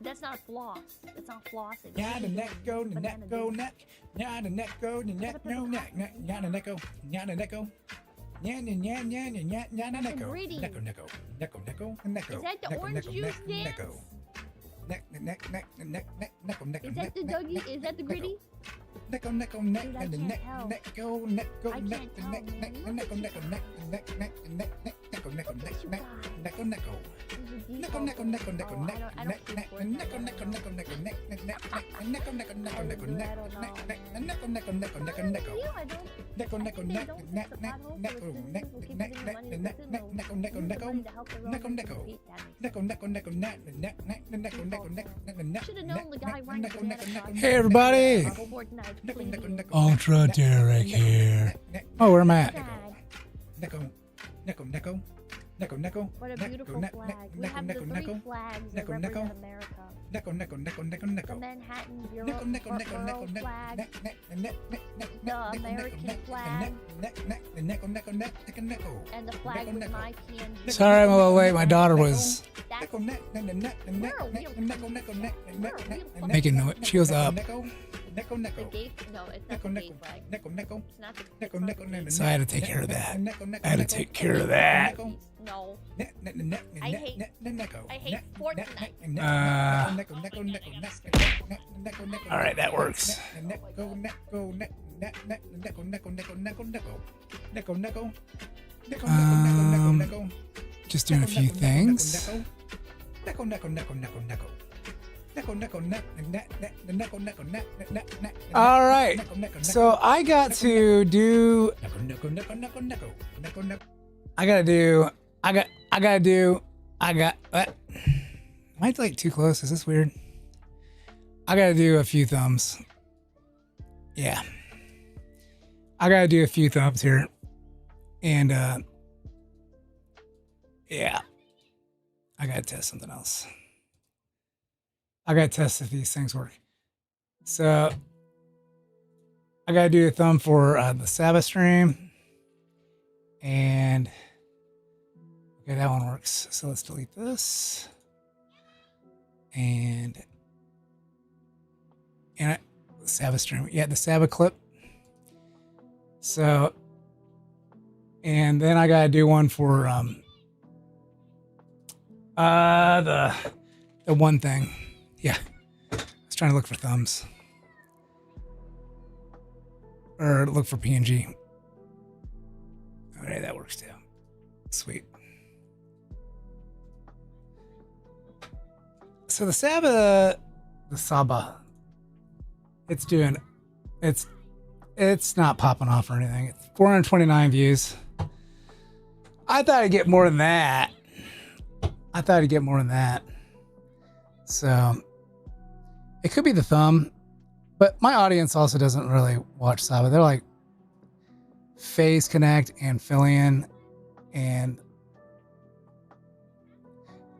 That's not floss. That's not flossing. Yeah, the neck go, the neck go, neck. Yeah, the neck go, the neck no neck. Yeah, the neck go, yeah, the neck go. Yeah, yeah, yeah, yeah, yeah, yeah, the neck go. Neck go, neck go, neck go, neck go, neck go. Is that the orange juice dance? Neck, neck, neck, neck, neck, neck, neck. Is that the Dougie? Is that the gritty? Neck, neck, neck, and the neck, neck go, neck go, neck, neck, neck, neck, neck, neck, neck, neck, neck, neck, neck, neck, neck, neck, neck, neck, neck, Hey everybody! Ultra Derek here. Oh, where am I at? What a beautiful flag. We have the three flags that represent America. The Manhattan Bureau flag, the American flag, and the flag with my PNG. Sorry, I'm a little late. My daughter was making noise. She was up. The gay, no, it's not the gay flag. It's not the So I had to take care of that. I had to take care of that. No. I hate Fortnite. Alright, that works. Just doing a few things. All right. So I got to do. What? Am I like too close? Is this weird? I gotta do a few thumbs. Yeah. I gotta do a few thumbs here. And yeah. I gotta test something else. I gotta test if these things work. So I gotta do a thumb for the Saba stream. And okay, that one works. So let's delete this. And Saba stream. Yeah, the Saba clip. So, and then I gotta do one for the one thing. Yeah. I was trying to look for thumbs. Or look for PNG. Okay, that works too. Sweet. So the Saba, it's not popping off or anything. It's 429 views. I thought I'd get more than that. So it could be the thumb, but my audience also doesn't really watch Saba. They're like Phase Connect and Fillion and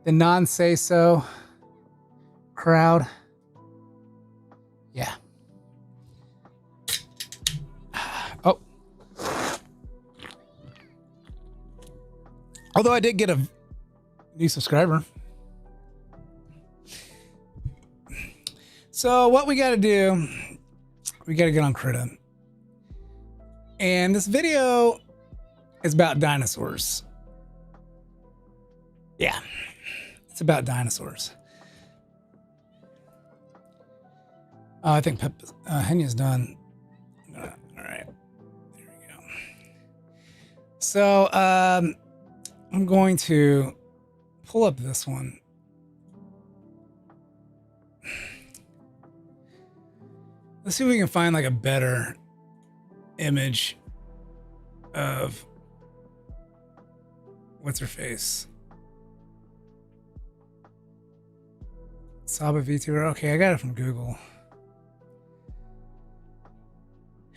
the non-say so crowd. Yeah. Oh. Although I did get a new subscriber. So what we got to do, we got to get on Krita. And this video is about dinosaurs. Yeah, it's about dinosaurs. I think Henya's done. All right, there we go. So I'm going to pull up this one. Let's see if we can find like a better image of what's her face. Saba VTuber. Okay, I got it from Google.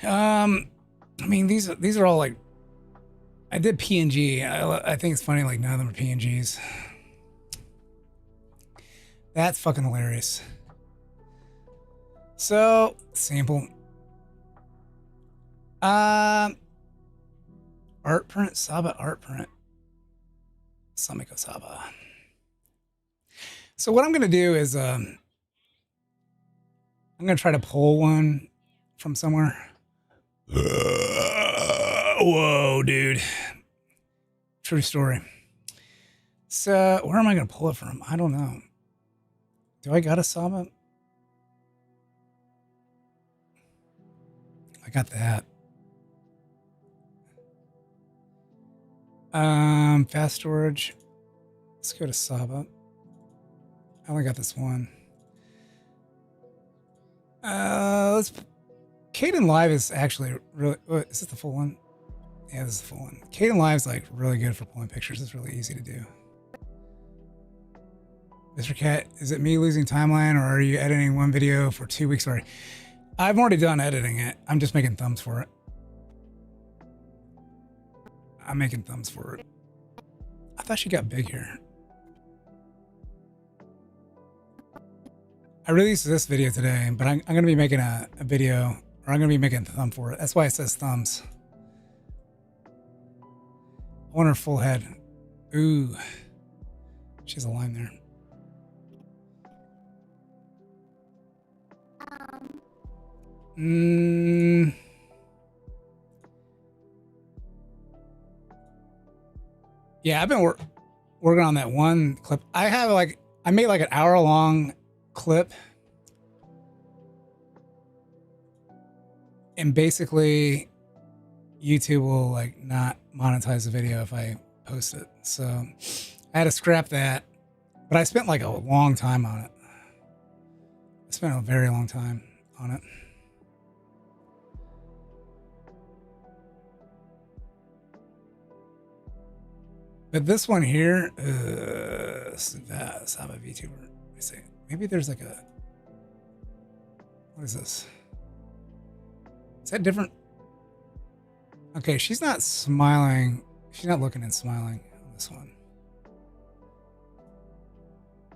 I mean, these are all like, I did PNG. I think it's funny, like none of them are PNGs. That's fucking hilarious. So, sample. Art print, Saba art print. Samiko Saba. So what I'm gonna do is I'm gonna try to pull one from somewhere. Whoa, dude. True story. So where am I gonna pull it from? I don't know. Do I got a Saba? I got that. Fast storage. Let's go to Saba. I only got this one. Let's. Caden Live is actually really. Is this the full one? Yeah, this is the full one. Caden Live is like really good for pulling pictures. It's really easy to do. Mr. Cat, is it me losing timeline, or are you editing one video for 2 weeks already? I've already done editing it. I'm just making thumbs for it. I'm making thumbs for it. I thought she got big here. I released this video today, but I'm going to be making a video, or I'm going to be making a thumb for it. That's why it says thumbs. I want her full head. Ooh. She has a line there. Yeah, I've been working on that one clip. I made like an hour-long clip, and basically YouTube will like not monetize the video if I post it. So I had to scrap that, but I spent like a long time on it. I spent a very long time on it. But this one here, Saba VTuber. Let me see. Maybe there's like a. What is this? Is that different? Okay, she's not smiling. She's not looking and smiling on this one.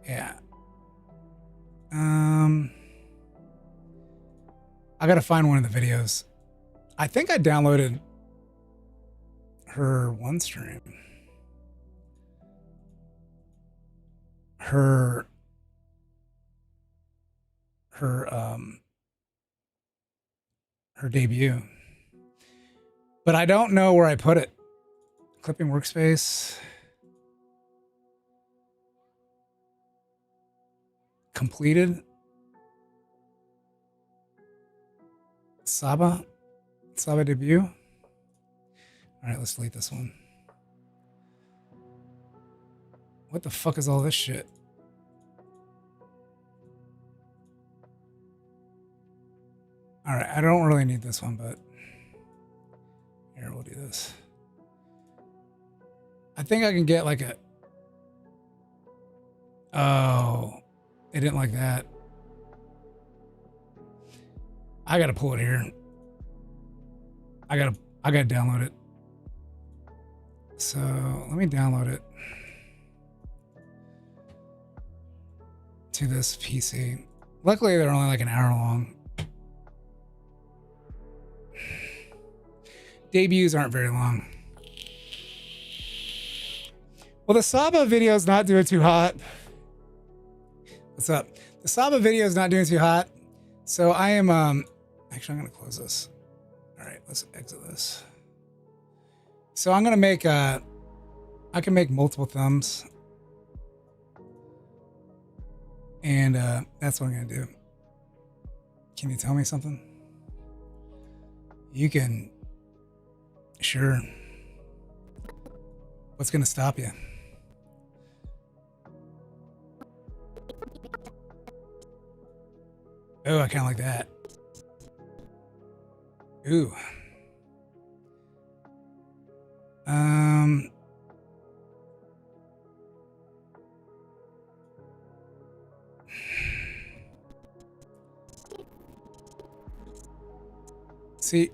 Yeah. I gotta find one of the videos. I think I downloaded her one stream. Her debut, but I don't know where I put it. Clipping workspace, completed. Saba debut. All right, let's delete this one. What the fuck is all this shit? All right, I don't really need this one, but here, we'll do this. I think I can get like a... Oh, it didn't like that. I gotta pull it here. I gotta download it. So let me download it to this PC. Luckily, they're only like an hour long. Debuts aren't very long. Well, the Saba video is not doing too hot. What's up? The Saba video is not doing too hot. So I am, actually, I'm going to close this. All right, let's exit this. So I'm going to make, I can make multiple thumbs. And that's what I'm going to do. Can you tell me something? You can. Sure. What's going to stop you? Oh, I kind of like that. Ooh. See,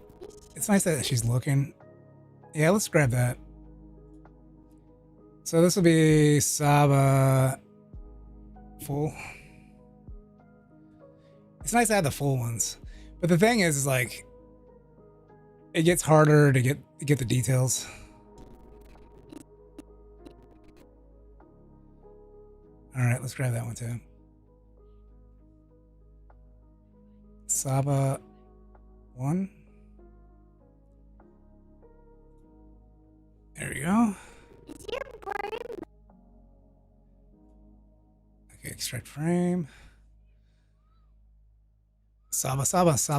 it's nice that she's looking. Yeah, let's grab that. So this will be Saba full. It's nice to have the full ones, but the thing is like, it gets harder to get the details. All right, let's grab that one too. Saba 1. There we go. Is your brain? Okay, extract frame. Saba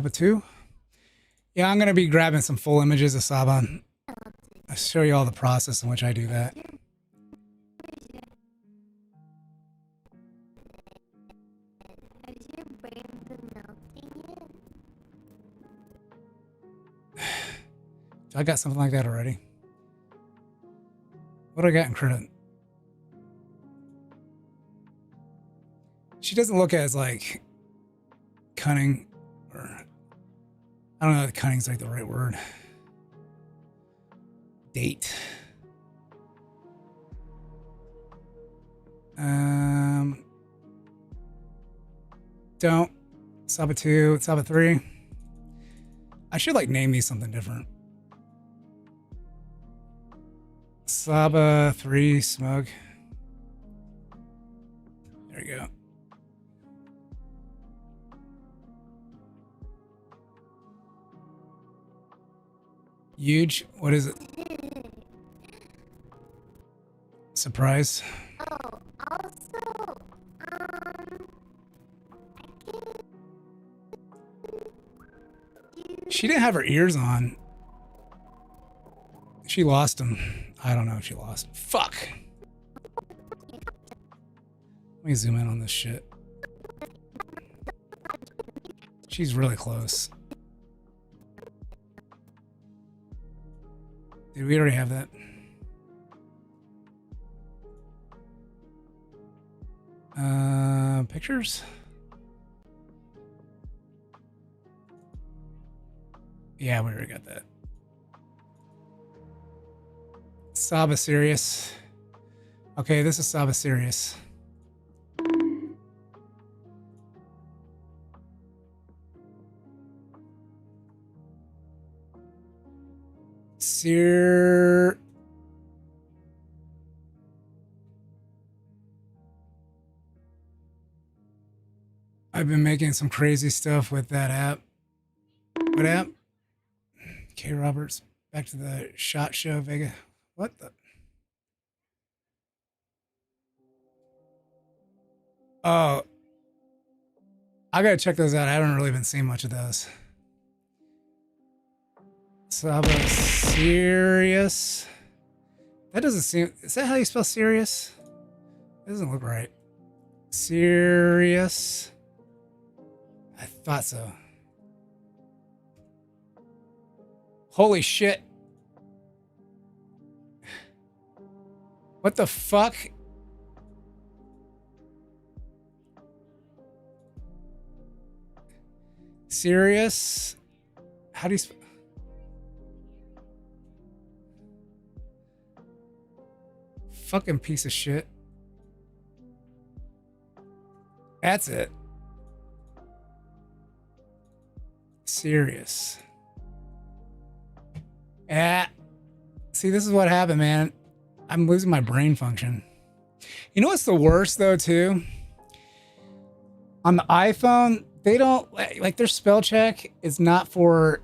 2. Yeah, I'm going to be grabbing some full images of Saba. I'll show you all the process in which I do that. Has your brain been melting it? I got something like that already. What do I got in credit? She doesn't look as like cunning, or I don't know if cunning's like the right word. Date. Don't. Saba 2, Saba 3. I should like name these something different. Saba 3 smug. There you go. Huge. What is it? Surprise. Oh, also, She didn't have her ears on. She lost them. I don't know if she lost them. Fuck. Let me zoom in on this shit. She's really close. Did we already have that? Pictures? Yeah, we already got that. Saba serious. Okay, this is Saba serious. I've been making some crazy stuff with that app. What app? K. Roberts. Back to the SHOT Show, Vega. What the? Oh. I gotta check those out. I haven't really been seeing much of those. Saba serious. That doesn't seem... Is that how you spell serious? That doesn't look right. Serious. I thought so. Holy shit. What the fuck? Serious? How do you spell? Fucking piece of shit. That's it. Serious. Yeah. See, this is what happened, man. I'm losing my brain function. You know what's the worst, though, too? On the iPhone, they don't... Like, their spell check is not for...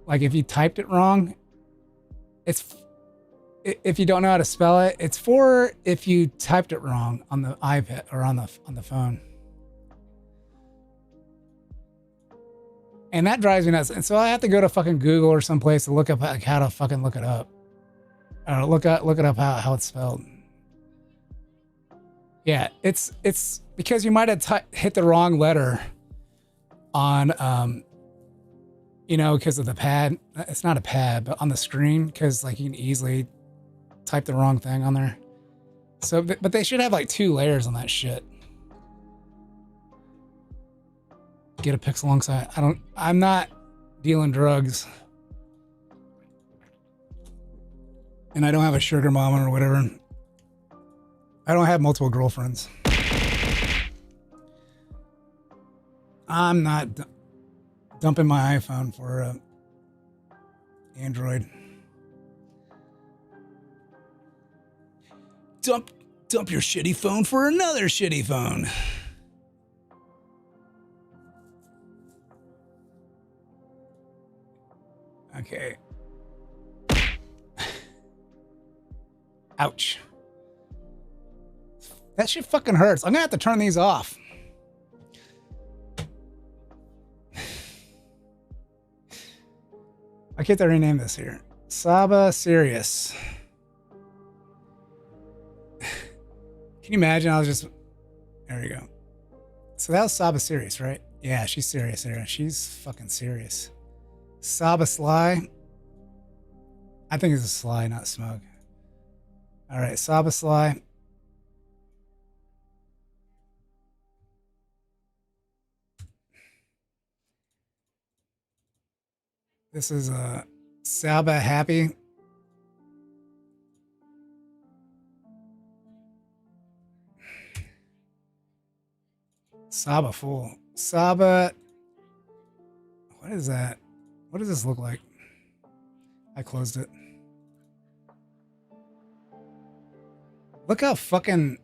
Like, if you typed it wrong. It's... If you don't know how to spell it, it's for if you typed it wrong on the iPad or on the phone. And that drives me nuts. And so I have to go to fucking Google or someplace to look up like how to fucking look it up. Look it up how it's spelled. Yeah, it's because you might have hit the wrong letter on you know, because of the pad. It's not a pad, but on the screen, because like you can easily type the wrong thing on there. So, but they should have like 2 layers on that shit. Get a pixel alongside. I'm not dealing drugs. And I don't have a sugar mama or whatever. I don't have multiple girlfriends. I'm not dumping my iPhone for Android. Dump your shitty phone for another shitty phone. Okay. Ouch. That shit fucking hurts. I'm gonna have to turn these off. I can't rename this here. Saba Serious. Can you imagine? I was just... There you go. So that was Saba Serious, right? Yeah, she's serious there. She's fucking serious. Saba Sly. I think it's a Sly, not Smug. All right, Saba Sly. This is Saba Happy. Saba Full. Saba. What is that? What does this look like? I closed it. Look how fucking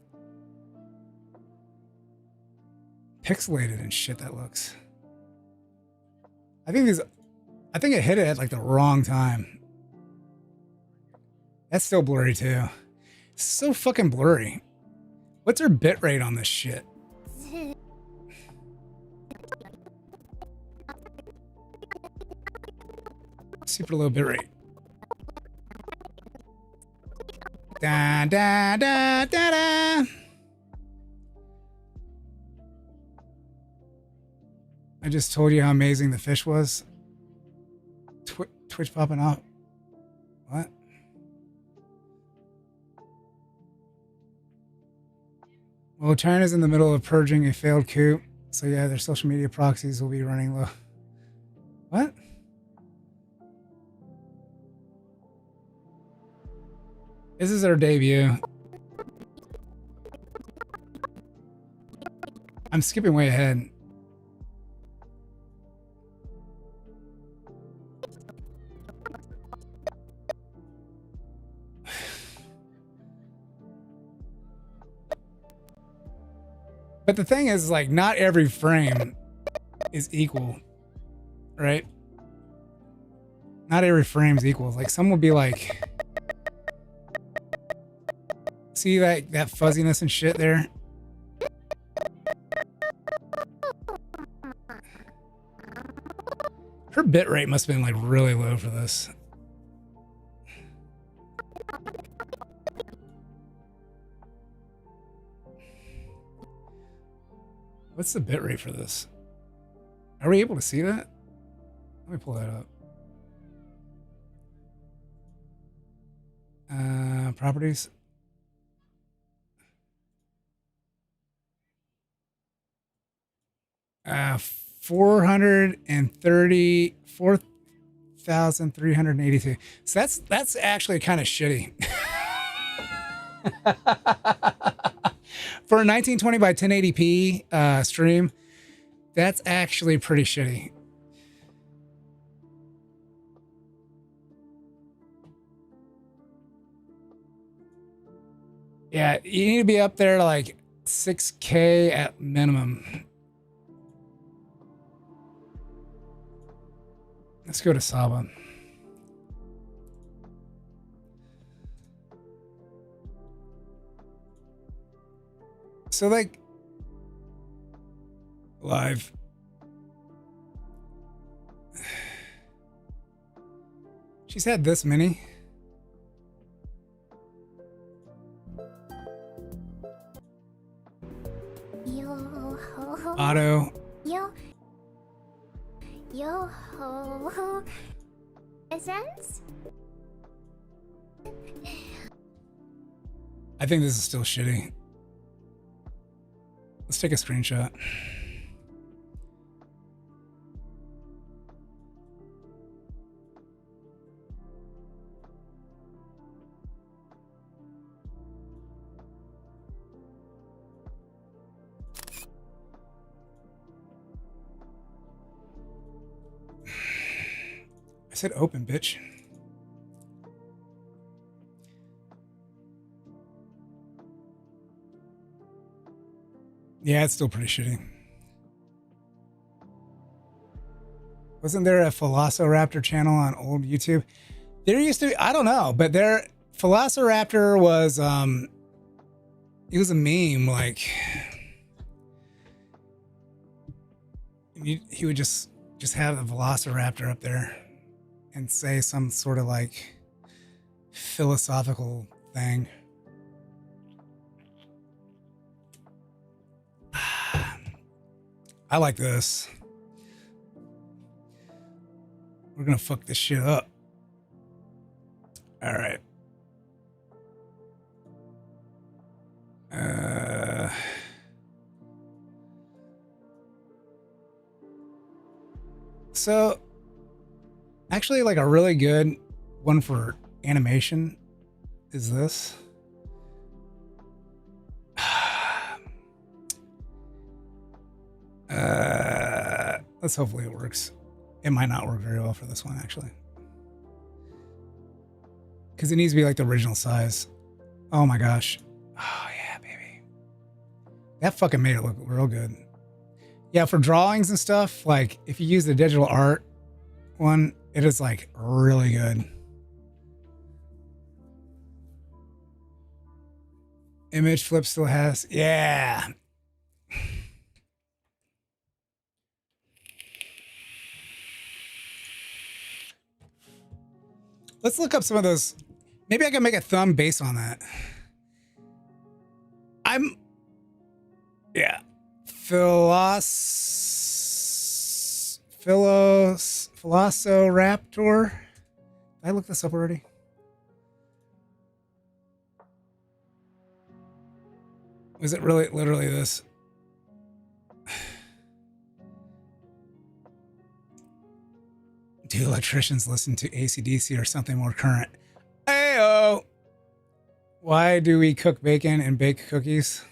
pixelated and shit that looks. I think it hit it at like the wrong time. That's still blurry too. It's so fucking blurry. What's her bit rate on this shit? Super low bit rate. Da da da da da. I just told you how amazing the fish was. Twitch popping off. What? Well, China's in the middle of purging a failed coup, so yeah, their social media proxies will be running low. What? This is their debut. I'm skipping way ahead. But the thing is, like, not every frame is equal, right? Not every frame is equal. Like, some will be like, see that fuzziness and shit there? Her bit rate must have been like really low for this. What's the bit rate for this? Are we able to see that? Let me pull that up. Properties. Uh, 434,382. So that's actually kind of shitty. For a 1920 by 1080p stream, that's actually pretty shitty. Yeah, you need to be up there to like 6K at minimum. Let's go to Saba. So like live. She's had this many. Auto. Yo ho. Essence? I think this is still shitty. Let's take a screenshot. I said open, bitch. Yeah, it's still pretty shitty. Wasn't there a Velociraptor channel on old YouTube? There used to be, I don't know, but there Velociraptor was it was a meme, like he would just have the Velociraptor up there and say some sort of like philosophical thing. I like this. We're gonna fuck this shit up. All right. So actually, like a really good one for animation is this. Let's hopefully it works. It might not work very well for this one, actually. Because it needs to be like the original size. Oh my gosh. Oh yeah, baby. That fucking made it look real good. Yeah, for drawings and stuff, like if you use the digital art one, it is like really good. Image flip still has, yeah. Let's look up some of those. Maybe I can make a thumb based on that. Yeah. Velociraptor. Did I look this up already? Was it really literally this? Do electricians listen to AC/DC or something more current? Ayo! Why do we cook bacon and bake cookies?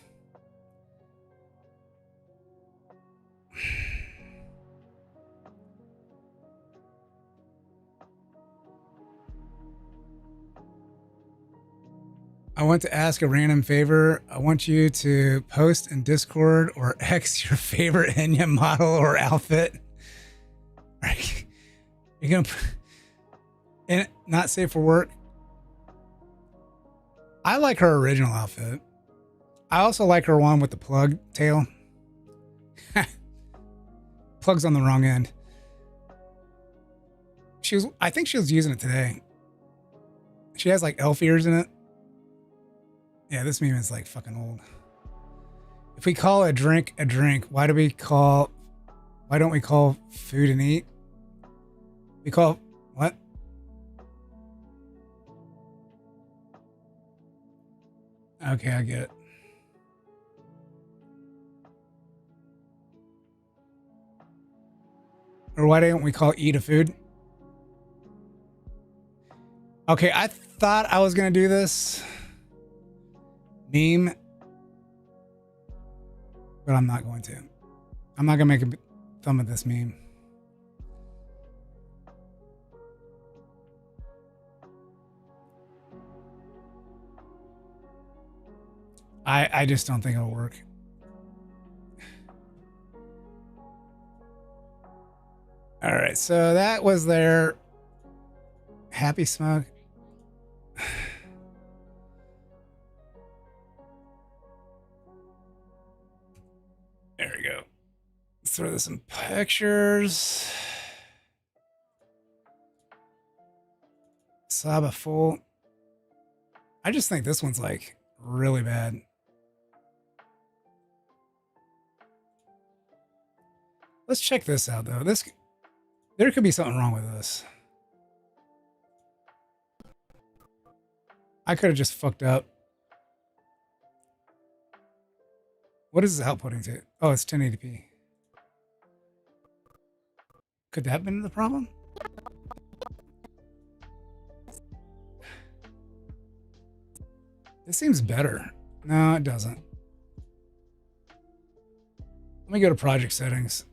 I want to ask a random favor. I want you to post in Discord or X your favorite Enya model or outfit. You're gonna and not safe for work. I like her original outfit. I also like her one with the plug tail. Plug's on the wrong end. I think she was using it today. She has like elf ears in it. Yeah, this meme is like fucking old. If we call a drink, why don't we call food and eat? We call what? Okay, I get it. Or why don't we call eat a food? Okay, I thought I was gonna do this meme, but I'm not going to. I'm not gonna make a thumb of this meme. I just don't think it'll work. All right, so that was their happy smoke. There we go. Let's throw this in pictures. Saba full. I just think this one's like really bad. Let's check this out though. There could be something wrong with this. I could have just fucked up. What is this outputting to? Oh, it's 1080p. Could that have been the problem? This seems better. No, it doesn't. Let me go to project settings.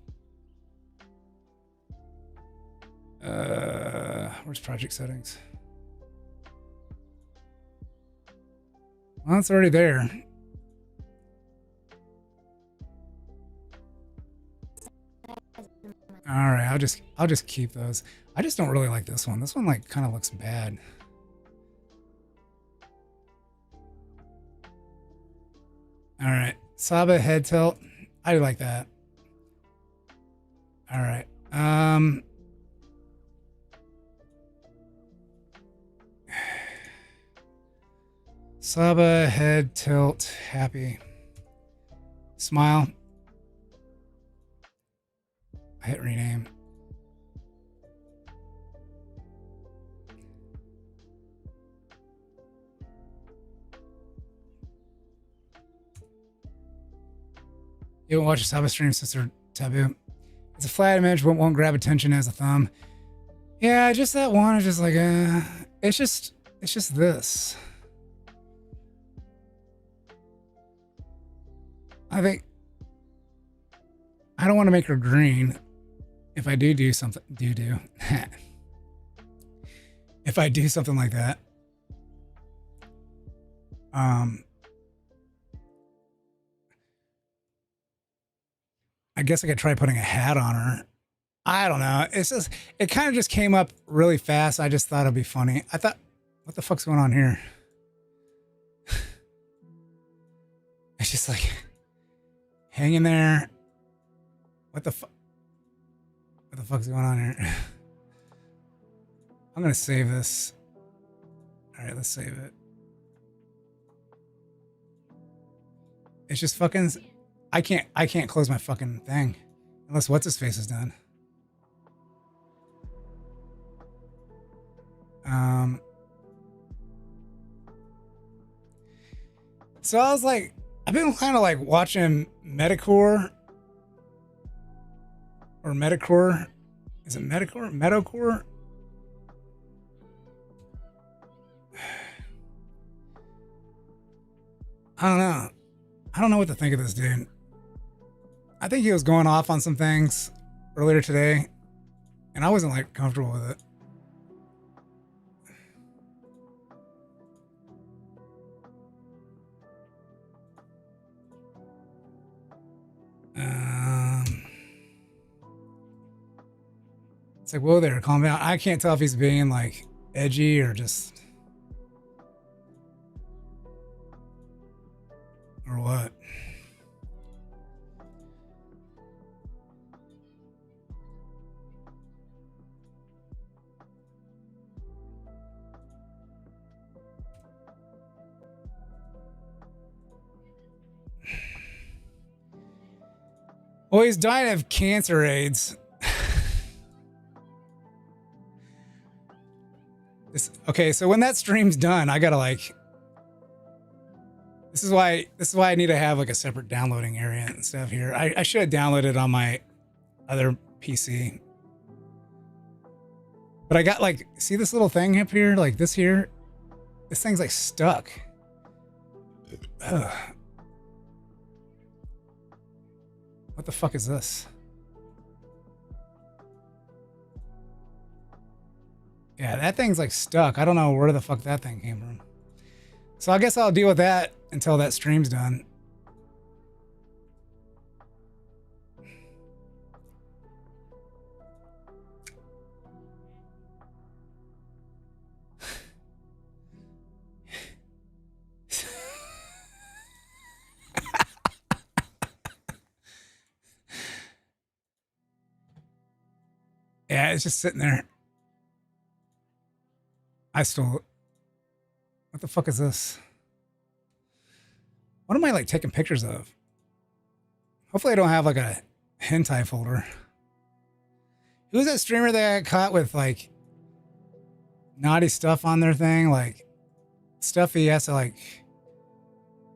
Where's project settings? Well, it's already there. All right, I'll just keep those. I just don't really like this one. This one like kind of looks bad. All right, Saba head tilt. I do like that. All right. Saba head tilt happy. Smile. I hit rename. You haven't watched a Saba stream since they're taboo. It's a flat image, but won't grab attention as a thumb. Yeah, just that one is just like, it's just this. I think I don't want to make her green. If I do something, if I do something like that, I guess I could try putting a hat on her. I don't know. It's just, it kind of just came up really fast. I just thought it'd be funny. I thought, what the fuck's going on here? It's just like hanging there. What the fuck's going on here? I'm gonna save this. All right, let's save it. It's just fucking. I can't close my fucking thing unless what's his face is done. So I was like, I've been kind of like watching Metacore or Metacore. Is it Metacore? Metacore? I don't know. I don't know what to think of this dude. I think he was going off on some things earlier today, and I wasn't like comfortable with it. It's like, whoa there, calm down. I can't tell if he's being like edgy or just, or what. Well, he's dying of cancer AIDS. Okay, so when that stream's done, I gotta like. This is why I need to have like a separate downloading area and stuff here. I should have downloaded it on my other PC. But I got like, see this little thing up here, like this here. This thing's like stuck. Ugh. What the fuck is this? Yeah, that thing's like stuck. I don't know where the fuck that thing came from. So I guess I'll deal with that until that stream's done. Yeah, it's just sitting there. I stole it. What the fuck is this? What am I like taking pictures of? Hopefully I don't have like a hentai folder. Who's that streamer that got caught with like naughty stuff on their thing? Like stuff he has to like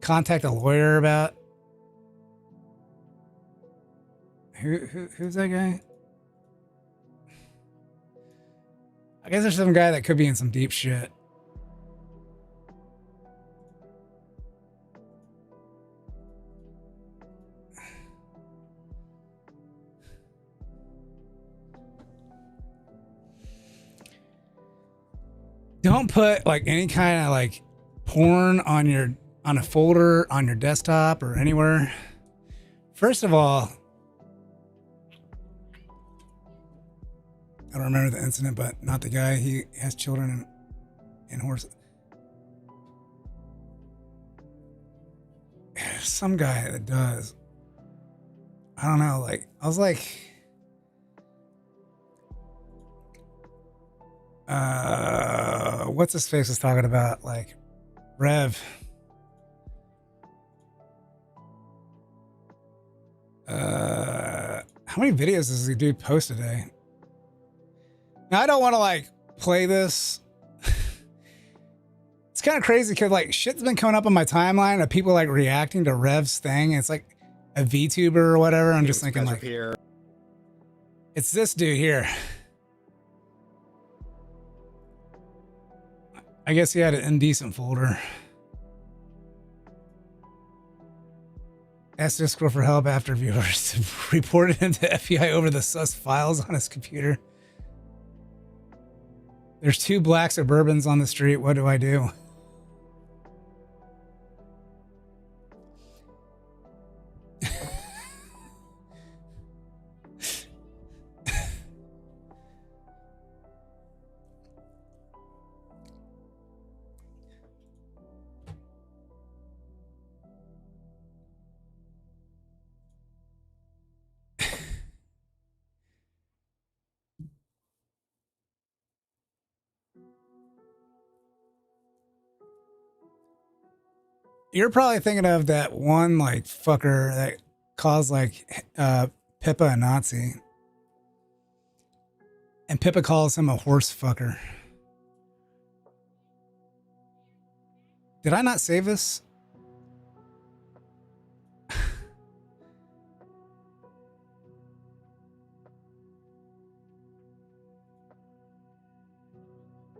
contact a lawyer about? Who's that guy? I guess there's some guy that could be in some deep shit. Don't put like any kind of like porn on a folder on your desktop or anywhere. First of all, I don't remember the incident, but not the guy. He has children and horses. There's some guy that does. I don't know. Like, I was like, what's his face was talking about? Like, Rev. How many videos does the dude post a day? Now, I don't want to like play this. It's kind of crazy because like shit's been coming up on my timeline of people like reacting to Rev's thing. It's like a VTuber or whatever. I'm just thinking like, here. It's this dude here. I guess he had an indecent folder. Asked Discord for help after viewers reported him to FBI over the sus files on his computer. There's 2 black Suburbans on the street. What do I do? You're probably thinking of that one like fucker that calls like Pippa a Nazi. And Pippa calls him a horse fucker. Did I not save this?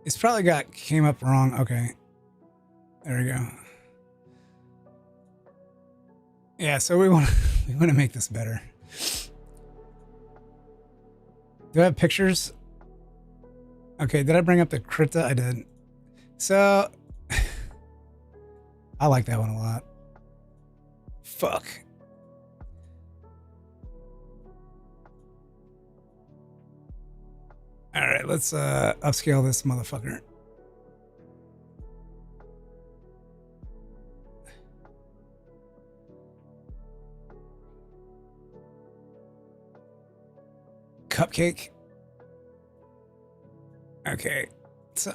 It's probably came up wrong. Okay. There we go. Yeah, so we want to make this better. Do I have pictures? Okay, did I bring up the Krita? I did. So I like that one a lot. Fuck. All right, let's upscale this motherfucker. Cupcake. Okay. So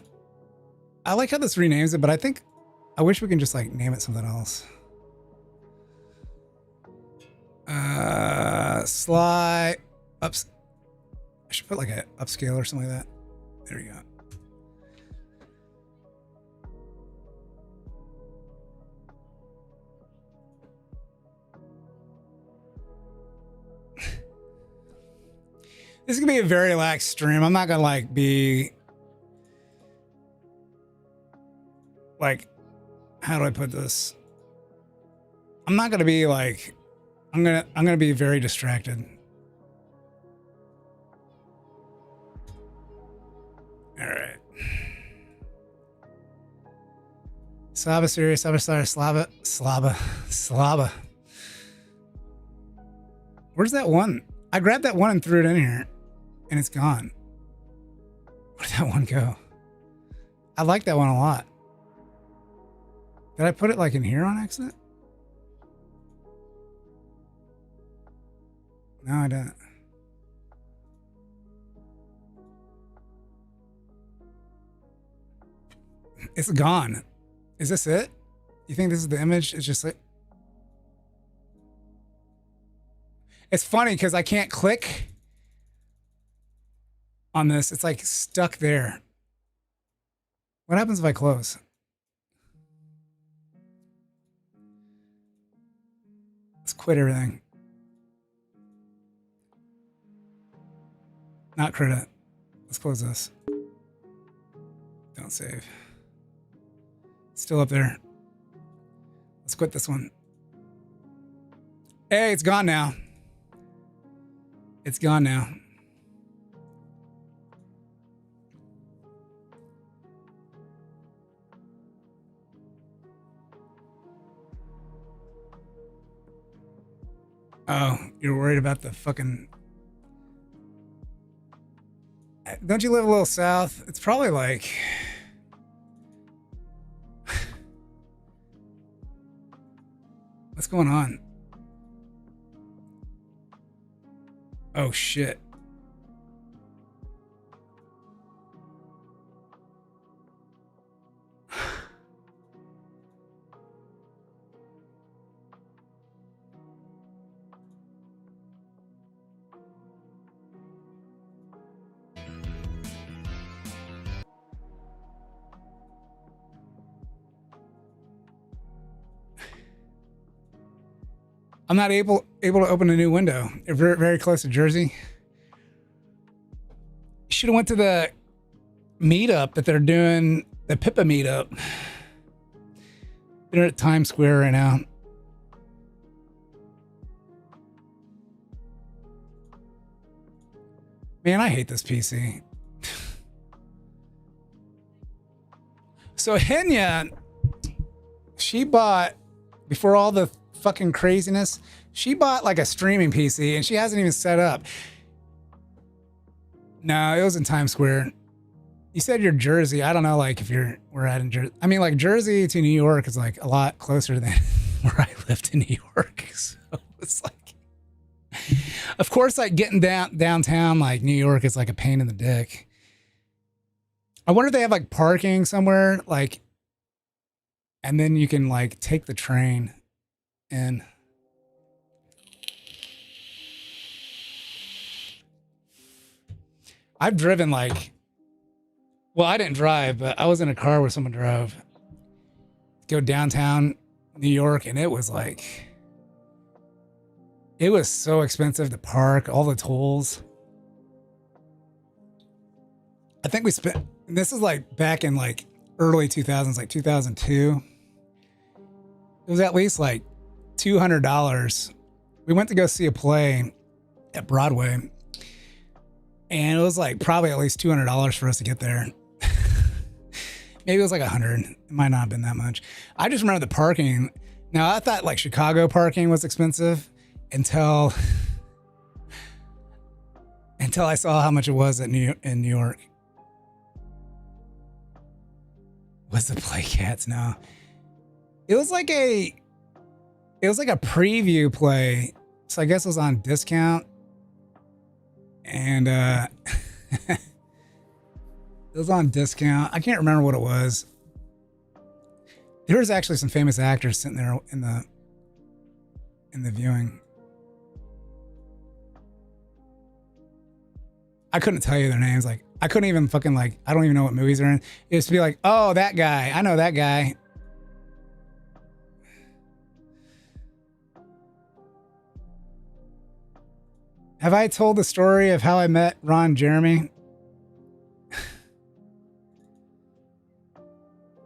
I like how this renames it, but I wish we can just like name it something else. Sly ups. I should put like an upscale or something like that. There we go. This is gonna be a very lax stream. I'm not gonna like be like, how do I put this? I'm not gonna be like, I'm gonna be very distracted. All right. Saba serious, Saba star, Slaba. Where's that one? I grabbed that one and threw it in here, and it's gone. Where'd that one go? I like that one a lot. Did I put it like in here on accident? No, I didn't. It's gone. Is this it? You think this is the image? It's just like... It's funny because I can't click on this. It's like stuck there. What happens if I close? Let's quit everything. Not credit. Let's close this. Don't save. Still up there. Let's quit this one. Hey, it's gone now. It's gone now. Oh, you're worried about the fucking... Don't you live a little south? It's probably like... What's going on? Oh, shit. I'm not able to open a new window. They're very, very close to Jersey. Should have went to the meetup that they're doing, the Pippa meetup. They're at Times Square right now. Man, I hate this PC. So Henya, she bought, before all the fucking craziness, she bought like a streaming PC and she hasn't even set up. No, it was in Times Square. You said you're Jersey. I don't know, like if we're at in Jersey. I mean, like Jersey to New York is like a lot closer than where I lived in New York. So it's like, of course, like getting downtown, like New York is like a pain in the dick. I wonder if they have like parking somewhere, like, and then you can like take the train in. I've driven like, well, I didn't drive, but I was in a car where someone drove. Go downtown New York, and it was like, it was so expensive to park, all the tolls. I think we spent, and this is like back in like early 2000s, like 2002. It was at least like $200. We went to go see a play at Broadway, and it was like probably at least $200 for us to get there. Maybe it was like 100. It might not have been that much. I just remember the parking. Now I thought like Chicago parking was expensive until I saw how much it was in New York. What's the Play Cats now? It was like a preview play. So I guess it was on discount. And it was on discount. I can't remember what it was. There was actually some famous actors sitting there in the viewing. I couldn't tell you their names. Like, I couldn't even fucking like, I don't even know what movies they're in. It used to be like, oh, that guy. I know that guy. Have I told the story of how I met Ron Jeremy?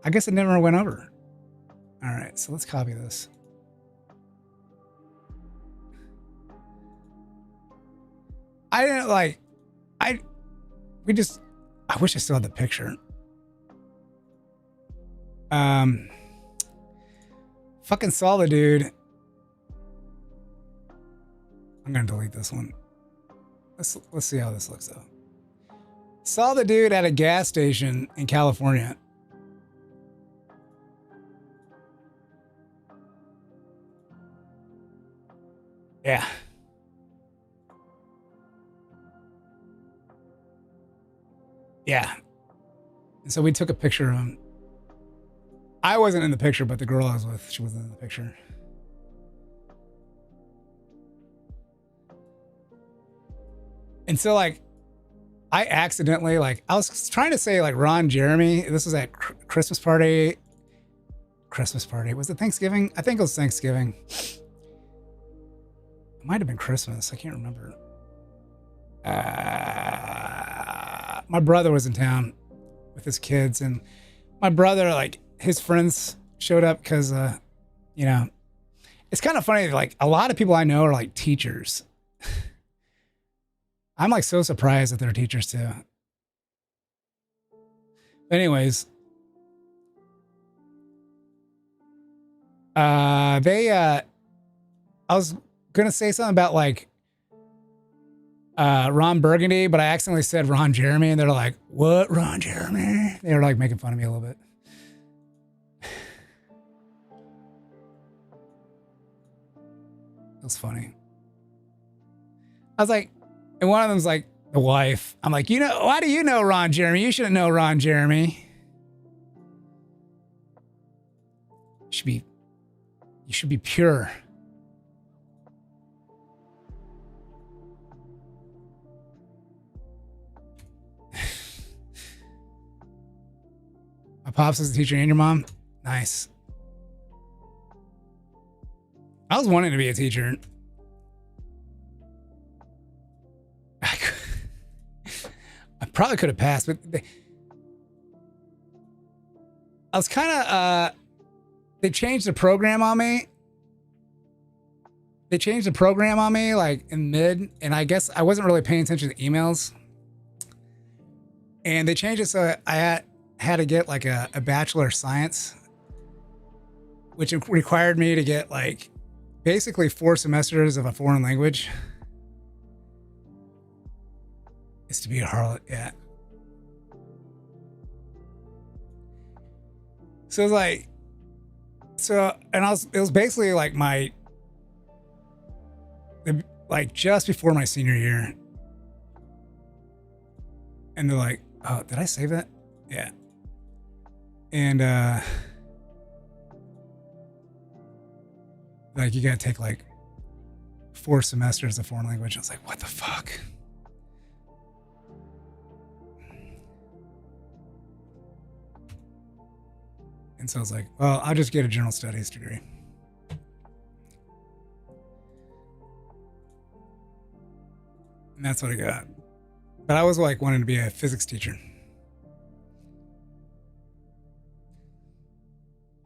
I guess it never went over. All right, so let's copy this. I didn't like, I wish I still had the picture. Fucking saw the dude. I'm gonna delete this one. Let's see how this looks though. Saw the dude at a gas station in California. Yeah. Yeah. And so we took a picture of him. I wasn't in the picture, but the girl I was with, she was in the picture. And so like, I accidentally, like, I was trying to say like Ron Jeremy. This was at Christmas party. Was it Thanksgiving? I think it was Thanksgiving. It might have been Christmas. I can't remember. My brother was in town with his kids, and my brother, like, his friends showed up because, you know, it's kind of funny. Like, a lot of people I know are like teachers. I'm like so surprised that they're teachers too. But anyways, I was gonna say something about like Ron Burgundy, but I accidentally said Ron Jeremy, and they're like, "What, Ron Jeremy?" They were like making fun of me a little bit. It was funny. I was like, and one of them's like the wife. I'm like, why do you know Ron Jeremy? You shouldn't know Ron Jeremy. You should be pure. My pops is a teacher and your mom? Nice. I was wanting to be a teacher. I probably could have passed, but I was kind of, they changed the program on me. They changed the program on me like in mid, and I guess I wasn't really paying attention to the emails. And they changed it so I had to get like a Bachelor of Science, which required me to get like basically 4 semesters of a foreign language. It's to be a harlot, yeah. So it was like, it was basically like like just before my senior year. And they're like, oh, did I save that? Yeah. And like you gotta take like 4 semesters of foreign language. I was like, what the fuck? And so I was like, well, I'll just get a general studies degree. And that's what I got. But I was like wanting to be a physics teacher.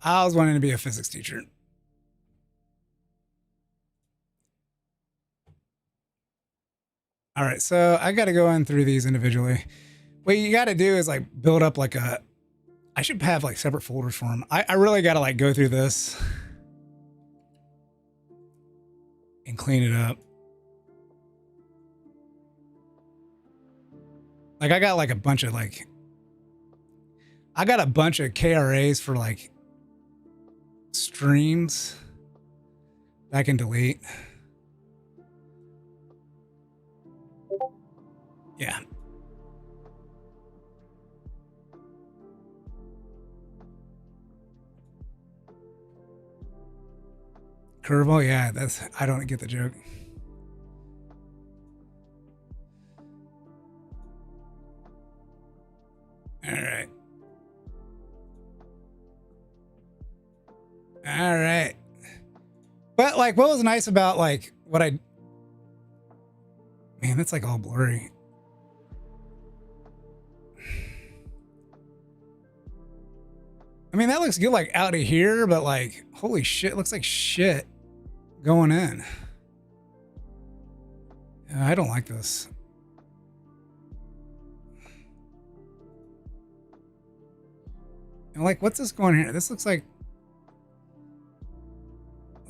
I was wanting to be a physics teacher. All right, so I got to go in through these individually. What you got to do is like build up like I should have like separate folders for them. I really got to like go through this and clean it up. Like I got like a bunch of KRAs for like streams that I can delete. Yeah. Curveball, yeah, I don't get the joke. All right. All right. But like, what was nice about like man, that's like all blurry. I mean, that looks good like out of here, but like, holy shit, it looks like shit going in. I don't like this. And like, what's this going here? This looks like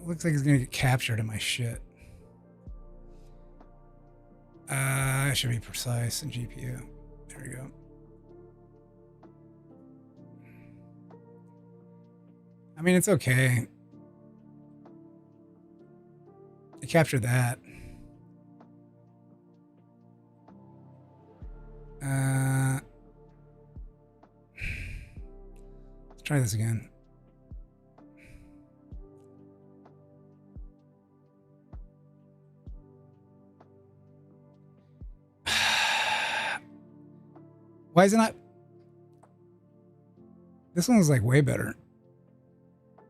it's gonna get captured in my shit. I should be precise in GPU. There we go. I mean, it's okay. I captured that. Let's try this again. Why is it not? This one was like way better.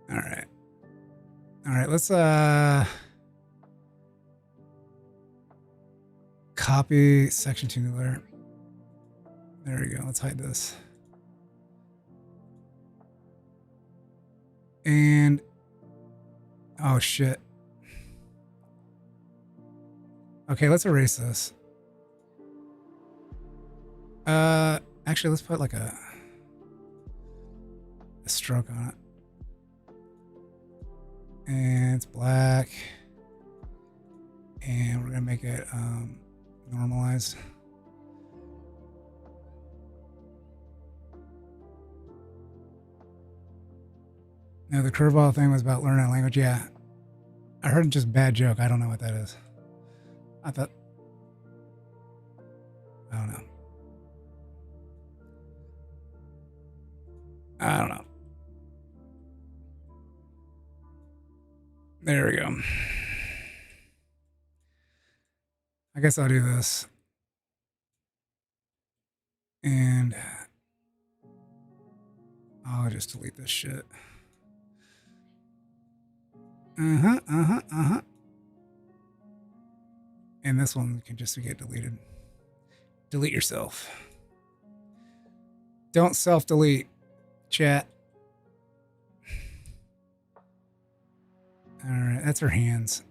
All right. All right, let's copy section 2 new layer. There we go. Let's hide this. And oh shit. Okay, let's erase this. Actually, let's put like a stroke on it. And it's black. And we're gonna make it normalized. No, the curveball thing was about learning a language. Yeah. I heard just bad joke. I don't know what that is. I don't know. I don't know. There we go. I guess I'll do this. And I'll just delete this shit. And this one can just get deleted. Delete yourself. Don't self-delete, chat. All right, that's her hands.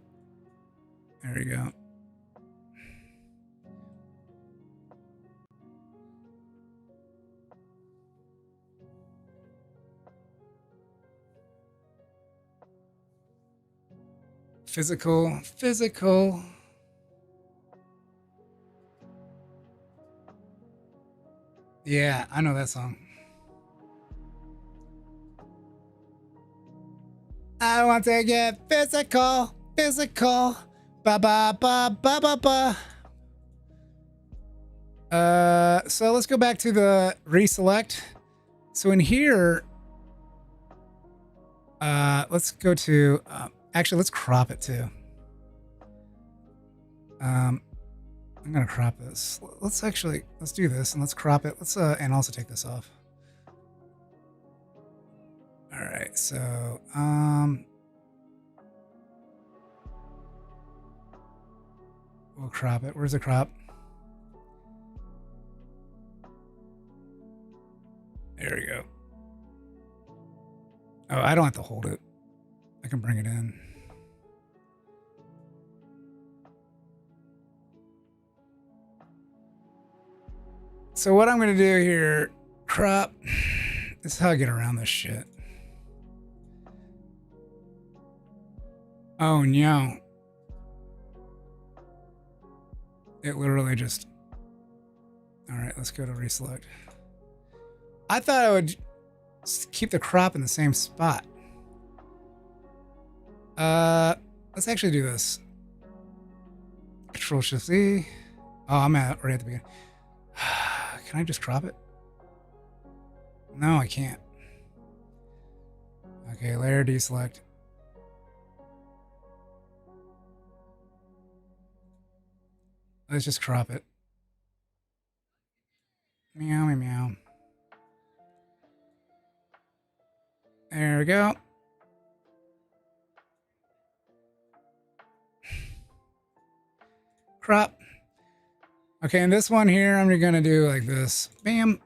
There we go. Physical. Yeah, I know that song. I want to get physical. Ba ba ba ba ba ba. So let's go back to the reselect. So in here, let's go to, actually, let's crop it too. I'm gonna crop this. Let's do this and let's crop it. Let's, and also take this off. All right, so, we'll crop it. Where's the crop? There we go. Oh, I don't have to hold it. I can bring it in. So what I'm going to do here, crop, this is how I get around this shit. Oh, no. It literally just... All right, let's go to reselect. I thought I would keep the crop in the same spot. Let's actually do this. Control-Shift-Z. Oh, I'm right at the beginning. Can I just crop it? No, I can't. Okay, layer deselect. Let's just crop it. Meow, meow, meow. There we go. Crop. Okay, and this one here, I'm gonna do like this. Bam.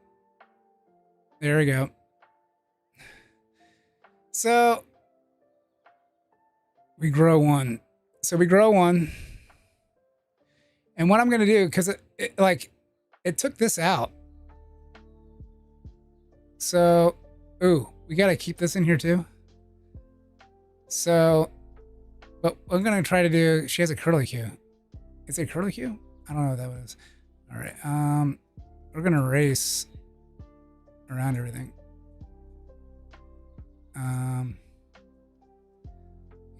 There we go. So we grow one. And what I'm gonna do, because it took this out. So, ooh, we gotta keep this in here too. So, but I'm gonna try to do, she has a curlicue. Is it a curlicue? I don't know what that was. All right, we're gonna erase around everything.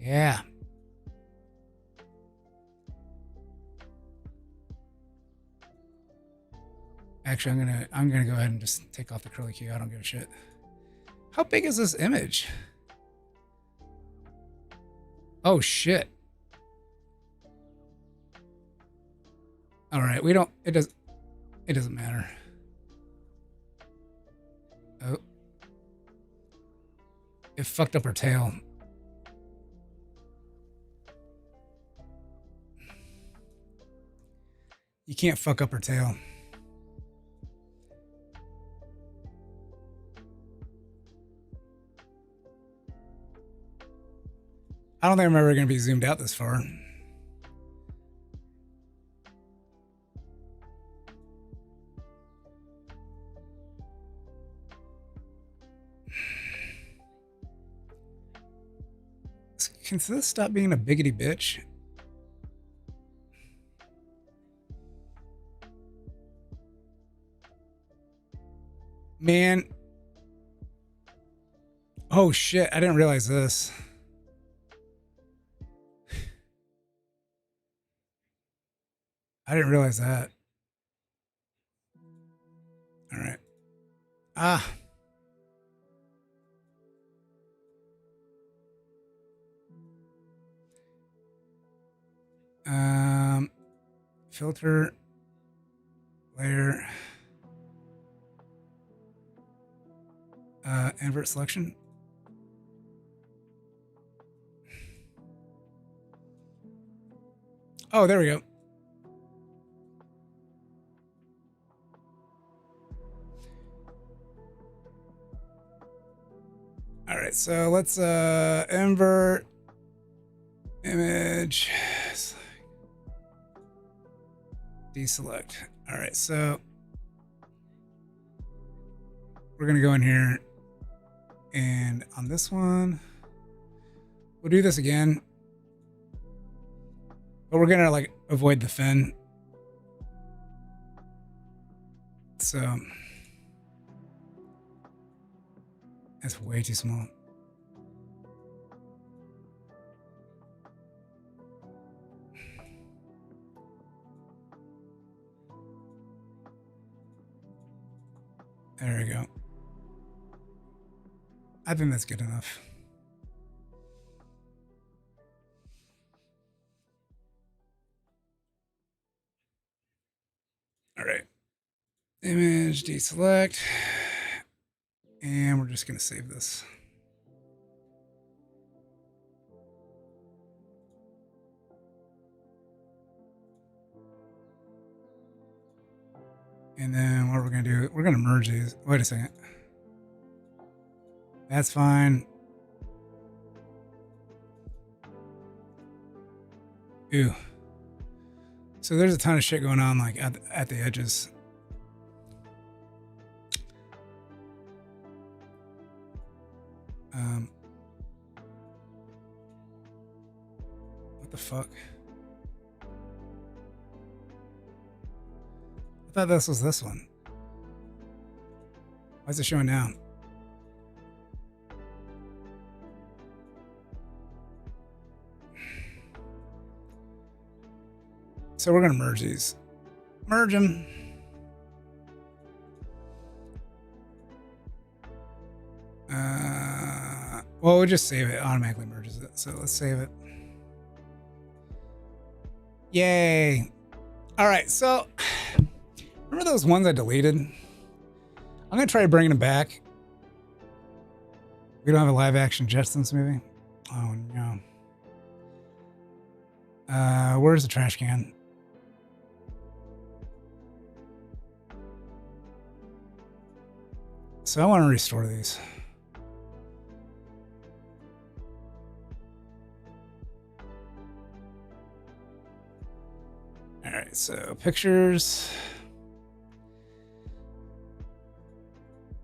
Yeah. Actually, I'm gonna go ahead and just take off the curlicue. I don't give a shit. How big is this image? Oh shit. All right, it doesn't matter. Oh. It fucked up her tail. You can't fuck up her tail. I don't think I'm ever going to be zoomed out this far. Can this stop being a biggity bitch? Man. Oh shit, I didn't realize this. I didn't realize that. All right. Ah. Filter, layer, invert selection. Oh, there we go. All right, so let's invert image, deselect. All right, so we're gonna go in here, and on this one, we'll do this again, but we're gonna like avoid the fin. So that's way too small. There we go. I think that's good enough. All right. Image, deselect. And we're just going to save this. And then what we're going to do, we're going to merge these. Wait a second. That's fine. Ew. So there's a ton of shit going on like at the edges. What the fuck? I thought this was this one. Why is it showing now? So we're going to merge these. Merge them. Well, we'll just save it. It automatically merges it. So let's save it. Yay. All right. So remember those ones I deleted? I'm going to try bringing them back. We don't have a live action Jetsons movie. Oh, no. Where's the trash can? So I want to restore these. All right, so pictures,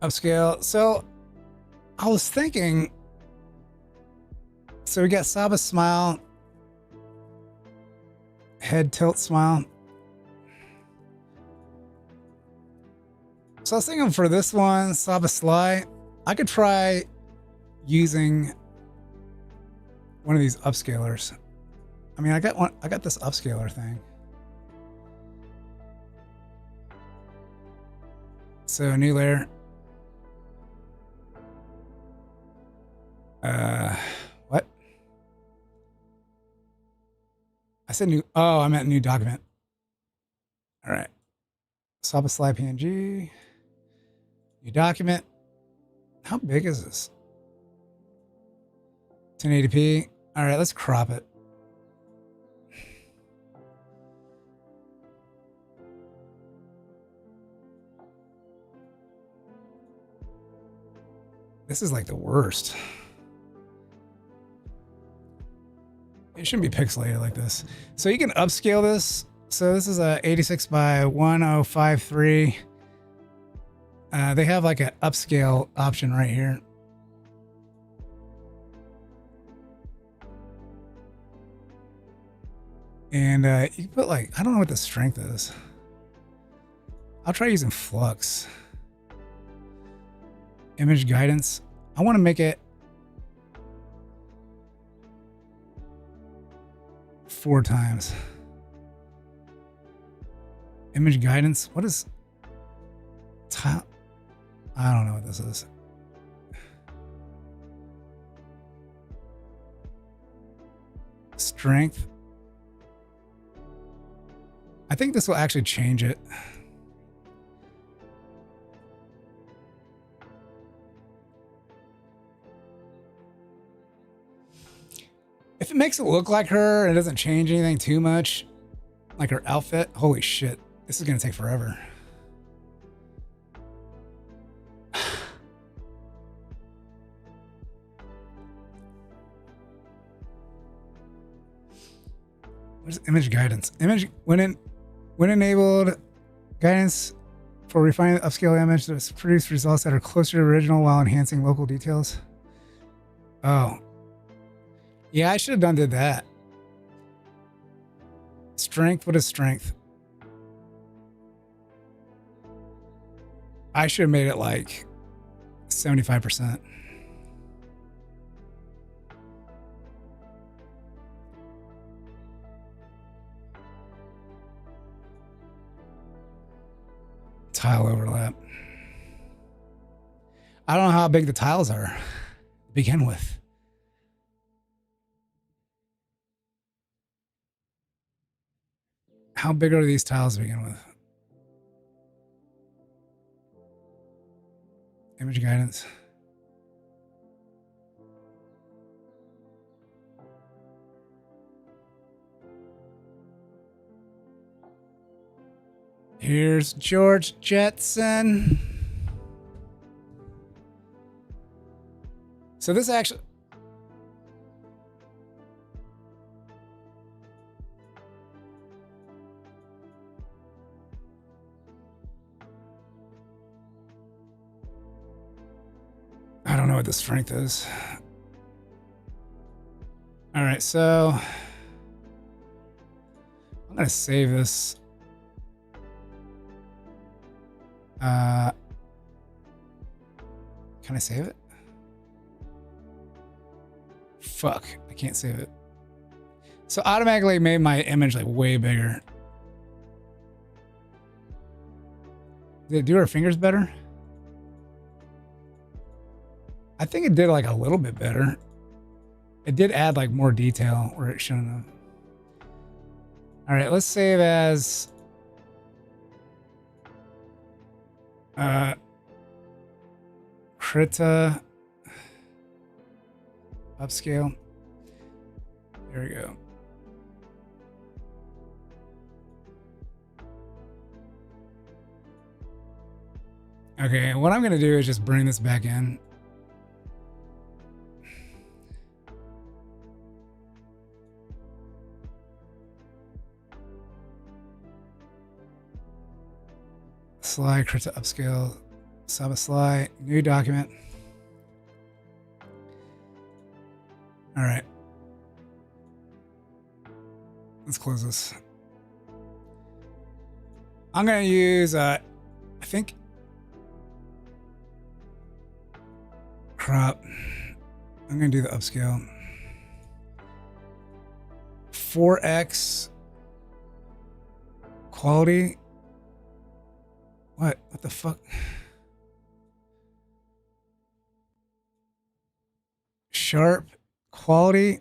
upscale. So I was thinking, so we got Saba's smile, head tilt smile. So I was thinking for this one, Saba Sly, I could try using one of these upscalers. I mean, I got this upscaler thing. So new layer. What? I said new. Oh, I meant new document. All right. Saba Sly PNG. New document. How big is this? 1080p. All right, let's crop it. This is like the worst. It shouldn't be pixelated like this. So you can upscale this. So this is a 86 by 1053. They have like an upscale option right here. And you can put like, I don't know what the strength is. I'll try using flux. Image guidance. I want to make it 4 times. Image guidance. What is tile? I don't know what this is. Strength. I think this will actually change it. If it makes it look like her and it doesn't change anything too much, like her outfit, holy shit, this is gonna take forever. Where's image guidance? Image when enabled, guidance for refining the upscale image that produce results that are closer to the original while enhancing local details. Oh. Yeah, I should have did that. Strength, what is strength? I should have made it like 75%. Tile overlap. I don't know how big the tiles are to begin with. How big are these tiles to begin with? Image guidance. Here's George Jetson. So this actually... I don't know what the strength is. All right, so I'm gonna save this. Can I save it? Fuck, I can't save it. So automatically made my image like way bigger. Did it do her fingers better? I think it did like a little bit better. It did add like more detail where it shouldn't have. All right, let's save as Krita upscale. There we go. Okay, what I'm gonna do is just bring this back in. Slide, Krita upscale, Saba slide, new document. All right. Let's close this. I'm going to use, I think, crop. I'm going to do the upscale. 4x quality. What the fuck? Sharp quality.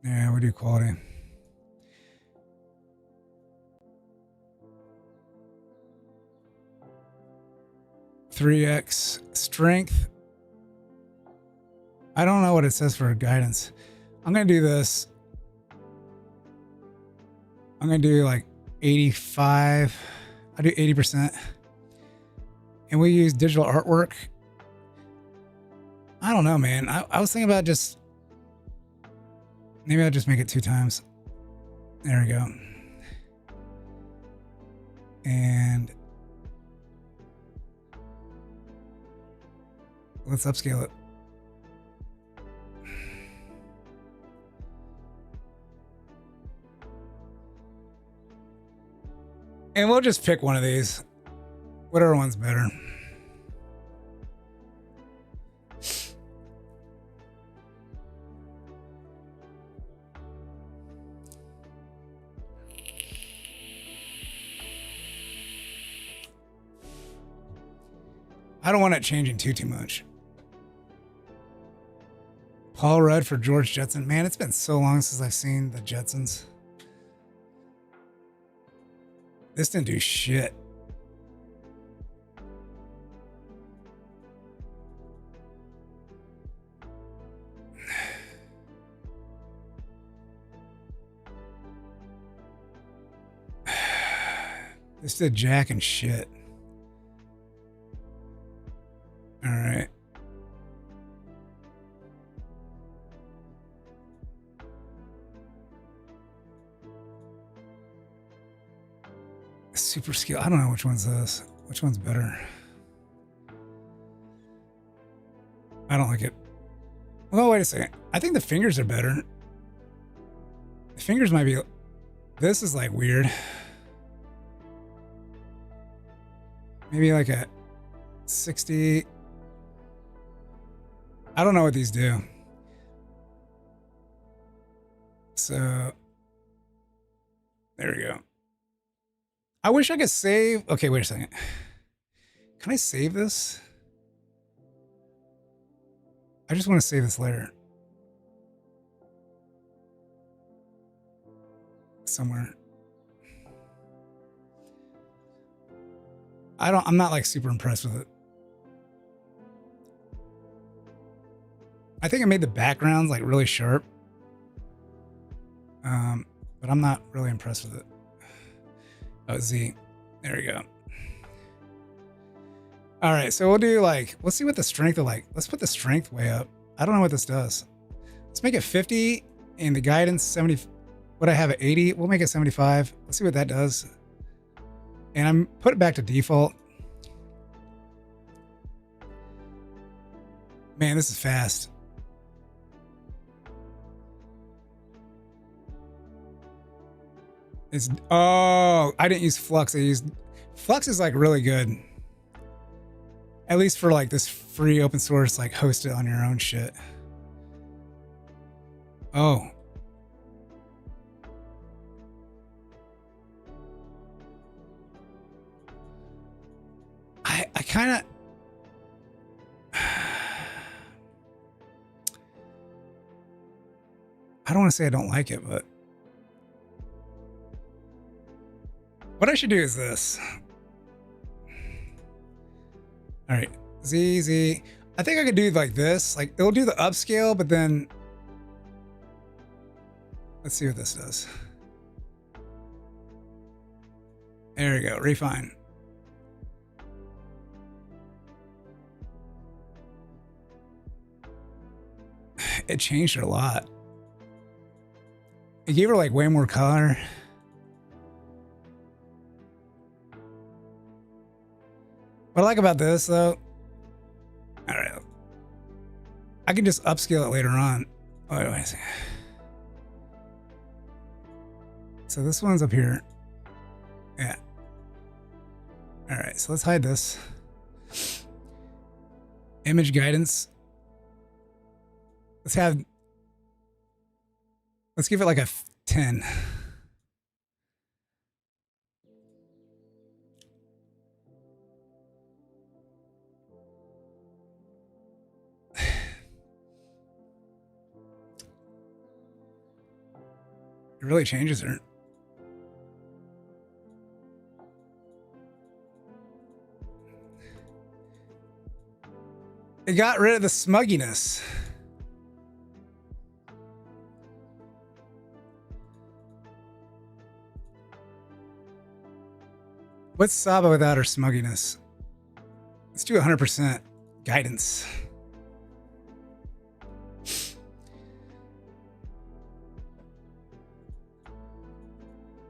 Yeah, we'll do quality. (3x) strength. I don't know what it says for guidance. I'm gonna do this. I'm gonna do like 85. I do 80%. And we use digital artwork. I don't know, man. I was thinking about just, maybe I'll just make it 2 times. There we go. And let's upscale it. And we'll just pick one of these. Whatever one's better. I don't want it changing too much. Paul Rudd for George Jetson. Man, it's been so long since I've seen the Jetsons. This didn't do shit. This did jack and shit. All right. Super skill. I don't know which one's this. Which one's better? I don't like it. Well, wait a second. I think the fingers are better. The fingers might be... This is like weird. Maybe like a 60... I don't know what these do. So... There we go. I wish I could save... Okay, wait a second. Can I save this? I just want to save this later. Somewhere. I'm not like super impressed with it. I think I made the backgrounds like really sharp. But I'm not really impressed with it. Oh, Z. There we go. All right, so we'll do like, let's see what the strength of like, let's put the strength way up. I don't know what this does. Let's make it 50 and the guidance 70. What I have at 80, we'll make it 75. Let's see what that does. And I'm put it back to default. Man, this is fast. It's, oh, I didn't use Flux. I used, Flux is like really good. At least for like this free open source, like host it on your own shit. Oh. I kind of, I don't want to say I don't like it, but what I should do is this. All right, Z. I think I could do like this. Like it'll do the upscale, but then let's see what this does. There we go, refine. It changed it a lot. It gave her like way more color. What I like about this though, all right, I can just upscale it later on. Oh, wait a second. So this one's up here. Yeah. All right, so let's hide this. Image guidance. Let's give it like a 10. It really changes her. It got rid of the smugginess. What's Saba without her smugginess? Let's do 100% guidance.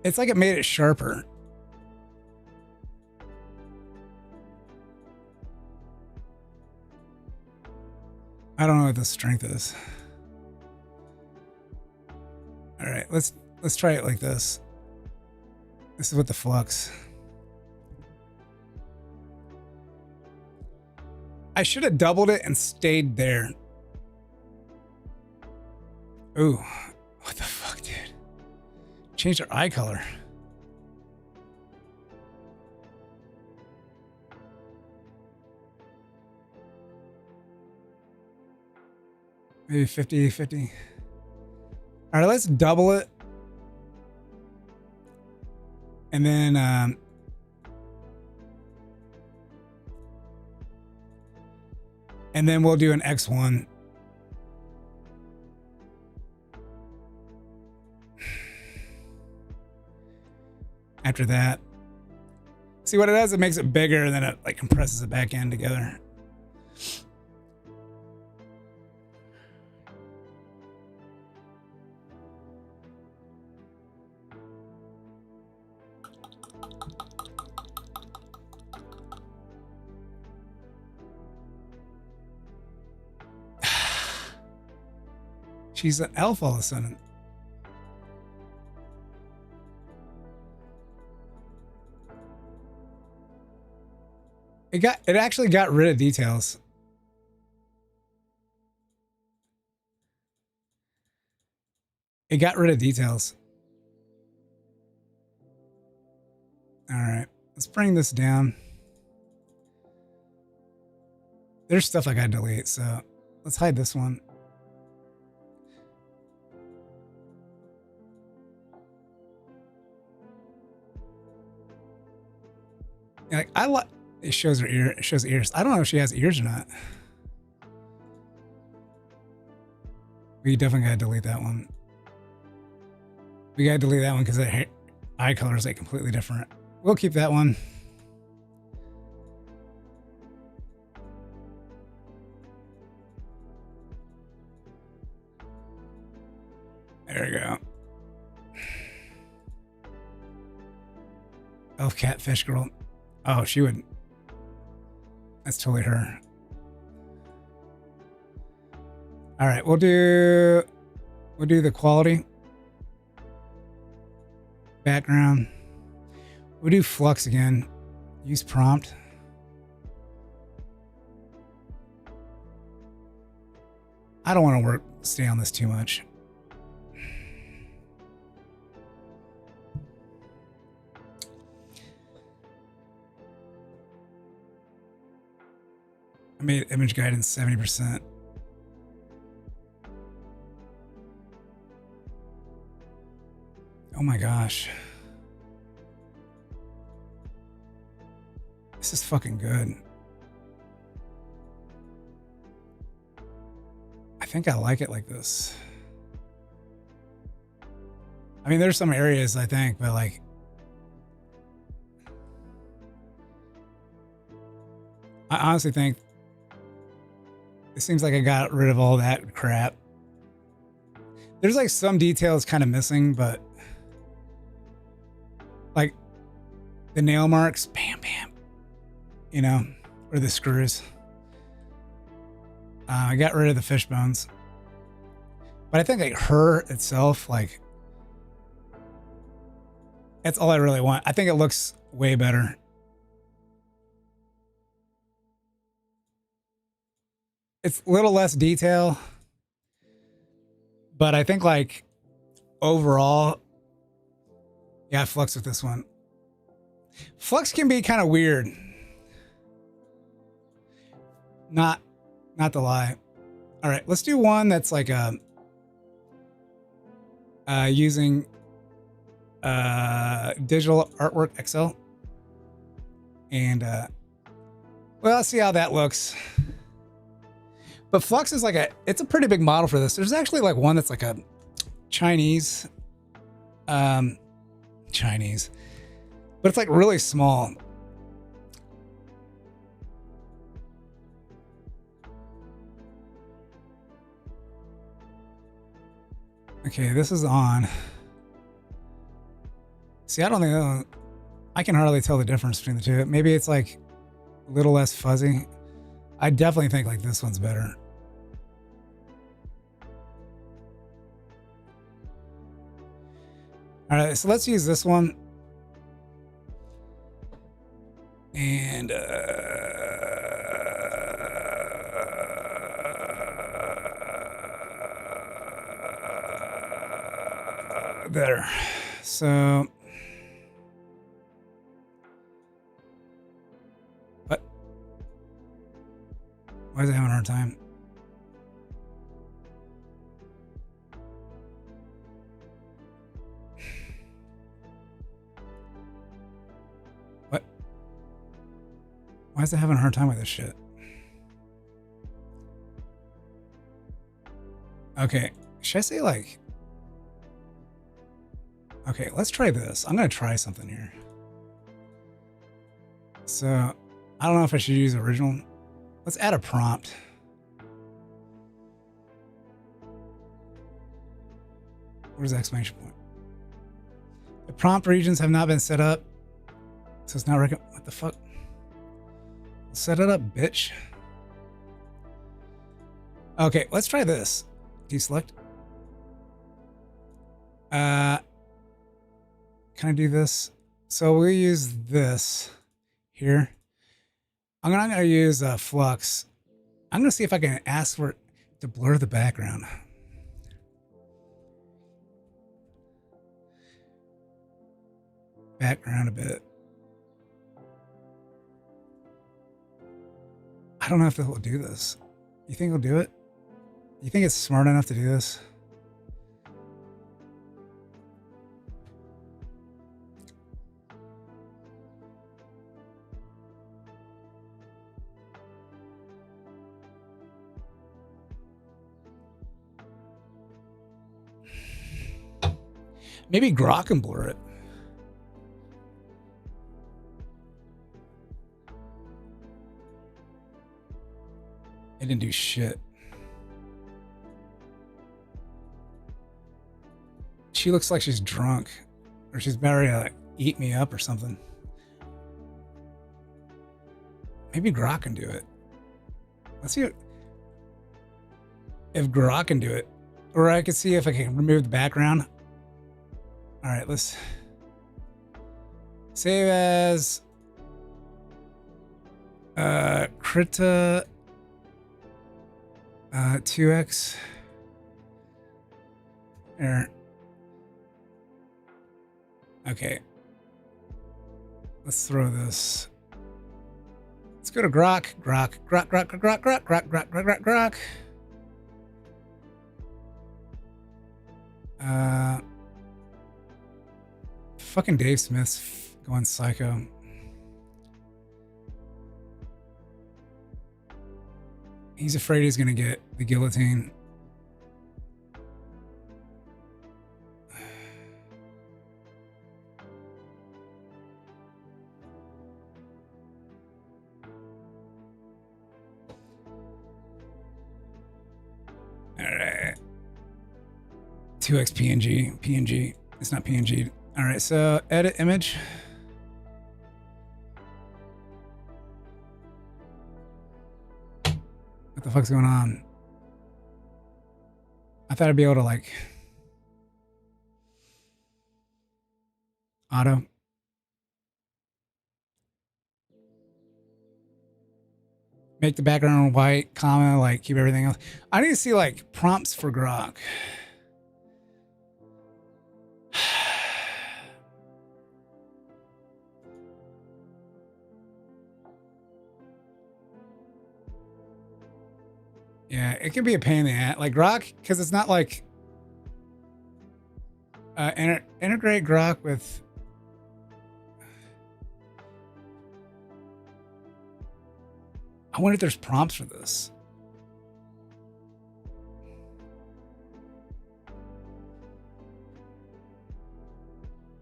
It's like it made it sharper. I don't know what the strength is. All right, let's try it like this. This is what the flux. I should have doubled it and stayed there. Ooh, what the fuck, dude? Changed her eye color. Maybe 50-50. All right, let's double it. And then we'll do an X1. After that. See what it does? It makes it bigger and then it like compresses it back in together. She's an elf all of a sudden. It actually got rid of details. It got rid of details. All right, let's bring this down. There's stuff I gotta delete, so let's hide this one. Like I like it shows her ear. It shows ears. I don't know if she has ears or not. We definitely gotta delete that one. We gotta delete that one because the eye color is like completely different. We'll keep that one. There we go. Elf catfish girl. Oh, she would. That's totally her. All right, we'll do the quality. Background. We'll do flux again. Use prompt. I don't want to stay on this too much. I made image guidance 70%. Oh my gosh. This is fucking good. I think I like it like this. I mean, there's some areas I think, but like, I honestly think it seems like I got rid of all that crap. There's like some details kind of missing, but like the nail marks, bam, bam, you know, or the screws. I got rid of the fish bones, but I think like her itself, like that's all I really want. I think it looks way better. It's a little less detail, but I think like overall, yeah, flux with this one. Flux can be kind of weird. Not to lie. All right, let's do one that's like using digital artwork XL, and well, let's see how that looks. But Flux is like it's a pretty big model for this. There's actually like one that's like a Chinese, but it's like really small. Okay, this is on. See, I don't think I can hardly tell the difference between the two. Maybe it's like a little less fuzzy. I definitely think like this one's better. All right, so let's use this one. And There. So. What? Why is it having a hard time? What? Why is it having a hard time with this shit? Okay. Should I say like... Okay, let's try this. I'm going to try something here. So, I don't know if I should use original. Let's add a prompt. Where's the exclamation point? The prompt regions have not been set up. So it's not what the fuck? Set it up, bitch. Okay, let's try this. Deselect. Can I do this? So we'll use this here. I'm gonna use flux. I'm gonna see if I can ask for it to blur the background. Background a bit. I don't know if it will do this. You think it'll do it? You think it's smart enough to do this? Maybe Grok can blur it. It didn't do shit. She looks like she's drunk, or she's about ready to like, eat me up or something. Maybe Grok can do it. Let's see if Grok can do it, or I can see if I can remove the background. All right, let's save as Krita 2x. There. Okay. Let's throw this. Let's go to Grok. Grok. Fucking Dave Smith's going psycho. He's afraid he's gonna get the guillotine. All right. 2x PNG. It's not PNG. All right, so edit image. What the fuck's going on? I thought I'd be able to like auto. Make the background white, comma, like keep everything else. I need to see like prompts for Grok. Yeah, it can be a pain in the ass. Like Grok, because it's not like integrate Grok with. I wonder if there's prompts for this.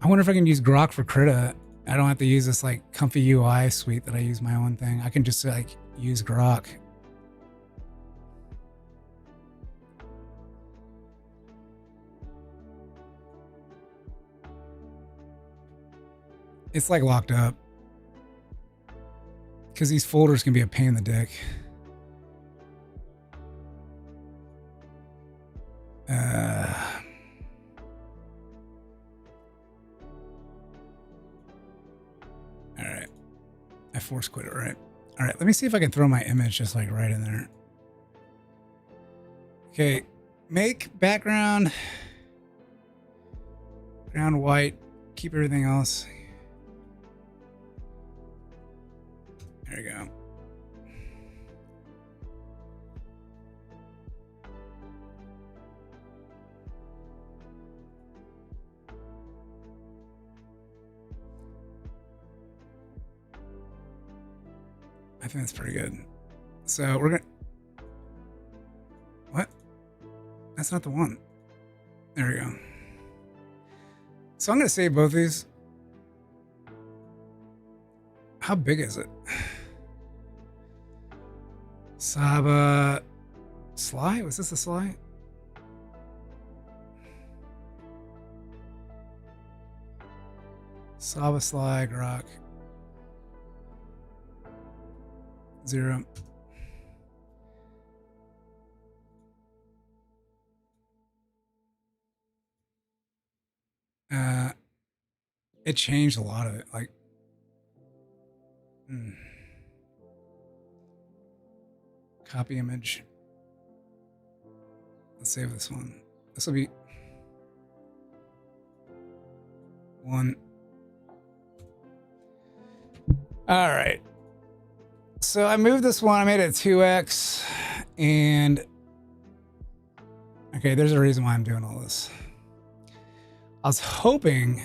I wonder if I can use Grok for Krita. I don't have to use this like comfy UI suite that I use my own thing. I can just like use Grok. It's like locked up. Because these folders can be a pain in the dick. Alright. I force quit it, right? Alright, let me see if I can throw my image just like right in there. Okay, make background Ground white. Keep everything else. There you go. I think that's pretty good. So we're gonna. What? That's not the one. There we go. So I'm gonna save both these. How big is it? Saba Sly? Was this a Sly? Saba Sly Grok. 0. It changed a lot of it. Like, copy image. Let's save this one. This will be 1. All right. So I moved this one. I made it 2x, and okay, there's a reason why I'm doing all this. I was hoping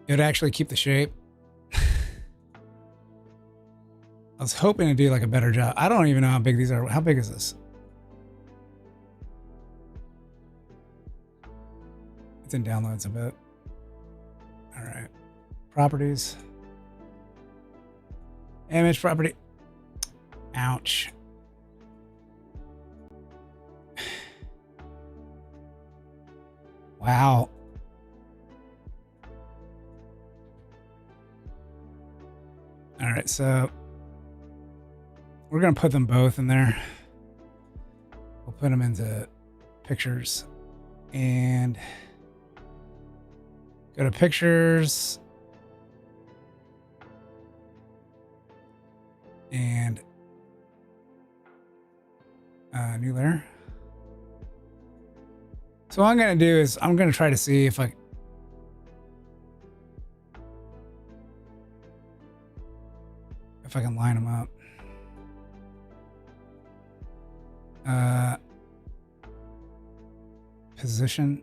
it would actually keep the shape. I was hoping to do like a better job. I don't even know how big these are. How big is this? It's in downloads a bit. All right. Properties. Image property. Ouch. Wow. All right, so we're going to put them both in there. We'll put them into pictures and go to pictures and new layer. So what I'm going to do is I'm going to try to see if I can line them up. Position.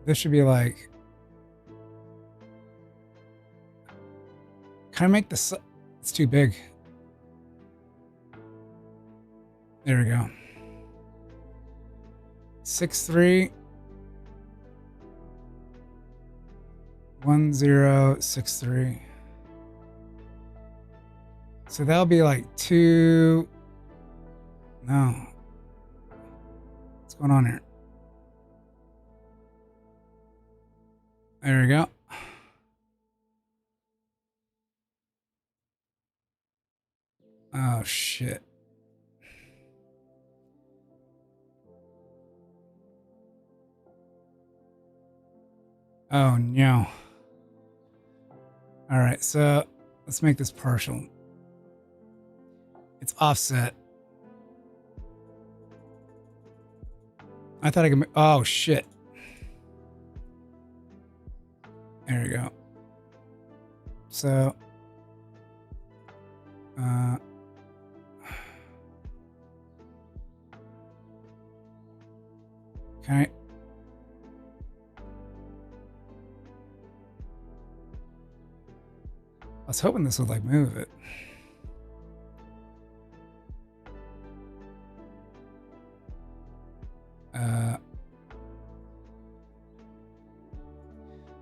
This should be like, can I make this? It's too big. There we go. 6'3". 1063. So that'll be like 2. No. What's going on here? There we go. Oh shit. Oh no. All right, so let's make this partial. It's offset. I thought I could. Oh shit. There we go. So, okay. I was hoping this would like move it.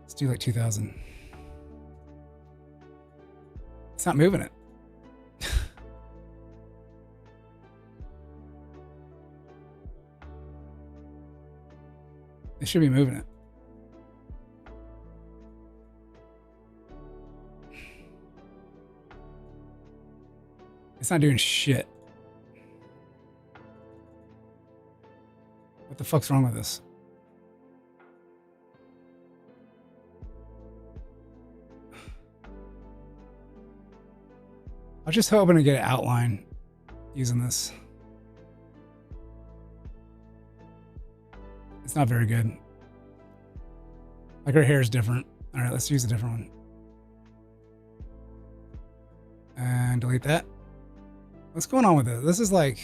Let's do like 2000. It's not moving it. It should be moving it. It's not doing shit. What the fuck's wrong with this? I was just hoping to get an outline. using this. It's not very good. Like her hair is different. All right, let's use a different one. And delete that. What's going on with this? This is like...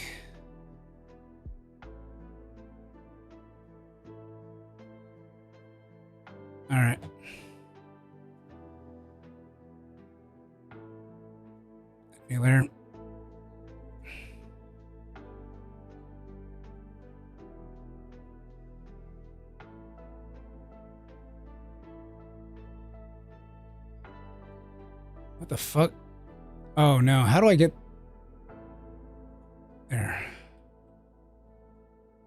All right. New layer. What the fuck? Oh no, how do I get there?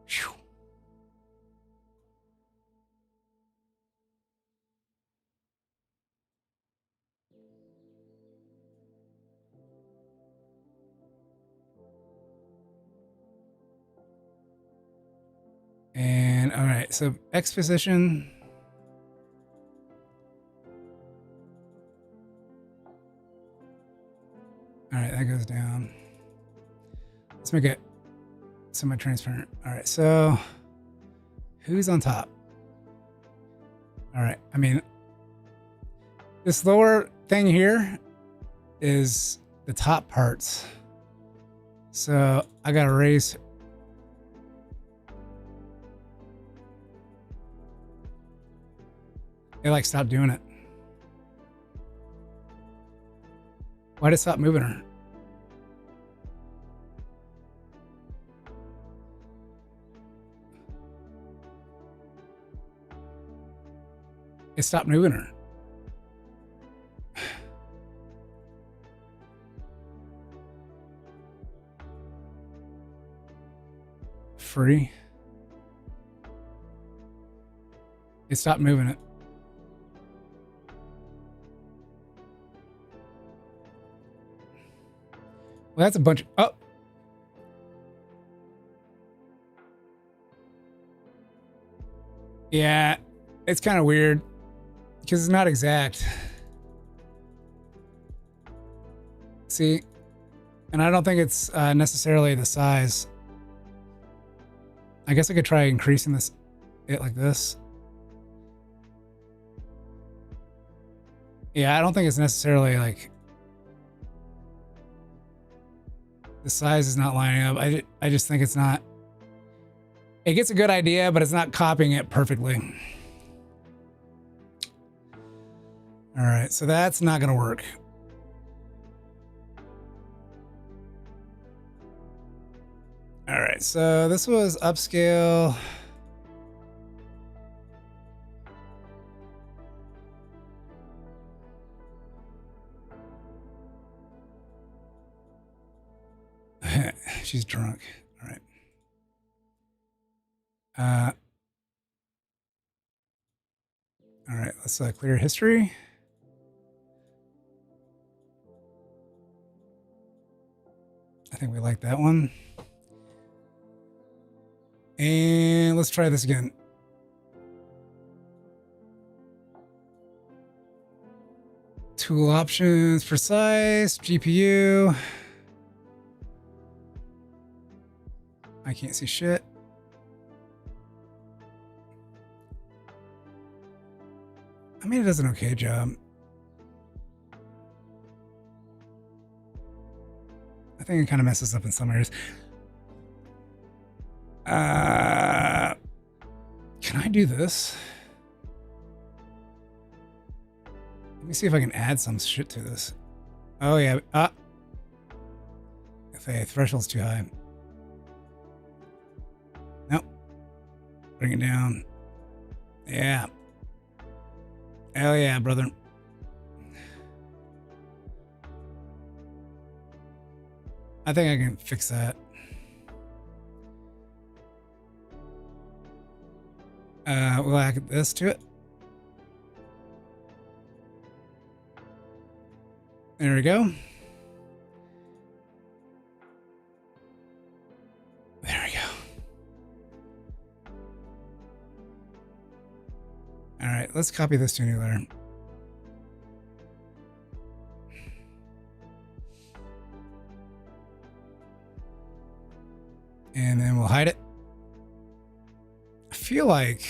Whew. And all right, so X position. All right, that goes down. Let's make it semi-transparent. All right, so who's on top? All right, I mean, this lower thing here is the top parts. So I gotta erase. It like stopped doing it. Why did it stop moving her? It stopped moving her. Free. It stopped moving it. Well, that's a bunch of... Oh! Yeah, it's kind of weird because it's not exact. See? And I don't think it's necessarily the size. I guess I could try increasing this, it like this. Yeah, I don't think it's necessarily like... The size is not lining up. I just think it's not... It gets a good idea, but it's not copying it perfectly. All right, so that's not going to work. All right, so this was upscale. She's drunk. All right. All right, let's clear history. I think we like that one. And let's try this again. Tool options, precise, GPU. I can't see shit. I mean, it does an okay job. I think it kind of messes up in some areas. Can I do this? Let me see if I can add some shit to this. Oh yeah. If the threshold's too high. Nope. Bring it down. Yeah. Hell yeah, brother. I think I can fix that. We'll add this to it. There we go. There we go. All right, let's copy this to a new layer. And then we'll hide it. I feel like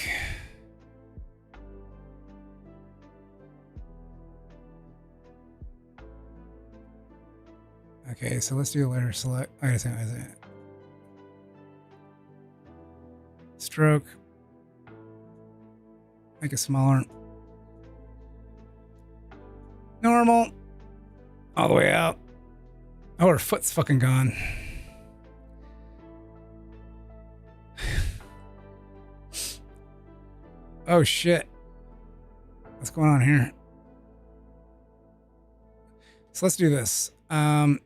okay, so let's do a layer select. Wait a second, wait a second. Stroke. Make it smaller. Normal. All the way out. Oh, her foot's fucking gone. Oh shit. What's going on here? So let's do this. Boom.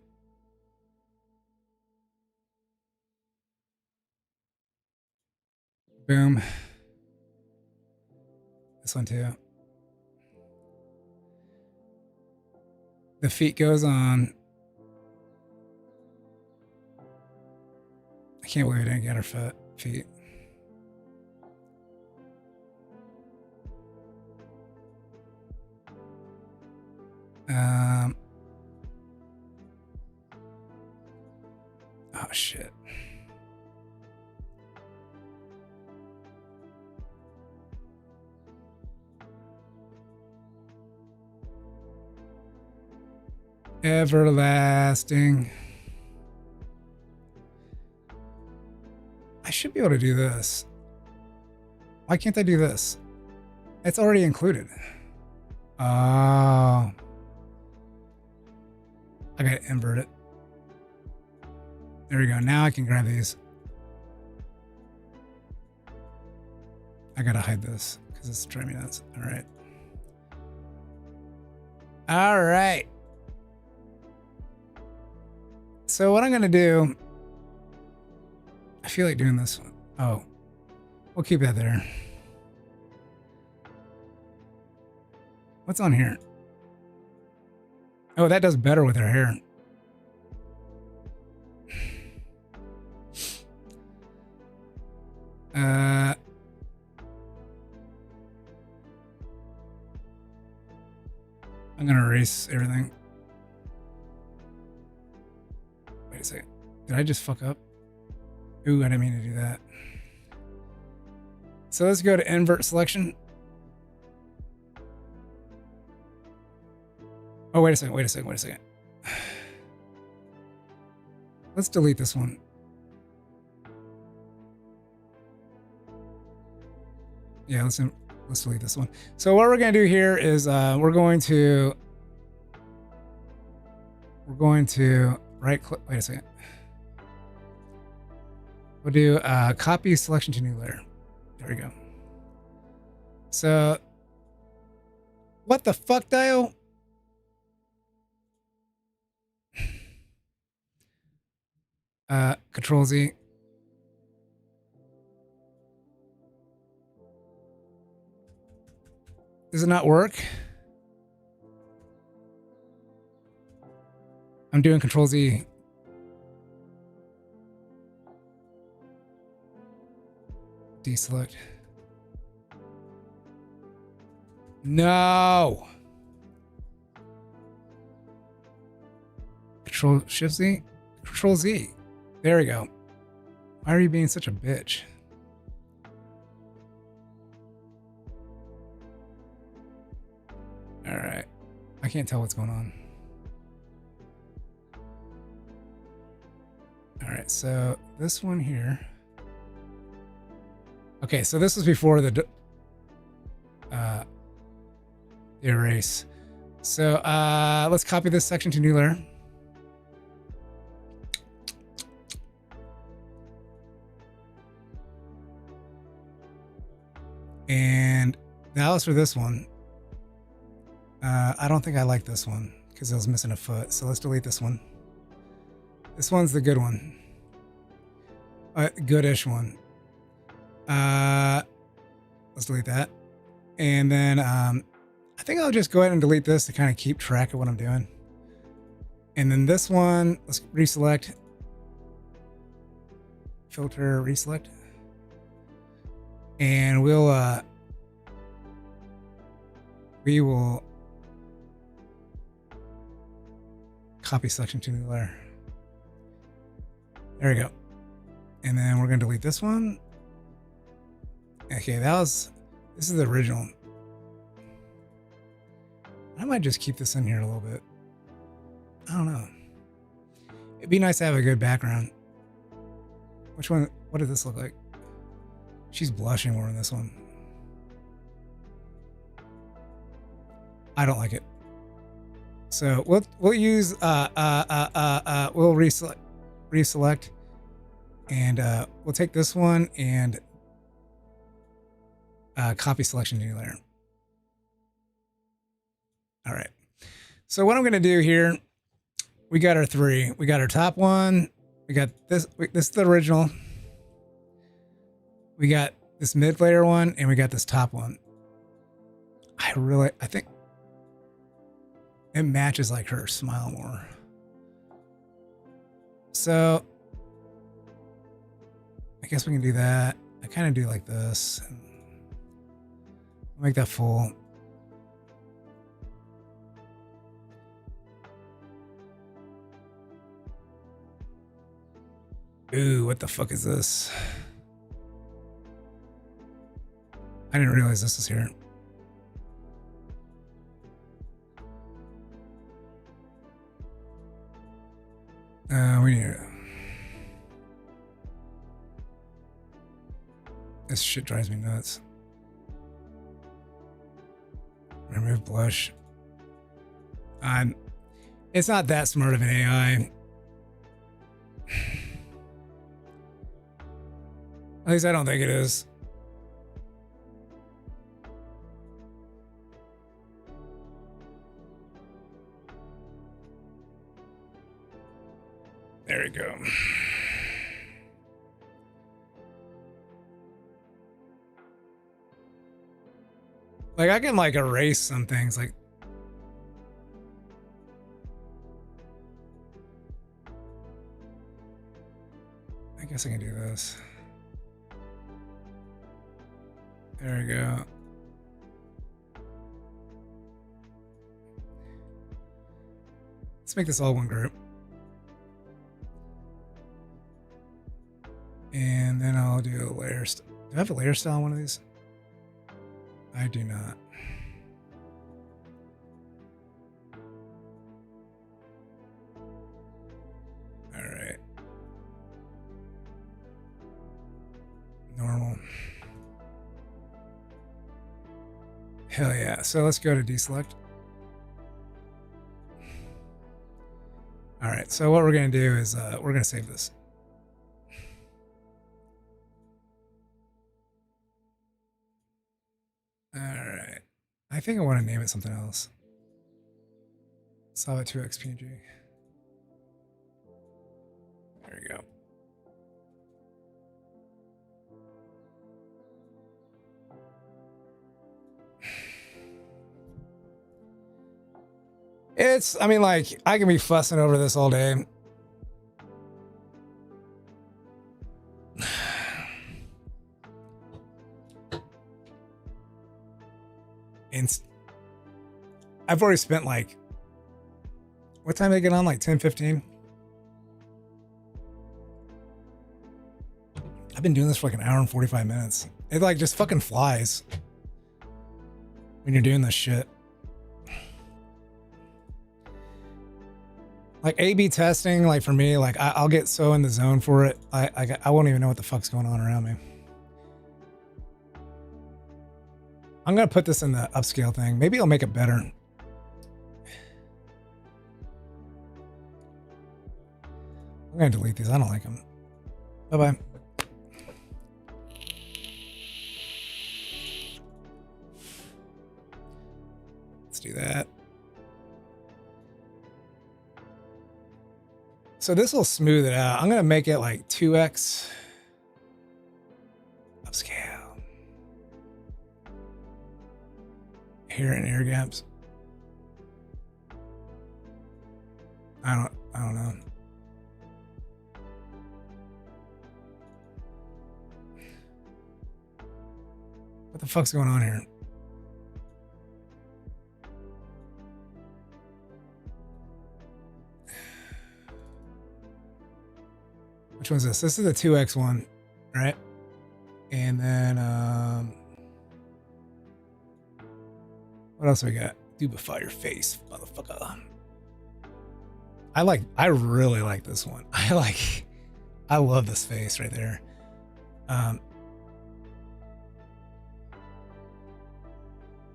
This one too. The feet goes on. I can't believe I didn't get her feet. Oh shit. Everlasting. I should be able to do this. Why can't I do this? It's already included. Oh. I gotta invert it. There we go. Now I can grab these. I gotta hide this because it's driving me nuts. All right. All right. So what I'm gonna do, I feel like doing this one. Oh, we'll keep that there. What's on here? Oh, that does better with her hair. I'm gonna erase everything. Wait a second. Did I just fuck up? Ooh, I didn't mean to do that. So let's go to invert selection. Oh, wait a second, wait a second, wait a second. Let's delete this one. Yeah, let's delete this one. So what we're going to do here is we're going to right click. Wait a second. We'll do copy selection to new layer. There we go. So what the fuck, Dio? Control Z. Does it not work? I'm doing Control Z. Deselect. No. Control Shift Z. Control Z. There we go. Why are you being such a bitch? All right. I can't tell what's going on. All right. So this one here. Okay. So this was before the erase. So let's copy this section to new layer. And that was for this one. I don't think I like this one because it was missing a foot. So let's delete this one. This one's the good one. Goodish one. Let's delete that. And then I think I'll just go ahead and delete this to kind of keep track of what I'm doing. And then this one, let's reselect. Filter, reselect. And we will copy selection to new layer. There we go. And then we're going to delete this one. Okay, this is the original. I might just keep this in here a little bit. I don't know. It'd be nice to have a good background. Which one? What does this look like? She's blushing more in this one. I don't like it. So we'll use we'll reselect, and we'll take this one and copy selection to new layer. All right. So what I'm going to do here, we got our three. We got our top one. We got this. This is the original. We got this mid layer one, and we got this top one. I think it matches like her smile more. So I guess we can do that. I kind of do like this. Make that full. Ooh, what the fuck is this? I didn't realize this was here. We need to... This shit drives me nuts. Remove blush. It's not that smart of an AI. At least I don't think it is. There we go. Like I can like erase some things like I guess I can do this. There we go. Let's make this all one group. And then I'll do a layer. Do I have a layer style on one of these? I do not. All right. Normal. Hell yeah. So let's go to deselect. All right. So what we're going to do is we're going to save this. All right. I think I want to name it something else. Saba 2x PNG. There we go. I mean, like, I can be fussing over this all day. And I've already spent like, what time did I get on? Like 10:15? I've been doing this for like an hour and 45 minutes. It like just fucking flies when you're doing this shit. Like A/B testing, like for me, like I'll get so in the zone for it. I won't even know what the fuck's going on around me. I'm going to put this in the upscale thing. Maybe I'll make it better. I'm going to delete these. I don't like them. Bye-bye. Let's do that. So this will smooth it out. I'm going to make it like 2x. Upscale. Hair and air gaps. I don't know. What the fuck's going on here? Which one's this? This is the 2x one, right? And then what else we got? Dubify your face, motherfucker. I really like this one. I love this face right there.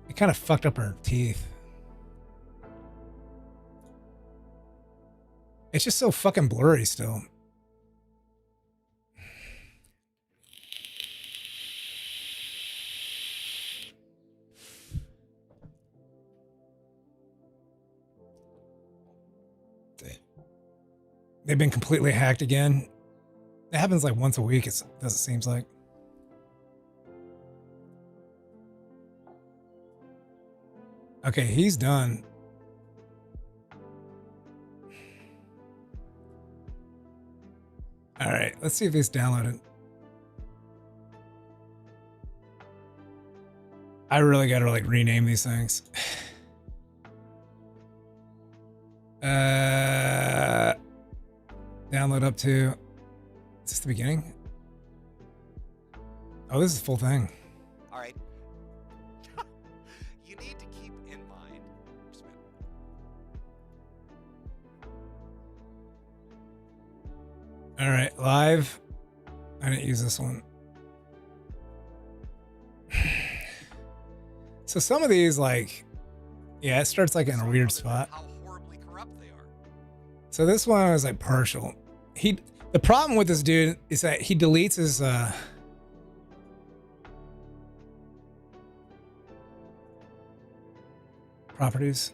It kind of fucked up her teeth. It's just so fucking blurry still. They've been completely hacked again. It happens like once a week, it seems like. Okay, he's done. All right, let's see if he's downloaded. I really got to like rename these things. Download up to, is this the beginning? Oh, this is the full thing. All right. You need to keep in mind. All right, live. I didn't use this one. So some of these, like, yeah, it starts like in a weird spot. How horribly corrupt they are. So this one was like partial. The problem with this dude is that he deletes his properties.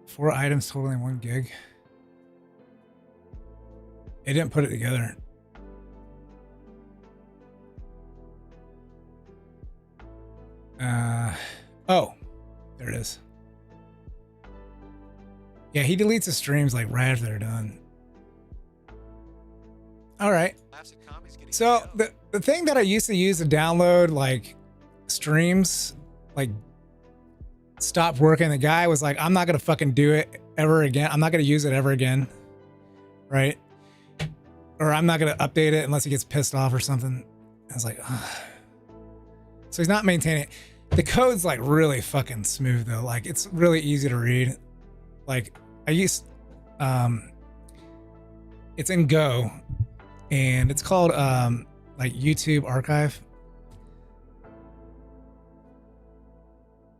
4 items totaling 1 gig. It didn't put it together. Oh, there it is. Yeah, he deletes his streams like right after they're done. All right. So the thing that I used to use to download like streams, like stopped working. The guy was like, I'm not going to fucking do it ever again. I'm not going to use it ever again. Right. Or I'm not going to update it unless he gets pissed off or something. I was like, ugh. So he's not maintaining it. The code's like really fucking smooth though. Like it's really easy to read. Like I used, it's in Go and it's called like YouTube Archive.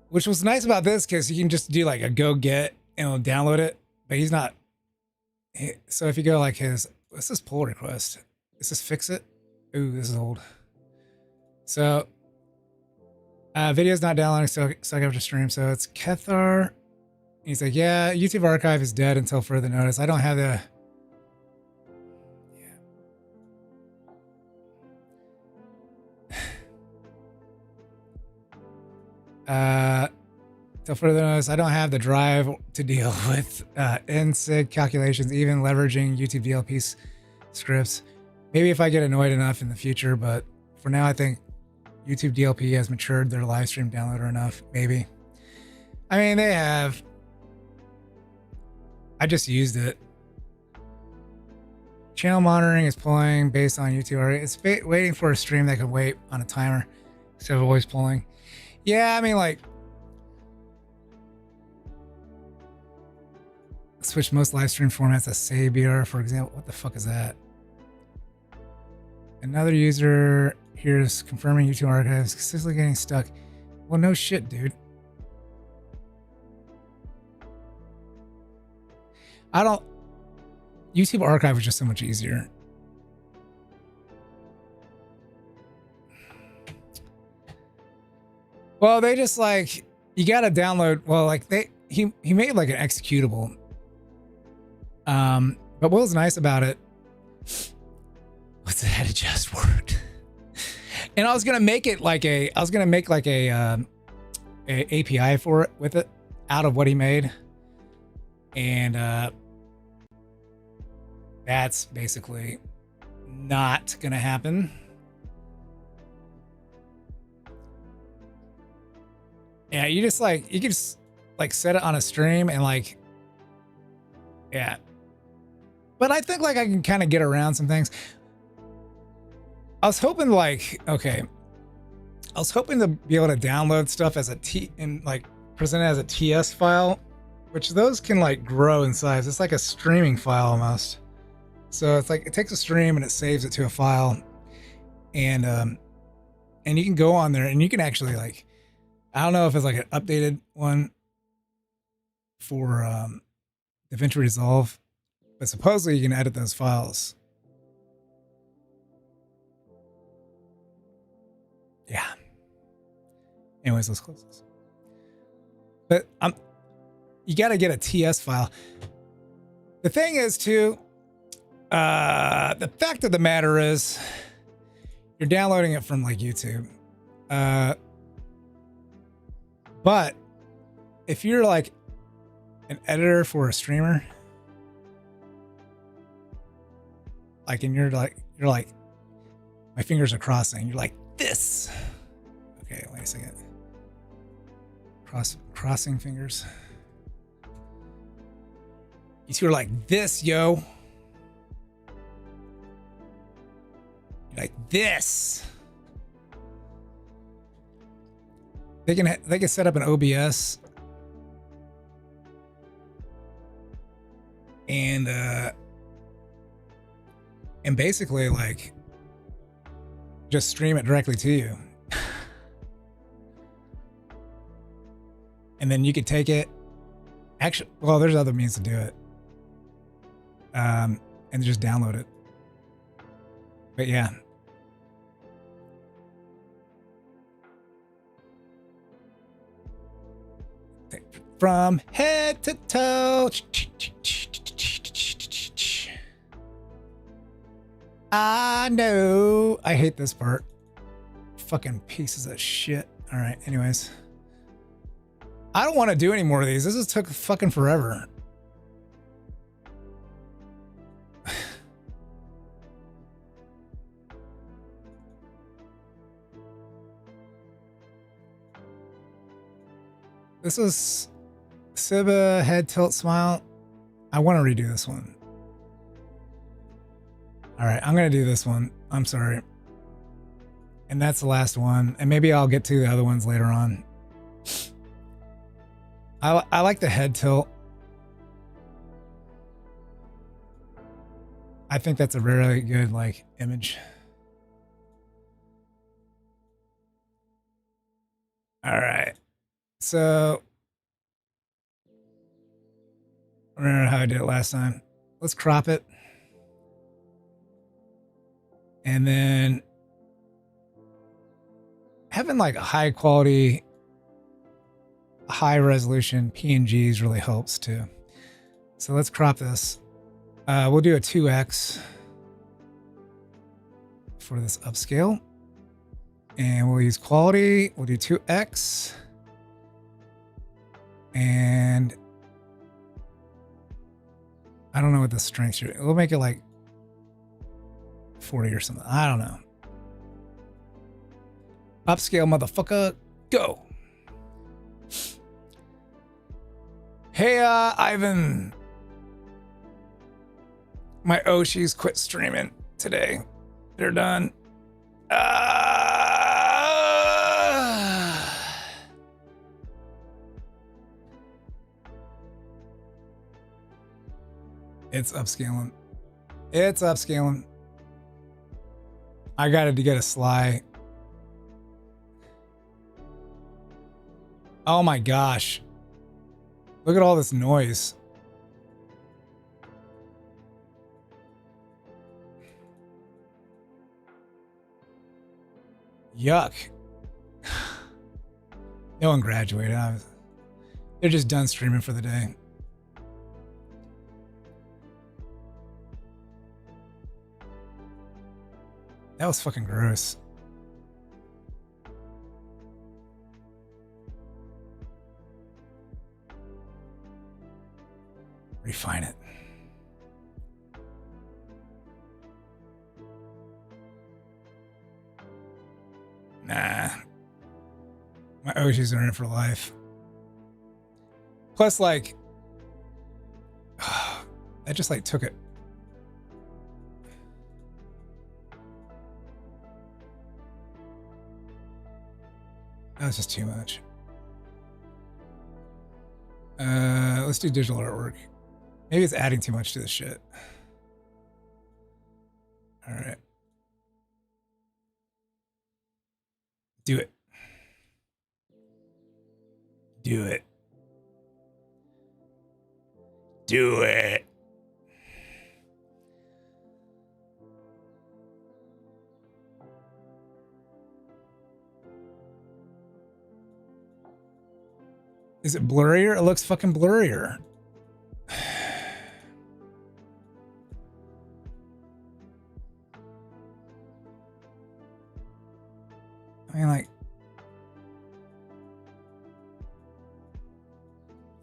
Which was nice about this because you can just do like a go get and it'll download it, but he's not. So if you go like what's this pull request? Is this fix it? Ooh, this is old. So video's not downloading, so I have to stream. So it's Kethar. He's like, yeah, YouTube Archive is dead until further notice. I don't have the. Till further notice, I don't have the drive to deal with NSIG calculations, even leveraging YouTube DLP scripts. Maybe if I get annoyed enough in the future, but for now, I think YouTube DLP has matured their live stream downloader enough. Maybe. I mean, they have. I just used it. Channel monitoring is pulling based on YouTube. It's waiting for a stream that can wait on a timer instead of always pulling. Yeah, I mean, like, switch most live stream formats to SABR, for example. What the fuck is that? Another user here is confirming YouTube archives consistently getting stuck. Well, no shit, dude. YouTube archive was just so much easier. Well, they just like, you gotta download, well, like he made like an executable. But what was nice about it was that it just worked. And I was gonna make it like a API for it with it out of what he made. And that's basically not gonna happen. Yeah, you can just like set it on a stream and like, yeah. but I think like I can kind of get around some things. I was hoping like, okay, I was hoping to be able to download stuff as a like present it as a TS file, which those can like grow in size. It's like a streaming file almost. So it's like it takes a stream and it saves it to a file, and you can go on there and you can actually like, I don't know if it's like an updated one for DaVinci Resolve, but supposedly you can edit those files. Yeah. Anyways, let's close this. But you got to get a TS file. The thing is too, the fact of the matter is you're downloading it from like YouTube. But if you're like an editor for a streamer, like, and you're like, my fingers are crossing. You're like this. Okay, wait a second. Crossing fingers. You two are like this, yo. You're like this. They can set up an OBS and basically like just stream it directly to you. And then you could take it. Actually, well, there's other means to do it. And just download it. But yeah. From head to toe. I know. I hate this part. Fucking pieces of shit. All right, anyways. I don't want to do any more of these. This has took fucking forever. This is Saba head tilt smile. I want to redo this one. All right, I'm going to do this one. I'm sorry. And that's the last one. And maybe I'll get to the other ones later on. I like the head tilt. I think that's a really good like image. All right. So I remember how I did it last time. Let's crop it. And then having like a high quality, high resolution PNGs really helps too. So let's crop this. We'll do a 2x for this upscale. And we'll use quality. We'll do 2x. And I don't know what the strength should be. We'll make it like 40 or something. I don't know. Upscale, motherfucker. Go. Hey, Ivan. My Oshi's quit streaming today. They're done. It's upscaling. It's upscaling. I got to get a Sly. Oh my gosh. Look at all this noise. Yuck. No one graduated. They're just done streaming for the day. That was fucking gross. Refine it. Nah. My Oshi's are in it for life. Plus, like, that just like took it That's just too much. Let's do digital artwork. Maybe it's adding too much to this shit. All right. Do it. Do it. Do it. Is it blurrier? It looks fucking blurrier. I mean, like,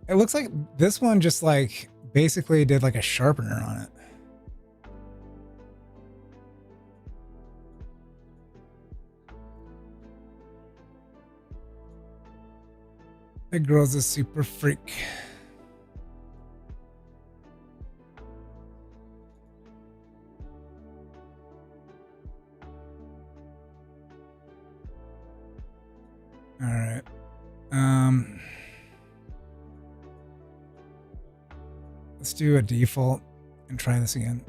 it looks like this one just like basically did like a sharpener on it. The girl's a super freak. All right. Let's do a default and try this again.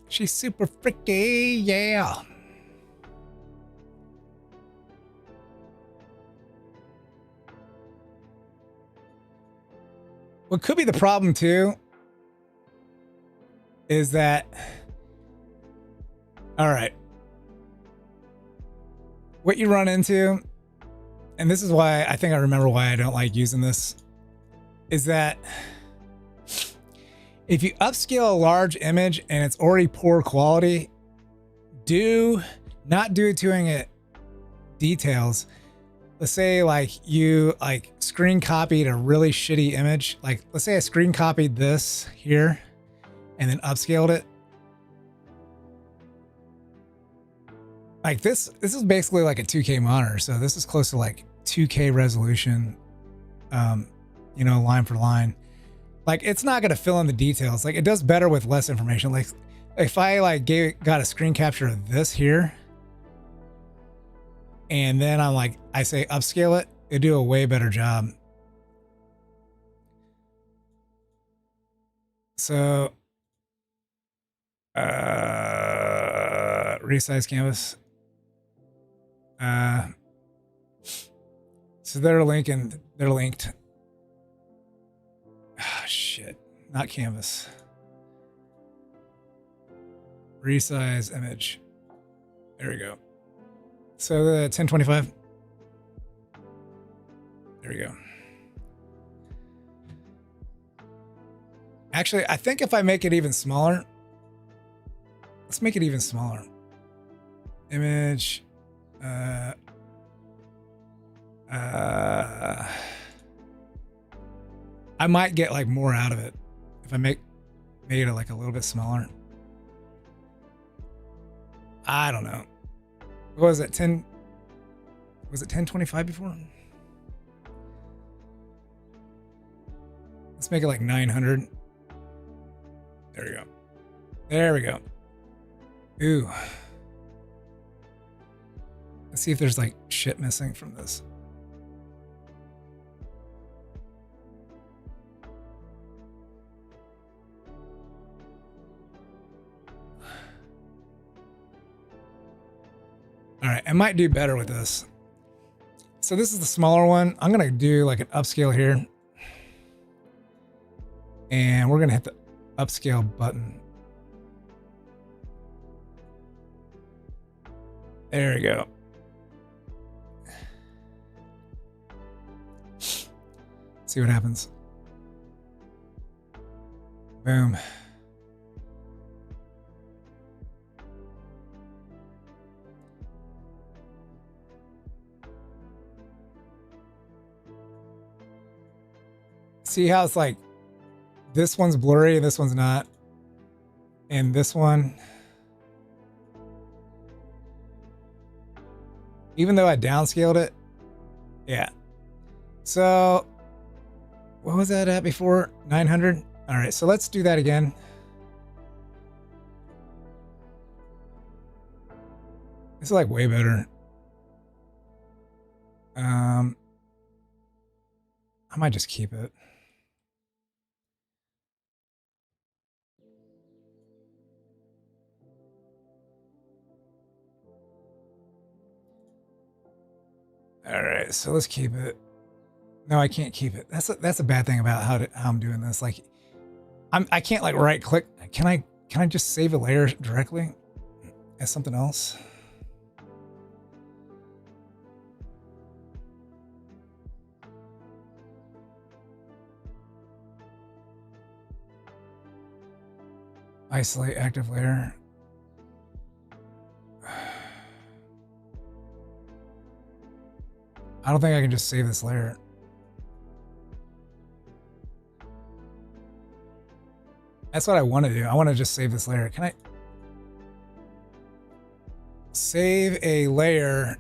She's super freaky, yeah. What could be the problem too is that, all right, what you run into, and this is why I think I remember why I don't like using this, is that if you upscale a large image and it's already poor quality, do not do it doing it details. Let's say like you like screen copied a really shitty image. Like let's say I screen copied this here and then upscaled it. Like this is basically like a 2K monitor. So this is close to like 2K resolution, you know, line for line. Like it's not going to fill in the details. Like it does better with less information. Like if I like got a screen capture of this here, and then I'm like, I say upscale it, it'll do a way better job. So, resize canvas. So they're linked. Ah, shit, not canvas. Resize image. There we go. So the 1025. There we go. Actually, I think if I make it even smaller, let's make it even smaller. Image. I might get like more out of it if I made it like a little bit smaller. I don't know. What was it? 10? Was it 1025 before? Let's make it like 900. There we go. There we go. Ooh. Let's see if there's like shit missing from this. All right, I might do better with this. So this is the smaller one. I'm gonna do like an upscale here. And we're gonna hit the upscale button. There we go. See what happens. Boom. See how it's like this one's blurry and this one's not, and this one, even though I downscaled it, yeah. So what was that at before? 900. All right, so let's do that again. This is like way better. I might just keep it. All right, so let's keep it. No, I can't keep it. That's a bad thing about how I'm doing this. Like, I can't like right click. Can I just save a layer directly as something else? Isolate active layer. I don't think I can just save this layer. That's what I want to do. I want to just save this layer. Can I save a layer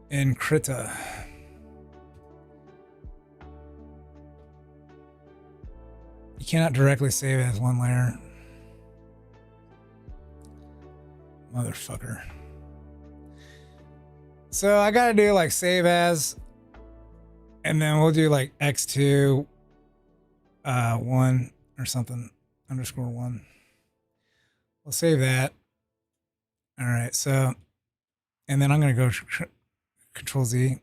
in Krita? You cannot directly save it as one layer. Motherfucker. So I gotta do like save as, and then we'll do like x2 1 or something, _1. We'll save that. All right, so, and then I'm gonna go Control Z.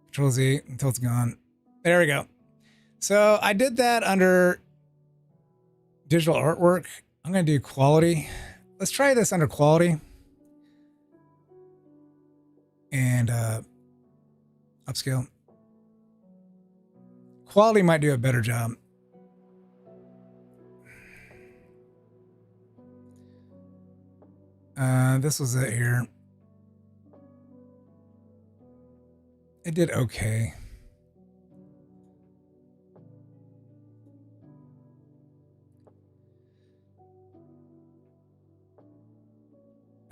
Control Z until it's gone. There we go. So I did that under digital artwork. I'm gonna do quality. Let's try this under quality. And upscale. Quality might do a better job. This was it here. It did okay.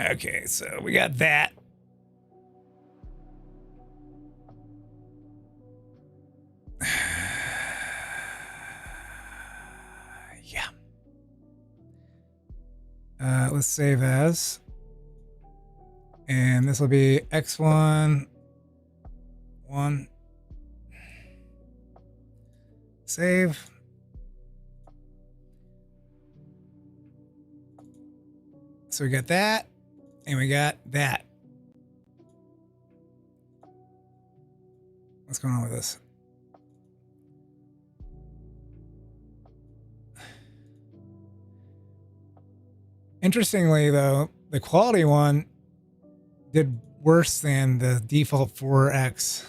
Okay, so we got that. Yeah. Let's save as. And this will be X1, 1. Save. So we got that, and we got that. What's going on with this? Interestingly, though, the quality one did worse than the default 4X.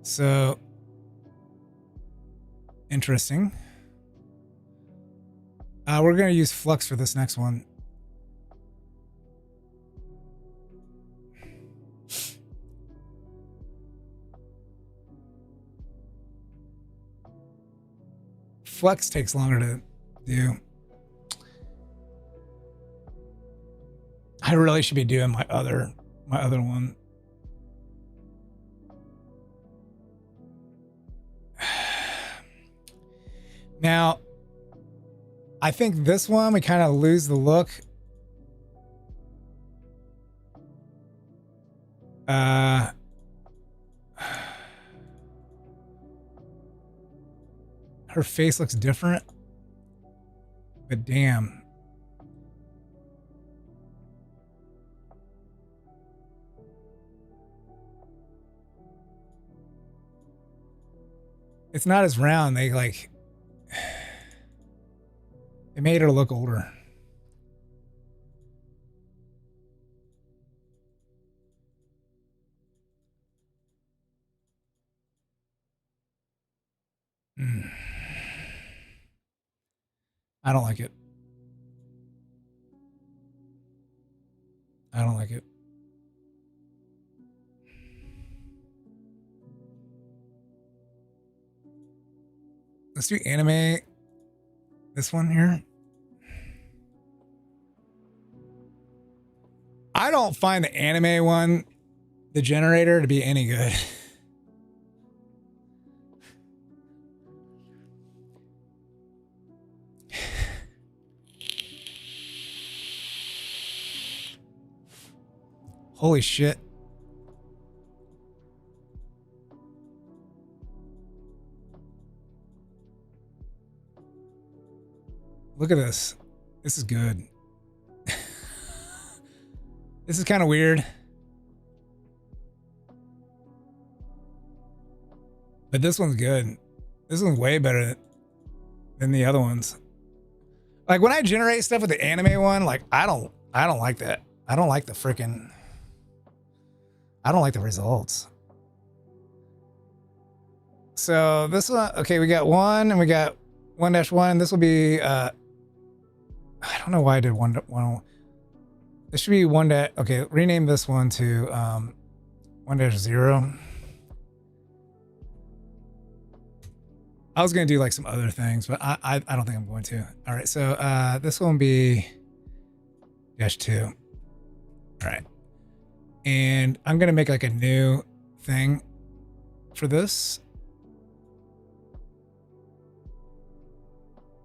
So, interesting. We're going to use Flux for this next one. Flux takes longer to do. I really should be doing my other one. Now, I think this one we kind of lose the look. Her face looks different, but damn. It's not as round. They like, it made her look older. I don't like it. I don't like it. Let's do anime. This one here. I don't find the anime one, the generator, to be any good. Holy shit. Look at this. This is good. This is kind of weird. But this one's good. This one's way better than the other ones. Like when I generate stuff with the anime one, like I don't like that. I don't like the freaking, I don't like the results. So this one, okay, we got 1 and we got 1-1. This will be I don't know why I did 1. This should be 1. Okay, rename this one to 1-0. I was gonna do like some other things, but I don't think I'm going to. All right, so this one will be -2. All right, and I'm gonna make like a new thing for this.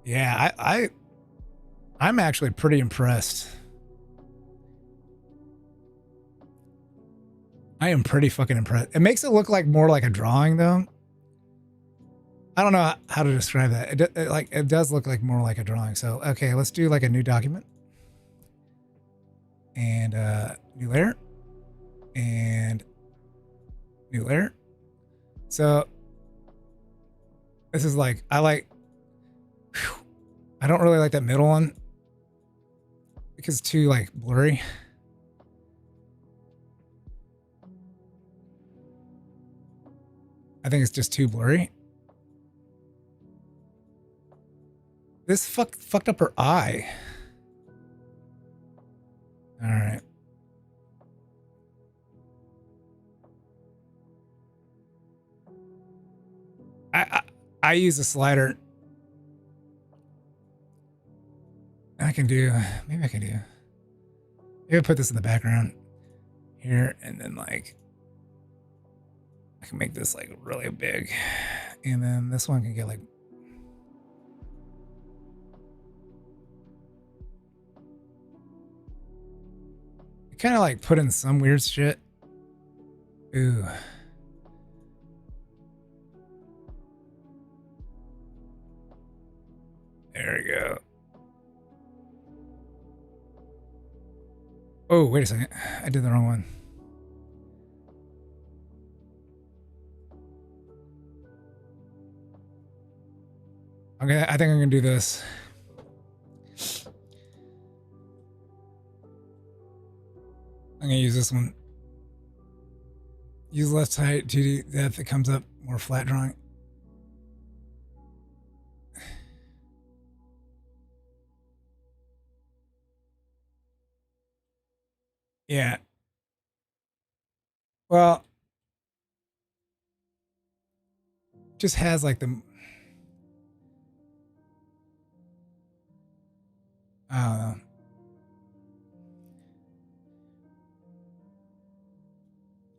Yeah, I'm actually pretty impressed. I am pretty fucking impressed. It makes it look like more like a drawing though. I don't know how to describe that. It does look like more like a drawing. So, okay, let's do like a new document. And new layer. And new layer. So this is like, I don't really like that middle one because it's too like blurry. I think it's just too blurry. This fucked up her eye. All right. I use a slider. I can do, maybe I can do. Maybe I put this in the background here, and then like I can make this like really big, and then this one can get like. Kind of like put in some weird shit. Ooh. There we go. Oh, wait a second. I did the wrong one. Okay, I think I'm gonna do this. I'm gonna use this one. Use left height, 2D depth. It comes up more flat drawing. Yeah. Well, just has like the. I don't know.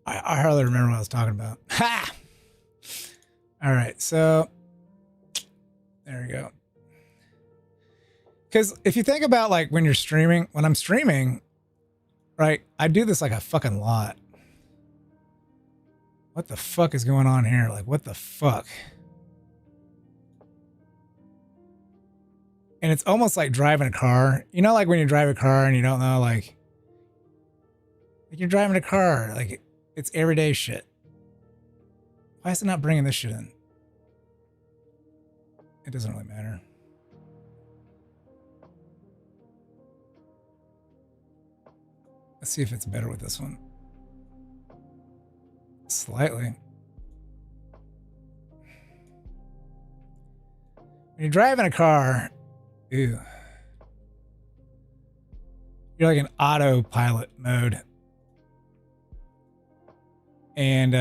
I hardly remember what I was talking about. Ha! All right, so there we go. Because if you think about like when you're streaming, when I'm streaming, right, I do this like a fucking lot. What the fuck is going on here? Like, what the fuck? And it's almost like driving a car. You know, like when you drive a car and you don't know, like you're driving a car, like it's everyday shit. Why is it not bringing this shit in? It doesn't really matter. Let's see if it's better with this one. Slightly. When you're driving a car, ew. You're like in autopilot mode. And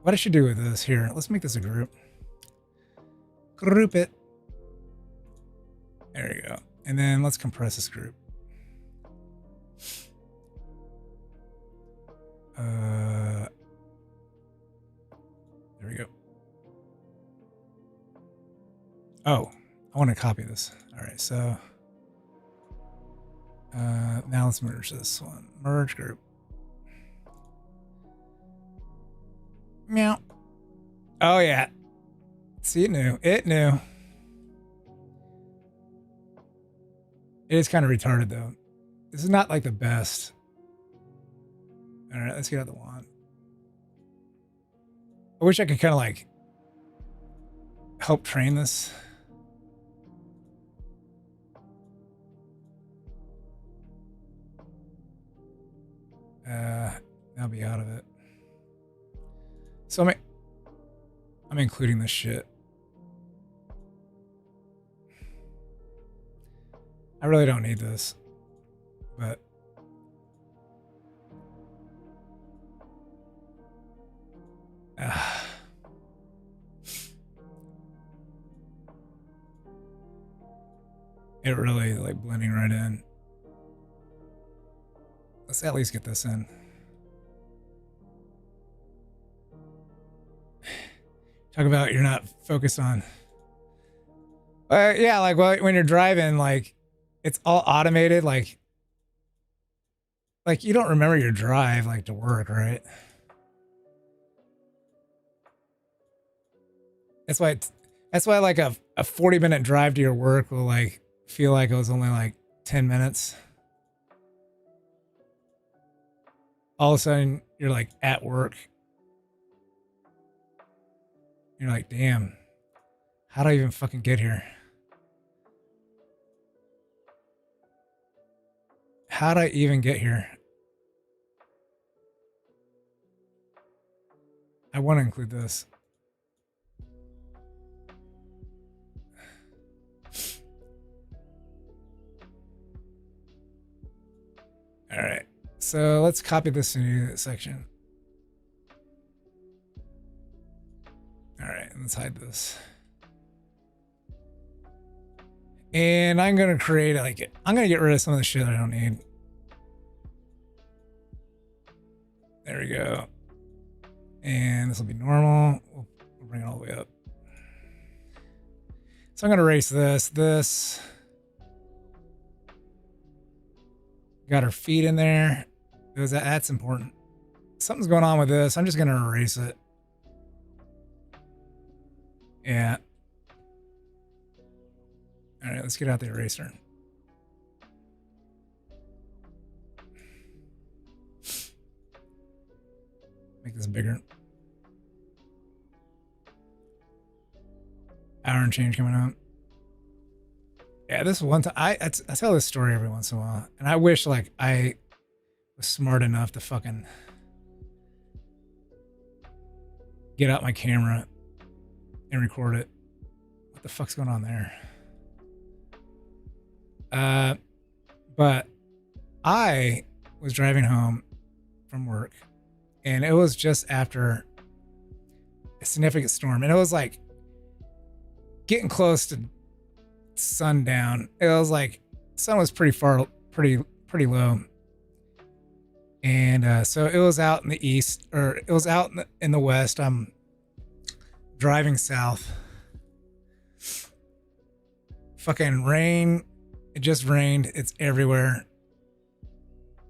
what I should do with this here, let's make this a group. Group it. There you go. And then let's compress this group. There we go. Oh, I want to copy this. All right, so Now let's merge this one. Merge group. Meow. Oh yeah. See, it knew. It knew. It is kind of retarded though. This is not like the best. All right, let's get out the wand. I wish I could kind of like help train this. I'll be out of it. So I'm including this shit. I really don't need this, but it really like blending right in. Let's at least get this in. Talk about you're not focused on. Yeah, like when you're driving, like it's all automated. Like you don't remember your drive like to work, right? That's why like a 40-minute drive to your work will like feel like it was only like 10 minutes. All of a sudden you're like at work. You're like, damn, how do I even fucking get here? How'd I even get here? I want to include this. All right, so let's copy this into the section. All right, let's hide this. And I'm going to create like, I'm going to get rid of some of the shit I don't need. There we go. And this will be normal. We'll bring it all the way up. So I'm going to erase this. Got her feet in there. That's important. Something's going on with this. I'm just going to erase it. Yeah. All right, let's get out the eraser. Make this bigger. Hour and change coming up. Yeah, this one time I tell this story every once in a while, and I wish like I was smart enough to fucking get out my camera and record it. What the fuck's going on there? But I was driving home from work, and it was just after a significant storm, and it was like getting close to sundown. It was like sun was pretty low, and so it was out in the east, or it was out in the west. I'm driving south. Fucking rain. It just rained. It's everywhere.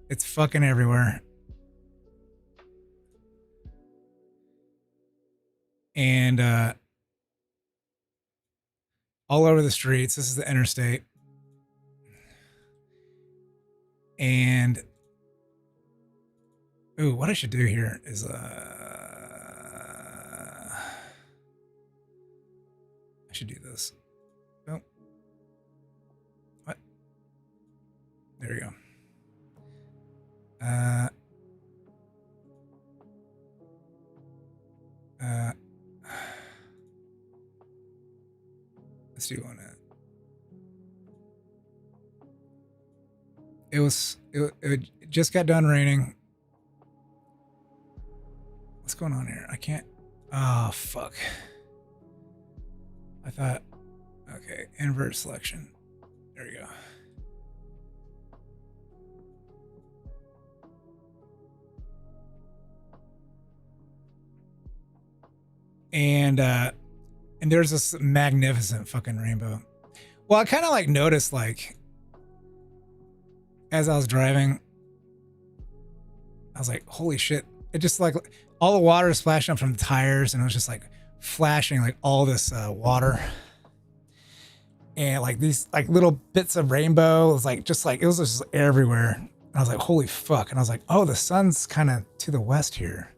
It's fucking everywhere. And all over the streets. This is the interstate. And ooh, what I should do here is I should do this. Oh. What? There we go. Let's do one. It just got done raining. What's going on here? I can't. Oh fuck. I thought. Okay, invert selection. There we go. And there's this magnificent fucking rainbow. Well, I kind of like noticed like as I was driving, I was like, holy shit. It just like all the water is splashing up from the tires, and it was just like flashing like all this water. And like these like little bits of rainbow, it was like just like it was just everywhere. And I was like, holy fuck. And I was like, oh, the sun's kind of to the west here.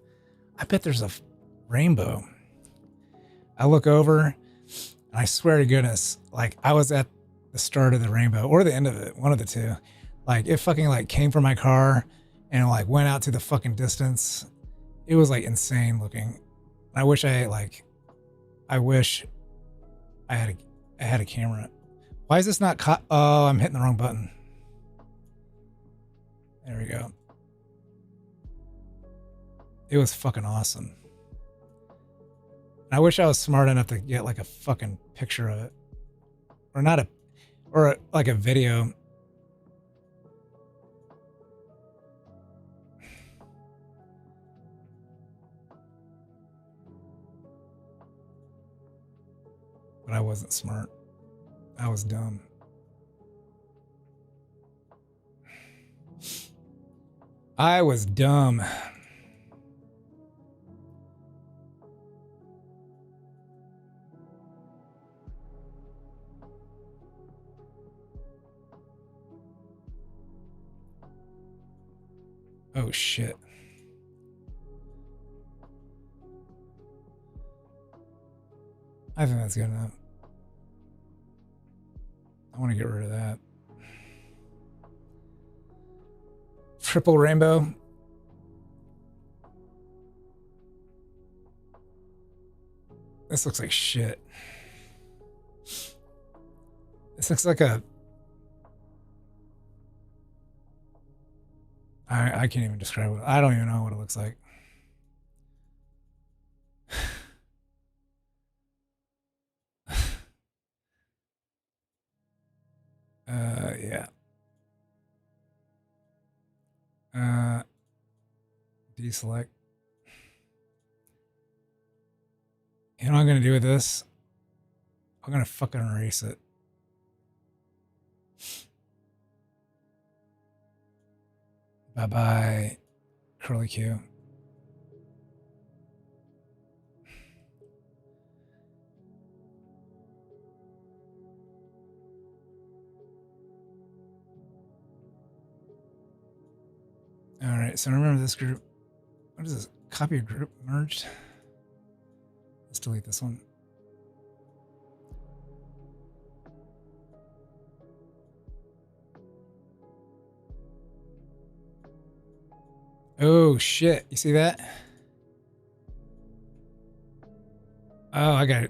I bet there's a rainbow. I look over, and I swear to goodness, like I was at the start of the rainbow or the end of it, one of the two. Like it fucking like came from my car and like went out to the fucking distance. It was like insane looking. I wish I had a camera. Why is this not caught? Oh, I'm hitting the wrong button. There we go. It was fucking awesome. I wish I was smart enough to get like a fucking picture of it, or not like a video. But I wasn't smart. I was dumb. I was dumb. Oh shit. I think that's good enough. I want to get rid of that. Triple rainbow. This looks like shit. This looks like a... I can't even describe it. I don't even know what it looks like. Yeah. Deselect. You know what I'm gonna do with this? I'm gonna fucking erase it. Bye bye, curly Q. All right, so remember this group. What is this? Copy a group merged. Let's delete this one. Oh shit, you see that? Oh, I gotta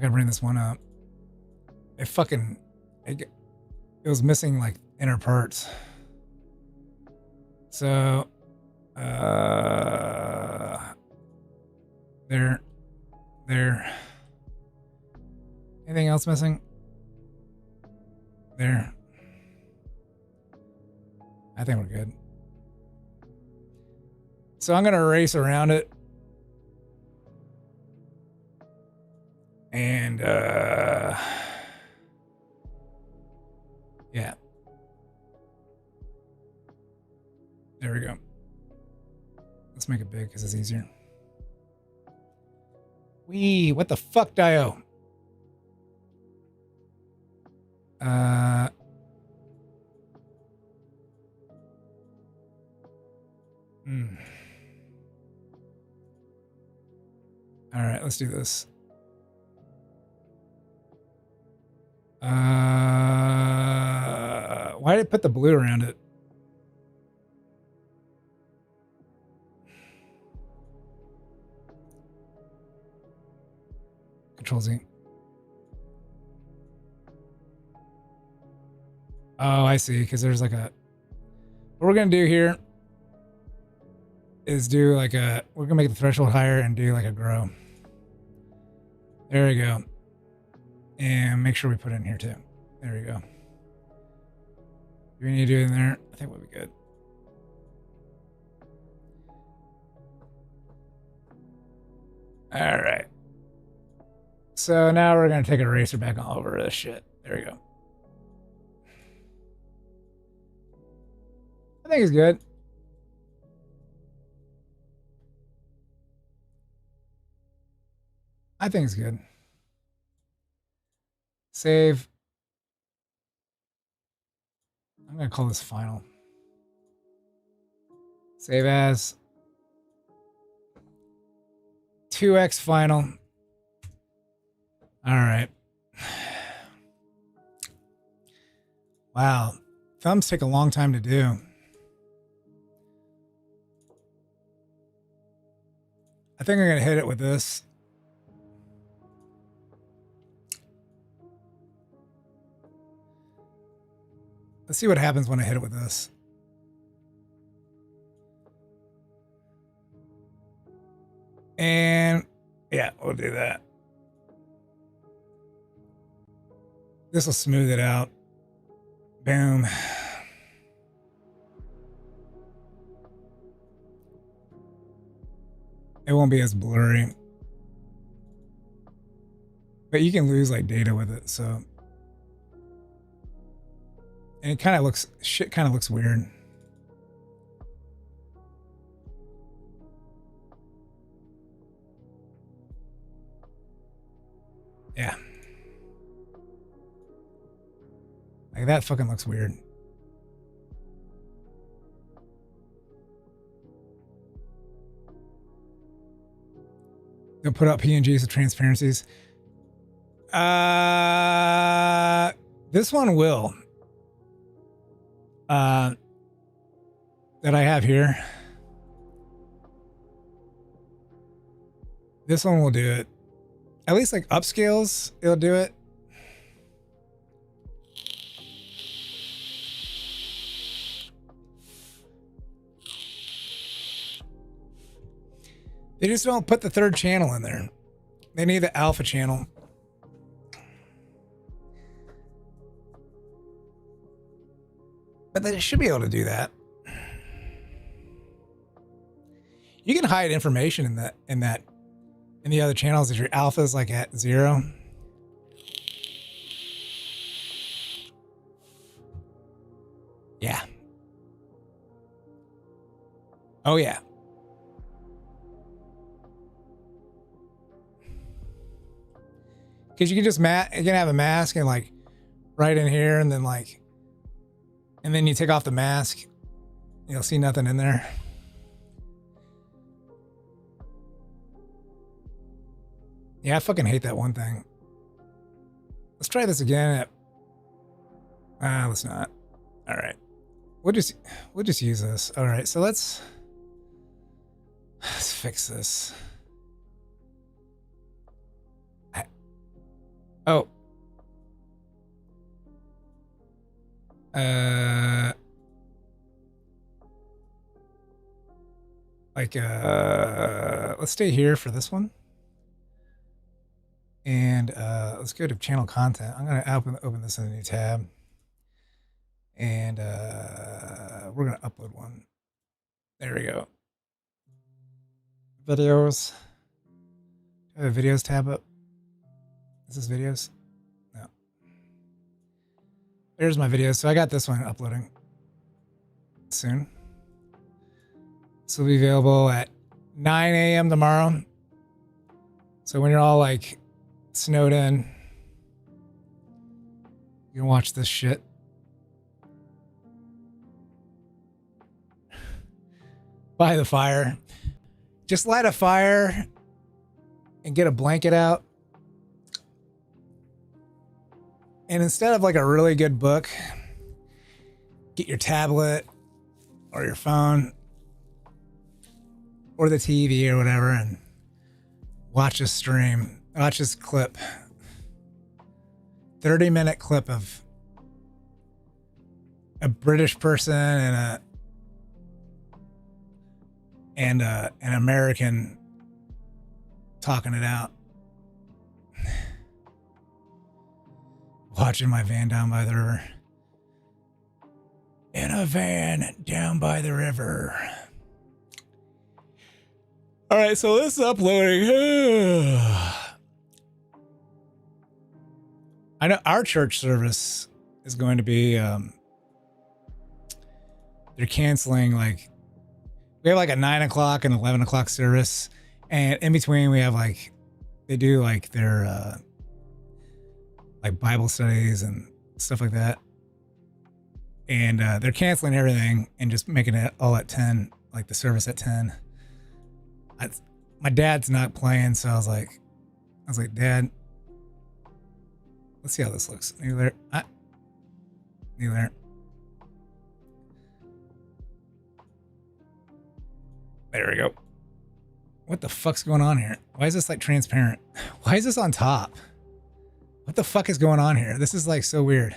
bring this one up. It was missing like inner parts. So, there. Anything else missing? There. I think we're good. So I'm gonna erase around it. And yeah. There we go. Let's make it big because it's easier. Wee, what the fuck, Dio? All right, let's do this. Why did it put the blue around it? Control Z. Oh, I see. Because there's like a... What we're going to do here is do like a... We're going to make the threshold higher and do like a grow. There we go. And make sure we put it in here too. There we go. Do we need to do it in there? I think we'll be good. All right. So now we're going to take an eraser back all over this shit. There we go. I think it's good. I think it's good. Save. I'm going to call this final. Save as 2x final. All right. Wow. Thumbs take a long time to do. I think I'm going to hit it with this. Let's see what happens when I hit it with this. And yeah, we'll do that. This will smooth it out. Boom. It won't be as blurry. But you can lose like data with it, so. And it kind of looks, shit kind of looks weird. Yeah. Like that fucking looks weird. They'll put out PNGs with transparencies. This one will. That I have here. This one will do it. At least like upscales, it'll do it. They just don't put the third channel in there. They need the alpha channel. But they should be able to do that. You can hide information in the other channels if your alpha is like at 0. Yeah. Oh yeah. Because you can just you can have a mask and like right in here, and then like, and then you take off the mask, you'll see nothing in there. Yeah, I fucking hate that one thing. Let's try this again. Let's not. All right, we'll just use this. All right, so let's fix this. Oh. Let's stay here for this one. And let's go to channel content. I'm gonna open this in a new tab. And we're gonna upload one. There we go. Videos. Do I have a videos tab up? Is this videos? No. There's my videos. So I got this one uploading soon. This will be available at 9 a.m. tomorrow. So when you're all like snowed in, you can watch this shit. By the fire. Just light a fire and get a blanket out. And instead of like a really good book, get your tablet or your phone or the TV or whatever and watch a stream. Watch this clip. 30-minute clip of a British person and an American talking it out. Watching my van down by the river. In a van down by the river. All right, so this is uploading. I know our church service is going to be they're canceling like we have like a 9 o'clock and 11 o'clock service, and in between we have like they do like their like Bible studies and stuff like that, and they're canceling everything and just making it all at 10, like the service at 10. My dad's not playing, so I was like, Dad, let's see how this looks. New there. There we go. What the fuck's going on here? Why is this like transparent? Why is this on top? What the fuck is going on here? This is like so weird.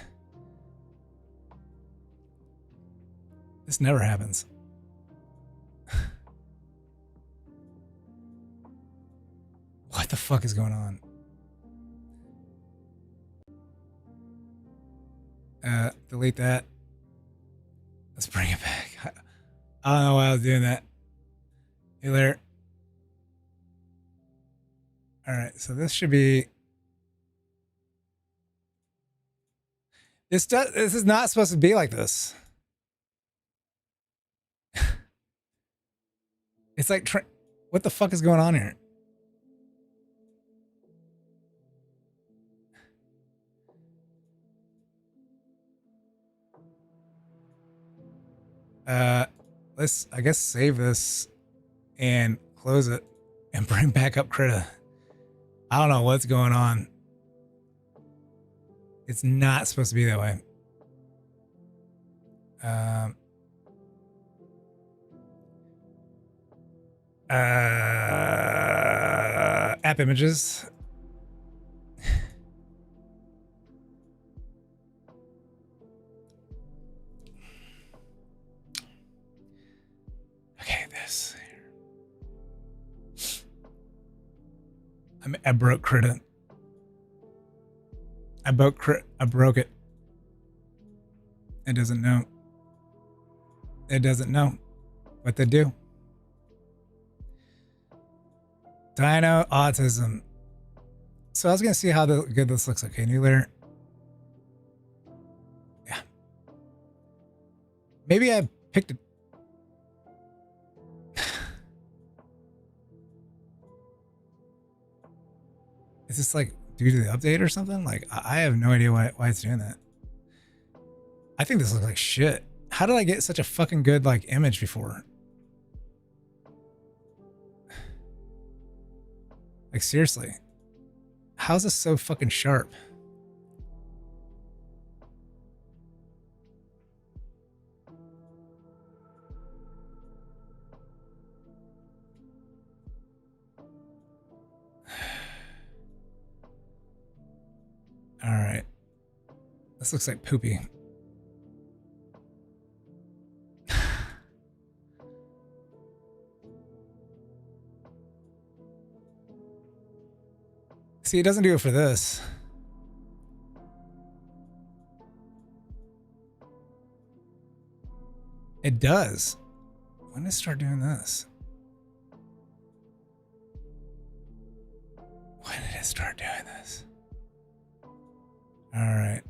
This never happens. What the fuck is going on? Delete that. Let's bring it back. I don't know why I was doing that. Hey there. All right, so this should be. This is not supposed to be like this. It's like, what the fuck is going on here? Let's, I guess, save this and close it and bring back up Krita. I don't know what's going on. It's not supposed to be that way. App images. Okay, this. I broke Krita. I broke it. It doesn't know. It doesn't know what to do. Dino autism. So I was gonna see how good this looks. Okay, new layer. Yeah. Maybe I picked it. Is this like due to the update or something? Like I have no idea why it's doing that. I think this looks like shit. How did I get such a fucking good like image before? Like seriously. How's this so fucking sharp? All right. This looks like poopy. See, it doesn't do it for this. It does. When did it start doing this? When did it start doing this? All right.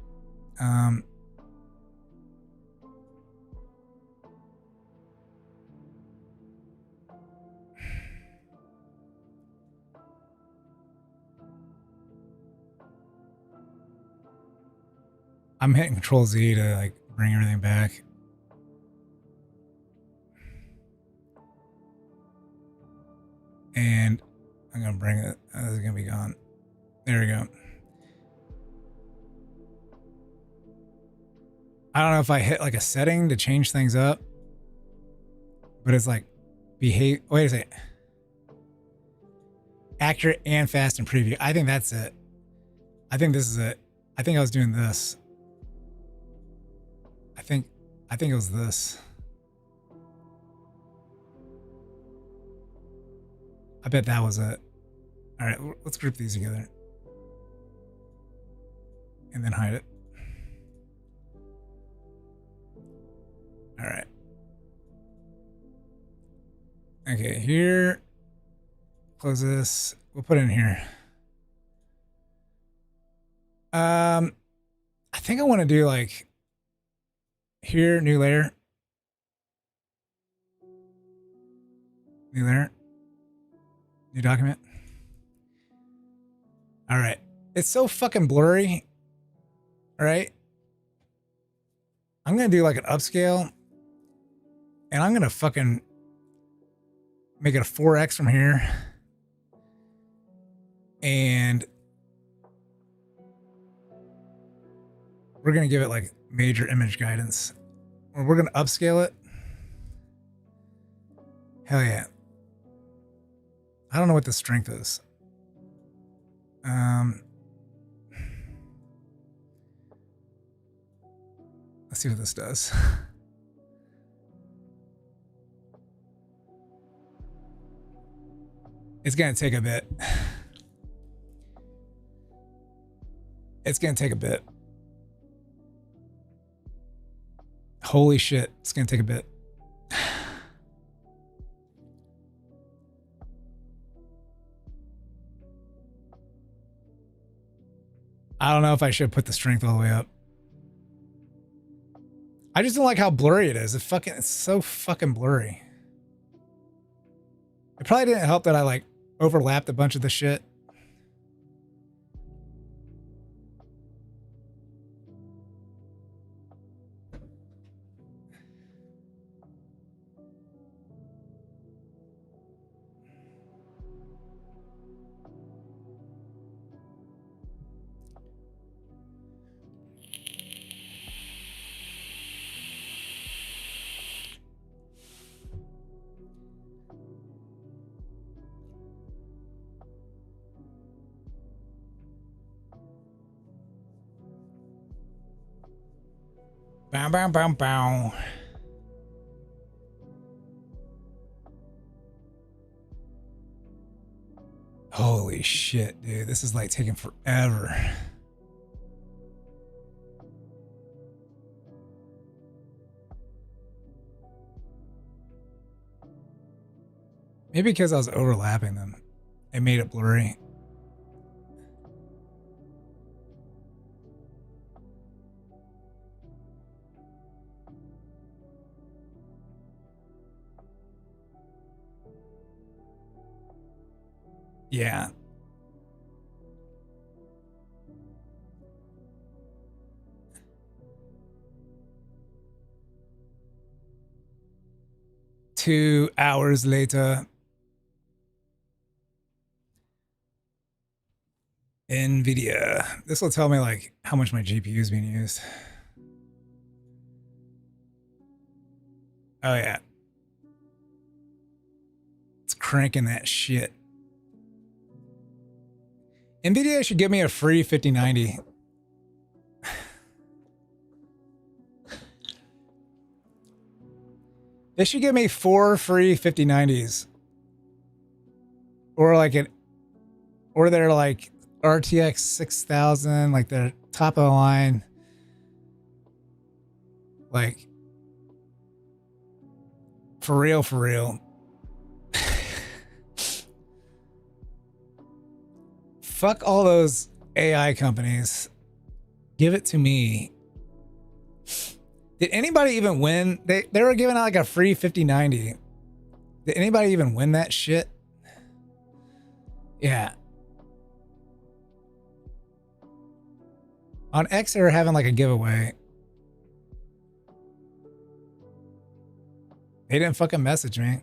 I'm hitting Control Z to like bring everything back. And I'm gonna bring it. This is gonna be gone. There we go. I don't know if I hit like a setting to change things up, but it's like behave. Wait a second. Accurate and fast in preview. I think that's it. I think this is it. I think I was doing this. I think it was this. I bet that was it. All right, let's group these together. And then hide it. All right. Okay, here. Close this. We'll put it in here. I think I want to do like here, new layer. New there. New document. All right. It's so fucking blurry. All right. I'm going to do like an upscale. And I'm going to fucking make it a 4x from here. And we're going to give it like major image guidance. Or we're going to upscale it. Hell yeah. I don't know what the strength is. Let's see what this does. It's going to take a bit. It's going to take a bit. Holy shit. It's going to take a bit. I don't know if I should put the strength all the way up. I just don't like how blurry it is. It's so fucking blurry. It probably didn't help that I like overlapped a bunch of the shit. Bow, bow, bow, bow. Holy shit, dude. This is like taking forever. Maybe because I was overlapping them. It made it blurry. Yeah. Two hours later. NVIDIA. This will tell me like how much my GPU is being used. Oh yeah. It's cranking that shit. NVIDIA should give me a free 5090. They should give me 4 free 5090s. Or like or they're like RTX 6000, like the top of the line. Like, for real, for real. Fuck all those AI companies. Give it to me. Did anybody even win? They were giving out like a free 5090. Did anybody even win that shit? Yeah. On X, they were having like a giveaway. They didn't fucking message me.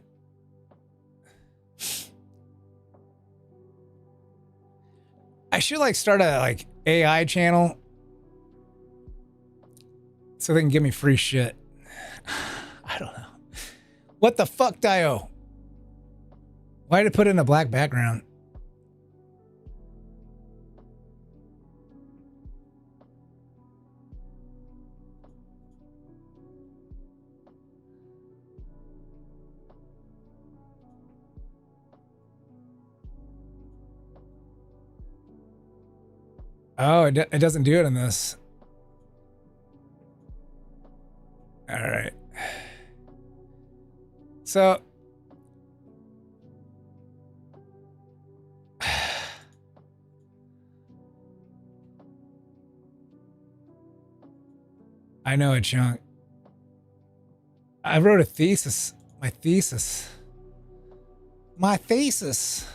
I should like start a like AI channel so they can give me free shit. I don't know. What the fuck, Dio? Why did it put in a black background? Oh, it doesn't do it in this. All right. So I know a chunk. I wrote a thesis. My thesis. My thesis.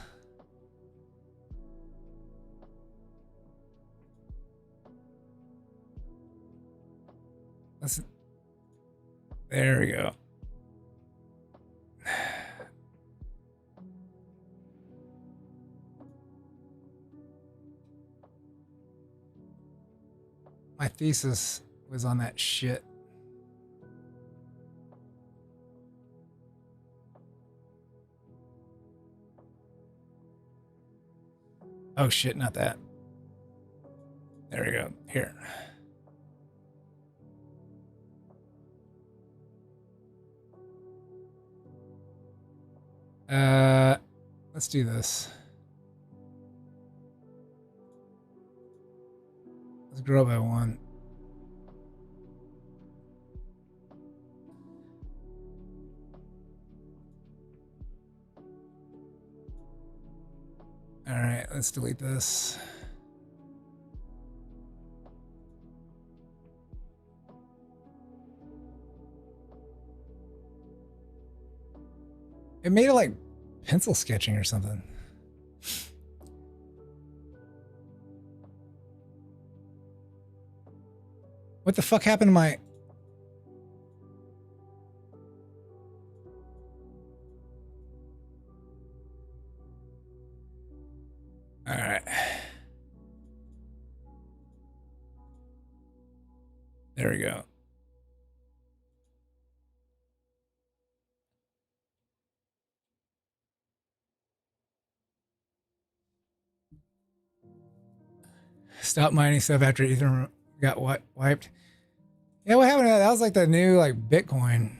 There we go. My thesis was on that shit. Oh shit, not that. There we go. Here. Let's do this. Let's grow by 1. All right, let's delete this. It made it like pencil sketching or something. What the fuck happened to my... All right. There we go. Stop mining stuff after Ether got wiped. Yeah, what happened to that? That was like the new like Bitcoin.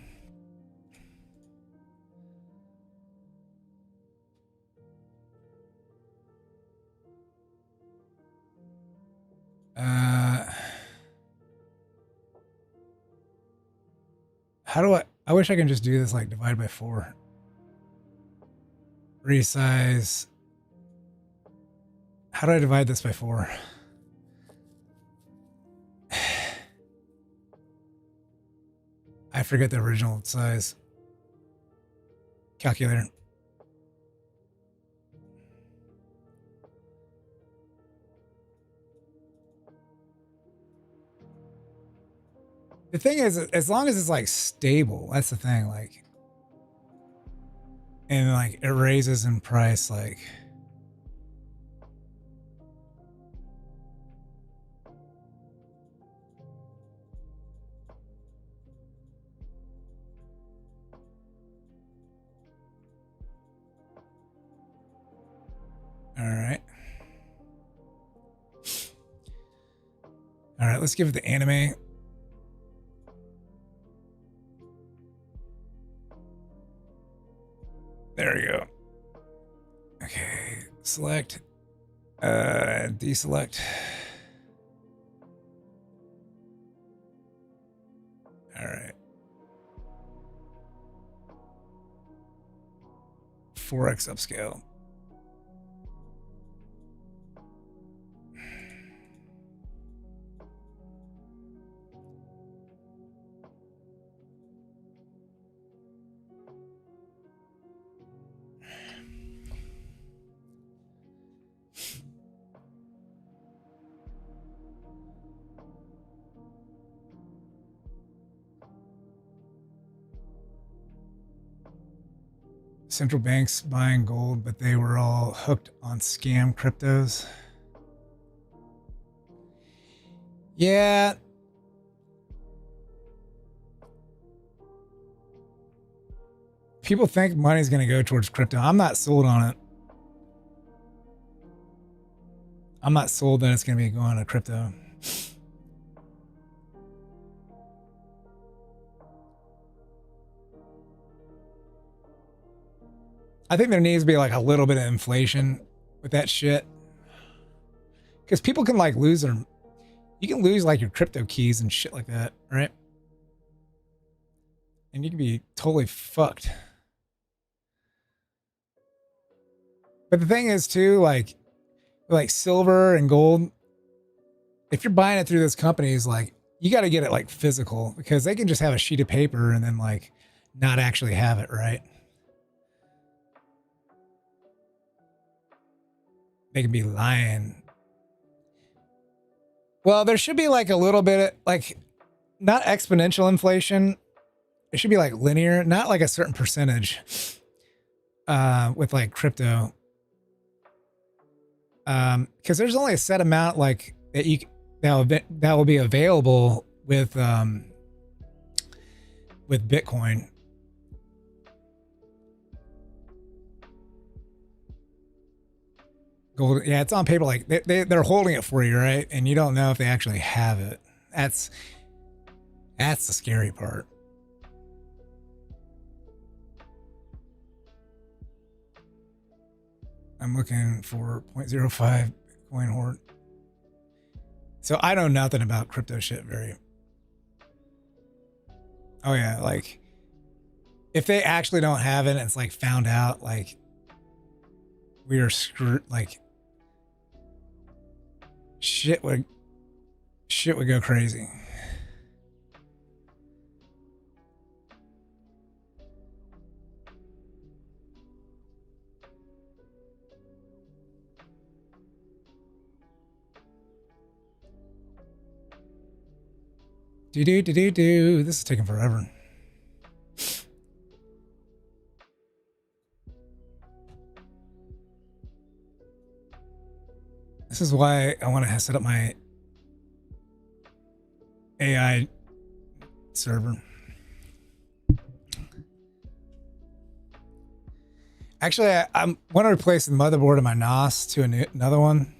How do I wish I can just do this like divide by 4. Resize. How do I divide this by 4? I forget the original size. Calculator. The thing is, as long as it's like stable, that's the thing, like, and like it raises in price, like, all right. All right, let's give it the anime. There we go. Okay, select, deselect. All right. 4x upscale. Central banks buying gold, but they were all hooked on scam cryptos. Yeah. People think money's going to go towards crypto. I'm not sold on it. I'm not sold that it's going to be going to crypto. I think there needs to be like a little bit of inflation with that shit. Because people can like lose their... You can lose like your crypto keys and shit like that, right? And you can be totally fucked. But the thing is too, like silver and gold, if you're buying it through those companies, like you got to get it like physical, because they can just have a sheet of paper and then like not actually have it, right? they could be lying. Well, there should be like a little bit of, like, not exponential inflation. It should be like linear, not like a certain percentage with like crypto. Because there's only a set amount like that will be available with Bitcoin. Gold, yeah, it's on paper. Like they're holding it for you, right? And you don't know if they actually have it. That's the scary part. I'm looking for 0.05 Bitcoin hoard. So I know nothing about crypto shit. Oh yeah, like if they actually don't have it, and it's like found out, like we are screwed. Like shit would go crazy. Do. This is taking forever. This is why I want to set up my AI server. Actually, I want to replace the motherboard of my NOS to another one.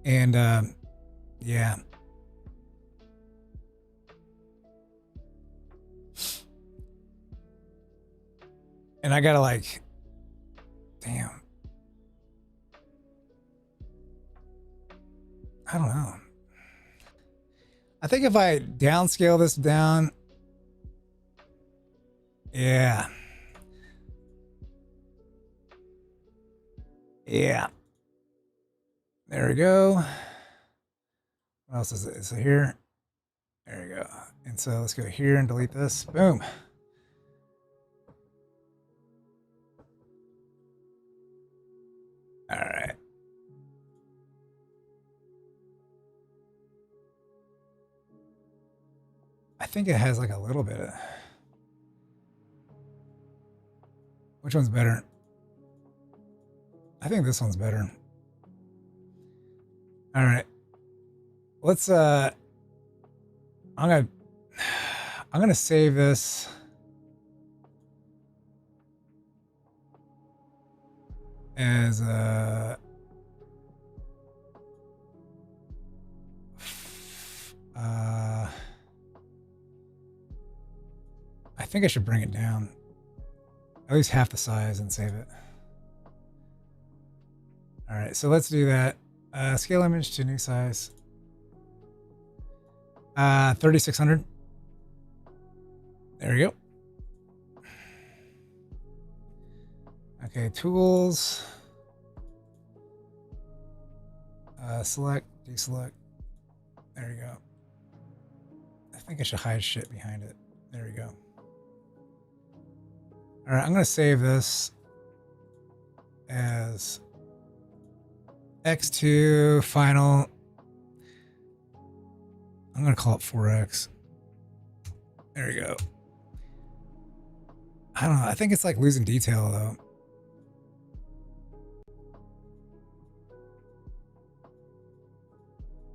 And yeah. And I gotta like, damn. I don't know. I think if I downscale this down, yeah. Yeah. There we go. What else is it? So here. There we go. And so let's go here and delete this. Boom. All right. I think it has like a little bit of... Which one's better? I think this one's better. All right. Let's I'm gonna save this as I think I should bring it down at least half the size and save it. All right, so let's do that. Scale image to new size. 3600. There we go. Okay, tools. Select, deselect. There you go. I think I should hide shit behind it. There we go. All right, I'm going to save this as X2 final. I'm going to call it 4X. There you go. I don't know. I think it's like losing detail though.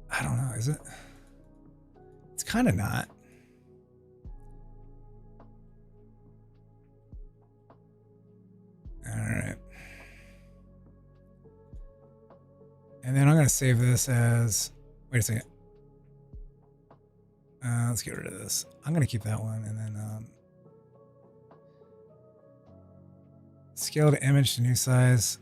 I don't know. Is it? It's kind of not. All right. And then I'm going to save this as, wait a second. Let's get rid of this. I'm going to keep that one. And then scale to image to new size.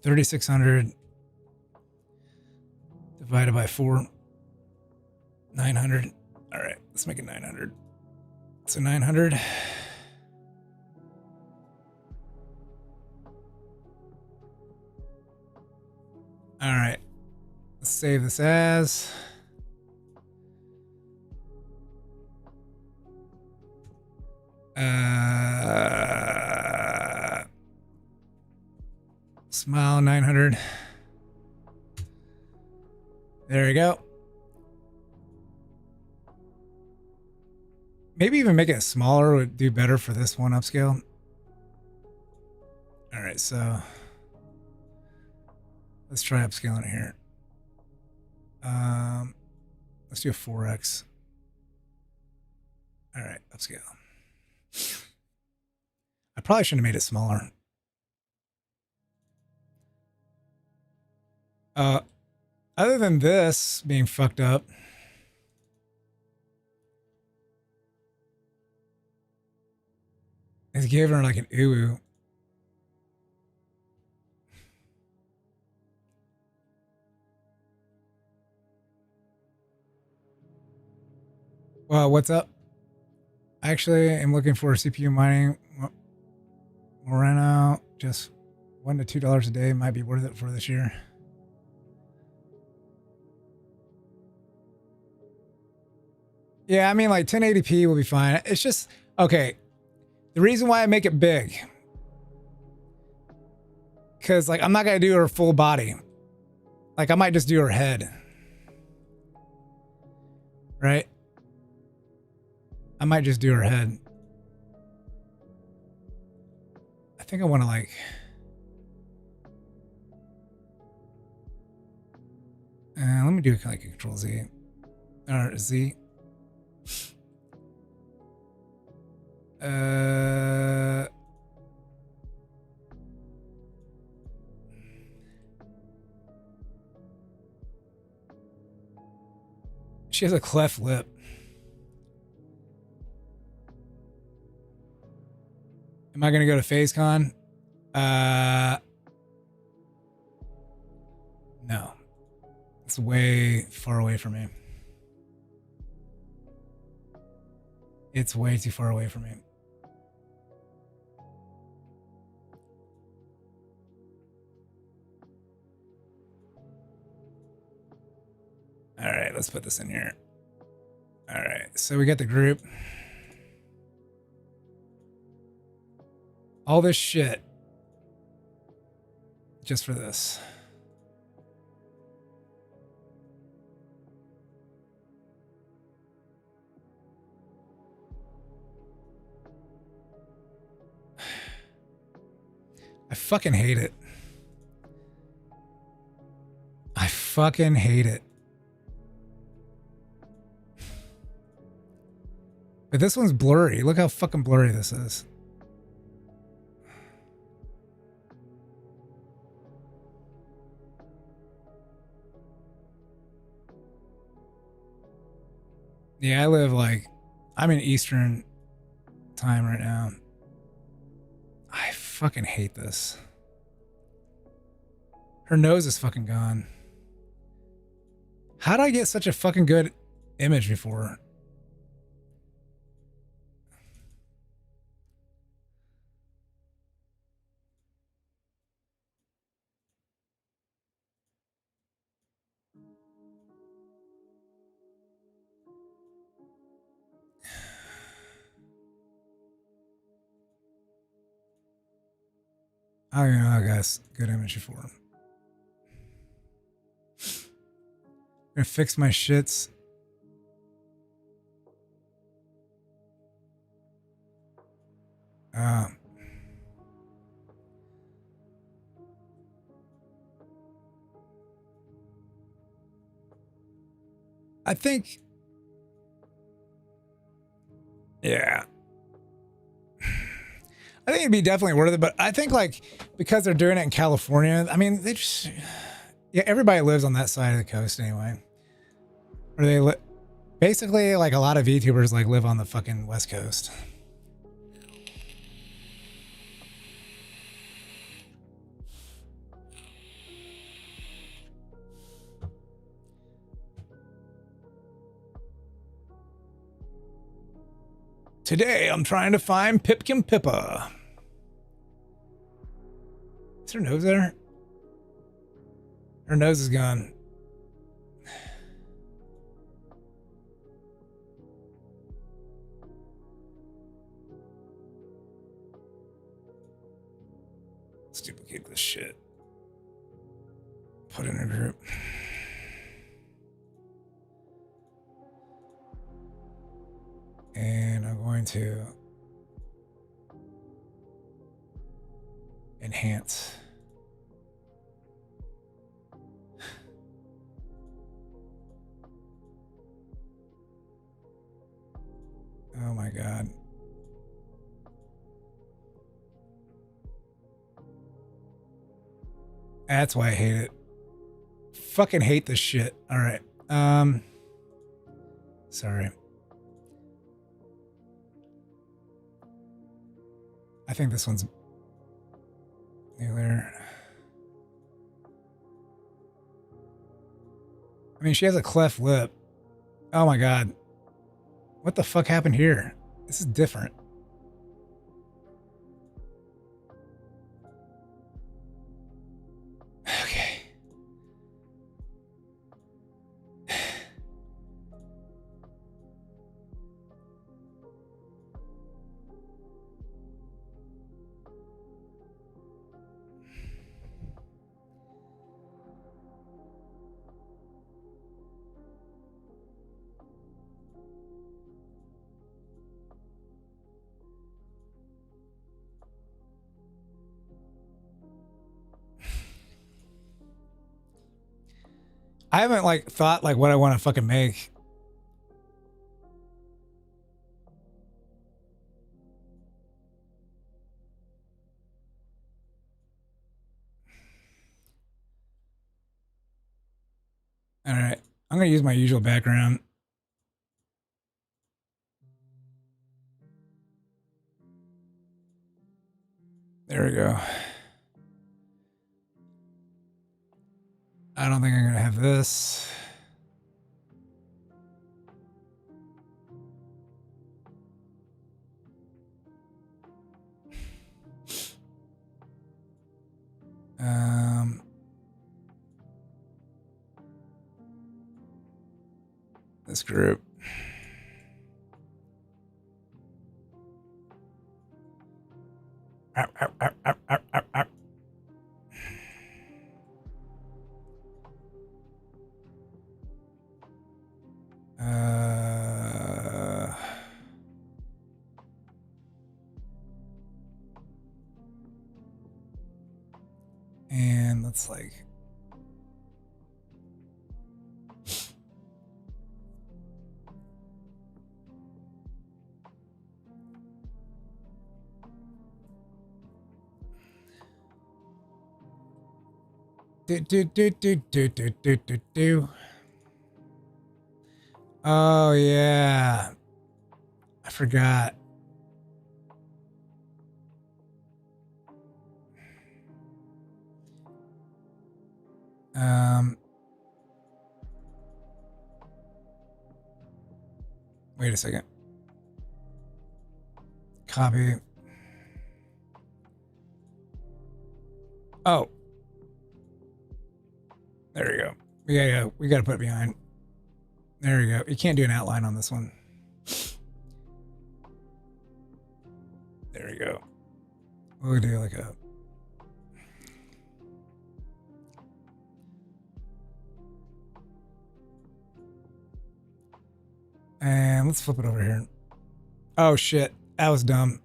3600 divided by 4. 900. All right, let's make it 900. So 900. All right, let's save this as. Smile 900. There you go. Maybe even make it smaller would do better for this one upscale. All right, so let's try upscaling it here. Let's do a 4x. All right, upscale. I probably shouldn't have made it smaller. Other than this being fucked up, it's giving her like an ooh. Well, what's up? Actually, I'm looking for CPU mining. Moreno, just $1 to $2 a day might be worth it for this year. Yeah, I mean, like 1080p will be fine. It's just, okay. The reason why I make it big, because like I'm not going to do her full body. Like I might just do her head. Right? I might just do her head. I think I want to like... let me do like a Control Z. Or Z. She has a cleft lip. Am I going to go to FazeCon? No. It's way far away from me. It's way too far away from me. All right, let's put this in here. All right, so we got the group. All this shit just for this. I fucking hate it. I fucking hate it. But this one's blurry. Look how fucking blurry this is. Yeah, I live like, I'm in Eastern time right now. I fucking hate this. Her nose is fucking gone. How did I get such a fucking good image before? I don't even know how I got a good image before. I'm gonna fix my shits. I think, yeah. I think it'd be definitely worth it, but I think like because they're doing it in California, I mean, they just, yeah, everybody lives on that side of the coast anyway. Or they basically like a lot of VTubers like live on the fucking West Coast. Today, I'm trying to find Pipkin Pippa. Is her nose there? Her nose is gone. Let's duplicate this shit. Put in a group. And I'm going to enhance. Oh my God. That's why I hate it. Fucking hate this shit. All right. Sorry. I think this one's there. I mean, she has a cleft lip. Oh my God. What the fuck happened here? This is different. Okay. I haven't like thought like what I want to fucking make. All right. I'm going to use my usual background. There we go. I don't think I'm going to have this. This group. Ow, ow, ow, ow, ow, ow, ow. And let's like do. Oh yeah. I forgot. Wait a second. Copy. Oh. There we go. We gotta put it behind. There we go. You can't do an outline on this one. There we go. We'll do like a and let's flip it over here. Oh shit. That was dumb.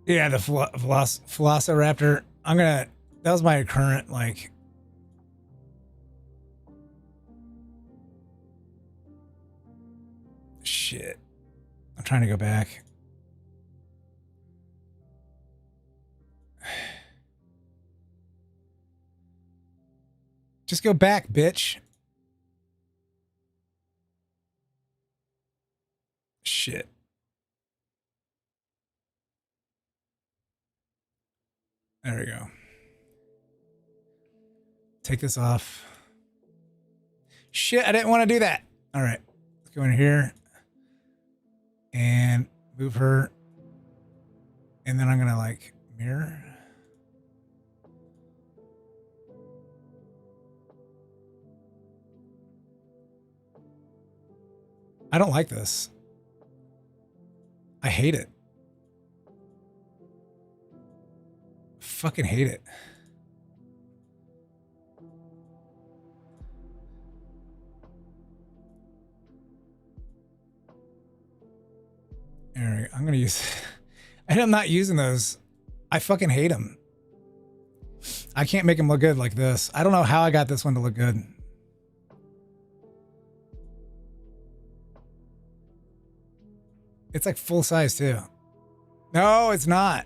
Yeah, the Velociraptor. That was my current, like, shit. I'm trying to go back. Just go back, bitch. Shit. There we go. Take this off. Shit, I didn't want to do that. All right. Let's go in here and move her. And then I'm going to like mirror. I don't like this. I hate it. Fucking hate it. There, I'm gonna use. And I'm not using those. I fucking hate them. I can't make them look good like this. I don't know how I got this one to look good. It's like full size too. No, it's not.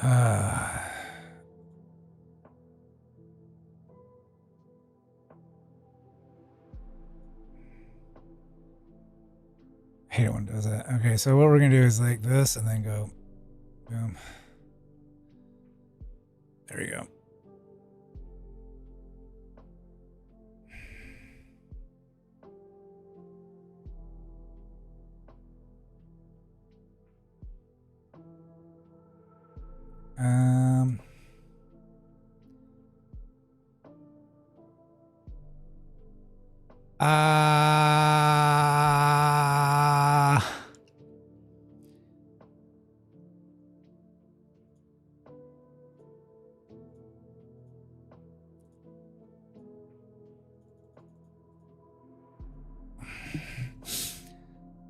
I hate it when it does that. Okay, so what we're gonna do is like this and then go boom. There you go.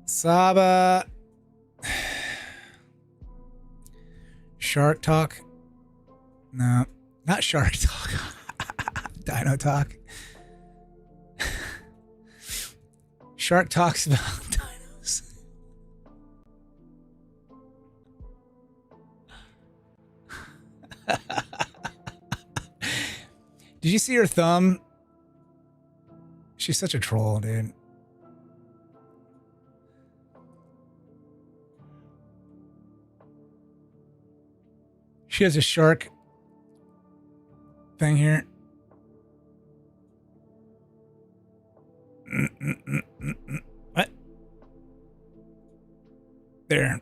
Saba. Shark Talk. No, not Shark Talk. Dino Talk. Shark talks about dinos. Did you see her thumb? She's such a troll, dude. She has a shark thing here. What? There.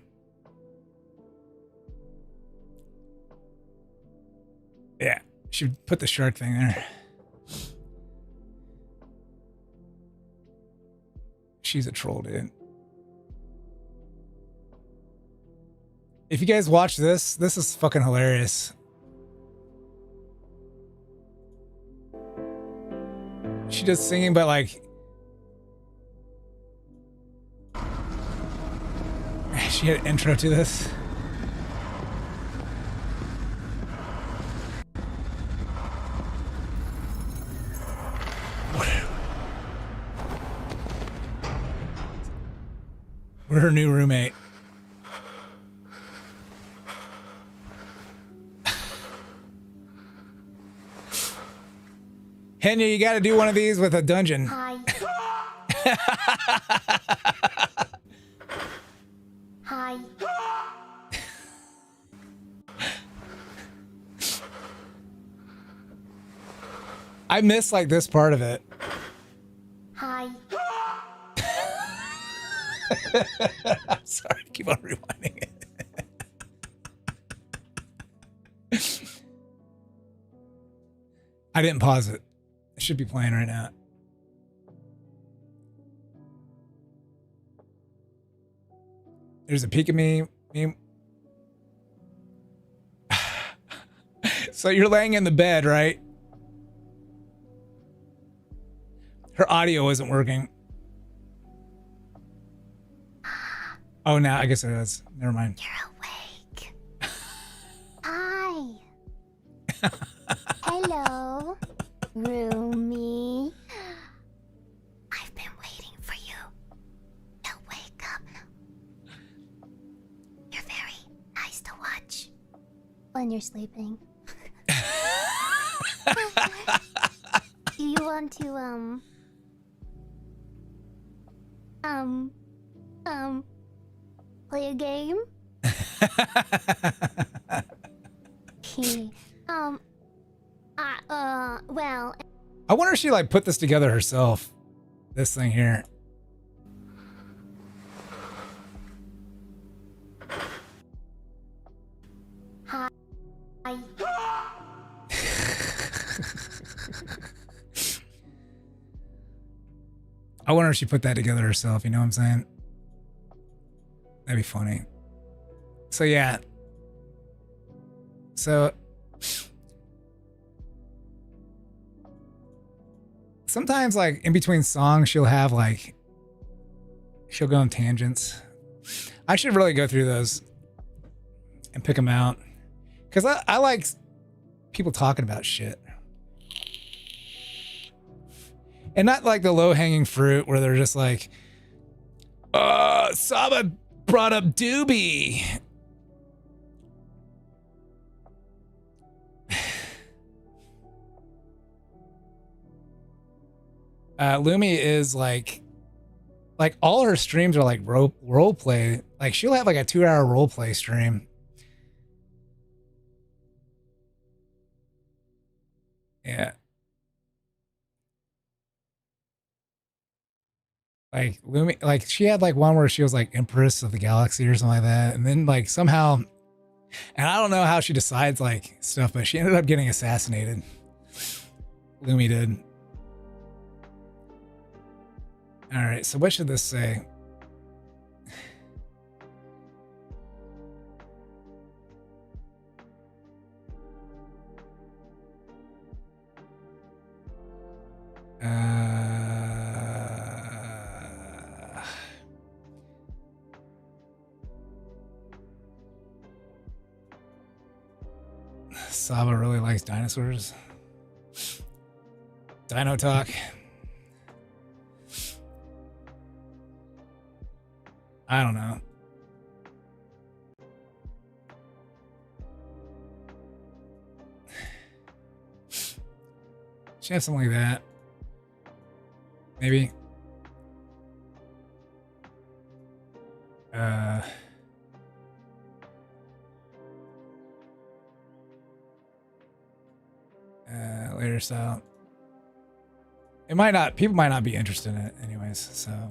Yeah, she put the shark thing there. She's a troll, dude. If you guys watch this, this is fucking hilarious. She does singing, but like, she had an intro to this. We're her new roommate. Henya, you got to do one of these with a dungeon. Hi. Hi. I miss like this part of it. Hi. I'm sorry, keep on rewinding it. I didn't pause it. It should be playing right now. There's a peek of me. So you're laying in the bed, right? Her audio isn't working. Oh, now I guess it is. Never mind. You're awake. Hi. Hello, roomie. I've been waiting for you to wake up. You're very nice to watch when you're sleeping. Do you want to play a game? Well, I wonder if she like put this together herself. This thing here. I wonder if she put that together herself, you know what I'm saying? That'd be funny. So yeah. So sometimes like in between songs she'll have like she'll go on tangents. I should really go through those and pick them out. Cause I like people talking about shit. And not like the low-hanging fruit where they're just like, Saba brought up Doobie. Lumi is like all her streams are like role play. Like she'll have like a 2-hour role play stream. Yeah. Like Lumi, like she had like one where she was like Empress of the Galaxy or something like that. And then like somehow, and I don't know how she decides like stuff, but she ended up getting assassinated. Lumi did. All right, so what should this say? Saba really likes dinosaurs. Dino talk. I don't know. Should have something like that. Maybe. Later style. It might not, people might not be interested in it anyways, so.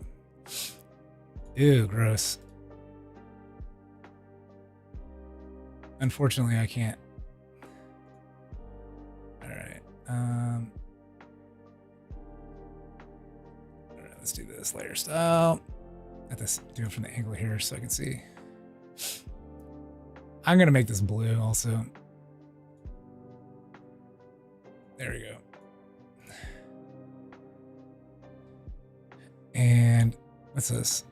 Ew, gross. Unfortunately, I can't. All right. All right, let's do this layer style. I have to do it from the angle here so I can see. I'm gonna make this blue also. There we go. And what's this?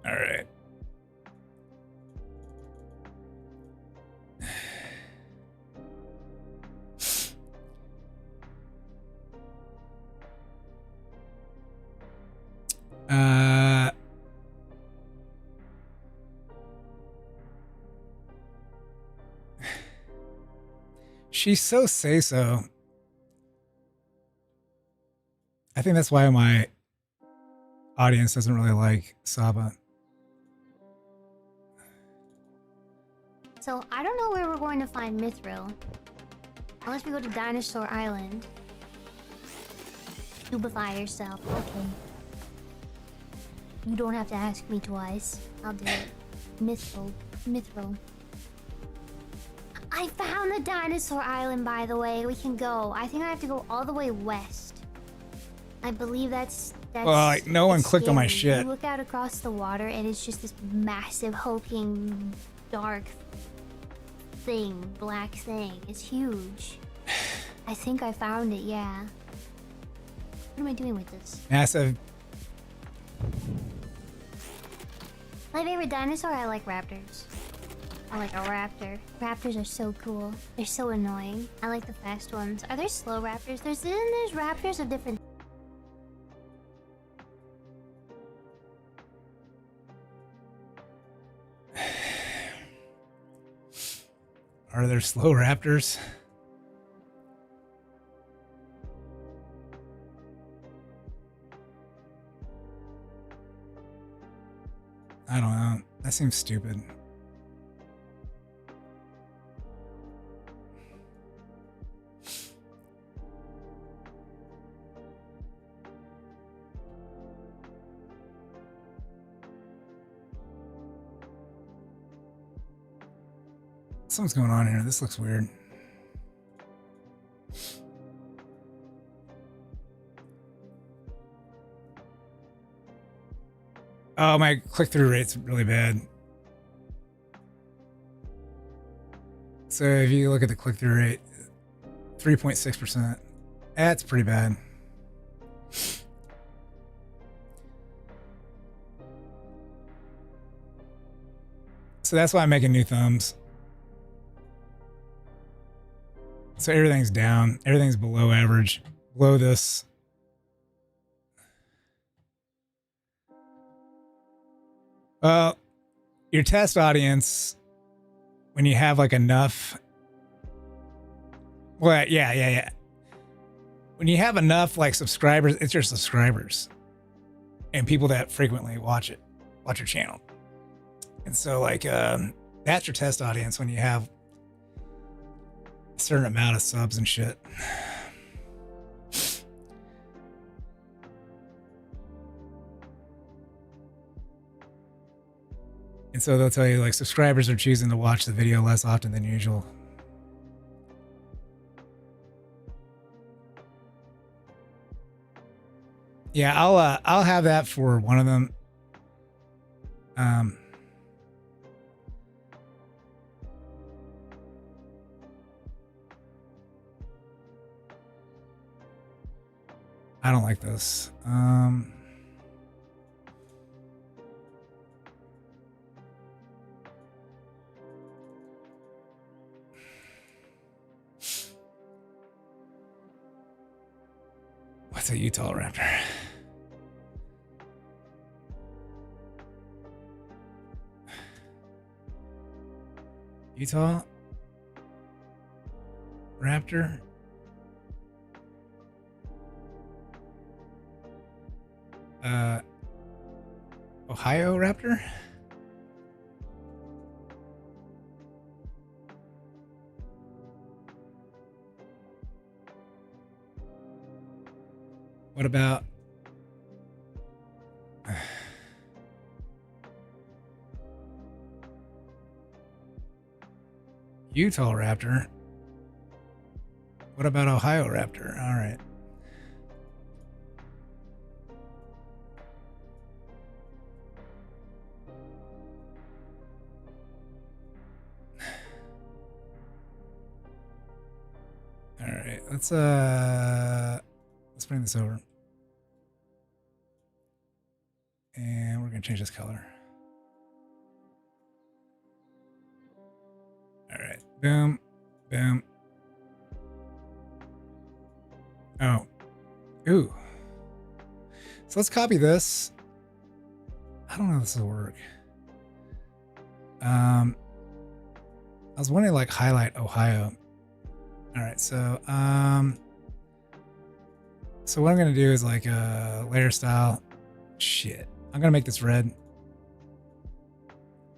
All right. She's so say-so. I think that's why my audience doesn't really like Saba. So I don't know where we're going to find Mithril. Unless we go to Dinosaur Island. Tubify yourself. Okay. You don't have to ask me twice. I'll do it. Mithril. Mithril. I found the Dinosaur Island, by the way. We can go. I think I have to go all the way west. I believe that's well, like no one clicked on my shit. You look out across the water and it's just this massive, hulking, dark thing, black thing. It's huge. I think I found it, yeah. What am I doing with this? Massive. My favorite dinosaur, I like raptors. I like a raptor. Raptors are so cool. They're so annoying. I like the fast ones. Are there slow raptors? There's raptors of different... Are there slow raptors? I don't know. That seems stupid. Something's going on here. This looks weird. Oh, my click-through rate's really bad. So if you look at the click-through rate, 3.6%. That's pretty bad. So that's why I'm making new thumbs. So everything's down. Everything's below average. Below this. Well, your test audience, when you have like enough. Well, yeah. When you have enough like subscribers, it's your subscribers and people that frequently watch your channel. And so like that's your test audience when you have a certain amount of subs and shit. And so they'll tell you like subscribers are choosing to watch the video less often than usual. Yeah, I'll have that for one of them. I don't like this. What's a Utah Raptor? Utah Raptor? Ohio Raptor? What about Utah Raptor? What about Ohio Raptor? All right. All right. Let's bring this over. And we're going to change this color. All right. Boom. Boom. Oh. Ooh. So let's copy this. I don't know if this will work. I was wanting to like highlight Ohio. All right. So what I'm going to do is like layer style. Shit. I'm going to make this red.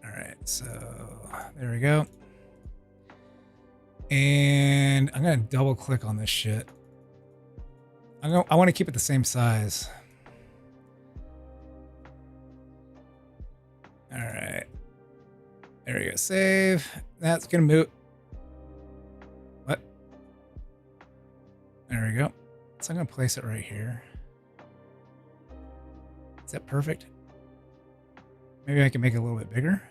All right. So there we go. And I'm going to double click on this shit. I want to keep it the same size. All right. There we go. Save. That's going to move. What? There we go. So I'm going to place it right here. Is that perfect? Maybe I can make it a little bit bigger.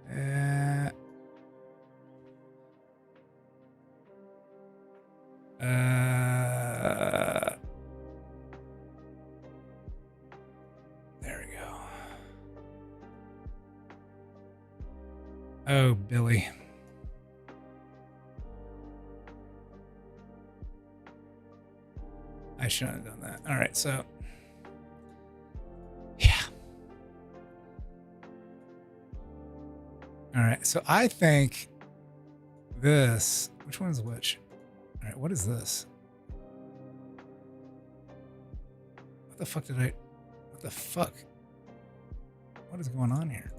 There we go. Oh, Billy. I shouldn't have done that. All right, so yeah. All right, so I think this, which one's which? All right, what is this? What the fuck what the fuck? What is going on here?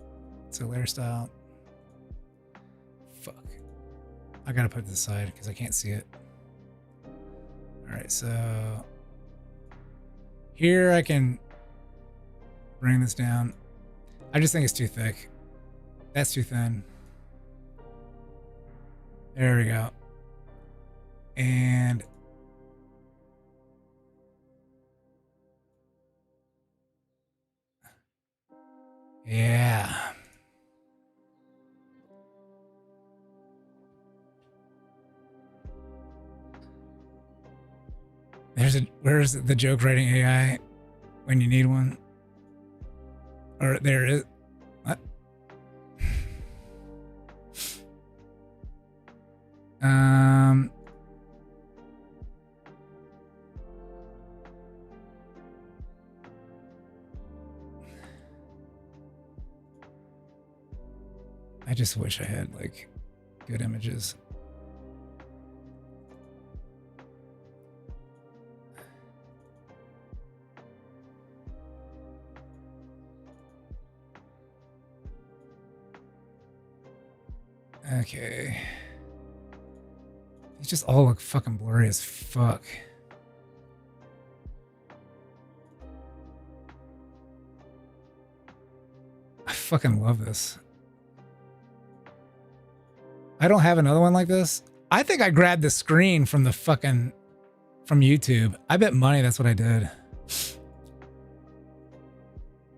So layer style. Fuck. I gotta put this aside because I can't see it. All right, so here I can bring this down. I just think it's too thick. That's too thin. There we go. And Yeah. Where's the joke writing AI when you need one? Or there is. What? I just wish I had like good images. Okay. These just all look fucking blurry as fuck. I fucking love this. I don't have another one like this. I think I grabbed the screen from the fucking from YouTube. I bet money that's what I did.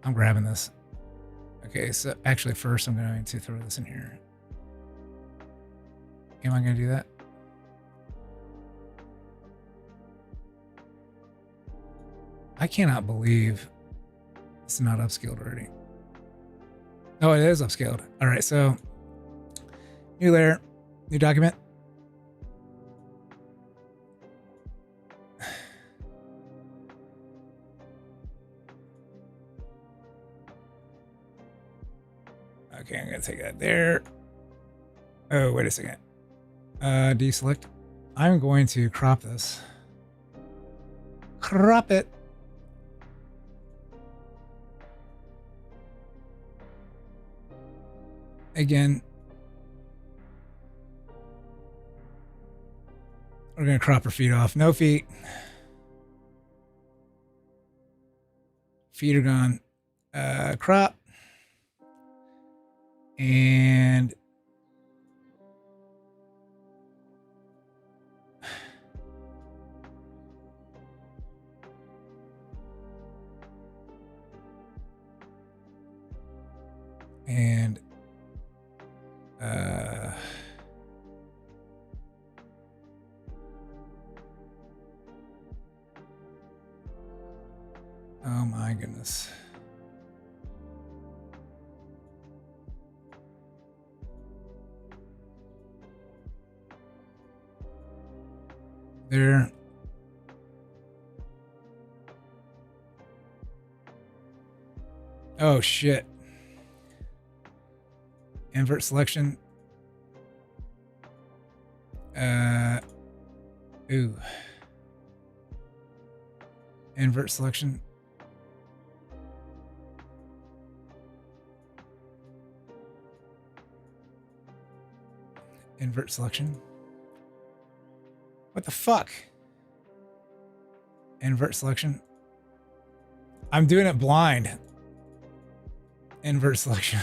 I'm grabbing this. Okay, so actually first I'm going to throw this in here. Am I going to do that? I cannot believe it's not upscaled already. Oh, it is upscaled. All right, so new layer, new document. Okay, I'm going to take that there. Oh, wait a second. Deselect. I'm going to crop this. Crop it. Again. We're going to crop her feet off. No feet. Feet are gone. Crop. And oh my goodness. There. Oh shit. Invert selection. Ooh. Invert selection. Invert selection. What the fuck? Invert selection. I'm doing it blind. Invert selection.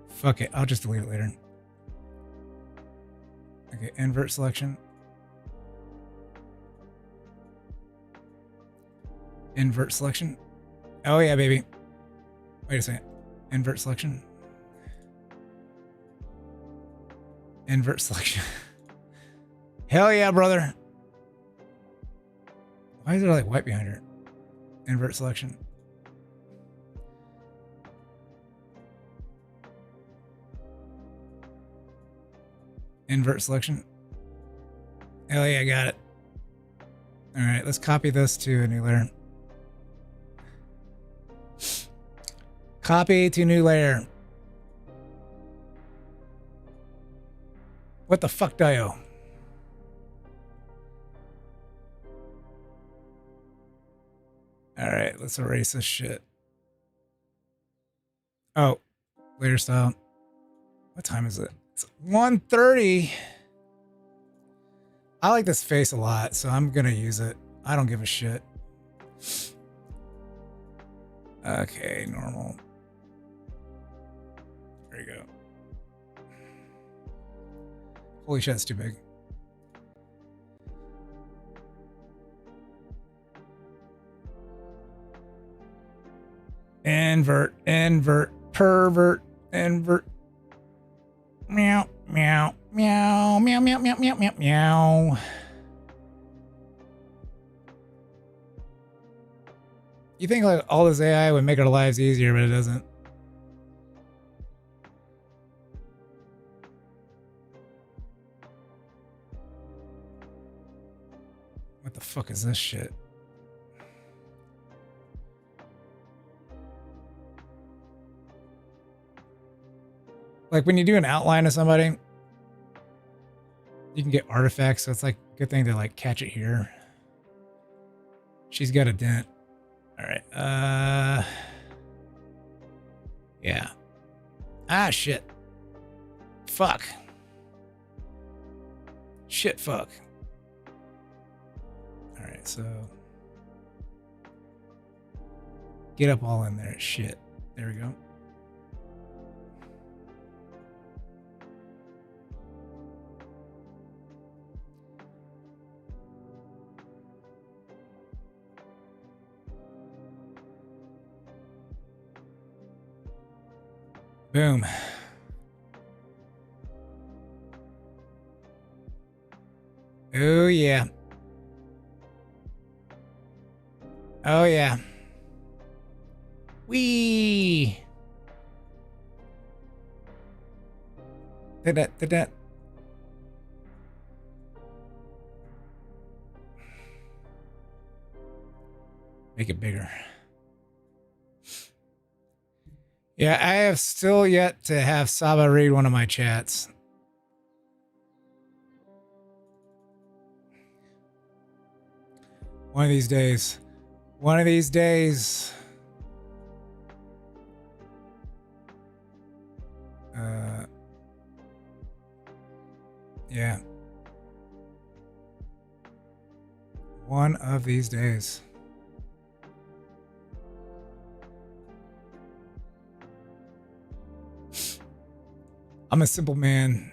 Fuck it. I'll just delete it later. Okay, invert selection. Invert selection. Oh yeah, baby. Wait a second. Invert selection. Invert selection. Hell yeah, brother. Why is there like white behind her? Invert selection. Invert selection. Hell yeah, I got it. All right, let's copy this to a new layer. Copy to new layer. What the fuck, Dio? All right, let's erase this shit. Oh, layer style. What time is it? It's 1:30. I like this face a lot, so I'm gonna use it. I don't give a shit. Okay, normal. There you go. Holy shit, it's too big. Invert invert, pervert, invert. Meow, meow, meow, meow, meow, meow, meow, meow, meow. You think like all this AI would make our lives easier, but it doesn't. What the fuck is this shit? Like when you do an outline of somebody, you can get artifacts, so it's like a good thing to like catch it here. She's got a dent. All right. Yeah. Ah, shit. Fuck. Shit, fuck. All right, so get up all in there. Shit. There we go. Boom. Oh, yeah. Oh, yeah. Wee. Da-da. Make it bigger. Yeah, I have still yet to have Saba read one of my chats. One of these days. One of these days. Yeah. One of these days. I'm a simple man.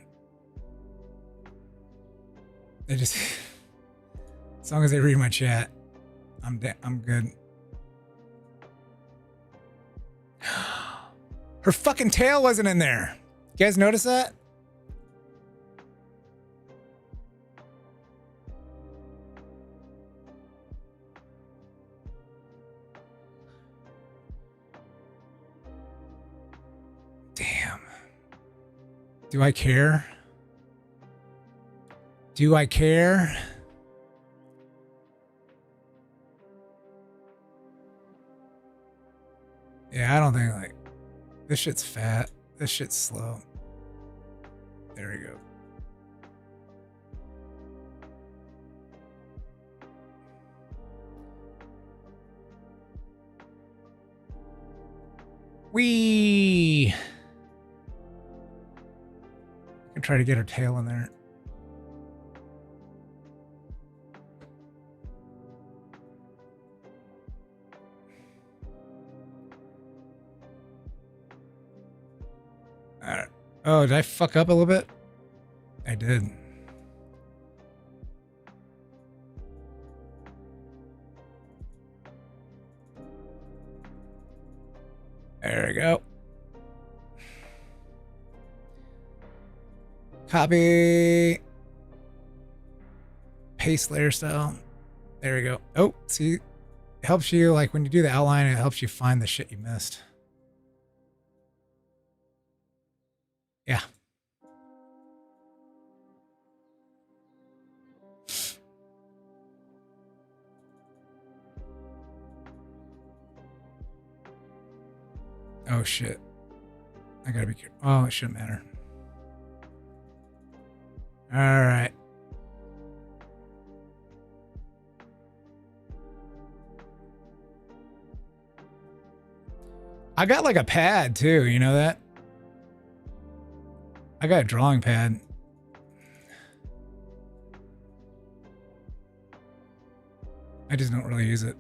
They just, as long as they read my chat, I'm good. Her fucking tail wasn't in there. You guys notice that? Damn. Do I care? Do I care? Yeah, I don't think like this shit's fat. This shit's slow. There we go. Wee. I can try to get her tail in there. Oh, did I fuck up a little bit? I did. There we go. Copy. Paste layer style. There we go. Oh, see, it helps you, like when you do the outline, it helps you find the shit you missed. Yeah. Oh shit. I gotta be careful. Oh, it shouldn't matter. All right. I got like a pad too, you know that? I got a drawing pad. I just don't really use it.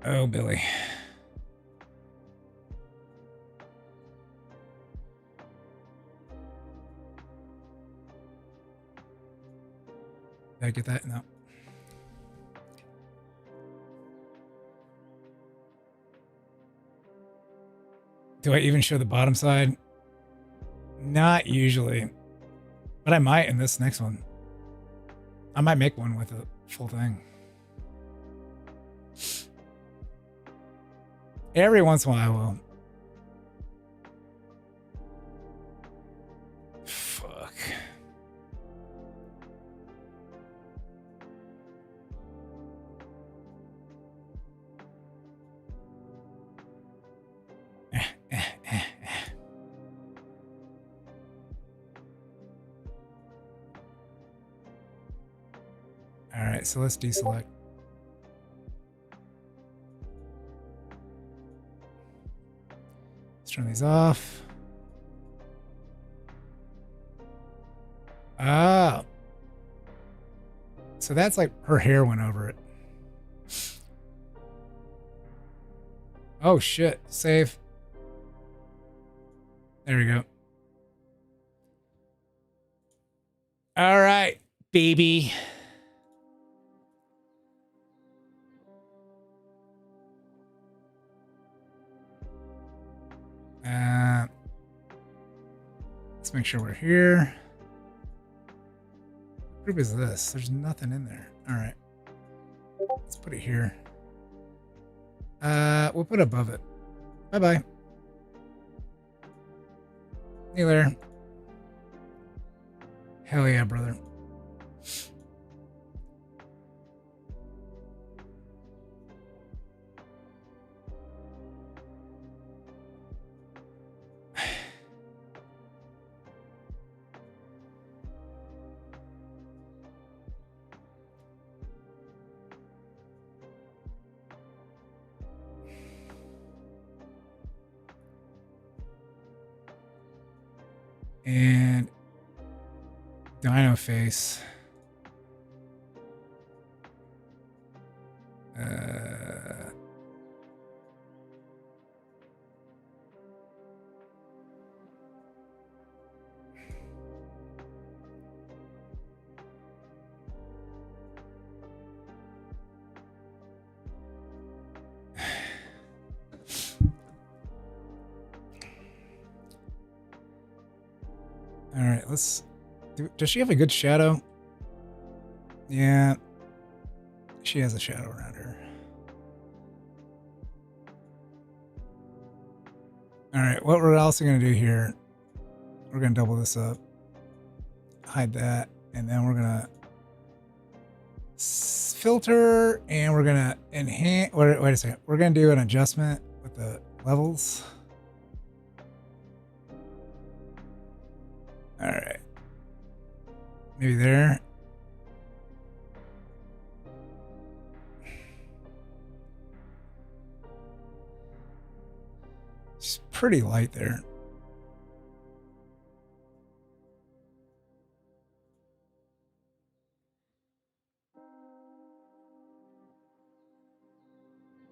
Oh, Billy. Did I get that? No. Do I even show the bottom side? Not usually. But I might in this next one. I might make one with a full thing. Every once in a while I will. Fuck. All right, so let's deselect. Let's turn these off. Oh. So that's like her hair went over it. Oh shit, save. There we go. All right, baby. Let's make sure we're here. What group is this? There's nothing in there. All right. Let's put it here. We'll put it above it. Bye-bye. Hey there. Hell yeah, brother. And Dino face. All right, let's does she have a good shadow? Yeah, she has a shadow around her. All right, what we're also going to do here, we're going to double this up, hide that, and then we're going to filter, and we're going to enhance. Wait a second. We're going to do an adjustment with the levels. All right. Maybe there. It's pretty light there.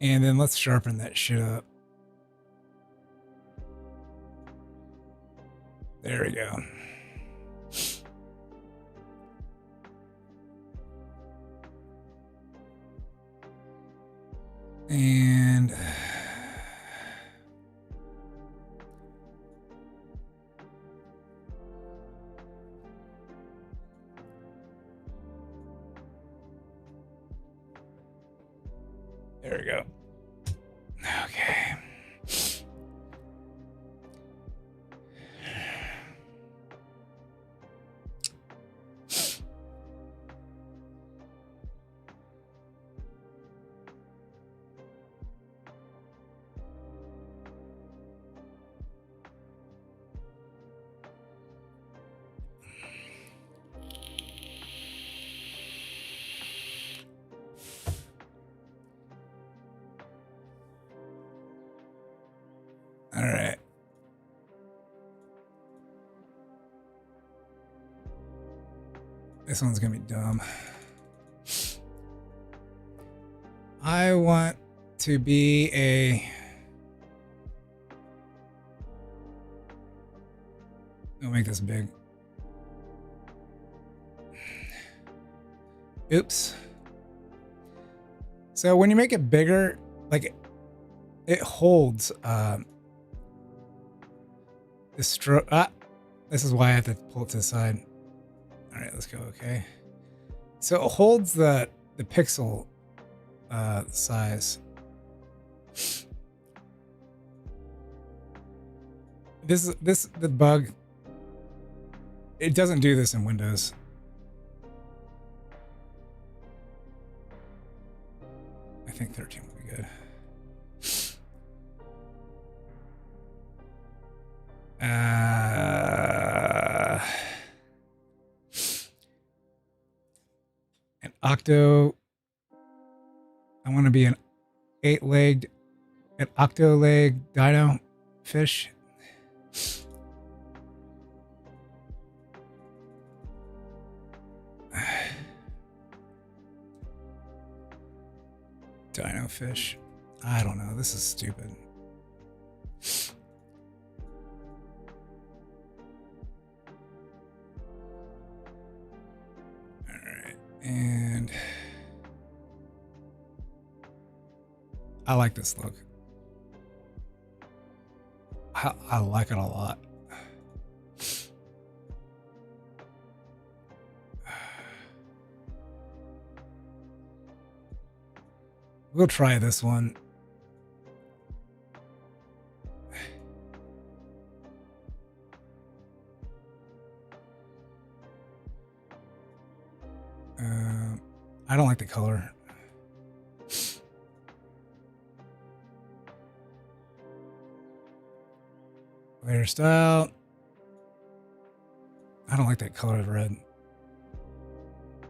And then let's sharpen that shit up. There we go. And there we go. Okay. All right. This one's gonna be dumb. I want to be a... I'll make this big. Oops. So when you make it bigger, like it holds the stroke. This is why I have to pull it to the side. All right, let's go. Okay. So it holds the pixel size. The bug. It doesn't do this in Windows. I think 13 would be good. An octo. I want to be an 8-legged, an octo-leg dino fish. Dino fish. I don't know. This is stupid. All right. And I like this look. I like it a lot. We'll try this one. I don't like the color. Layer style. I don't like that color of red.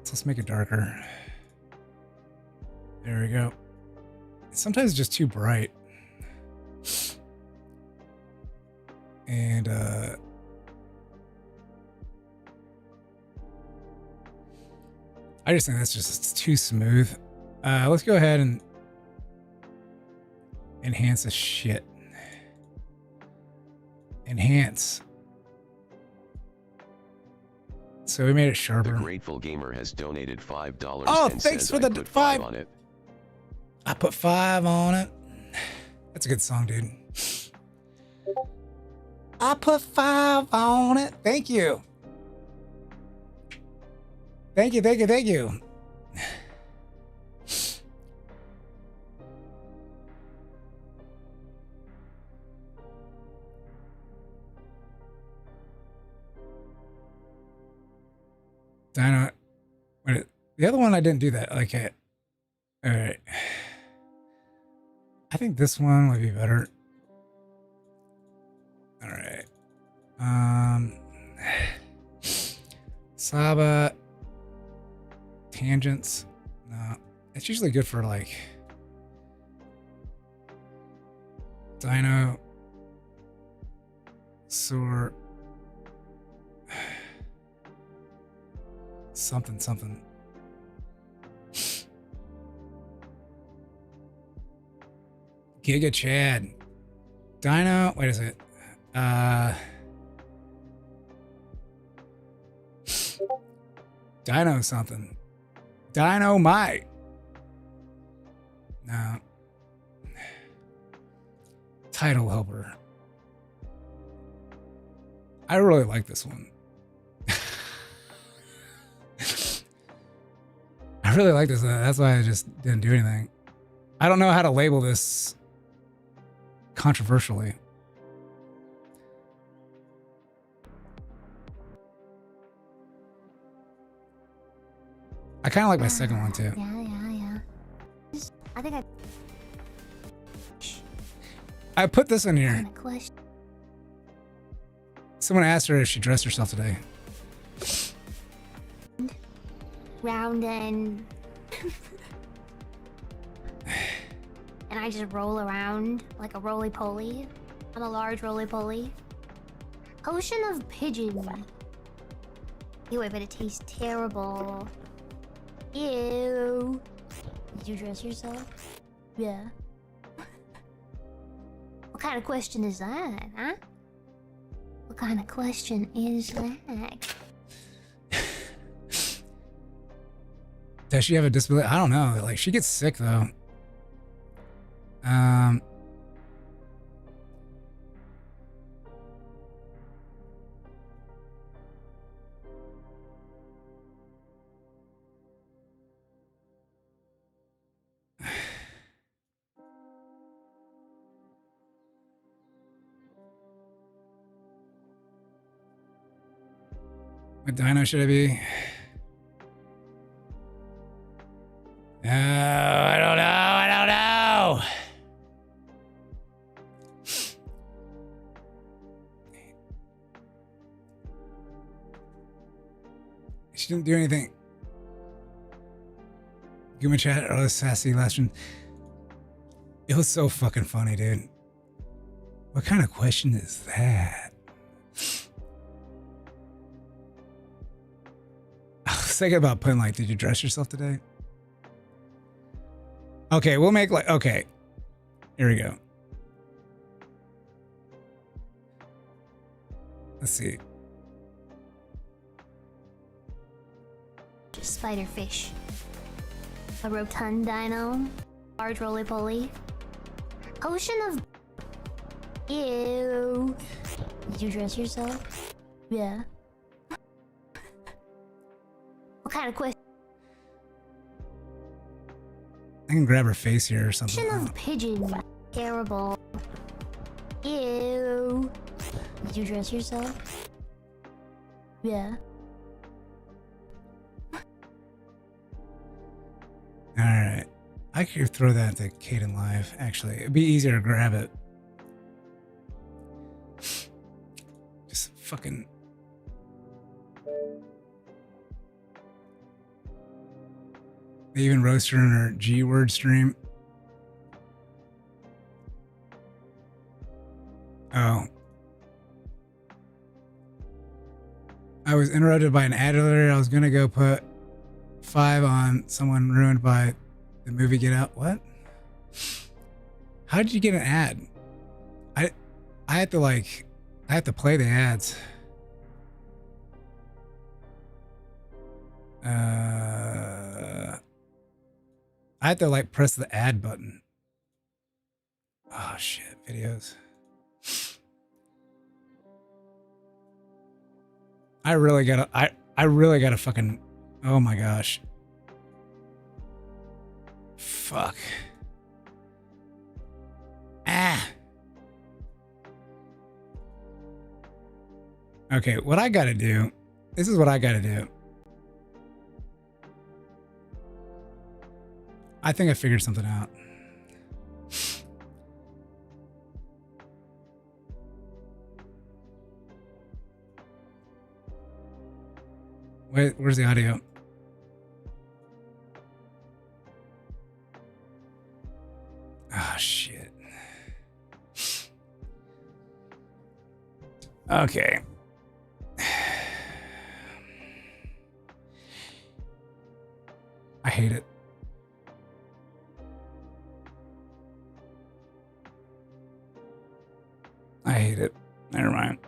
So let's make it darker. There we go. Sometimes it's just too bright. And I just think that's just too smooth. Let's go ahead and enhance this shit. Enhance. So we made it sharper. The Grateful Gamer has donated $5. Oh, and thanks says for I the put 5 on it. I put 5 on it. That's a good song, dude. I put 5 on it. Thank you. Thank you, thank you, thank you. Dino. Wait, the other one I didn't do that. Okay. All right. I think this one would be better. All right. Saba tangents. No, it's usually good for like dino sort something something. Giga Chad. Dino, wait a second. Dino something. Dynamite. No. Title helper. I really like this one. I really like this. That's why I just didn't do anything. I don't know how to label this controversially. I kind of like my second one too. Yeah. I think I put this in here. question. Someone asked her if she dressed herself today. Round and and I just roll around like a roly-poly. I'm a large roly-poly. Ocean of pigeon. Ew, I bet it tastes terrible. Ew. Did you dress yourself? Yeah. What kind of question is that, huh? What kind of question is that? Does she have a disability? I don't know. Like, she gets sick though. What dino should I be? No, I don't know. I don't know. She didn't do anything. Guma chat or sassy last one. It was so fucking funny, dude. What kind of question is that? I was thinking about putting like, did you dress yourself today? Okay, we'll make like, okay. Here we go. Let's see. Spiderfish. A rotund dino. Large roly-poly. Potion of... Ew. Did you dress yourself? Yeah. What kind of question? I can grab her face here or something. Potion of pigeon. Terrible. Ew. Did you dress yourself? Yeah. All right. I could throw that into Caden Live, actually. It'd be easier to grab it. Just fucking... They even roast her in her G-word stream. Oh. I was interrupted by an ad earlier. I was going to go put 5 on someone ruined by the movie Get Out. What? How did you get an ad? I had to like, I have to play the ads. I had to like press the ad button. Oh shit, videos. I really gotta fucking, oh my gosh. Fuck. Ah. Okay, what I gotta do, this is what I gotta do. I think I figured something out. Wait, where's the audio? Ah, shit. Okay. I hate it. I hate it. Never mind.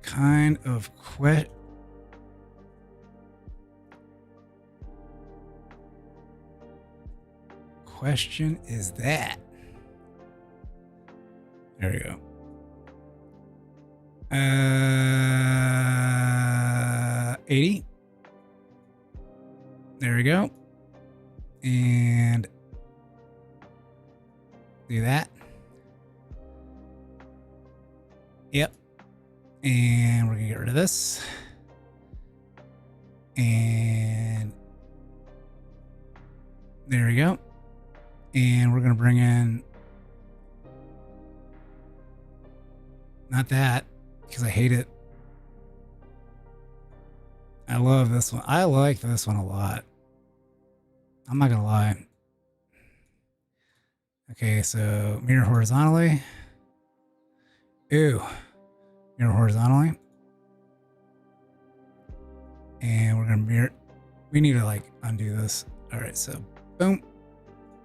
Kind of question is that? There we go. 80. There we go. And do that. Yep. And we're gonna get rid of this. And there we go. And we're gonna bring in, not that, because I hate it. I love this one. I like this one a lot. I'm not gonna lie. Okay, so mirror horizontally. Ew. Mirror horizontally. And we're gonna mirror. We need to like undo this. All right, so boom.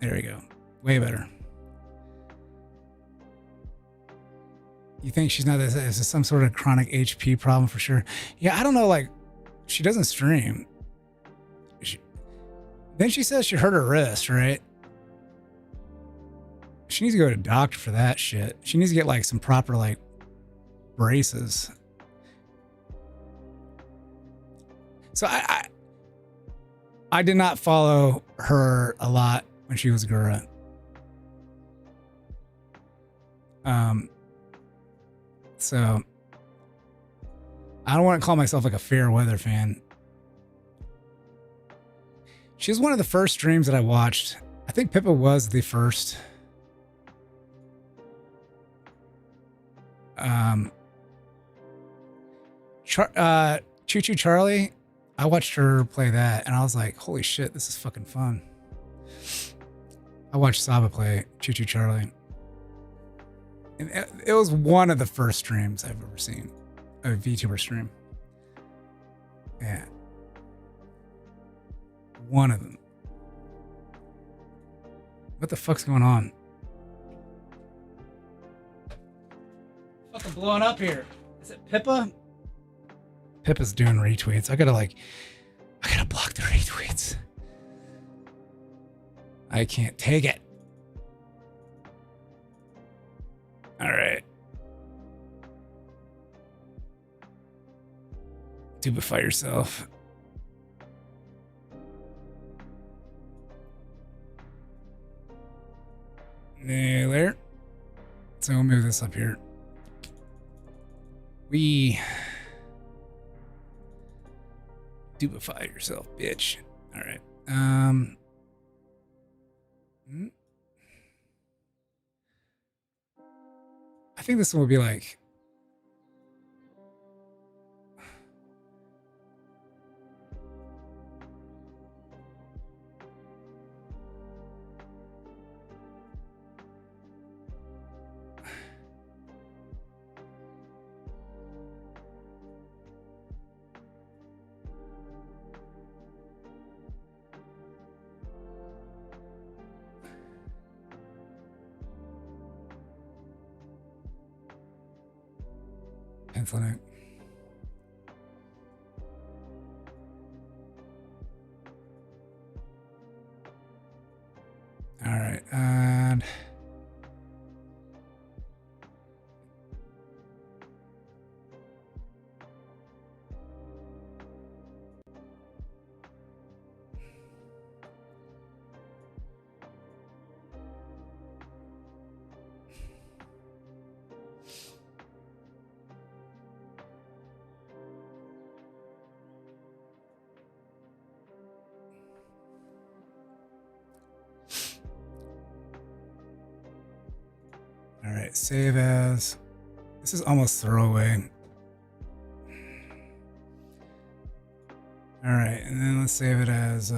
There we go. Way better. You think she's not this? Is this some sort of chronic HP problem for sure? Yeah, I don't know. Like, she doesn't stream. Then she says she hurt her wrist, right? She needs to go to a doctor for that shit. She needs to get like some proper like braces. So I did not follow her a lot when she was Gura. So I don't want to call myself like a fair weather fan. She was one of the first streams that I watched. I think Pippa was the first. Choo Choo Charlie, I watched her play that and I was like, holy shit, this is fucking fun. I watched Saba play Choo Choo Charlie. And it was one of the first streams I've ever seen. A VTuber stream. Yeah. One of them. What the fuck's going on? Fucking blowing up here. Is it Pippa? Pippa's doing retweets. I gotta block the retweets. I can't take it. All right. Tubify yourself. There. So we'll move this up here. Tubify yourself, bitch. All right. I think this one will be like. Penciling it. All right, and all right, save as. This is almost throwaway. All right, and then let's save it as.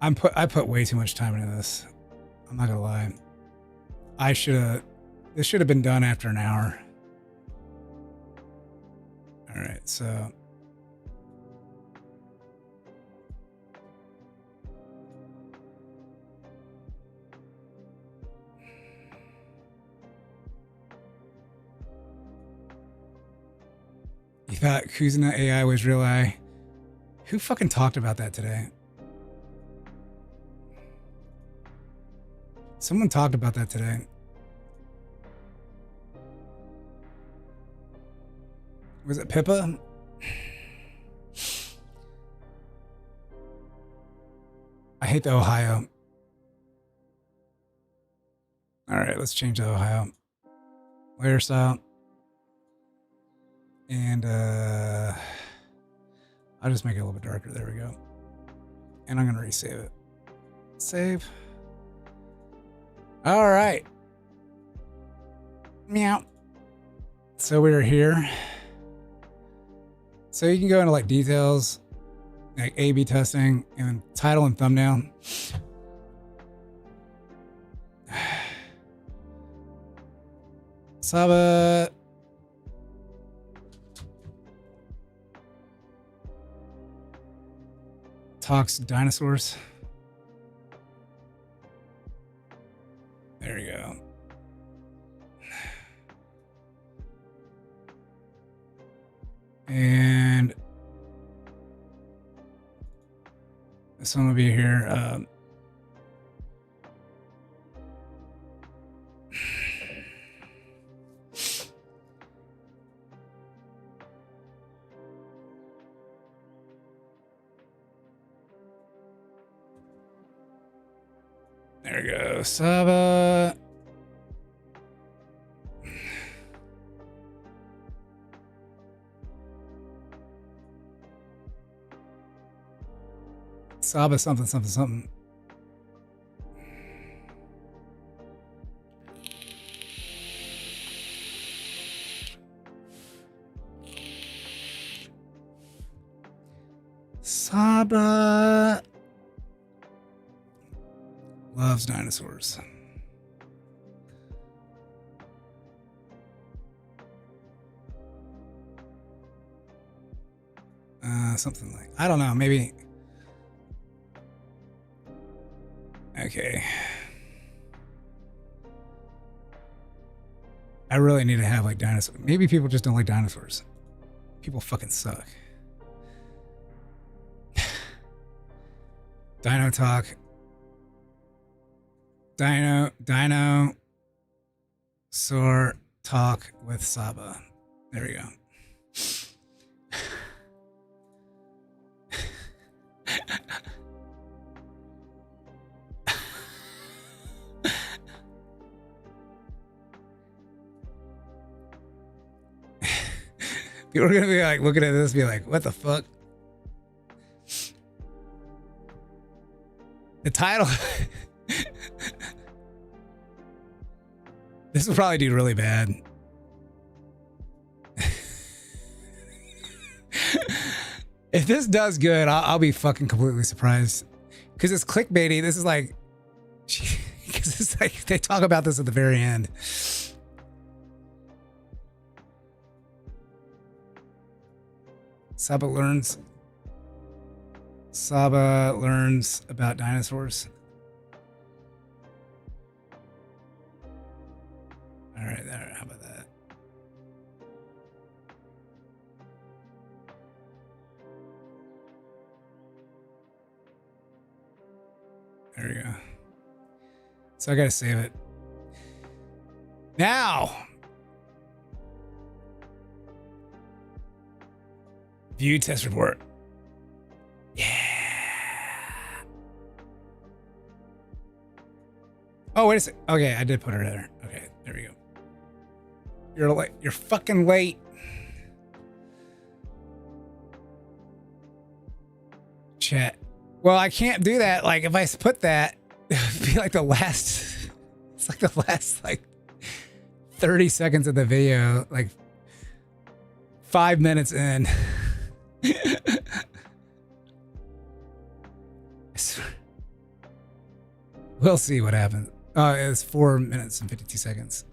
I put way too much time into this. I'm not gonna lie. This should have been done after an hour. All right, so. You thought Kuzna AI was real AI? Who fucking talked about that today? Someone talked about that today. Was it Pippa? I hate the Ohio. All right, let's change to Ohio. Layer style. And I'll just make it a little bit darker. There we go. And I'm going to resave it. Save. All right. Meow. So we're here. So you can go into like details, like A/B testing, and title and thumbnail. Saba. talks dinosaurs. There you go. And this one will be here. There we go. Saba. Saba something, something, something. Saba loves dinosaurs. Something like, I don't know, maybe. Okay. I really need to have like dinosaurs. Maybe people just don't like dinosaurs. People fucking suck. Dino talk. Dinosaur talk with Saba. There we go. People are gonna be like looking at this, be like, "What the fuck?" The title. This will probably do really bad. If this does good, I'll be fucking completely surprised. Because it's clickbaity. This is like, because it's like they talk about this at the very end. Saba learns about dinosaurs. All right, there. How about that? There we go. So I gotta save it. Now, view test report. Yeah. Oh, wait a second. Okay, I did put her there. Okay, there we go. You're late. You're fucking late. Chat. Well, I can't do that. Like, if I put that, it'd be like the last. It's like the last, like, 30 seconds of the video. Like, 5 minutes in. We'll see what happens. It's 4 minutes and 52 seconds.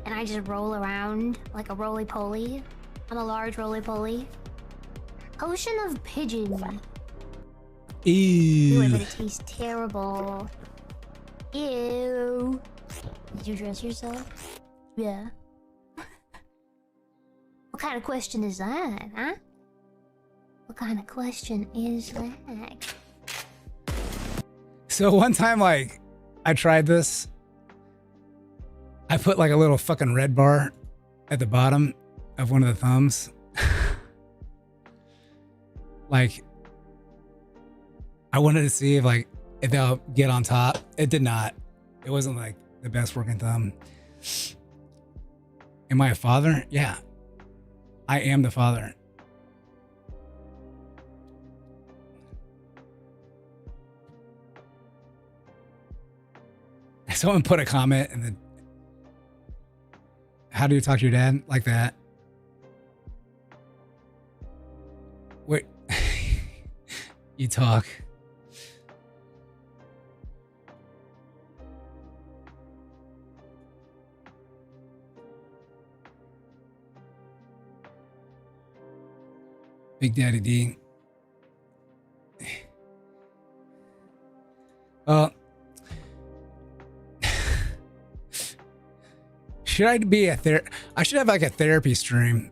And I just roll around like a roly-poly. I'm a large roly-poly. Potion of pigeon. Ew. Ew, but it tastes terrible. Ew. Did you dress yourself? Yeah. What kind of question is that, huh? What kind of question is that? So one time, like, I tried this. I put like a little fucking red bar at the bottom of one of the thumbs. Like, I wanted to see if they'll get on top. It did not. It wasn't like the best working thumb. Am I a father? Yeah. I am the father. Someone put a comment and then, how do you talk to your dad? Like that. Wait. You talk. Big Daddy D. Well, should I be I should have like a therapy stream.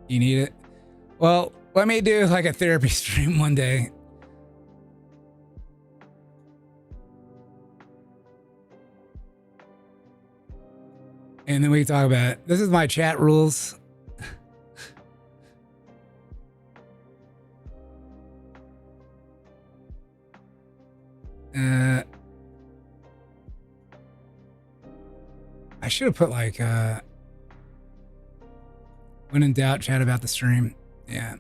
You need it? Well, let me do like a therapy stream one day. And then we can talk about it. This is my chat rules. I should have put like when in doubt, chat about the stream. Yeah.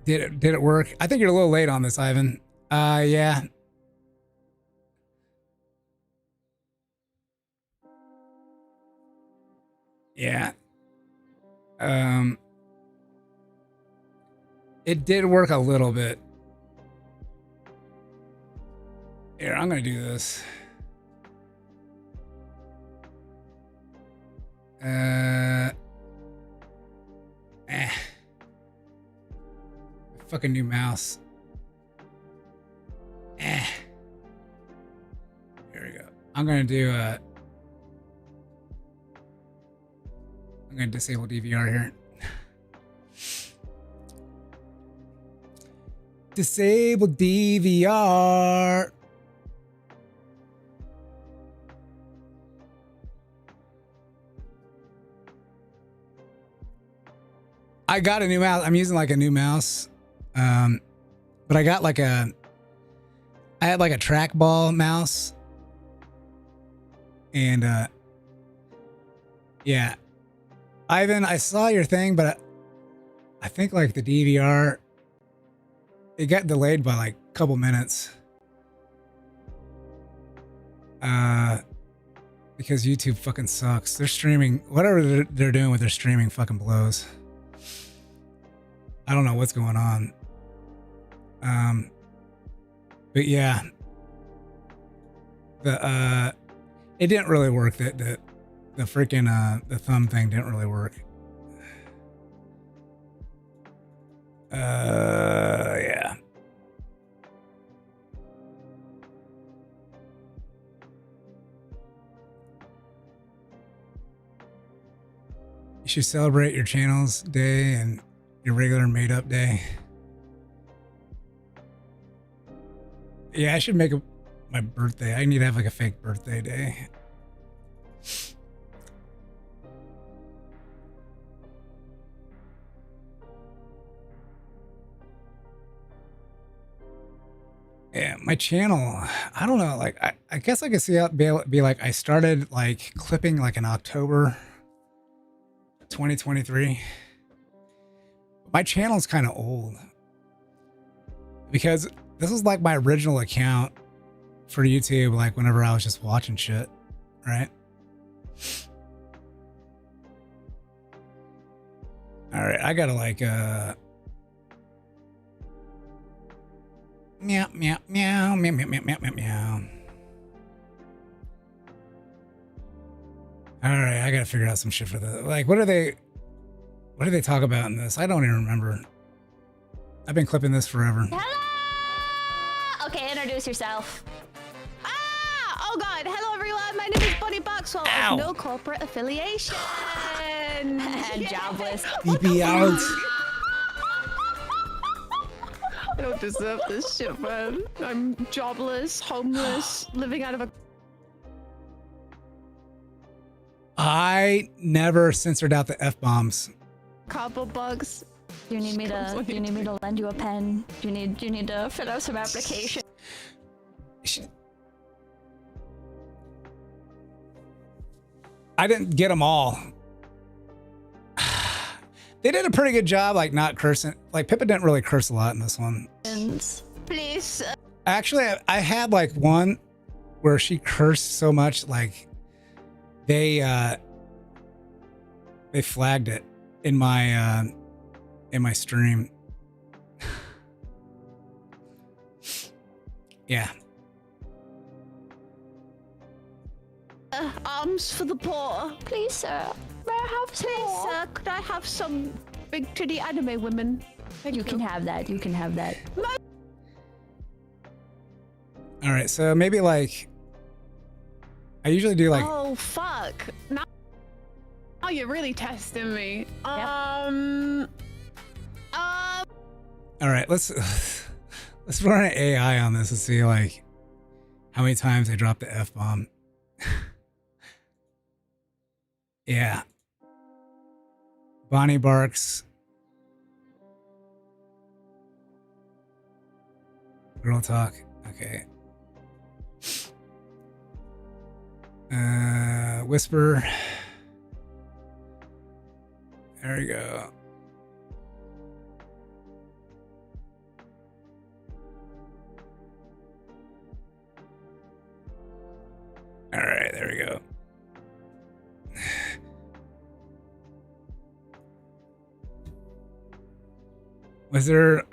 Did it work? I think you're a little late on this, Ivan. Yeah. Yeah. It did work a little bit. Here, I'm gonna do this. Fucking new mouse. Here we go. I'm gonna do I'm gonna disable DVR here. Disable DVR. I got a new mouse. I'm using like a new mouse. But I got like I had like a trackball mouse. And yeah. Ivan, I saw your thing, but I think like the DVR, it got delayed by like a couple minutes. Because YouTube fucking sucks. They're streaming, whatever they're doing with their streaming fucking blows. I don't know what's going on. But yeah, it didn't really work. The freaking the thumb thing didn't really work. Yeah. You should celebrate your channel's day and your regular made up day. Yeah, I should make my birthday. I need to have like a fake birthday day. Yeah, my channel, I don't know, like I guess I could see it be like I started like clipping like in October 2023. My channel's kind of old because this was like my original account for YouTube, like whenever I was just watching shit, right? All right, I gotta like meow meow meow meow meow meow meow meow meow. All right, I gotta figure out some shit for the like. What do they talk about in this? I don't even remember. I've been clipping this forever. Hello! Okay, introduce yourself. Ah! Oh god, hello everyone, my name is Bonnie Boxwell. Ow. No corporate affiliation. Jobless. DP out. I don't deserve this shit, man. I'm jobless, homeless, living out of a... I never censored out the F-bombs. Couple bugs. Do you need me to lend you a pen? Do you need to fill out some application? I didn't get them all. They did a pretty good job, like not cursing. Like Pippa didn't really curse a lot in this one. Please. Actually, I had like one where she cursed so much, like they flagged it. in my stream. Yeah. Arms for the poor. Please, sir. May I have some Please, more? sir, could I have some big titty anime women? Thank You can have that. You can have that. All right, so maybe like I usually do like Oh fuck! Now you're really testing me. all right, let's run an AI on this and see like how many times I drop the F-bomb. Yeah. Bonnie barks. Girl talk. Okay. Whisper. There we go. All right, there we go. Was there a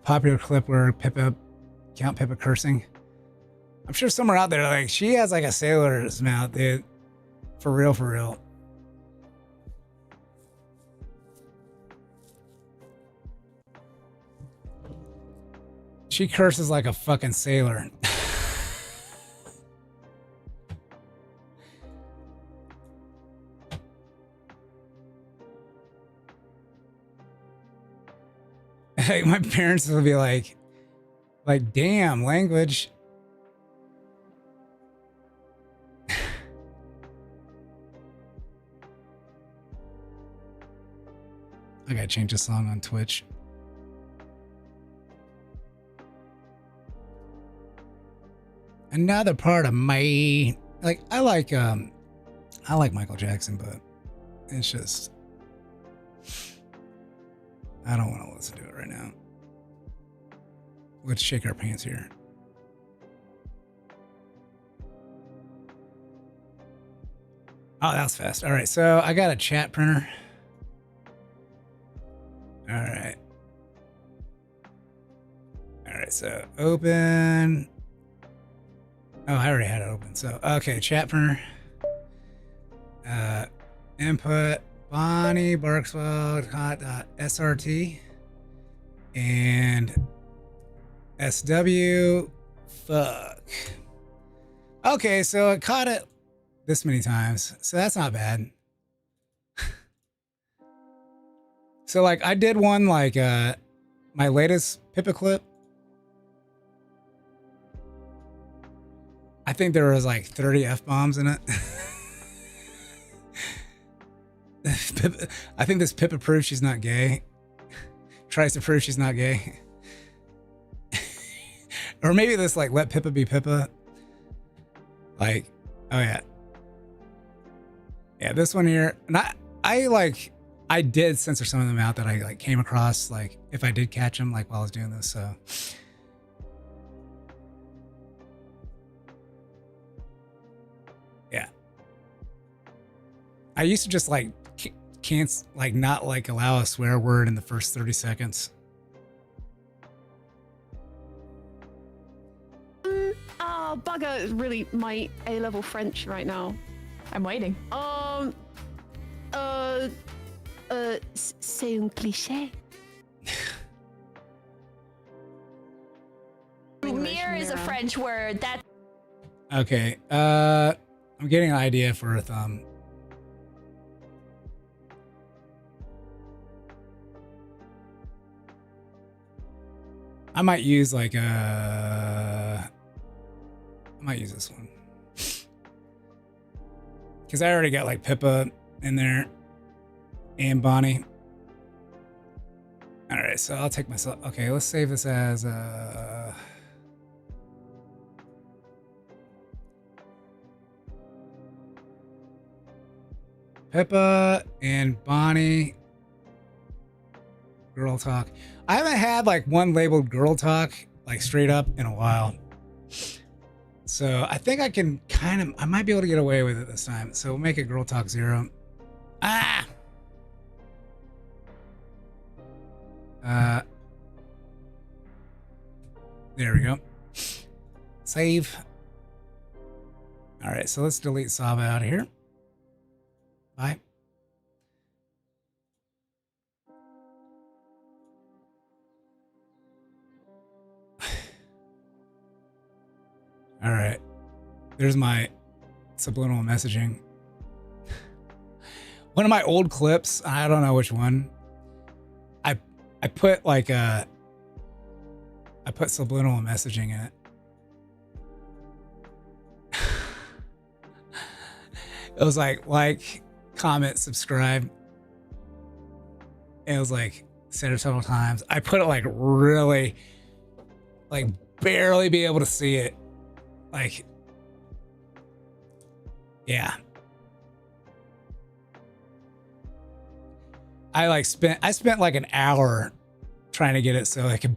popular clip where Count Pippa cursing? I'm sure somewhere out there, like, she has like a sailor's mouth, dude. For real, for real. She curses like a fucking sailor. Like, my parents would be like, damn, language. I gotta change the song on Twitch. Another part of my, like, I like Michael Jackson, but it's just, I don't want to listen to it right now. Let's shake our pants here. Oh, that was fast. All right, so I got a chat printer. All right. All right, so open. Oh, I already had it open. So, okay, chat printer. Input Bonnie Barkswell SRT and SW fuck. Okay, so I caught it this many times, so that's not bad. So like I did one like my latest Pippa clip. I think there was like 30 F-bombs in it. I think this Pippa proves she's not gay. Tries to prove she's not gay. Or maybe this like let Pippa be Pippa. Like, oh yeah. Yeah, this one here. And I did censor some of them out that I like came across, like if I did catch them like while I was doing this, so. Yeah. I used to just like can't like not like allow a swear word in the first 30 seconds. Bugger is really my A-level French right now. I'm waiting. C'est un cliché. Mirror is a French word. That. Okay. I'm getting an idea for a thumb. I might use like I might use this one. Because I already got like Pippa in there and Bonnie. All right, so I'll take myself. Okay, let's save this as Pippa and Bonnie. Girl talk. I haven't had like one labeled girl talk like straight up in a while. So I think I can I might be able to get away with it this time. So we'll make it girl talk 0. Ah! There we go. Save. All right, so let's delete Saba out of here. Bye. All right. There's my subliminal messaging. One of my old clips, I don't know which one. I put like I put subliminal messaging in it. It was like, comment, subscribe. And it was like said it several times. I put it like really, like barely be able to see it. Like, yeah. I spent like an hour trying to get it so I could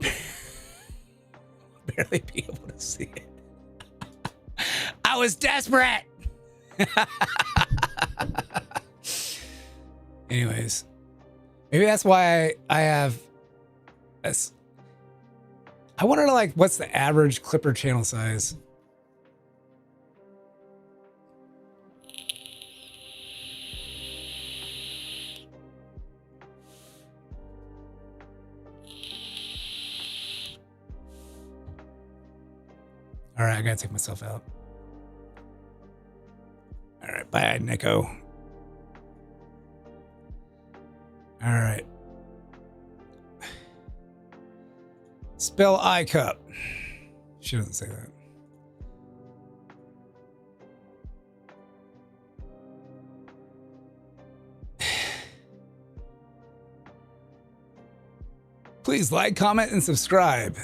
barely be able to see it. I was desperate. Anyways, maybe that's why I have this. I wonder like what's the average Clipper channel size? All right, I gotta take myself out. All right, bye, Nico. All right. Spell I cup. She doesn't say that. Please like, comment, and subscribe.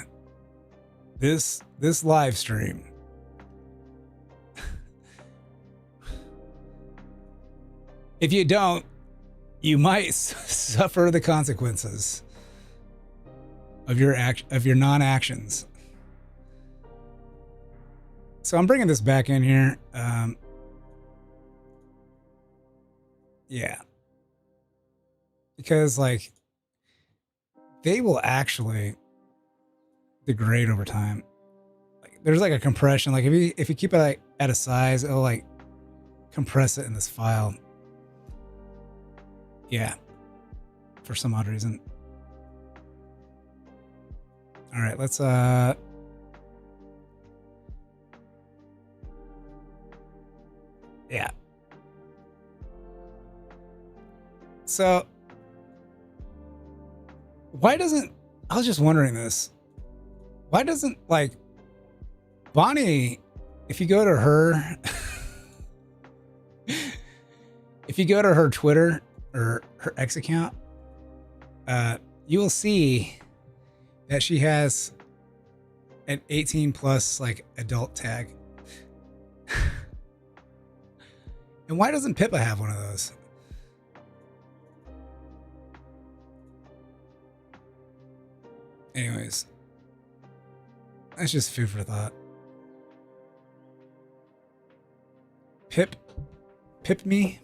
This live stream. If you don't, you might suffer the consequences of your non-actions. So I'm bringing this back in here. Yeah, because like they will actually degrade over time. Like there's like a compression. Like if you keep it like at a size, it'll like compress it in this file. Yeah, for some odd reason. All right, let's yeah. So why doesn't, I was just wondering this. Why doesn't like Bonnie, if you go to her if you go to her Twitter or her X account, you will see that she has an 18 plus like adult tag. And why doesn't Pippa have one of those? Anyways, that's just food for thought. Pip me.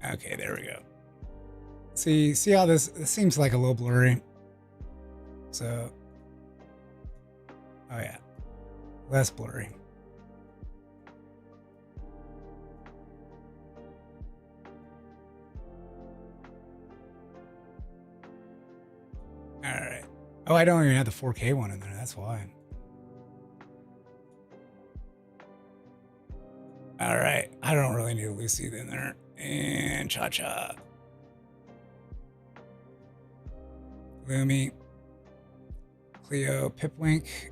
Okay, there we go. See how this seems like a little blurry. So, oh yeah, less blurry. All right. Oh, I don't even have the 4K one in there. That's why. All right. I don't really need Lucy in there. And Cha-Cha. Lumi. Cleo. Pipwink.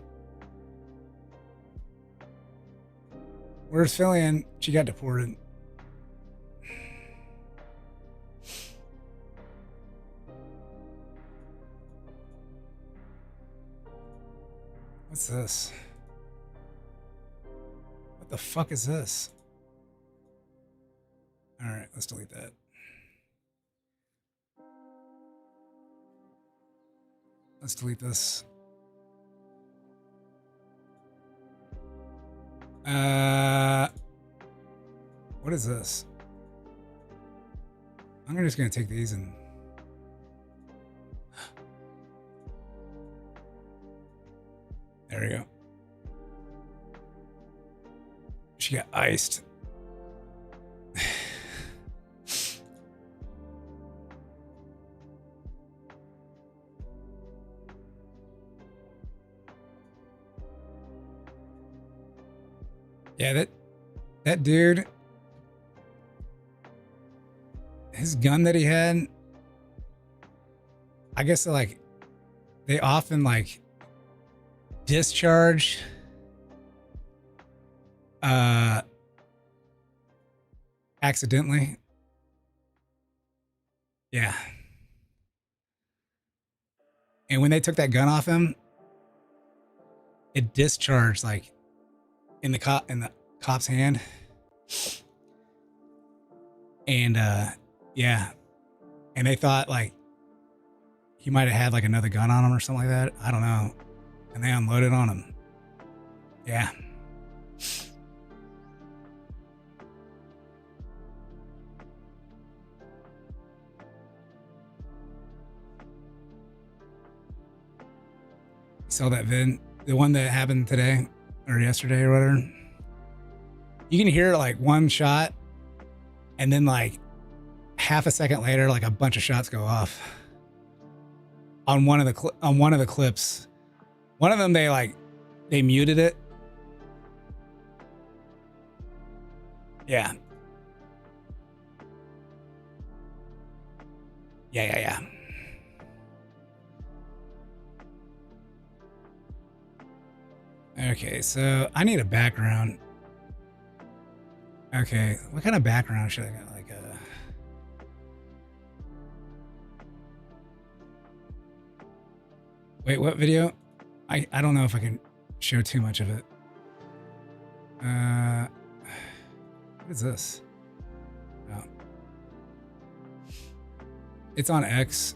Where's Fillion? She got deported. What's this? What the fuck is this? All right, let's delete that. Let's delete this. What is this? I'm just gonna take these and there we go. She got iced. Yeah, that dude, his gun that he had, I guess like they often like discharge accidentally. Yeah. And when they took that gun off him, it discharged like in the cop's hand. And yeah. And they thought like he might have had like another gun on him or something like that. I don't know. And they unloaded on him. Yeah. Saw that vid, the one that happened today or yesterday or whatever. You can hear like one shot, and then like half a second later, like a bunch of shots go off on one of the clips. One of them they muted it. Yeah. Yeah. Okay, so I need a background. Okay, what kind of background should I get? Like wait, what video? I don't know if I can show too much of it. What is this? Oh. It's on X.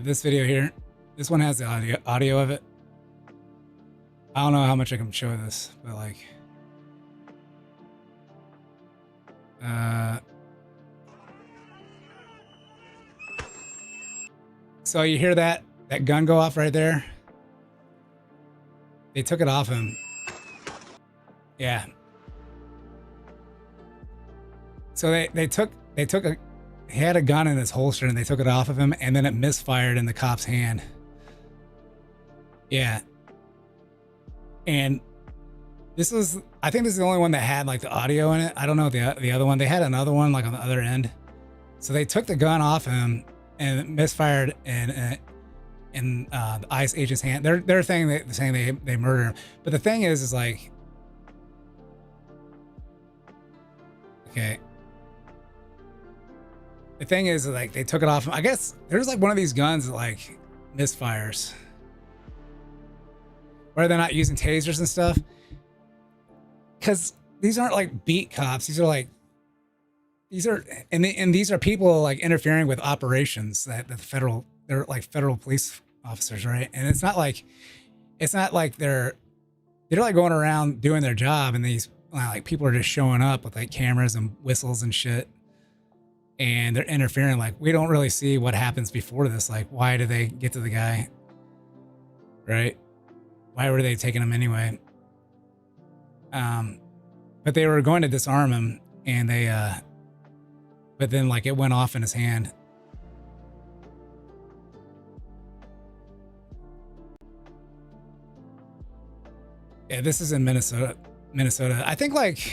This video here, this one has the audio of it. I don't know how much I can show this, but like, so you hear that gun go off right there? They took it off him. Yeah. So they took he had a gun in his holster and they took it off of him, and then it misfired in the cop's hand. Yeah. And I think this is the only one that had like the audio in it. I don't know the other one. They had another one like on the other end. So they took the gun off him and it misfired in the ICE agent's hand. They're saying they murdered him. But the thing is like, okay. The thing is, like, they took it off. I guess there's like one of these guns that like misfires, where they're not using tasers and stuff. Because these aren't like beat cops. These are people like interfering with operations that they're like federal police officers, right? And it's not like they're like going around doing their job, and these like people are just showing up with like cameras and whistles and shit. And they're interfering. Like, we don't really see what happens before this. Like, why do they get to the guy? Right? Why were they taking him anyway? But they were going to disarm him, and but then like it went off in his hand. Yeah, this is in Minnesota. I think like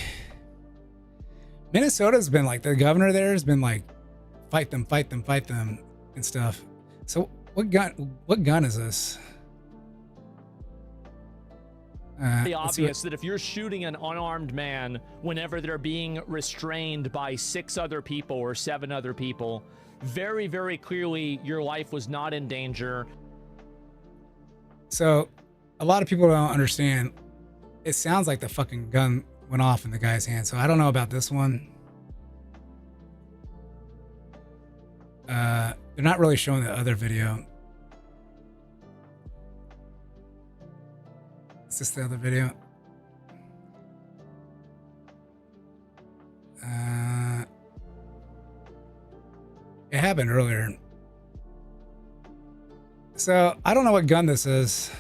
Minnesota's been like, the governor there has been like, fight them and stuff. So what gun is this? Pretty obvious that if you're shooting an unarmed man whenever they're being restrained by 6 other people or 7 other people, very, very clearly your life was not in danger. So a lot of people don't understand. It sounds like the fucking gun went off in the guy's hand. So I don't know about this one. They're not really showing the other video. Is this the other video? It happened earlier. So I don't know what gun this is.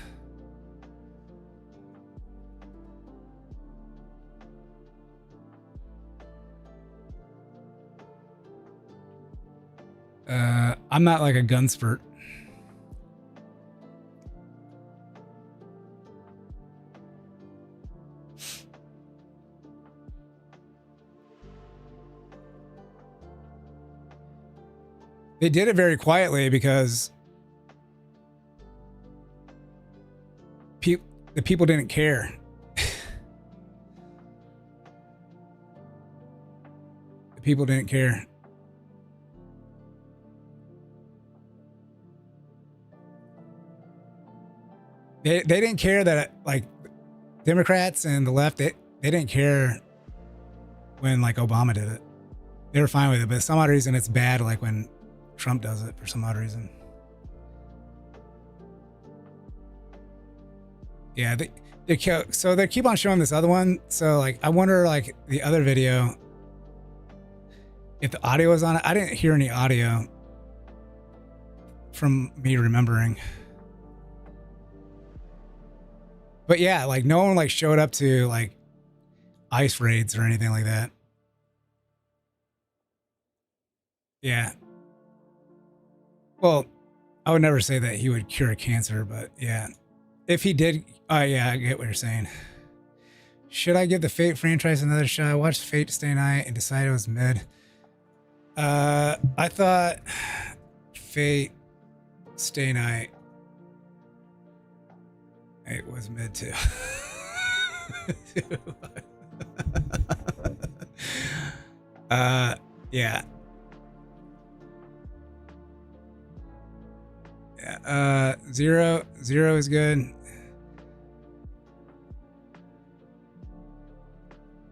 I'm not like a gun spurt. They did it very quietly because the people didn't care. The people didn't care. They didn't care that, like, Democrats and the left, they didn't care when, like, Obama did it. They were fine with it, but for some odd reason it's bad, like, when Trump does it for some odd reason. Yeah, they keep on showing this other one. So, like, I wonder, like, the other video, if the audio was on it. I didn't hear any audio from me remembering. But yeah, like, no one, like, showed up to, like, ICE raids or anything like that. Yeah. Well, I would never say that he would cure cancer, but yeah. If he did, yeah, I get what you're saying. Should I give the Fate franchise another shot? I watched Fate Stay Night and decided it was mid. I thought Fate Stay Night, it was mid too. Yeah. Yeah. Zero is good.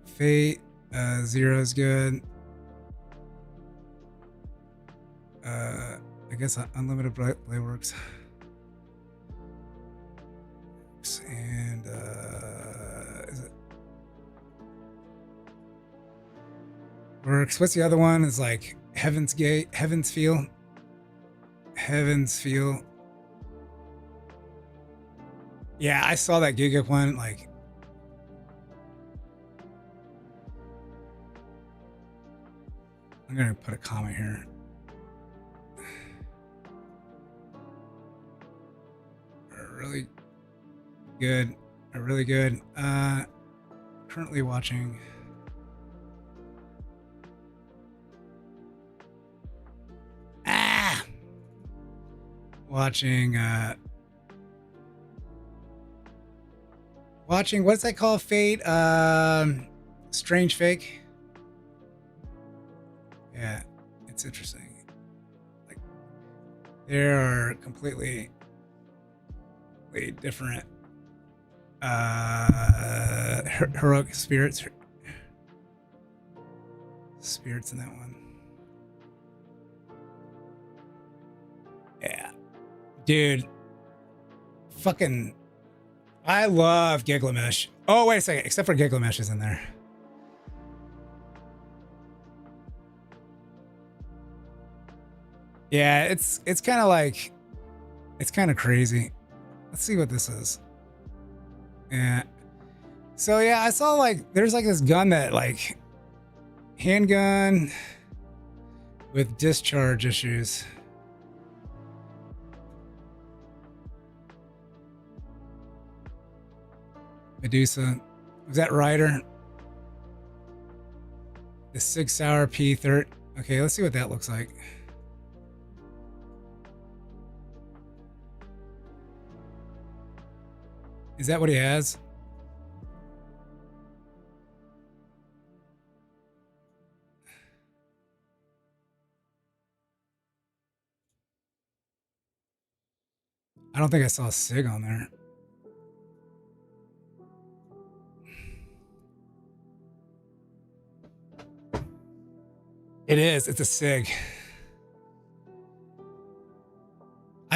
Fate, Zero is good. I guess Unlimited Blade works. And is it works? What's the other one? Is like Heaven's Gate, Heaven's Feel. Yeah, I saw that Giga one. Like, I'm gonna put a comment here. Really good. Currently watching. Watching, what's that called? Fate? Strange Fake? Yeah, it's interesting. Like, there are completely different heroic spirits in that one. Yeah, dude, fucking, I love Giglamesh. Oh, wait a second, except for Giglamesh is in there. Yeah, it's kind of like, it's kind of crazy. Let's see what this is. Yeah. So yeah, I saw, like, there's like this gun that, like, handgun with discharge issues. Medusa. Was that Ryder? The 6 Sauer P30. Okay, let's see what that looks like. Is that what he has? I don't think I saw a SIG on there. It is. It's a SIG.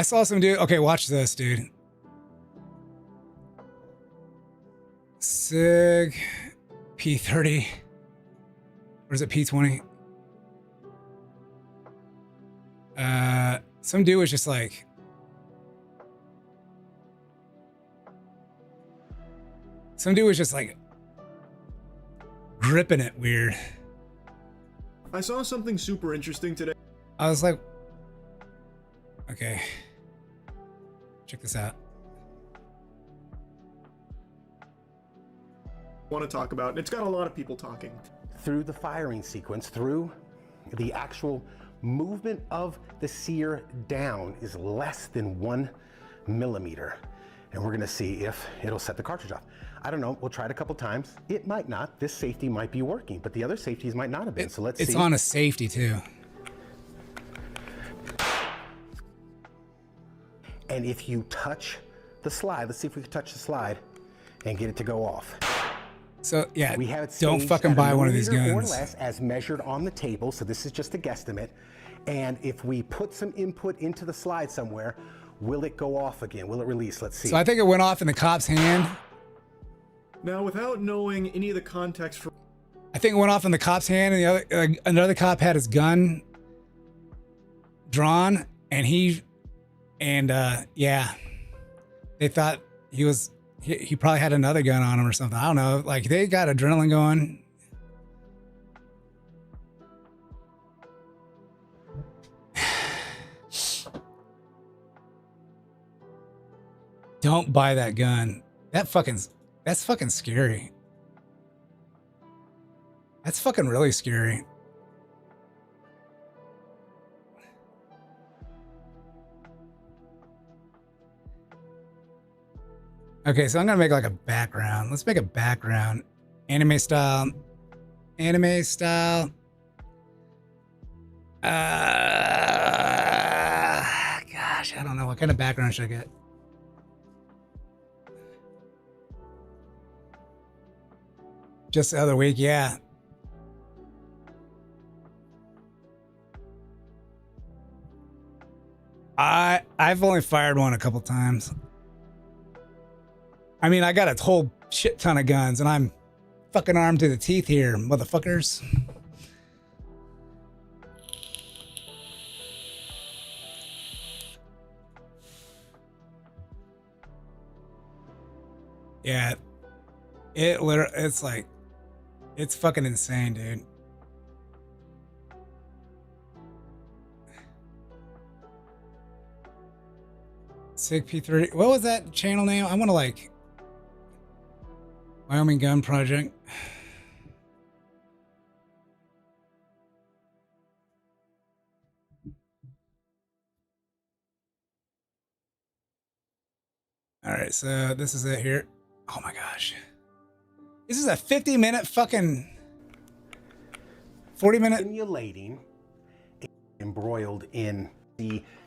I saw some dude. Okay, watch this, dude. Sig P30. Or is it P20? Some dude was just like, gripping it weird. I saw something super interesting today. I was like, okay, check this out. Want to talk about. It's got a lot of people talking. Through the firing sequence, through the actual movement of the sear down is less than 1 millimeter. And we're gonna see if it'll set the cartridge off. I don't know, we'll try it a couple times. It might not, this safety might be working, but the other safeties might not have been, so let's see. It's on a safety too. And if you touch the slide, let's see if we can touch the slide and get it to go off. So yeah, we have it don't staged fucking at buy a one of these millimeter guns. Or less as measured on the table, so this is just a guesstimate. And if we put some input into the slide somewhere, will it go off again? Will it release? Let's see. So I think it went off in the cop's hand. Now, without knowing any of the context for I think it went off in the cop's hand, and the other another cop had his gun drawn, and yeah, they thought he probably had another gun on him or something. I don't know. Like, they got adrenaline going. Don't buy that gun. That's fucking scary. That's fucking really scary. Okay, so I'm gonna make like a background. Let's make a background. Anime style. Anime style. Gosh, I don't know. What kind of background should I get? Just the other week, yeah. I've only fired one a couple times. I mean, I got a whole shit ton of guns, and I'm fucking armed to the teeth here, motherfuckers. Yeah, it's like, it's fucking insane, dude. Sig P3. What was that channel name? I want to like Wyoming Gun Project. All right, so this is it here. Oh my gosh. This is a 50-minute fucking 40-minute Simulating, embroiled in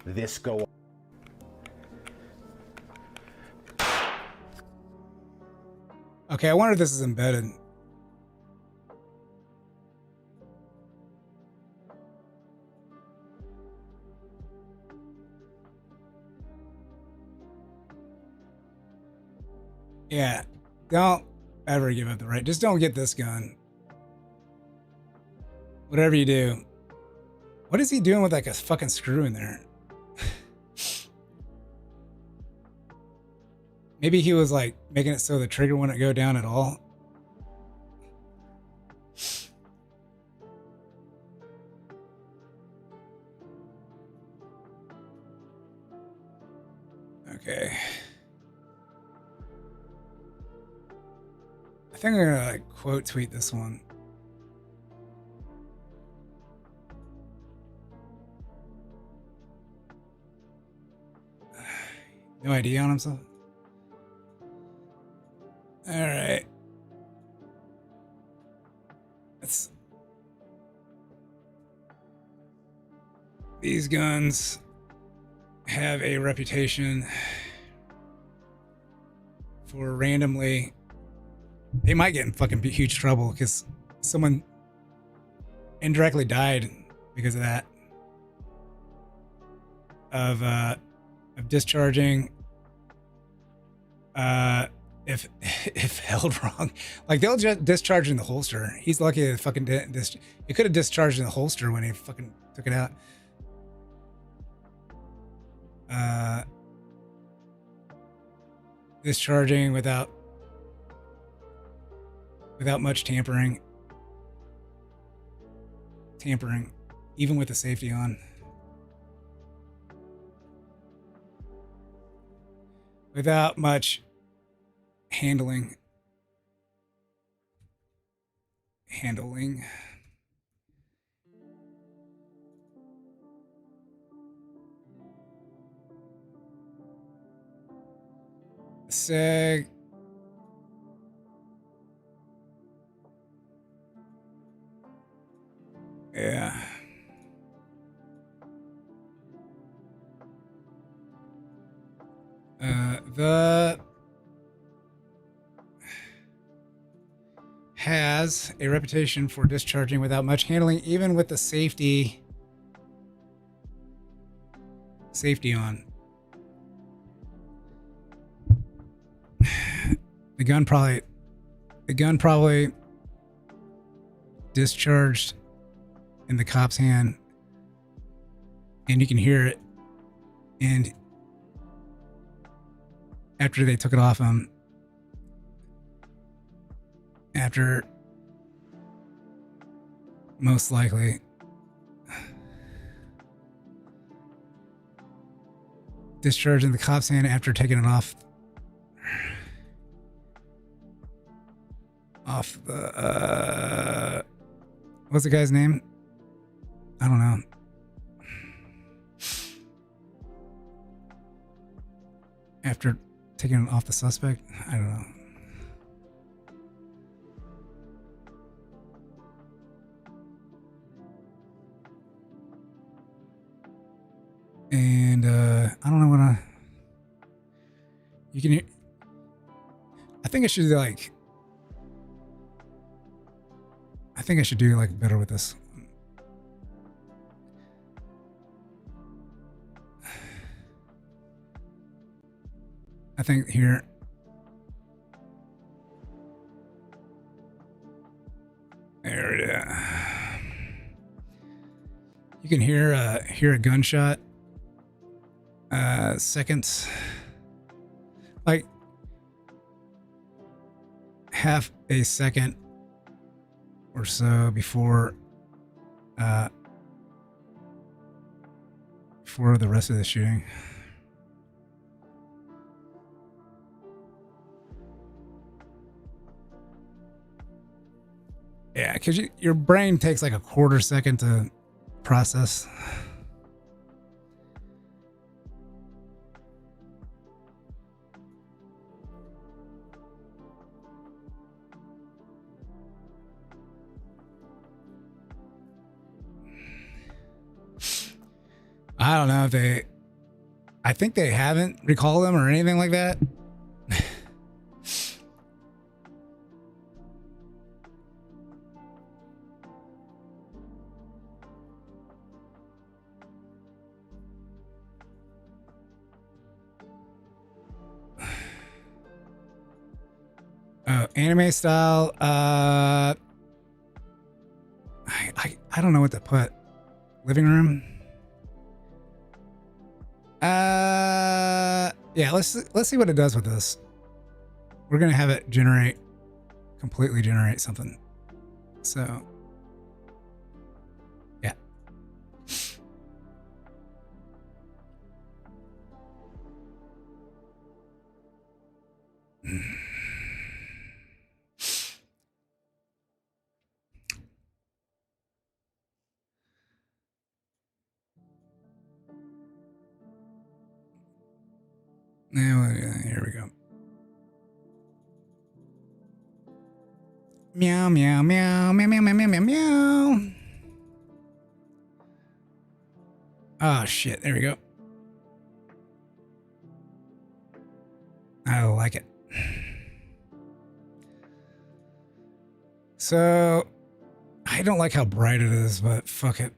this go. Okay, I wonder if this is embedded. Yeah, don't ever give up the right. Just don't get this gun. Whatever you do. What is he doing with like a fucking screw in there? Maybe he was like making it so the trigger wouldn't go down at all. Okay. I think I'm gonna like quote tweet this one. No idea on himself. All right. These guns have a reputation for randomly. They might get in fucking huge trouble because someone indirectly died because of that. Of of discharging if held wrong. Like they'll just discharge in the holster. He's lucky that fucking it could have discharged in the holster when he fucking took it out. Discharging without much tampering, even with the safety on. Without much handling. Seg. Yeah. The has a reputation for discharging without much handling, even with the safety on. The gun probably discharged in the cop's hand, and you can hear it. And after they took it off him, after most likely discharging the cop's hand after taking it off the what's the guy's name? I don't know. After taking it off the suspect, I don't know. And I don't know what you can hear. I think I should do like better with this. I think here. There it is. You can hear a gunshot. Seconds. Like half a second or so before the rest of the shooting. Yeah, because your brain takes like a quarter second to process. I don't know if I think they haven't recalled them or anything like that. Anime style. I don't know what to put. Living room. Yeah, let's see what it does with this. We're gonna have it completely generate something. So, yeah. Now, here we go. Meow, meow, meow, meow, meow, meow, meow, meow. Oh, shit. There we go. I like it. So, I don't like how bright it is, but fuck it.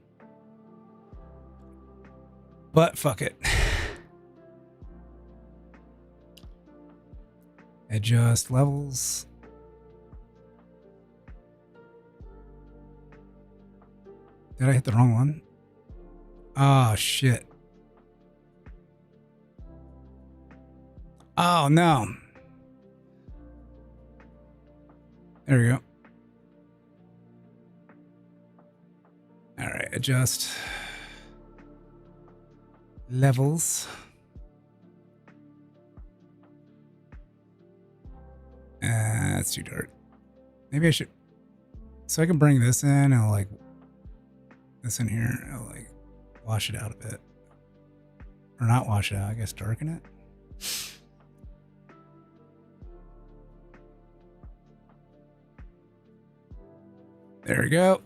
Adjust levels. Did I hit the wrong one? Oh, shit. Oh, no. There we go. All right, adjust levels. That's too dark. Maybe I should. So I can bring this in and I'll like this in here. And I'll like wash it out a bit. Or not wash it out, I guess darken it. There we go.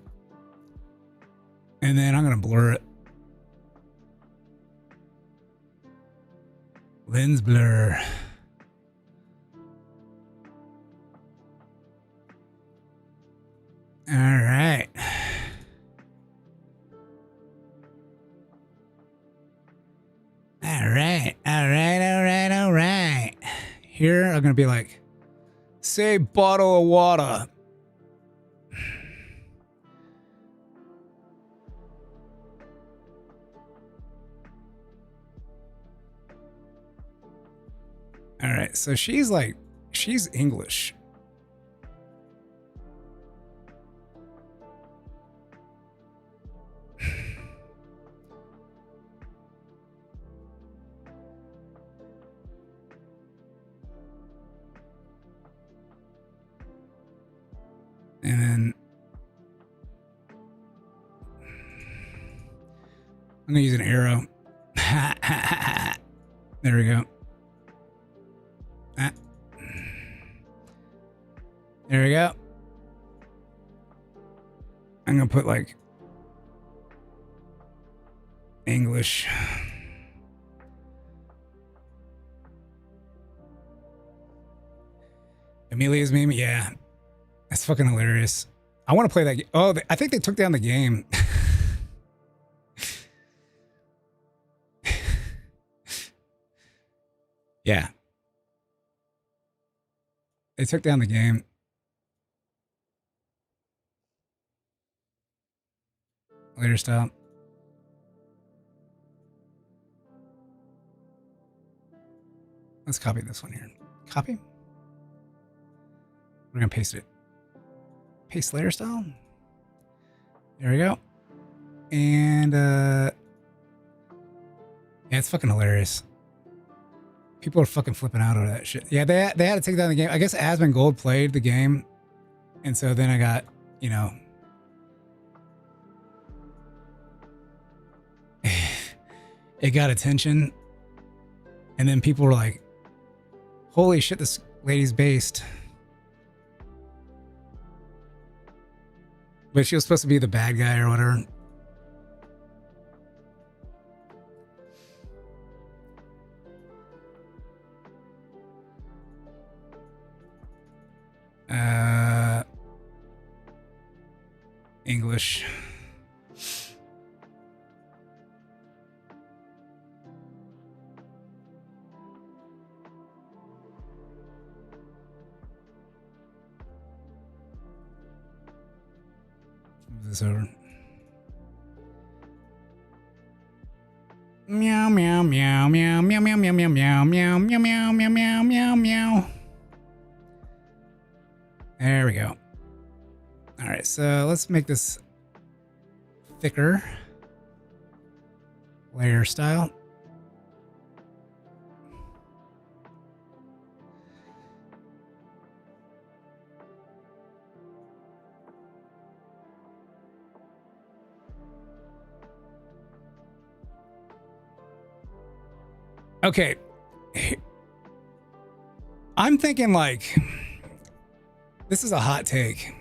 And then I'm going to blur it. Lens blur. All right. All right. All right. All right. All right. Here I'm going to be like, say bottle of water. All right, so she's English. And then I'm gonna use an arrow. There we go. There we go. I'm gonna put like English. Amelia's meme, yeah, that's fucking hilarious. I want to play that game. Oh, I think they took down the game. Yeah, they took down the game. Later style. Let's copy this one here. Copy. We're gonna paste it. Paste layer style. There we go. And yeah, it's fucking hilarious. People are fucking flipping out over that shit. Yeah, they had to take down the game. I guess Asmon Gold played the game, and so then I got, you know, it got attention, and then people were like, holy shit, this lady's based. But she was supposed to be the bad guy or whatever. English. Move this over. Meow meow meow meow meow meow meow meow meow meow meow meow meow meow meow meow. There we go. All right, so let's make this thicker. Layer style. Okay. I'm thinking like, this is a hot take.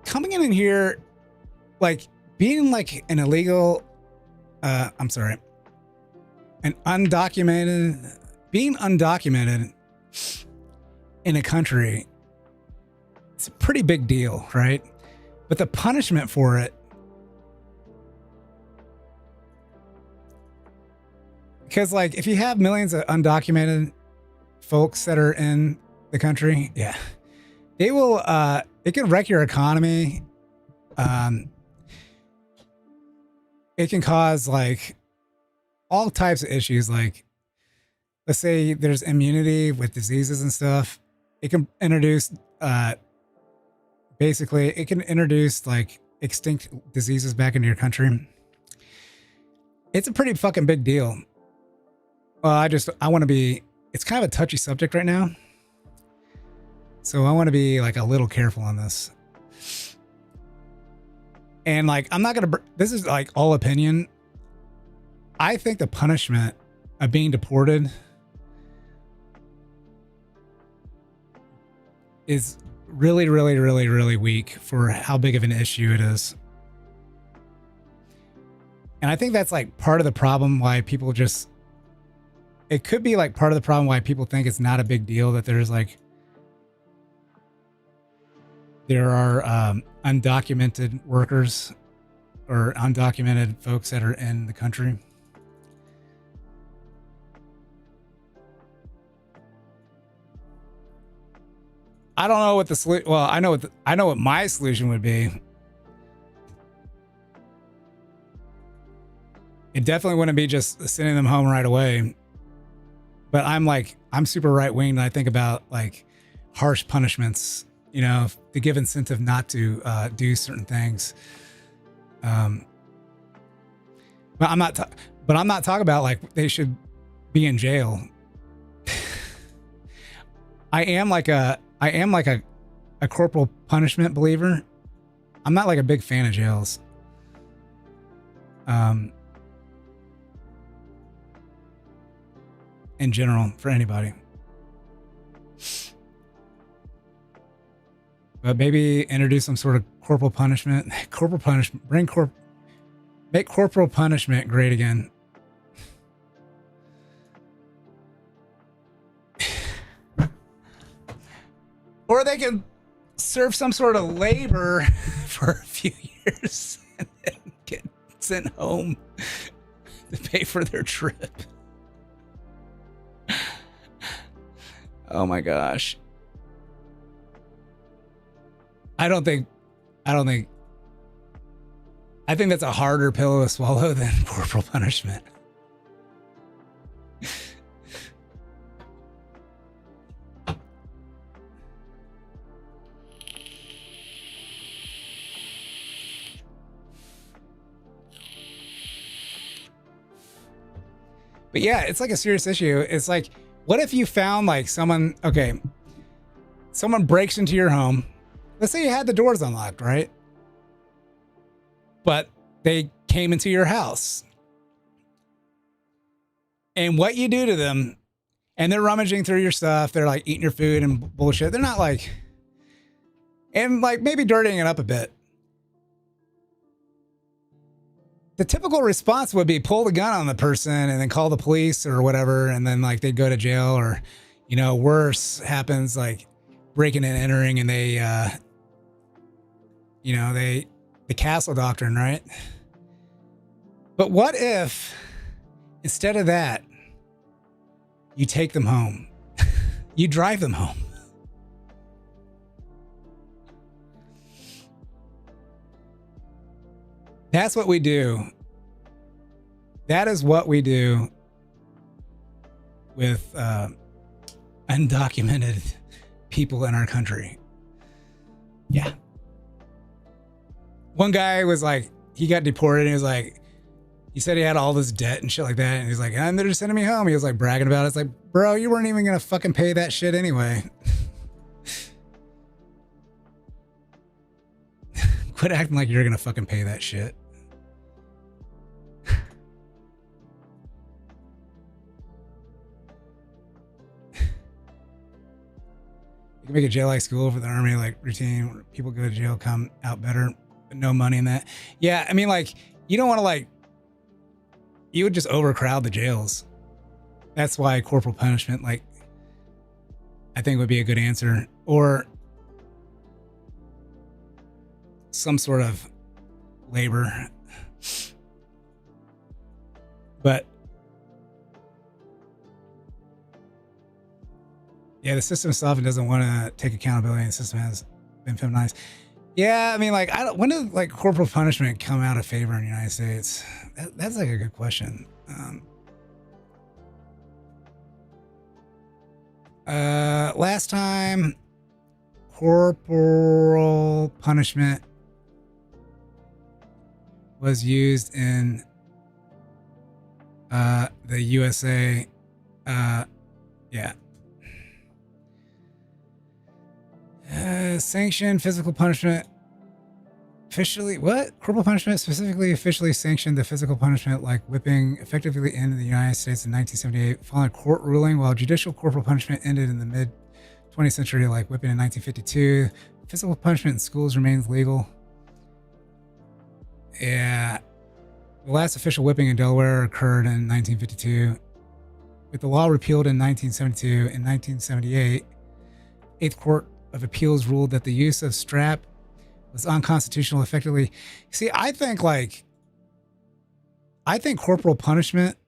Coming in here, like being like an illegal, I'm sorry, an undocumented, being undocumented in a country, it's a pretty big deal, right? But the punishment for it Because like if you have millions of undocumented folks that are in the country, yeah, they will. It can wreck your economy. It can cause like all types of issues. Like, let's say there's immunity with diseases and stuff. It can introduce, basically, it can introduce like extinct diseases back into your country. It's a pretty fucking big deal. Well, I want to be, it's kind of a touchy subject right now. So I want to be like a little careful on this. And like, I'm not going to, this is like all opinion. I think the punishment of being deported is really, really, really, really weak for how big of an issue it is. And I think that's like part of the problem why people just, it could be like part of the problem why people think it's not a big deal that there's like, there are undocumented workers or undocumented folks that are in the country. I don't know what the solution. Well, I know what my solution would be. It definitely wouldn't be just sending them home right away. But I'm super right winged, and I think about like harsh punishments, you know, to give incentive not to do certain things. But I'm not talking about like they should be in jail. I am like a corporal punishment believer. I'm not like a big fan of jails. In general, for anybody. But maybe introduce some sort of corporal punishment. Corporal punishment. Make corporal punishment great again. Or they can serve some sort of labor for a few years and then get sent home to pay for their trip. Oh my gosh. I think that's a harder pill to swallow than corporal punishment. But yeah, it's like a serious issue. It's like, what if you found like someone breaks into your home. Let's say you had the doors unlocked, right? But they came into your house. And what you do to them, and they're rummaging through your stuff. They're like eating your food and bullshit. They're not like, and like maybe dirtying it up a bit. The typical response would be pull the gun on the person and then call the police or whatever. And then like they'd go to jail, or, you know, worse happens, like breaking and entering, and they, the castle doctrine, right? But what if instead of that, you take them home, you drive them home? That's what we do. That is what we do with undocumented people in our country. Yeah. One guy was like, he got deported, and he was like, he said he had all this debt and shit like that. And he's like, and they're just sending me home. He was like bragging about it. It's like, bro, you weren't even going to fucking pay that shit anyway. Quit acting like you're going to fucking pay that shit. You can make a jail-like school for the army, like routine, where people go to jail, come out better, but no money in that. Yeah, I mean, like, you don't want to, like, you would just overcrowd the jails. That's why corporal punishment, like, I think would be a good answer. Or some sort of labor. But Yeah, the system itself doesn't want to take accountability, and the system has been feminized. Yeah, I mean, like, when did like corporal punishment come out of favor in the United States? That's like a good question. Last time corporal punishment was used in the USA, yeah. Sanctioned physical punishment. Officially, what? Corporal punishment specifically officially sanctioned the physical punishment like whipping effectively ended in the United States in 1978 following a court ruling, while judicial corporal punishment ended in the mid 20th century like whipping in 1952. Physical punishment in schools remains legal. Yeah. The last official whipping in Delaware occurred in 1952. With the law repealed in 1972, in 1978, Eighth Court of Appeals ruled that the use of strap was unconstitutional effectively. See, I think corporal punishment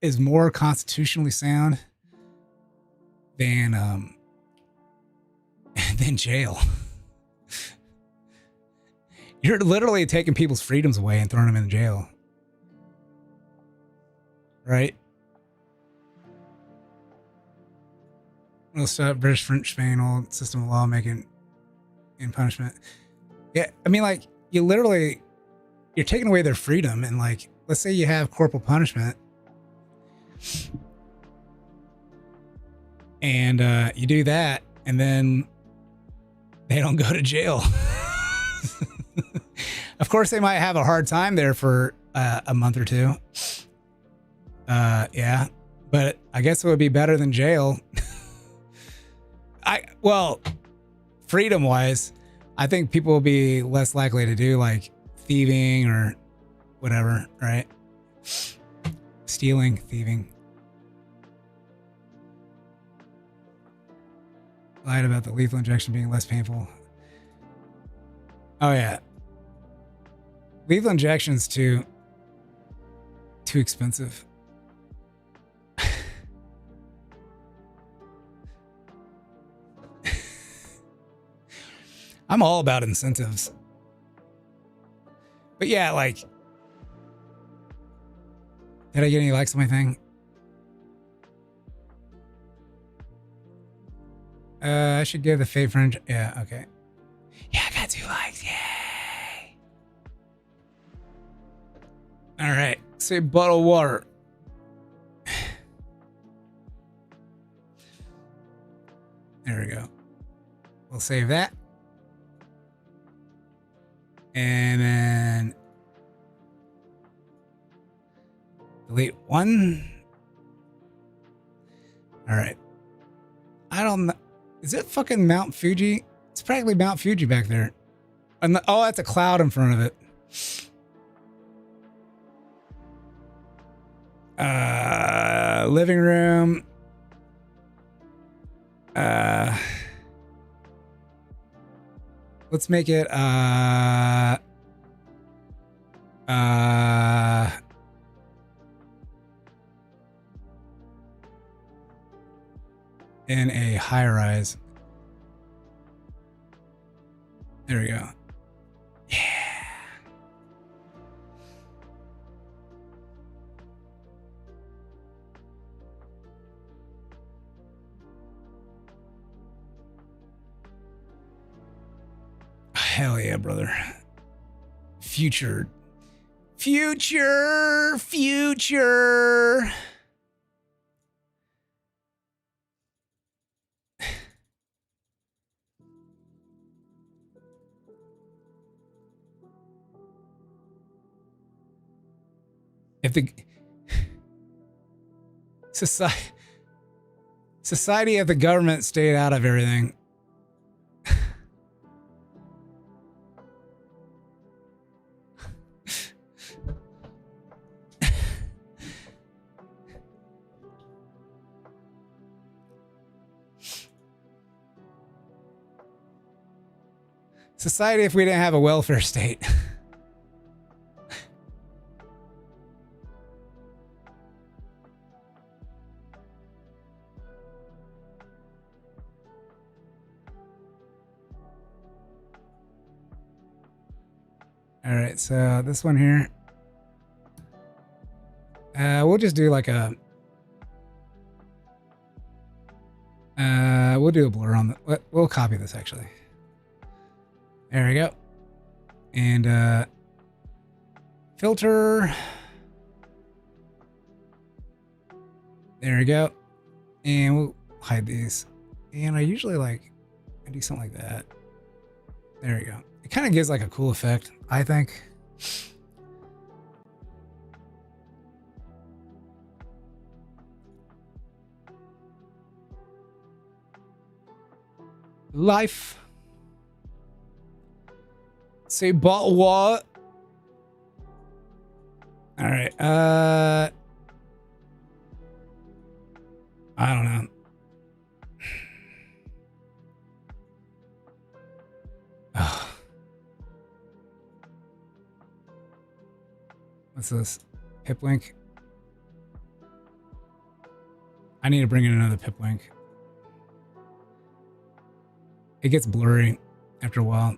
is more constitutionally sound than jail. You're literally taking people's freedoms away and throwing them in jail. Right? We'll stop British, French, Spain, old system of law making in punishment. Yeah, I mean, like, you're taking away their freedom, and like, let's say you have corporal punishment, and you do that, and then they don't go to jail. Of course, they might have a hard time there for a month or two. Yeah, but I guess it would be better than jail. Well, freedom wise, I think people will be less likely to do like thieving or whatever, right? Stealing, thieving. Lied about the lethal injection being less painful. Oh yeah. Lethal injection's too expensive. I'm all about incentives. But yeah, like, did I get any likes on my thing? I should give the Fate Friend. Yeah, okay. Yeah, I got 2 likes. Yay. All right. Say bottle of water. There we go. We'll save that. And then delete 1. All right. I don't know. Is it fucking Mount Fuji? It's practically Mount Fuji back there. And oh, that's a cloud in front of it. Living room. Let's make it in a high rise. There we go. Yeah. Hell yeah, brother. Future. If the society if the government stayed out of everything. Society if we didn't have a welfare state. All right, so this one here. We'll just do like a. We'll do a blur on the. We'll copy this actually. There we go. And filter. There we go. And we'll hide these. And I usually I do something like that. There we go. It kind of gives like a cool effect, I think. Life. Say but what? All right. I don't know. Oh. What's this? Pip link? I need to bring in another pip link. It gets blurry after a while.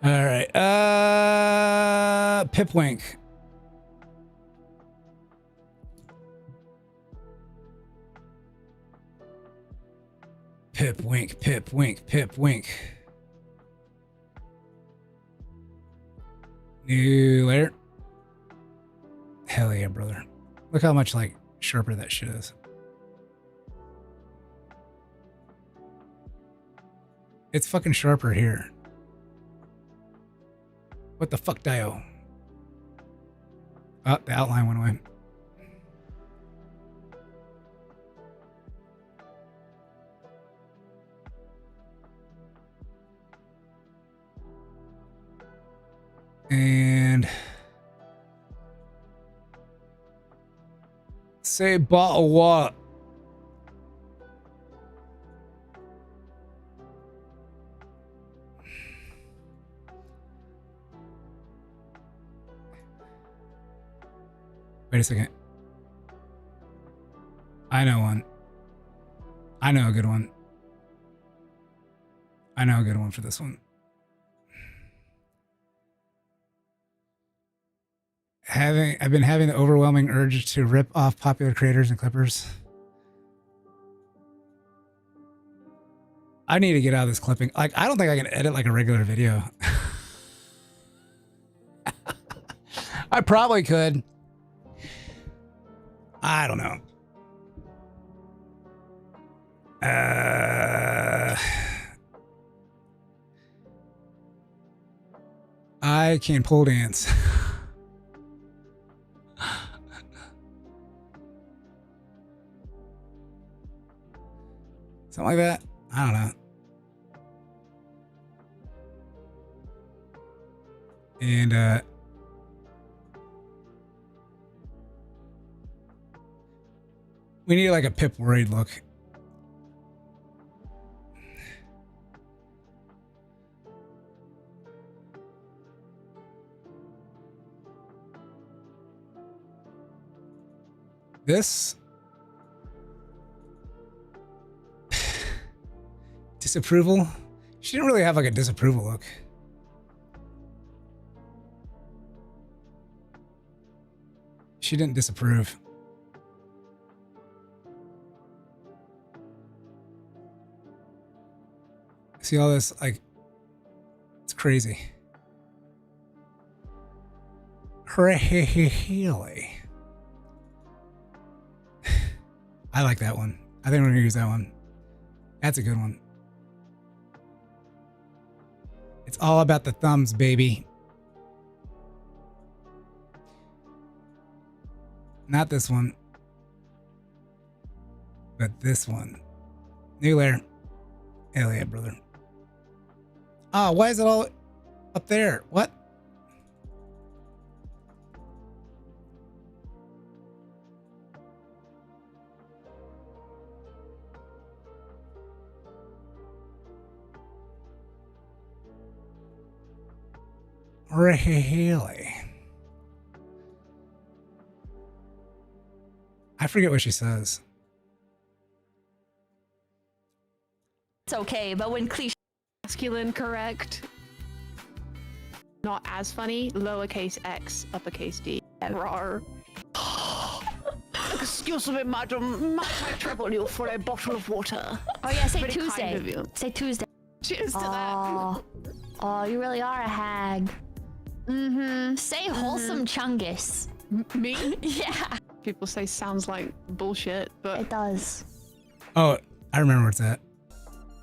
All right. Pip link. Pip wink, pip wink, pip wink. New layer. Hell yeah, brother. Look how much like sharper that shit is. It's fucking sharper here. What the fuck, Dio? Oh, the outline went away. And say bottle what? Wait a second. I know one. I know a good one. I know a good one for this one. I've been having the overwhelming urge to rip off popular creators and clippers. I need to get out of this clipping. Like, I don't think I can edit like a regular video. I probably could. I don't know. I can pole dance. Something like that. I don't know. And we need like a Pip worried look. This disapproval. She didn't really have like a disapproval look. She didn't disapprove. See all this, like, it's crazy. Really? I like that one. I think we're gonna use that one. That's a good one. It's all about the thumbs, baby. Not this one, but this one. New layer. Hell yeah, brother. Ah, why is it all up there? What? Really? I forget what she says. it's okay, but when cliche Masculine, correct. Not as funny. Lowercase x, uppercase d. Rar. Excuse me, madam. Might I trouble you for a bottle of water? Oh yeah, say Very kind Tuesday. of you. Say Tuesday. Cheers to that. Oh, you really are a hag. Mm-hmm. Say wholesome chungus. Me? Yeah, People say sounds like bullshit, but it does. Oh, I remember where it's at.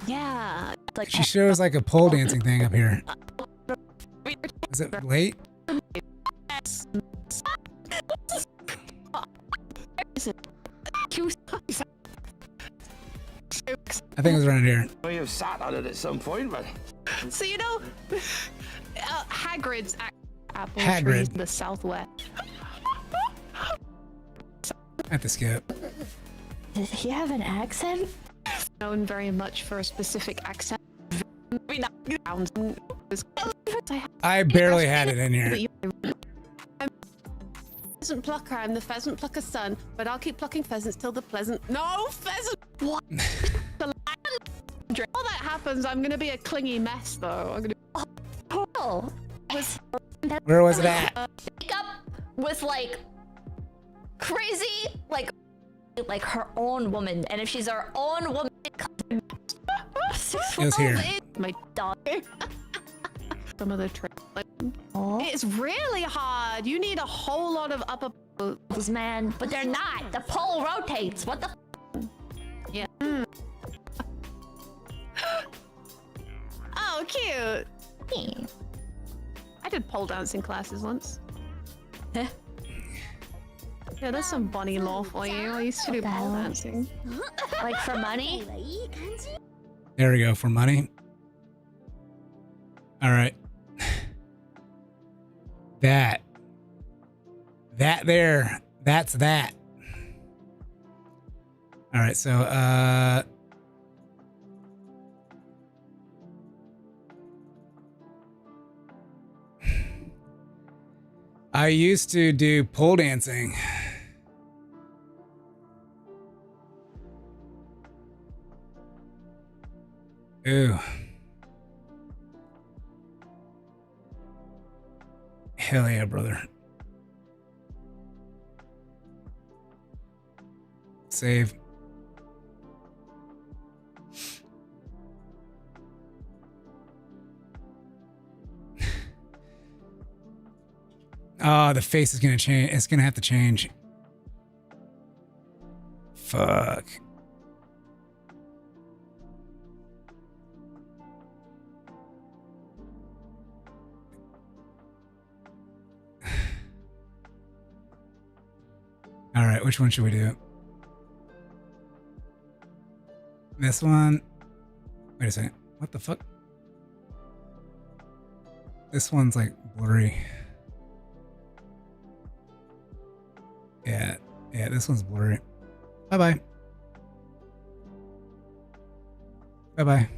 yeah. It's like She shows like a pole dancing thing up here. Is it late? I think it was around here. I have sat on it at some point, but So you know, Hagrid's apple Hagrid. tree in the southwest. I have to skip. Does he have an accent? Known very much for a specific accent. I barely had it in here. I'm the pheasant plucker. I'm the pheasant plucker's son, but I'll keep plucking pheasants till the pleasant. No pheasant. What? All that happens, I'm gonna be a clingy mess, though. I'm gonna. Oh, was Where was it at? makeup with like crazy like her own woman, and if she's her own woman, It was here. My dog. Some of the tricks. It's really hard. You need a whole lot of upper. this man, but they're not. The pole rotates. What the? Yeah. Oh, cute. I did pole dancing classes once. Huh? Yeah, there's some bunny law for you. I used to do the pole hell? dancing. Like for money? There we go, for money. All right. That there, that's that. All right, so I used to do pole dancing. Ooh. Hell yeah, brother. Save. Oh, the face is gonna change. It's gonna have to change. Fuck. All right, which one should we do? This one. Wait a second. What the fuck? This one's like blurry. Yeah, this one's blurry. Bye-bye. Bye-bye.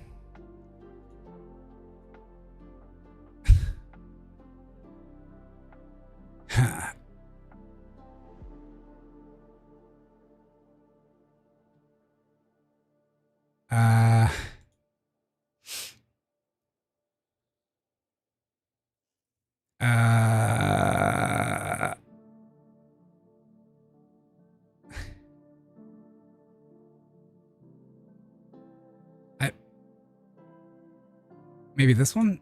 Maybe this one?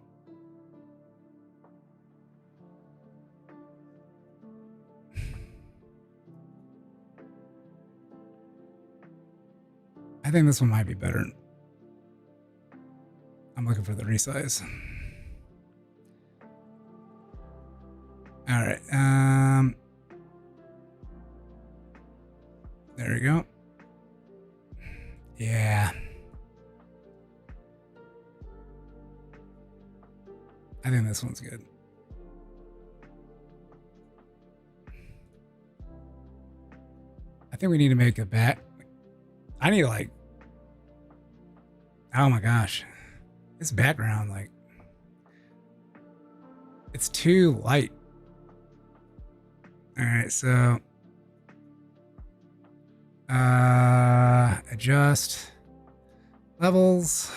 I think this one might be better. I'm looking for the resize. All right. There we go. Yeah. I think this one's good. I think we need to make a back. I need to like, oh my gosh, this background, like, it's too light. All right, so adjust. Levels.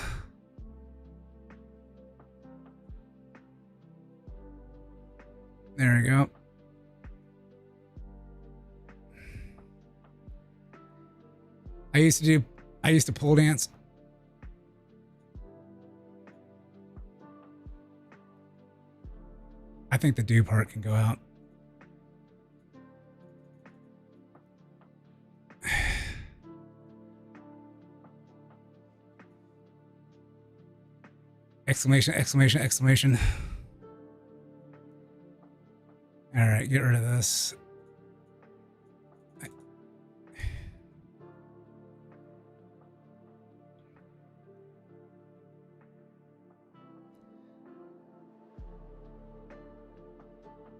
There we go. I used to pole dance. I think the do part can go out. Exclamation, exclamation, exclamation. All right, get rid of this.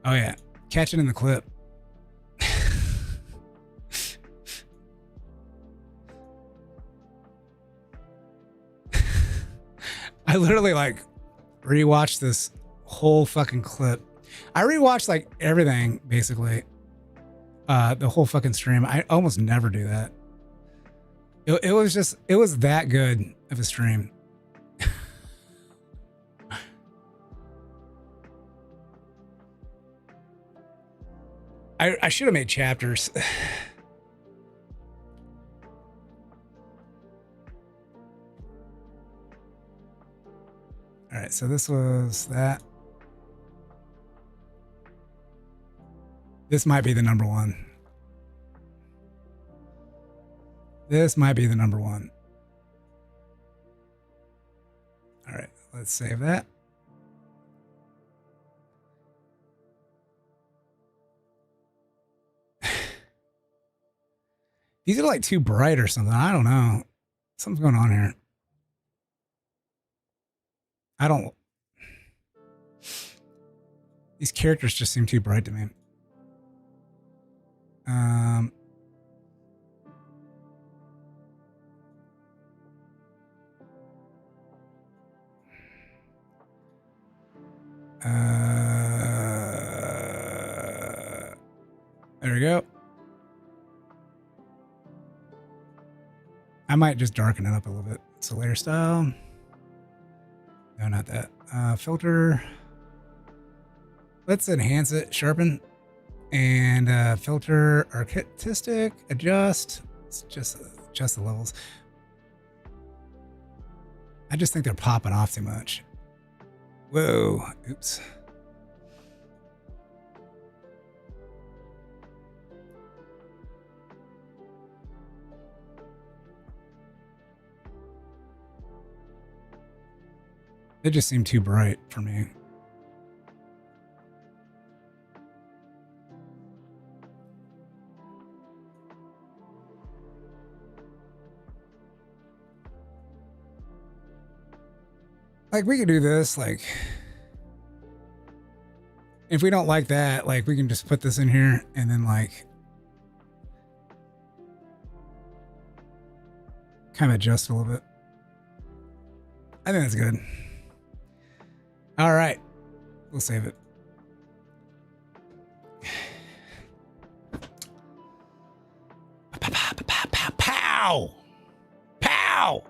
Oh yeah, catch it in the clip. I literally like rewatched this whole fucking clip. I rewatched like everything basically. The whole fucking stream. I almost never do that. It was that good of a stream. I should have made chapters. All right, so this was that. This might be the number one. This might be the number one. All right, let's save that. These are like too bright or something. I don't know. Something's going on here. I don't. These characters just seem too bright to me. There we go. I might just darken it up a little bit. So layer style. No, not that. Filter. Let's enhance it, sharpen, and filter artistic, adjust. Let's just adjust the levels. I just think they're popping off too much. Whoa, oops. They just seem too bright for me. Like, we could do this, like, if we don't like that, like, we can just put this in here and then, like, kind of adjust a little bit. I think that's good. All right, we'll save it. Pow! Pow!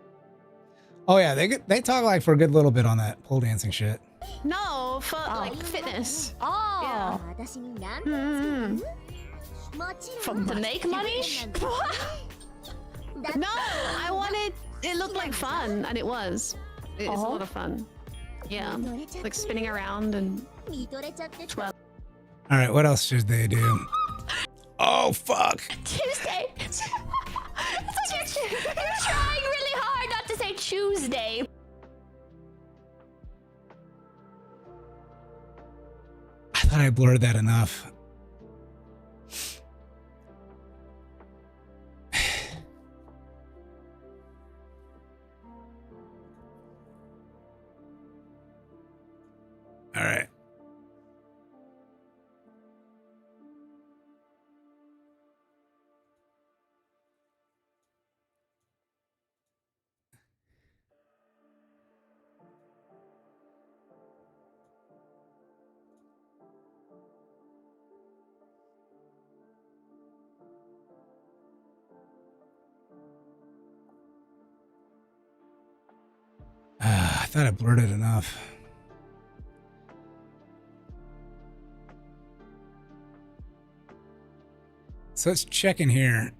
Oh yeah, they talk like for a good little bit on that pole dancing shit. No, for like fitness. Oh. Yeah. From to make money? No, I wanted. It looked like fun, and it was. It's a lot of fun. Yeah, like spinning around and. All right, what else should they do? Oh fuck! Tuesday. It's like you're trying really hard not to say Tuesday. I thought I blurred that enough. All right. thought I blurred it enough. So let's check in here.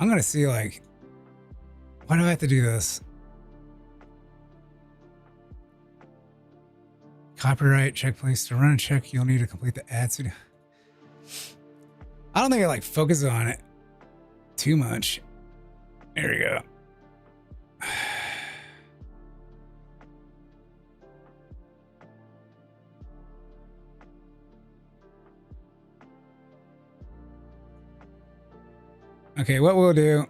I'm gonna see, like, why do I have to do this? Copyright check, please. To run a check, you'll need to complete the ads. I don't think it like focuses on it too much. There we go. Okay, what we'll do.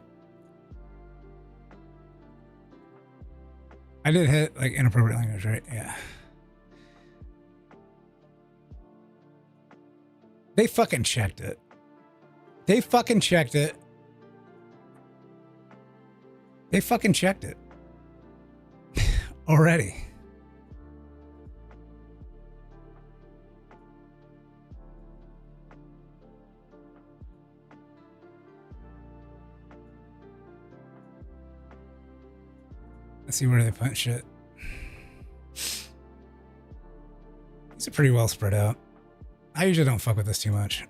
I did hit like inappropriate language, right? Yeah. They fucking checked it. They fucking checked it. They fucking checked it. Already. Let's see where they put shit. These are pretty well spread out. I usually don't fuck with this too much.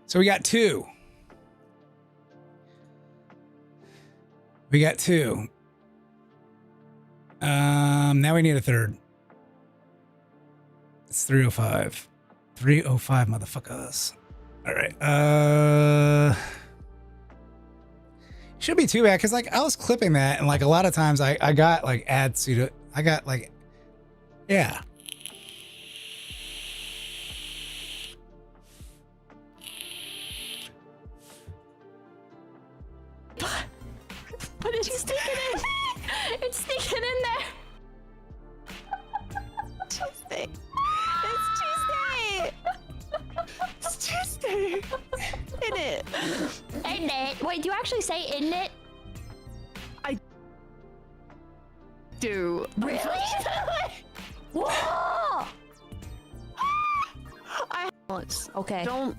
So we got two. We got two. Now we need a third. It's 305. 305 motherfuckers. All right. Should be too bad because like I was clipping that and like a lot of times I got like ads to I got like yeah. But it's sticking in. It's sticking in there. Tuesday. It's Tuesday. It's Tuesday. In it. Isn't it? Wait, do you actually say isn't it? I do. Really? Whoa! Okay. Don't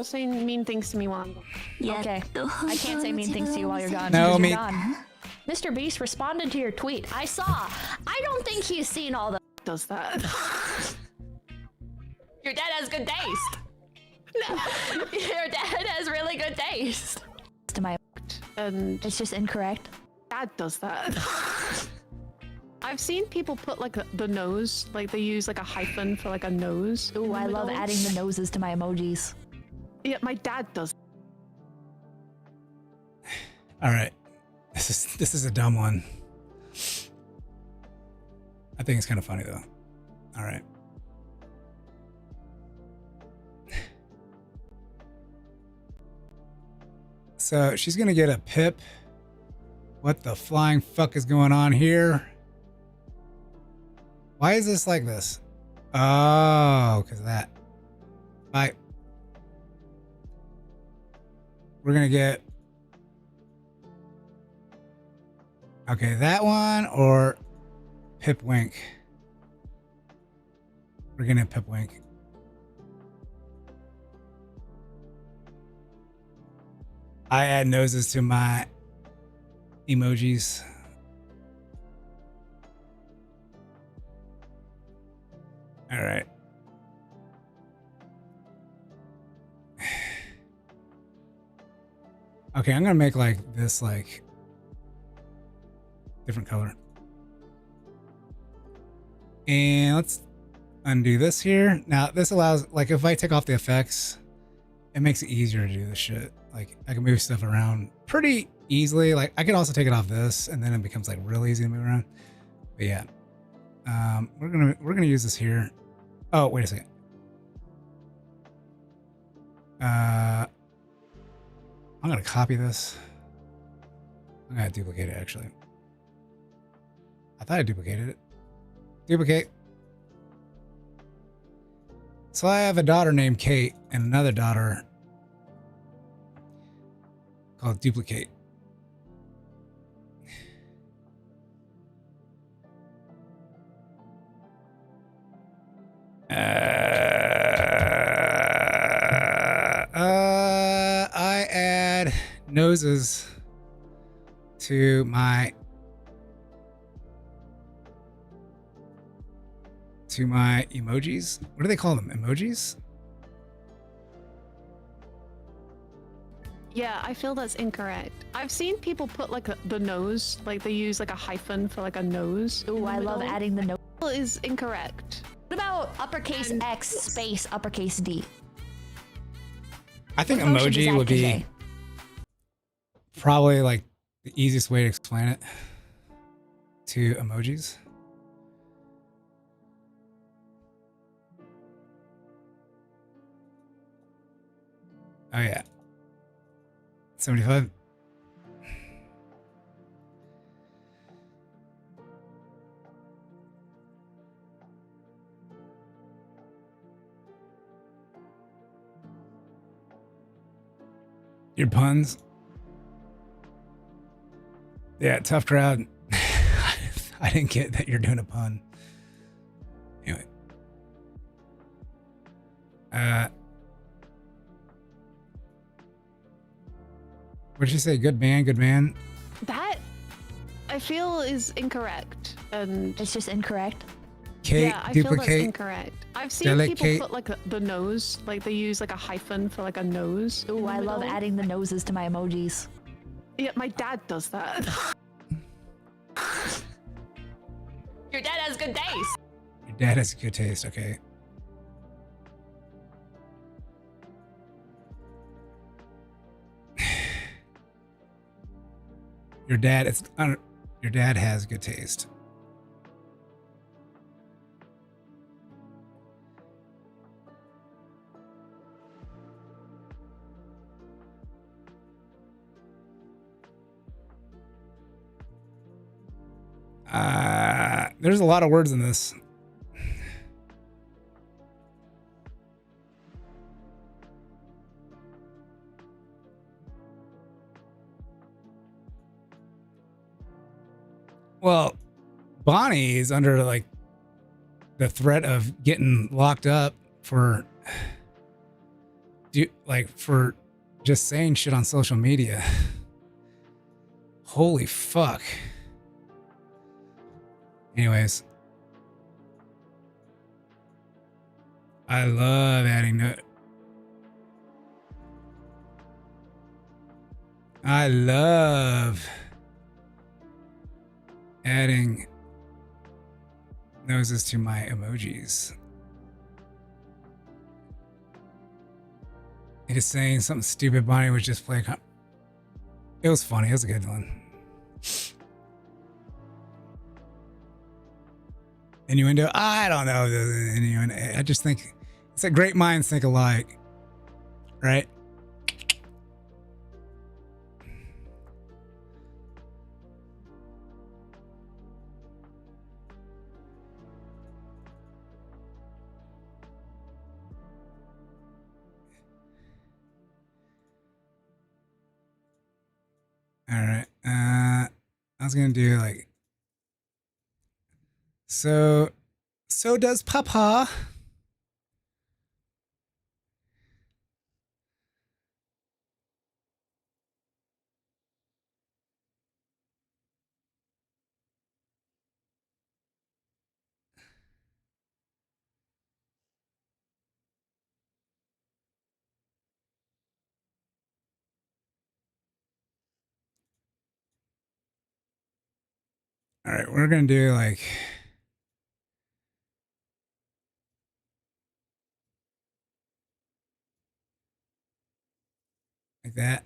say mean things to me while I'm gone. Yeah. Okay. I can't say mean things to you while you're gone. No, because me. you're gone. Mr. Beast responded to your tweet. I saw. I don't think he's seen all the. Does that? Your dad has good taste. No. Your dad has really good taste. To my. And it's just incorrect. Dad does that. I've seen people put like the nose, like they use like a hyphen for like a nose. Ooh, I love adding the noses to my emojis. Yeah, my dad does. All right. This is a dumb one. I think it's kind of funny though. All right. So she's gonna get a pip. What the flying fuck is going on here? Why is this like this? Oh, because of that. Bye. We're gonna get. Okay, that one or Pip Wink. We're gonna Pip Wink. I add noses to my emojis. All right. Okay, I'm gonna make like this like different color. And let's undo this here. Now this allows, like if I take off the effects, it makes it easier to do this shit. Like I can move stuff around pretty easily. Like I can also take it off this and then it becomes like real easy to move around. But yeah. We're gonna use this here. Oh, wait a second. I'm gonna copy this. I'm gonna duplicate it actually. I thought I duplicated it. Duplicate. So I have a daughter named Kate and another daughter called Duplicate. add noses to my emojis. What do they call them? Emojis? Yeah, I feel that's incorrect. I've seen people put like the nose, like they use like a hyphen for like a nose. Ooh, I love adding the nose. Is incorrect. What about uppercase X space uppercase D? I think What motion does emoji that would be convey? probably like the easiest way to explain it to emojis. Oh yeah. 75. Your puns. Yeah, tough crowd. I didn't get that you're doing a pun. Anyway. What'd you say? Good man, good man. That I feel is incorrect. And It's just incorrect. Kate, yeah, I feel that's duplicate. incorrect. I've seen Delegate. people put like the nose, like they use like a hyphen for like a nose. Ooh, I love middle. adding the noses to my emojis. Yeah, my dad does that. Your dad has good taste. Your dad has good taste, okay. Your dad has good taste. There's a lot of words in this. Well, Bonnie is under like the threat of getting locked up for for just saying shit on social media. Holy fuck. Anyways, I love adding I love adding noses to my emojis. It is saying something stupid. Bonnie was just playing. It was funny. It was a good one. Innuendo? I don't know. Innuendo. I just think it's that great minds think alike, right? All right. I was gonna do like so does Papa. All right, we're gonna do like that.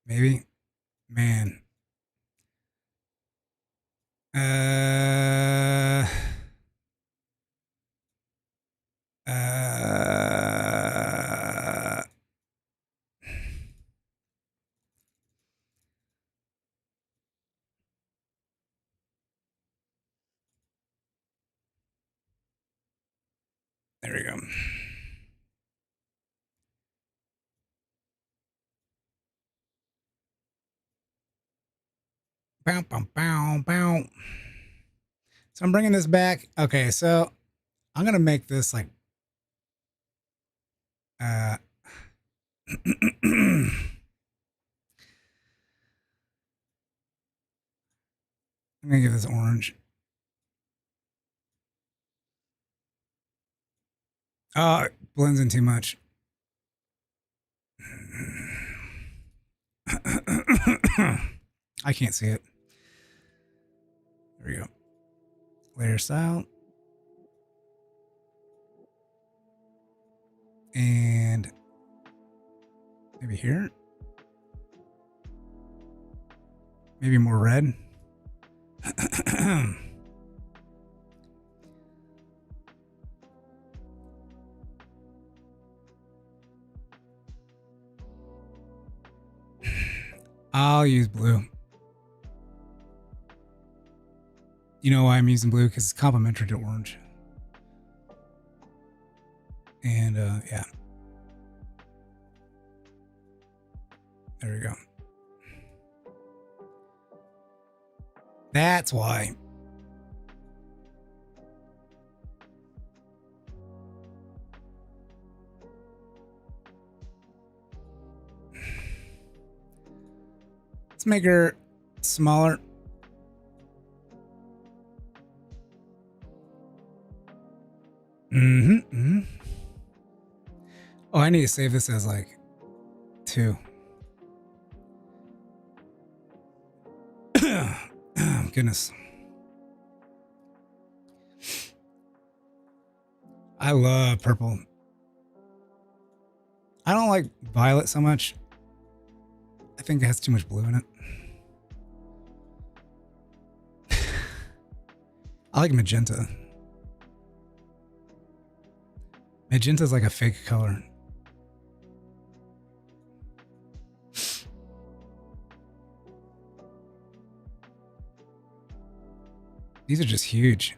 Maybe, man. Uh, there we go. Bow, bow, bow, bow. So I'm bringing this back. Okay, so I'm gonna make this like I'm gonna give this orange. Oh, it blends in too much. I can't see it. There we go. Layer style. And maybe here. Maybe more red. I'll use blue. You know why I'm using blue? Because it's complementary to orange. And yeah. There we go. That's why. Let's make her smaller. Oh, I need to save this as like 2. Goodness. I love purple. I don't like violet so much. I think it has too much blue in it. I like magenta. Magenta is like a fake color. These are just huge.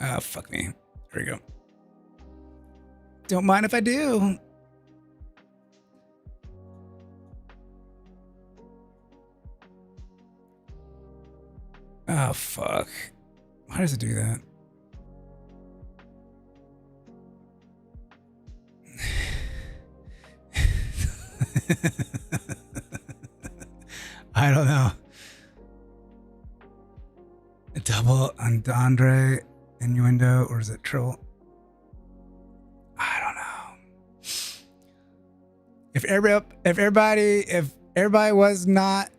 Oh, fuck me. There we go. Don't mind if I do. Oh, fuck. Why does it do that? I don't know. A double entendre innuendo, or is it troll? I don't know. If everybody was not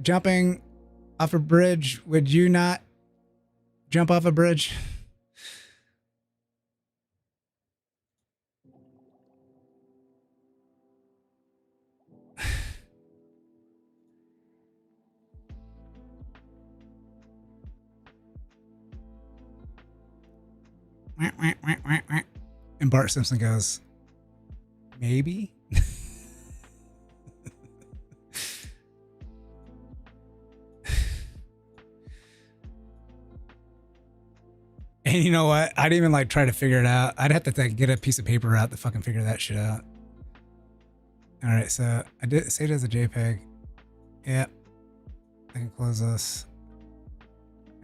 jumping off a bridge, would you not jump off a bridge? And Bart Simpson goes, maybe? And you know what? I didn't even like try to figure it out. I'd have to like, get a piece of paper out to fucking figure that shit out. All right, so I did save it as a JPEG. Yep. I can close this.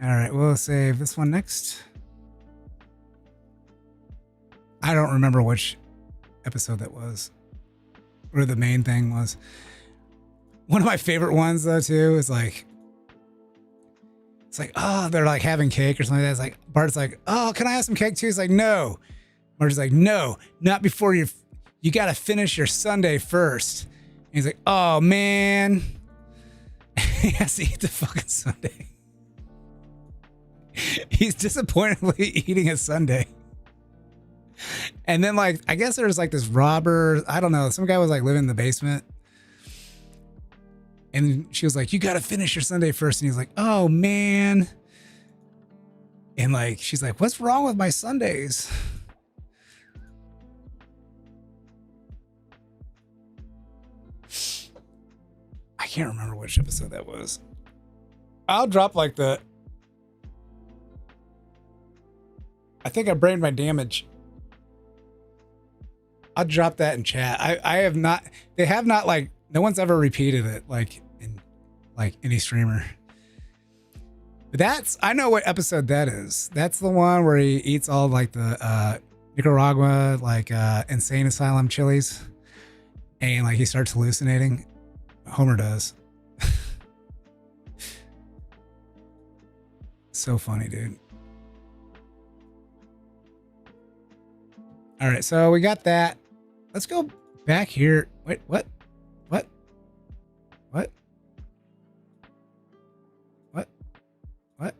All right, we'll save this one next. I don't remember which episode that was, or the main thing was. One of my favorite ones though too is like, it's like, oh, they're like having cake or something like that. It's like, Bart's like, oh, can I have some cake too? He's like, no. Marty's like, no, not before you got to finish your sundae first. And he's like, oh man. He has to eat the fucking sundae. He's disappointedly eating a sundae. And then like, I guess there's like this robber, I don't know, some guy was like living in the basement. And she was like, you got to finish your sundae first. And he's like, oh man. And like, she's like, what's wrong with my sundaes? I can't remember which episode that was. I'll drop like the, I think I brained my damage. I'll drop that in chat. I have not, they have not like No one's ever repeated it like in like any streamer. But that's, I know what episode that is. That's the one where he eats all like the Nicaragua like insane asylum chilies, and like he starts hallucinating. Homer does. So funny, dude. All right, so we got that. Let's go back here. Wait, what? What? What? What? What?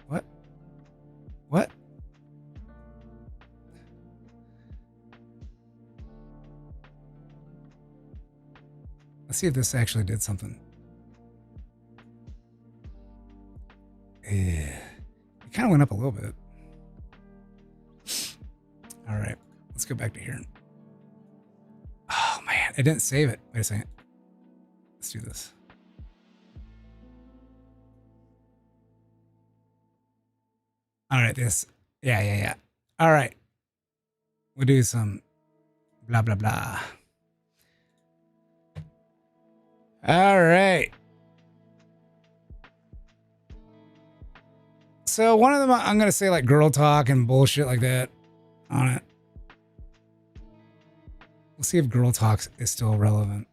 What? What? Let's see if this actually did something. Yeah. It kind of went up a little bit. All right, let's go back to here. Oh man, it didn't save it. Wait a second. Let's do this. All right, this. Yeah. All right. We'll do some blah, blah, blah. All right. So one of them, I'm going to say like girl talk and bullshit like that on it. We'll see if girl talk is still relevant.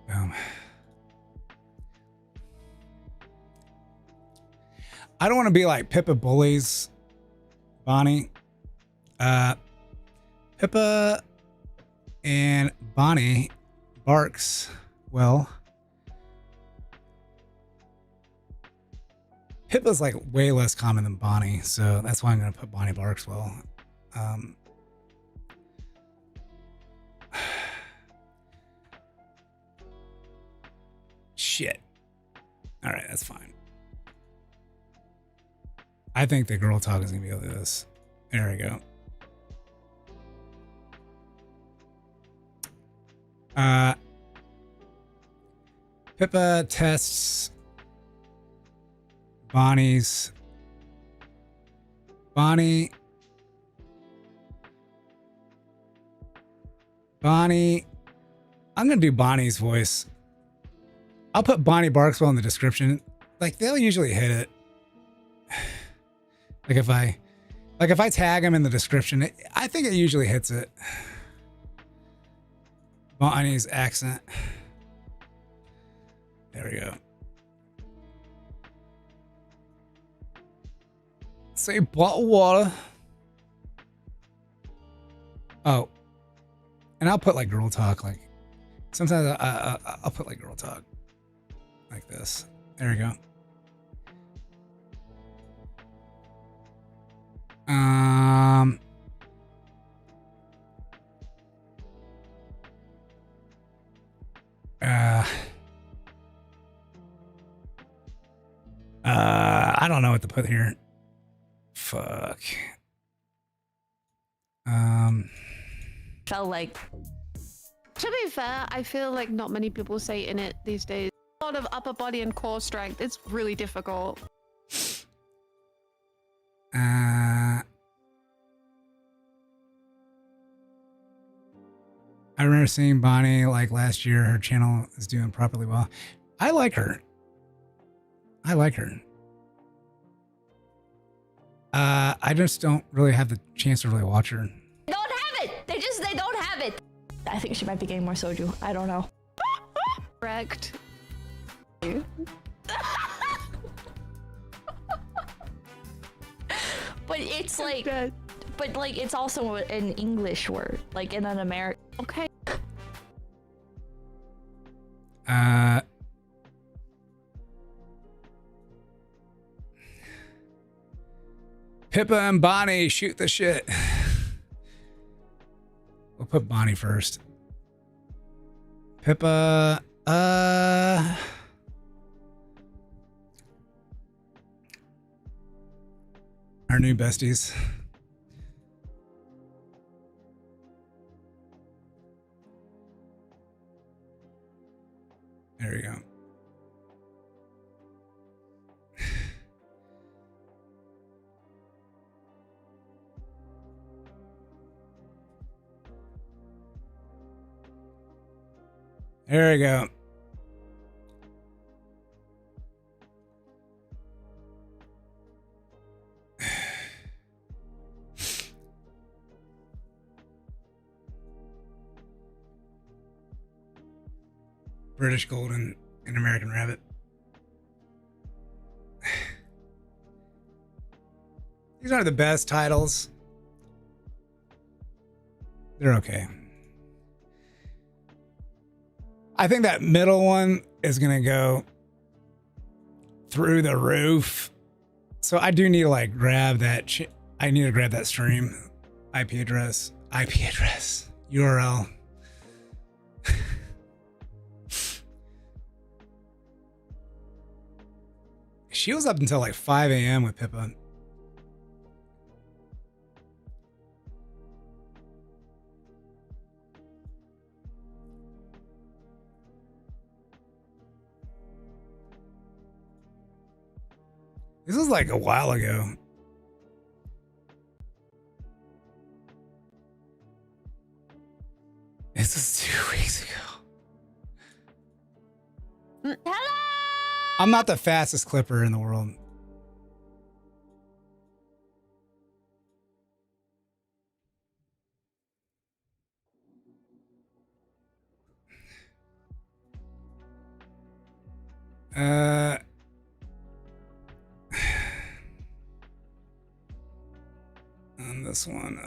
Boom. I don't want to be like Pippa bullies Bonnie. Pippa and Bonnie barks well. Pippa's like way less common than Bonnie, so that's why I'm going to put Bonnie barks well. Shit. All right, that's fine. I think the girl talk is going to be able to do this. There we go. Pippa tests Bonnie's. Bonnie. I'm going to do Bonnie's voice. I'll put Bonnie Barkswell in the description. Like, they'll usually hit it. If I tag him in the description, I think it usually hits it. Bonnie's accent. There we go. Say bottle water. Oh. And I'll put like girl talk, like sometimes I'll put like girl talk like this. There we go. I don't know what to put here. Fuck. Felt like, to be fair, I feel like not many people say in it these days. A lot of upper body and core strength. It's really difficult. I remember seeing Bonnie like last year. Her channel is doing properly well. I like her. I just don't really have the chance to really watch her. They don't have it. They don't have it. I think she might be getting more soju. I don't know. Correct. But it's like, but like it's also an English word, like in an American. Okay. Pippa and Bonnie shoot the shit. We'll put Bonnie first. Pippa, our new besties. There you go. There we go. British Golden and American Rabbit. These aren't the best titles. They're okay. I think that middle one is going to go through the roof. So I do need to like grab that. I need to grab that stream IP address, URL. She was up until like 5 a.m. with Pippa. This was like a while ago. This was 2 weeks ago. Hello! I'm not the fastest clipper in the world. On this one,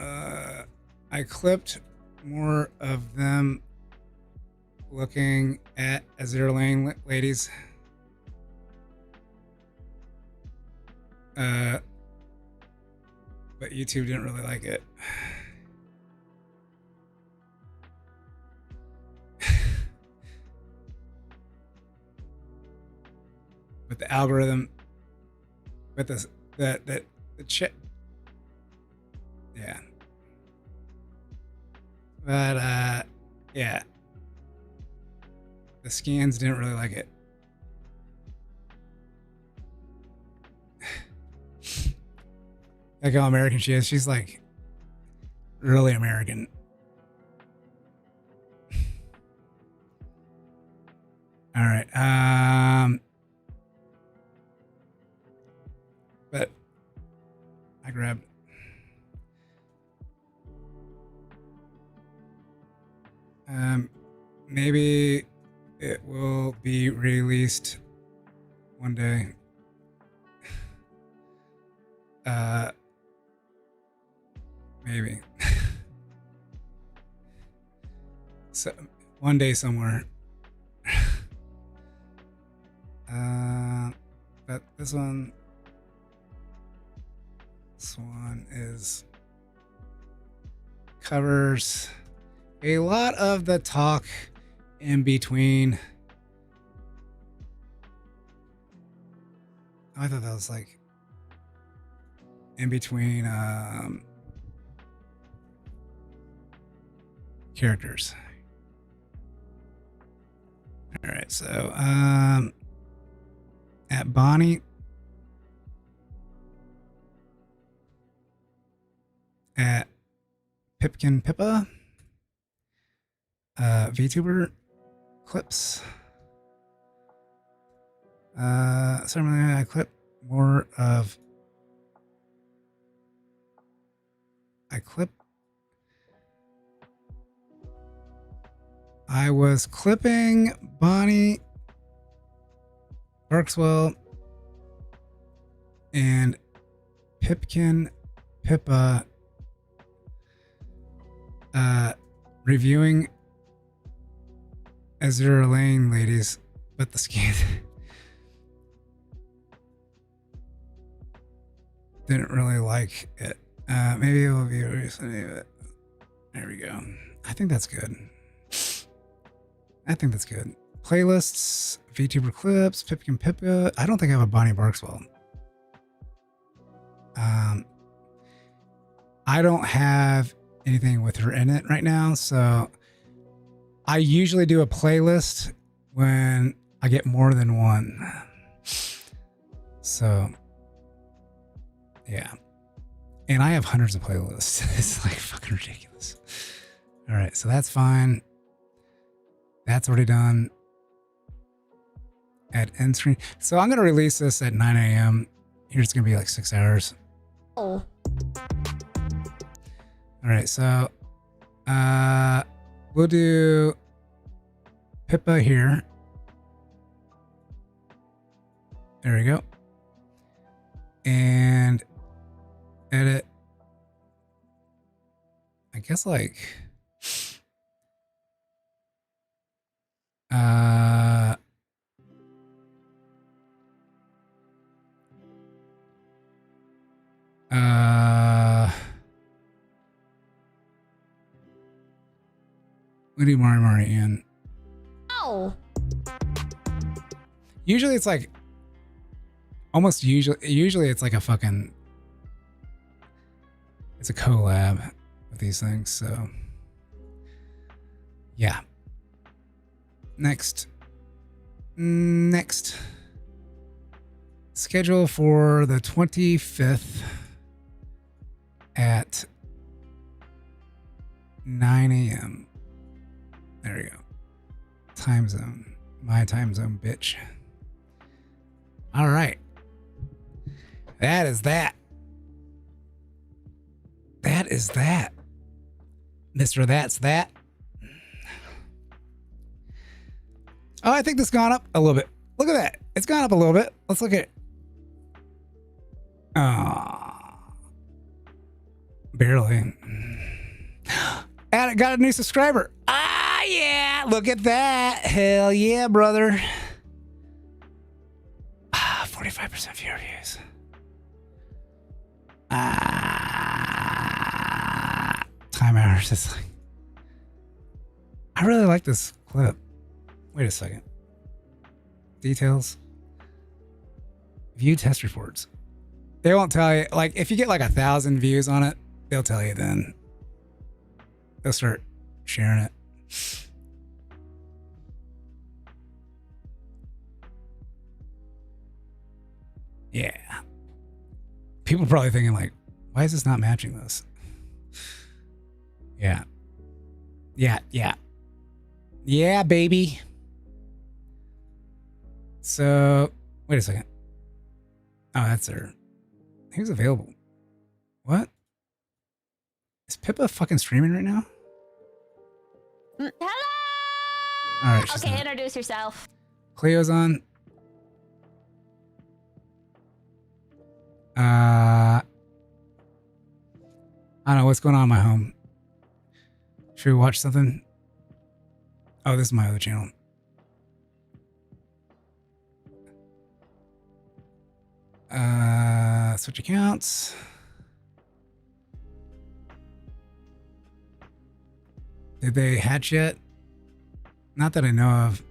I clipped more of them looking at Azure Lane ladies. But YouTube didn't really like it. With the algorithm, with the chip, yeah. But yeah, the scans didn't really like it. Like how American she is. She's like really American. All right. But I grabbed. Maybe it will be released one day. Maybe. So one day somewhere. But this one is covers a lot of the talk in between. I thought that was like in between characters. All right, so at Bonnie, at Pipkin Pippa, VTuber clips. Certainly I clip more of. I was clipping Bonnie Barkswell and Pipkin Pippa reviewing Azure Lane ladies, but the skin didn't really like it. Maybe it will be recently, but there we go. I think that's good. Playlists, VTuber clips, Pipkin Pippa. I don't think I have a Bonnie Barkswell. I don't have anything with her in it right now, so I usually do a playlist when I get more than one. So, yeah. And I have hundreds of playlists. It's like fucking ridiculous. All right, so that's fine. That's already done. At end screen. So I'm going to release this at 9 a.m. Here's going to be like 6 hours. Oh. All right, so we'll do Pippa here. There we go. And edit. I guess like we do Mari in. Ow. Usually it's like almost usually it's like a fucking it's a collab with these things, so yeah. Next schedule for the 25th at 9 a.m. There you go. Time zone. My time zone, bitch. All right. That is that. That is that. Mr. That's that. Oh, I think this gone up a little bit. Look at that. It's gone up a little bit. Let's look at it. Barely. And it got a new subscriber. Ah, yeah. Look at that. Hell yeah, brother. 45% fewer views. Time hours is like. I really like this clip. Wait a second. Details. View test reports. They won't tell you. Like, if you get like 1,000 views on it, they'll tell you then. They'll start sharing it. Yeah. People are probably thinking like, why is this not matching this? Yeah. Yeah, baby. So, wait a second. Oh, that's her. Who's available? What? Is Pippa fucking streaming right now? Hello. All right. Okay, not. introduce yourself. Cleo's on. I don't know what's going on in my home. Should we watch something? Oh, this is my other channel. Switch accounts. Did they hatch yet? Not that I know of.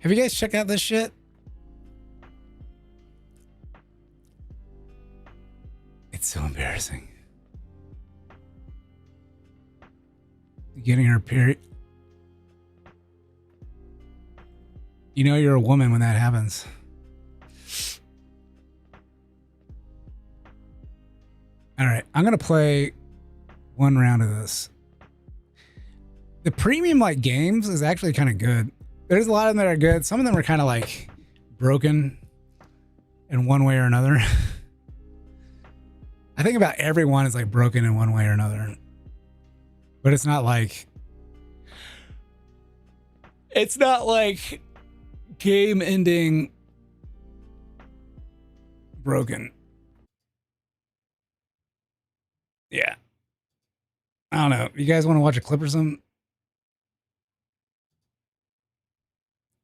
Have you guys checked out this shit? It's so embarrassing. Getting her period. You know you're a woman when that happens. All right, I'm gonna play one round of this. The premium like games is actually kind of good. There's a lot of them that are good. Some of them are kind of like broken in one way or another. I think about everyone is like broken in one way or another. But it's not like game ending broken. Yeah. I don't know. You guys want to watch a clip or something?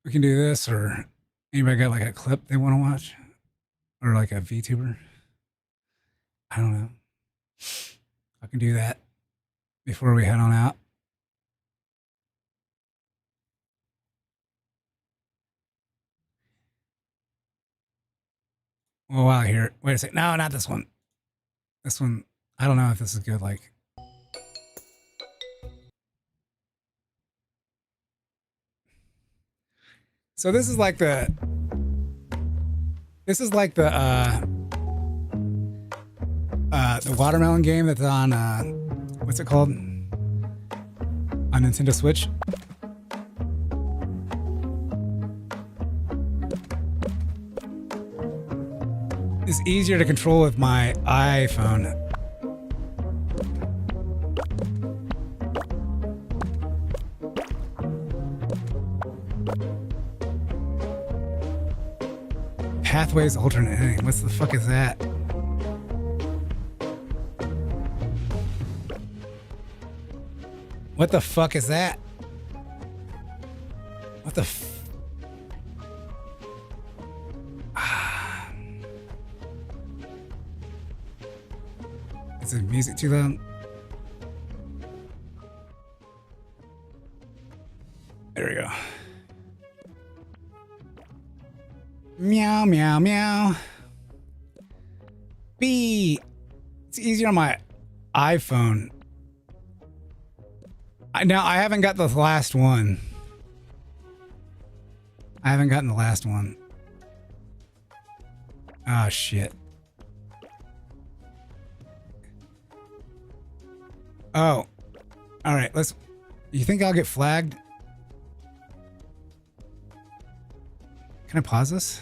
We can do this, or anybody got like a clip they want to watch? Or like a VTuber? I don't know. I can do that before we head on out. Well, while here, wait a second. No, not this one. This one, I don't know if this is good. Like, So this is like the watermelon game that's on what's it called? On Nintendo Switch. It's easier to control with my iPhone. Pathways alternate ending. What the fuck is that? What the fuck is that? What the Is the music too loud? There we go. Meow, meow, meow. B. It's easier on my iPhone. Now, I haven't got the last one. I haven't gotten the last one. Oh, shit. Oh. All right, let's... You think I'll get flagged? Can I pause this?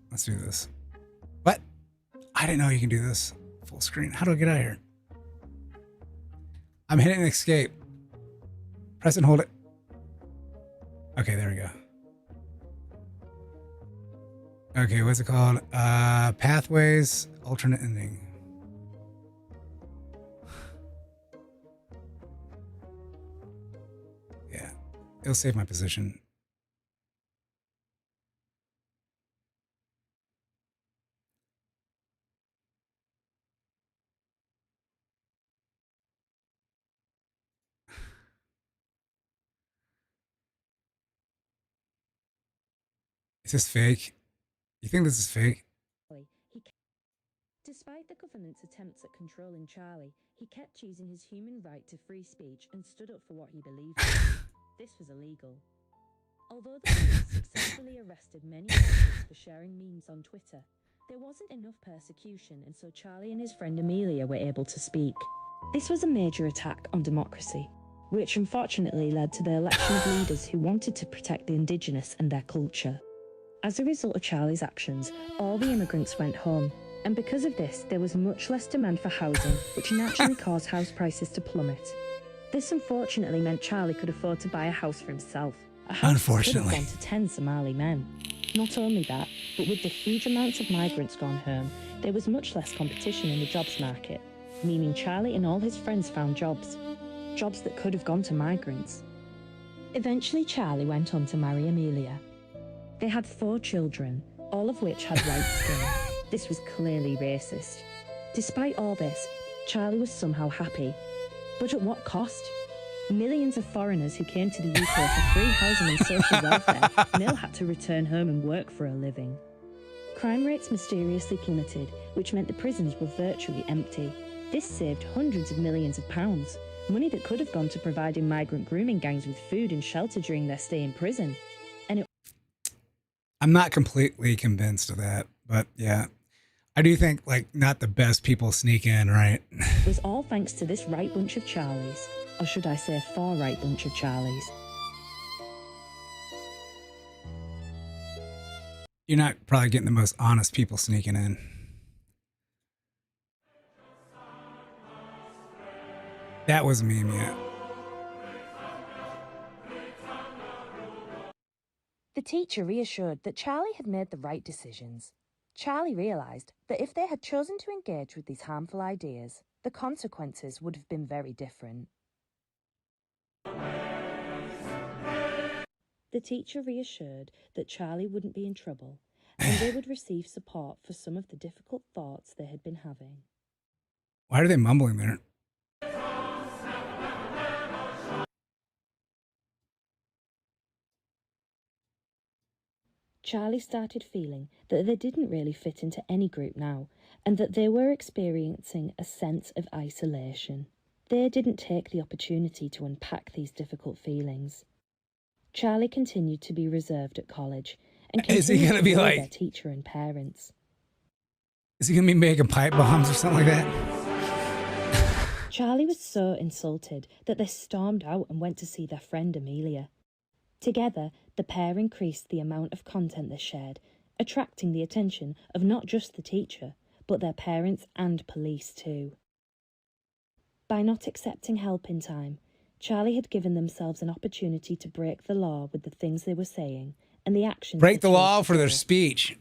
Let's do this. What? I didn't know you can do this. Full screen. How do I get out of here? I'm hitting escape. Press and hold it. Okay, there we go. Okay, what's it called? Pathways, alternate ending. Yeah, it'll save my position. Is this fake? You think this is fake? Despite the government's attempts at controlling Charlie, he kept choosing his human right to free speech and stood up for what he believed in. This was illegal. Although the police successfully arrested many actors for sharing memes on Twitter, there wasn't enough persecution, and so Charlie and his friend Amelia were able to speak. This was a major attack on democracy, which unfortunately led to the election of leaders who wanted to protect the indigenous and their culture. As a result of Charlie's actions, all the immigrants went home, and because of this, there was much less demand for housing, which naturally caused house prices to plummet. This unfortunately meant Charlie could afford to buy a house for himself, a house that could have gone to 10 Somali men. Not only that, but with the huge amounts of migrants gone home, there was much less competition in the jobs market, meaning Charlie and all his friends found jobs that could have gone to migrants. Eventually, Charlie went on to marry Amelia. They had 4 children, all of which had white skin. This was clearly racist. Despite all this, Charlie was somehow happy. But at what cost? Millions of foreigners who came to the UK for free housing and social welfare now had to return home and work for a living. Crime rates mysteriously plummeted, which meant the prisons were virtually empty. This saved hundreds of millions of pounds, money that could have gone to providing migrant grooming gangs with food and shelter during their stay in prison. I'm not completely convinced of that, but yeah. I do think, like, not the best people sneak in, right? It was all thanks to this right bunch of Charlies. Or should I say far right bunch of Charlies. You're not probably getting the most honest people sneaking in. That was a meme, yeah. The teacher reassured that Charlie had made the right decisions. Charlie realised that if they had chosen to engage with these harmful ideas, the consequences would have been very different. The teacher reassured that Charlie wouldn't be in trouble, and they would receive support for some of the difficult thoughts they had been having. Why are they mumbling there? Charlie started feeling that they didn't really fit into any group now, and that they were experiencing a sense of isolation. They didn't take the opportunity to unpack these difficult feelings. Charlie continued to be reserved at college and Is he continued gonna to be worry like- their teacher and parents. Is he gonna be making pipe bombs or something like that? Charlie was so insulted that they stormed out and went to see their friend Amelia. Together, the pair increased the amount of content they shared, attracting the attention of not just the teacher, but their parents and police too. By not accepting help in time, Charlie had given themselves an opportunity to break the law with the things they were saying and the actions. Break they the chose law to for their take. speech.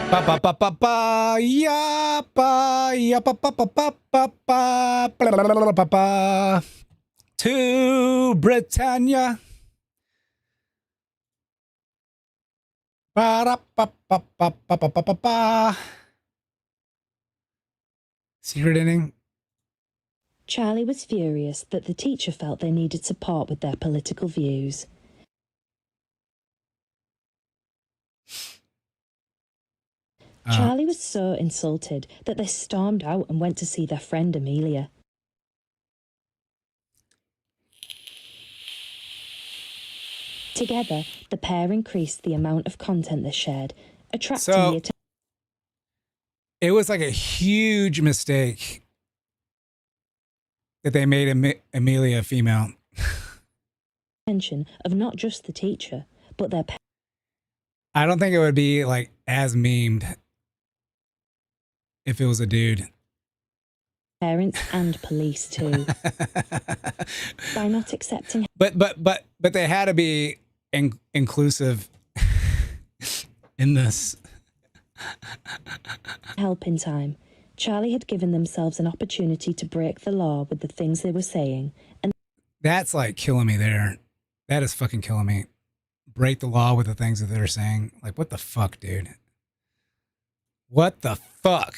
Ba ba ba ba ba ya ba ba ba ba ba ba blah, blah, blah, blah, ba. To Britannia. Ba da ba ba ba ba ba ba ba ba. Secret ending. Charlie was furious that the teacher felt they needed support with their political views. Charlie was so insulted that they stormed out and went to see their friend Amelia. Together, the pair increased the amount of content they shared, attracting So- the It was like a huge mistake that they made Amelia a female. attention of not just the teacher, but their I don't think it would be like as memed if it was a dude. parents and police too. By not accepting But they had to be inclusive in this. help in time, Charlie had given themselves an opportunity to break the law with the things they were saying, and That's like killing me there. That is fucking killing me. Break the law with the things that they're saying. Like, what the fuck, dude? What the fuck?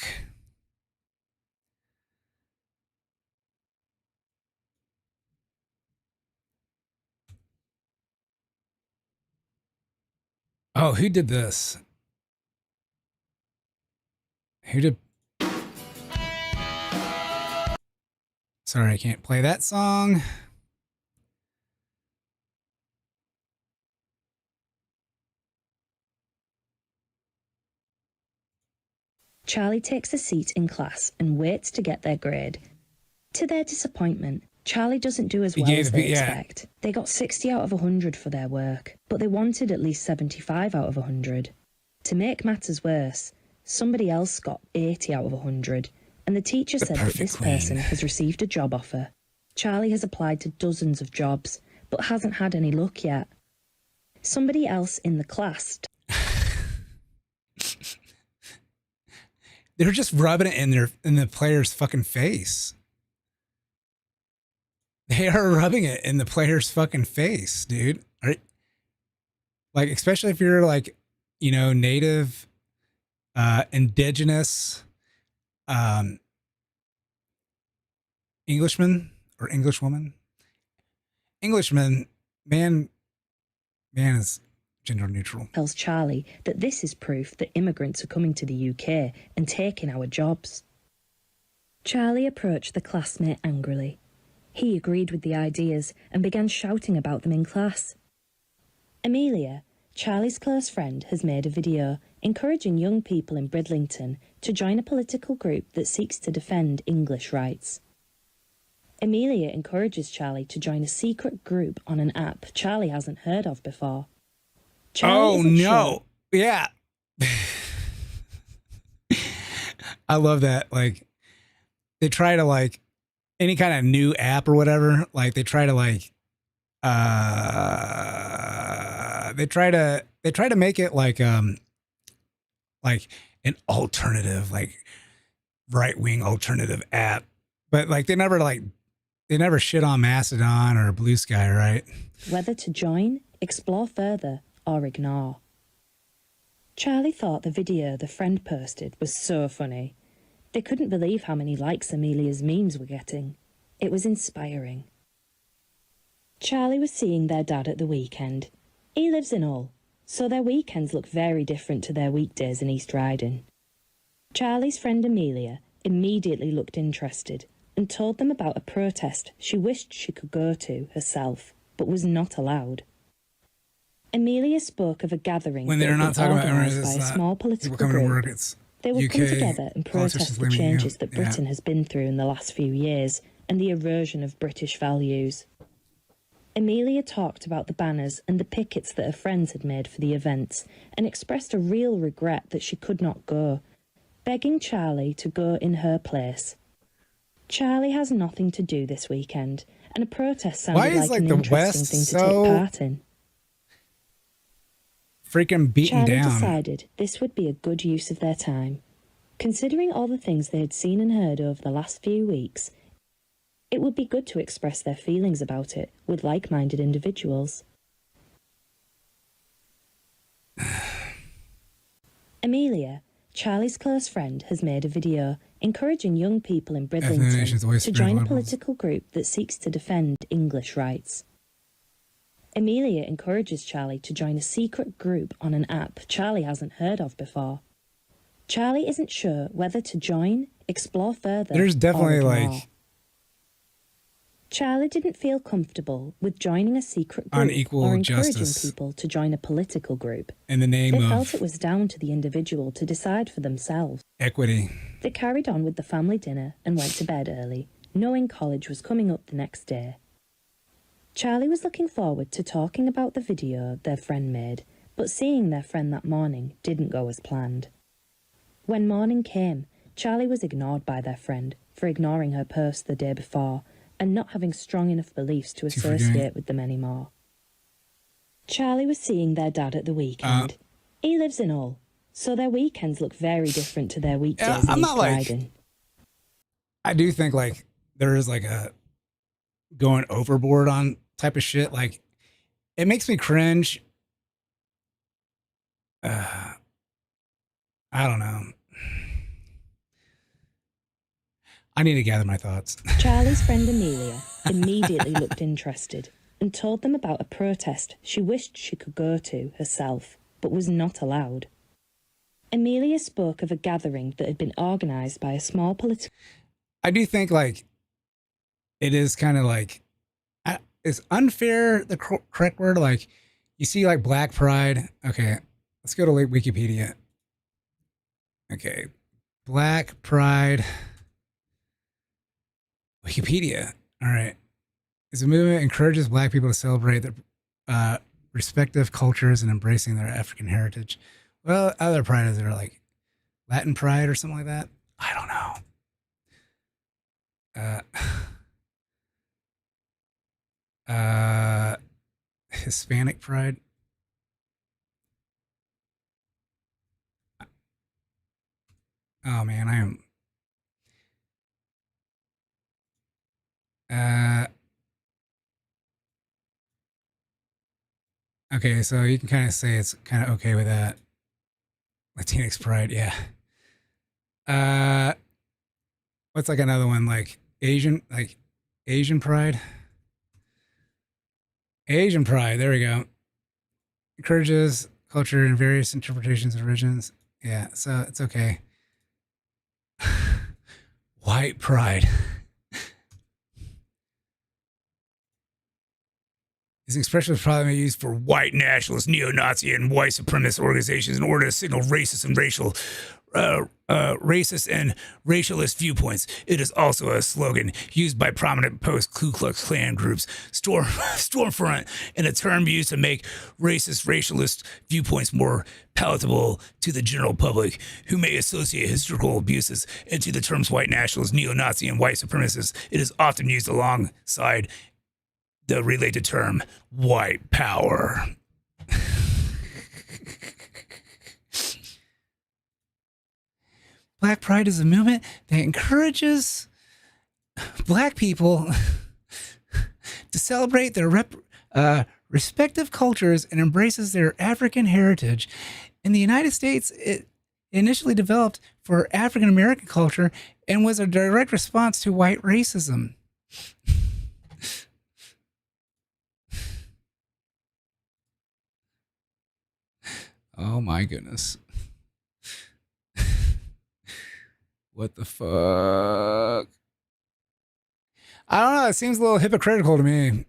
Oh, who did this? Who did? Sorry, I can't play that song. Charlie takes a seat in class and waits to get their grade. To their disappointment, Charlie doesn't do as He well gave as the- they yeah. expect. They got 60 out of 100 for their work, but they wanted at least 75 out of 100. To make matters worse, somebody else got 80 out of 100, and the teacher said that this person has received a job offer. Charlie has applied to dozens of jobs, but hasn't had any luck yet. Somebody else in the class They're just rubbing it in the player's fucking face. They are rubbing it in the player's fucking face, dude. Like, especially if you're like, you know, native, indigenous, Englishman or Englishwoman. Englishman, man is gender neutral. tells Charlie that this is proof that immigrants are coming to the UK and taking our jobs. Charlie approached the classmate angrily. He agreed with the ideas and began shouting about them in class. Amelia, Charlie's close friend, has made a video encouraging young people in Bridlington to join a political group that seeks to defend English rights. Amelia encourages Charlie to join a secret group on an app Charlie hasn't heard of before. Charlie Oh isn't no. sure Yeah. I love that. Like, they try to, like, any kind of new app or whatever, like they try to like they try to make it like an alternative, like right-wing alternative app. But like they never shit on Mastodon or Blue Sky, right? whether to join, explore further, or ignore. Charlie thought the video the friend posted was so funny. They couldn't believe how many likes Amelia's memes were getting. It was inspiring. Charlie was seeing their dad at the weekend. He lives in Hull, so their weekends look very different to their weekdays in East Riding. Charlie's friend Amelia immediately looked interested and told them about a protest she wished she could go to herself, but was not allowed. Amelia spoke of a gathering When that they're had not been talking about organised immigrants, by a it's not small people political coming to group. work. It's They would come UK together and protest politicians the leaving you. changes that Yeah. Britain has been through in the last few years and the erosion of British values. Amelia talked about the banners and the pickets that her friends had made for the events and expressed a real regret that she could not go, begging Charlie to go in her place. Charlie has nothing to do this weekend, and a protest Why sounded is, like an the interesting West thing to so take part in. freaking beaten Charlie down? decided this would be a good use of their time. Considering all the things they had seen and heard over the last few weeks, it would be good to express their feelings about it with like-minded individuals. Amelia, Charlie's close friend, has made a video encouraging young people in Nation's Bridlington always to spread join a liberals. political group that seeks to defend English rights. Amelia encourages Charlie to join a secret group on an app Charlie hasn't heard of before. Charlie isn't sure whether to join, explore further, There's definitely or like ignore. Charlie didn't feel comfortable with joining a secret group unequal or encouraging justice people to join a political group. in the name They of felt it was down to the individual to decide for themselves. equity. They carried on with the family dinner and went to bed early, knowing college was coming up the next day. Charlie was looking forward to talking about the video their friend made, but seeing their friend that morning didn't go as planned. When morning came, Charlie was ignored by their friend for ignoring her post the day before and not having strong enough beliefs to associate with them anymore. Charlie was seeing their dad at the weekend. He lives in Hull, so their weekends look very different to their weekdays Yeah, in I'm East not like- Riding. I do think like there is like a going overboard on type of shit. Like it makes me cringe. I don't know. I need to gather my thoughts. Charlie's friend Amelia immediately looked interested and told them about a protest she wished she could go to herself, but was not allowed. Amelia spoke of a gathering that had been organised by a small political... I do think like it is kind of like is unfair the correct word. Like you see like Black Pride. Okay, let's go to like Wikipedia. Okay, Black Pride. Wikipedia. All right. Is a movement that encourages Black people to celebrate their respective cultures and embracing their African heritage. Well, other prides are like Latin Pride or something like that. I don't know. Hispanic Pride. Oh man, I am. Okay, so you can kind of say it's kind of okay with that. Latinx Pride, yeah. What's like another one like Asian Pride? Asian Pride, there we go. Encourages culture in various interpretations and origins. Yeah, so it's okay. White Pride. This expression was probably used for white nationalist, neo-Nazi, and white supremacist organizations in order to signal racist and racialist viewpoints. It is also a slogan used by prominent post-Ku Klux Klan groups, Stormfront, and a term used to make racist, racialist viewpoints more palatable to the general public, who may associate historical abuses into the terms white nationalist, neo-Nazi, and white supremacist. It is often used alongside the related term white power. Black Pride is a movement that encourages Black people to celebrate their respective cultures and embraces their African heritage. In the United States, it initially developed for African American culture and was a direct response to white racism. Oh my goodness. What the fuck? I don't know. It seems a little hypocritical to me.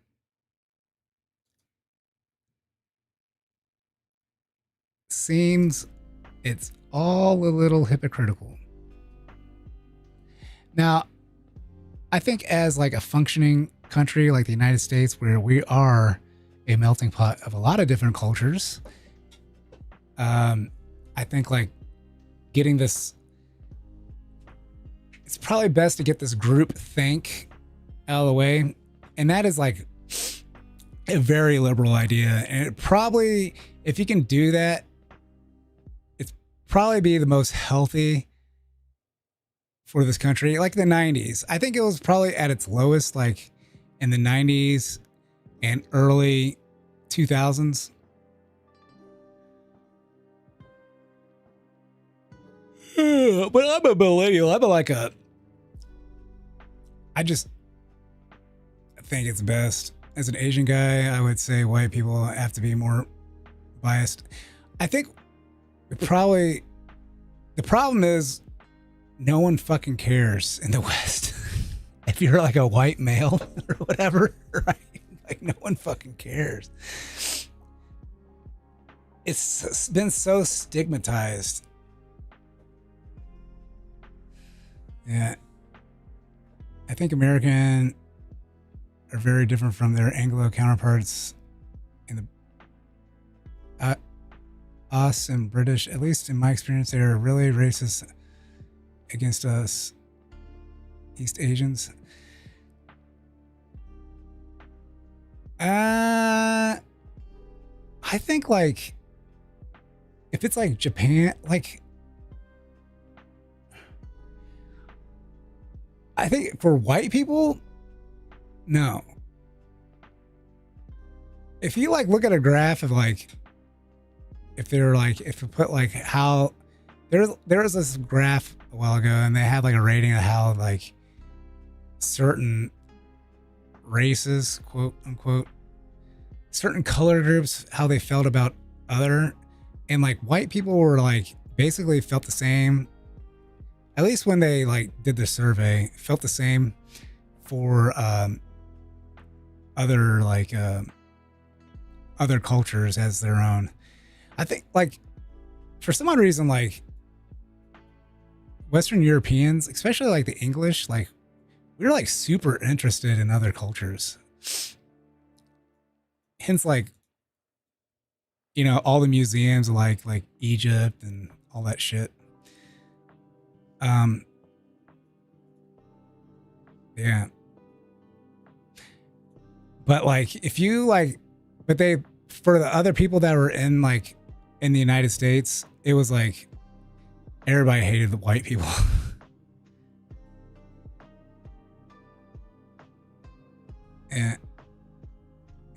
Seems it's all a little hypocritical. Now, I think as like a functioning country like the United States, where we are a melting pot of a lot of different cultures, I think like getting this, it's probably best to get this group think out of the way. And that is like a very liberal idea. And it probably, if you can do that, it's probably be the most healthy for this country. Like the 90s. I think it was probably at its lowest, like in the 90s and early 2000s. But I'm a millennial. I just think it's best. As an Asian guy, I would say white people have to be more biased. I think the problem is no one fucking cares in the West. If you're like a white male or whatever, right? Like no one fucking cares. It's been so stigmatized. Yeah. I think American are very different from their Anglo counterparts in the us and British, at least in my experience, they're really racist against us East Asians. I think like if it's like Japan, like I think for white people, no. If you like look at a graph of like, if you put like how there was this graph a while ago and they had like a rating of how like certain races, quote unquote, certain color groups, how they felt about other, and like white people were like basically felt the same. At least when they like did the survey, felt the same for other like other cultures as their own. I think like for some odd reason, like Western Europeans, especially like the English, like we're like super interested in other cultures. Hence, like, you know, all the museums like Egypt and all that shit. Yeah. But like if you like, but they, for the other people that were in like in the United States, it was like everybody hated the white people. And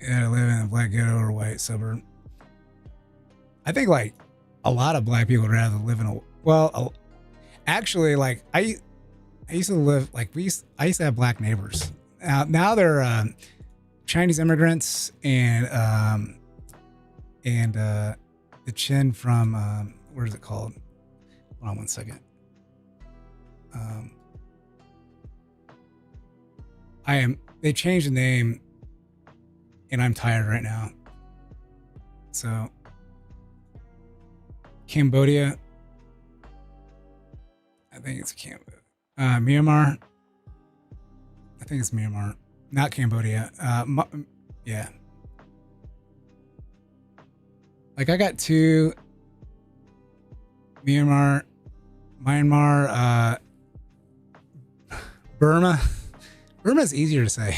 I live in a black ghetto or white suburb. I think like a lot of black people would rather live in actually like I used to live like I used to have black neighbors. Now they're Chinese immigrants and the chin from where is it called? Hold on one second. They changed the name and I'm tired right now. So Cambodia. I think it's Myanmar. I think it's Myanmar, not Cambodia. Yeah. Like I got two Myanmar, Burma. Burma's easier to say.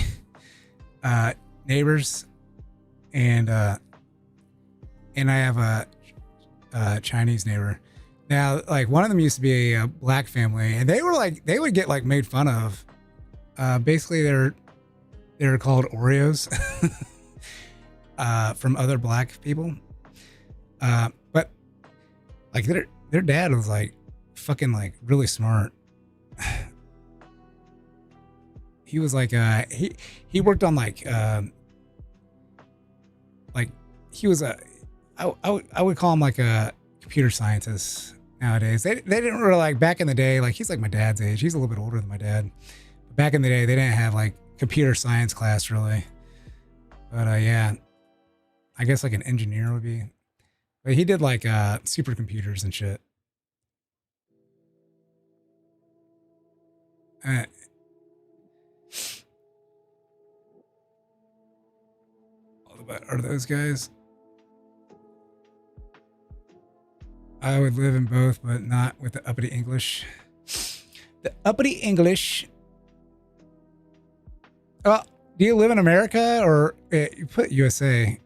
Neighbors, and I have a Chinese neighbor. Now, like one of them used to be a black family, and they would get like made fun of. Basically, they're called Oreos from other black people. But like their dad was like fucking like really smart. He was like he worked on like he was I would call him like a computer scientist nowadays. They didn't really like back in the day. Like he's like my dad's age. He's a little bit older than my dad. But back in the day, they didn't have like computer science class really. But yeah, I guess like an engineer would be. But he did like supercomputers and shit. What are those guys? I would live in both, but not with the uppity English. The uppity English. Oh, do you live in America or you put USA?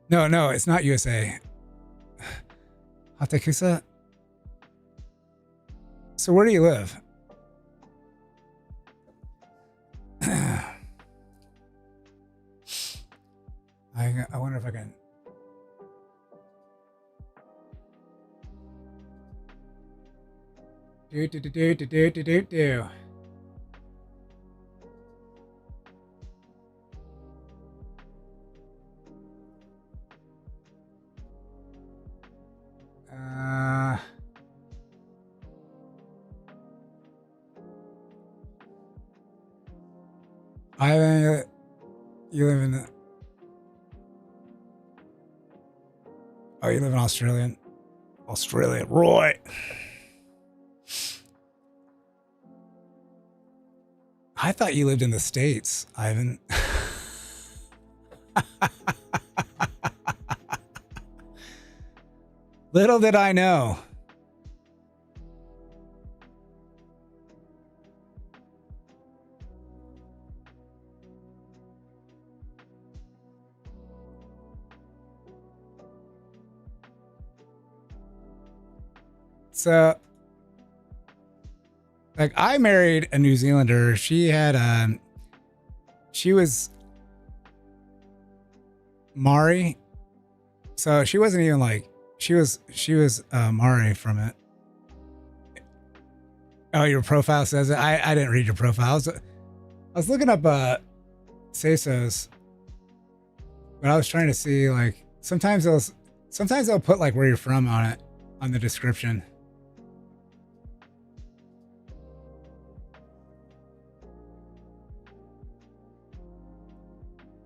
No, it's not USA. Hatakusa. So where do you live? I wonder if I can. Do. You live in the. Oh, you live in Australia? Australia, right. I thought you lived in the States, Ivan. Little did I know. So, like, I married a New Zealander. She had, she was Maori. So she wasn't even like, she was Maori from it. Oh, your profile says it? I didn't read your profile. I was looking up, say-sos. But I was trying to see, like, sometimes they'll put, like, where you're from on it, on the description.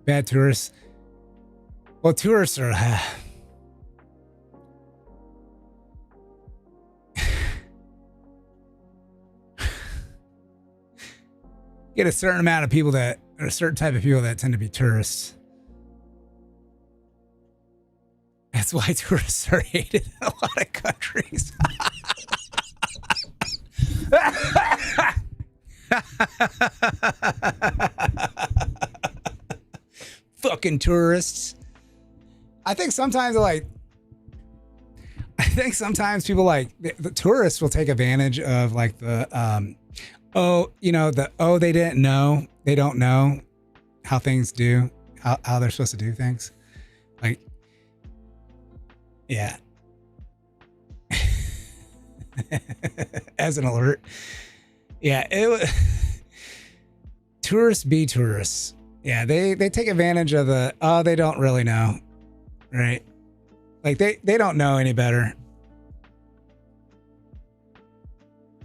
Bad tourists. Well, tourists are. Get a certain amount of people or a certain type of people that tend to be tourists. That's why tourists are hated in a lot of countries. Fucking tourists. I think sometimes people like the tourists will take advantage of like the they didn't know, they don't know how things do, how they're supposed to do things. Like, yeah. As an alert. Yeah, it was tourists be tourists. Yeah, they take advantage of they don't really know. Right? Like they don't know any better.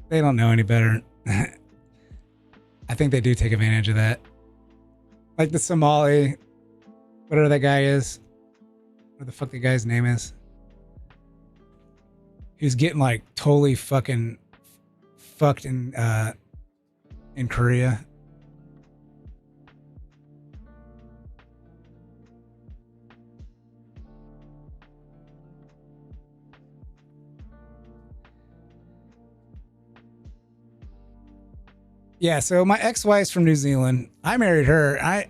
They don't know any better. I think they do take advantage of that. Like the Somali, whatever that guy is. What the fuck the guy's name is. He's getting like totally fucking fucked in Korea. Yeah, so my ex-wife's from New Zealand. I married her.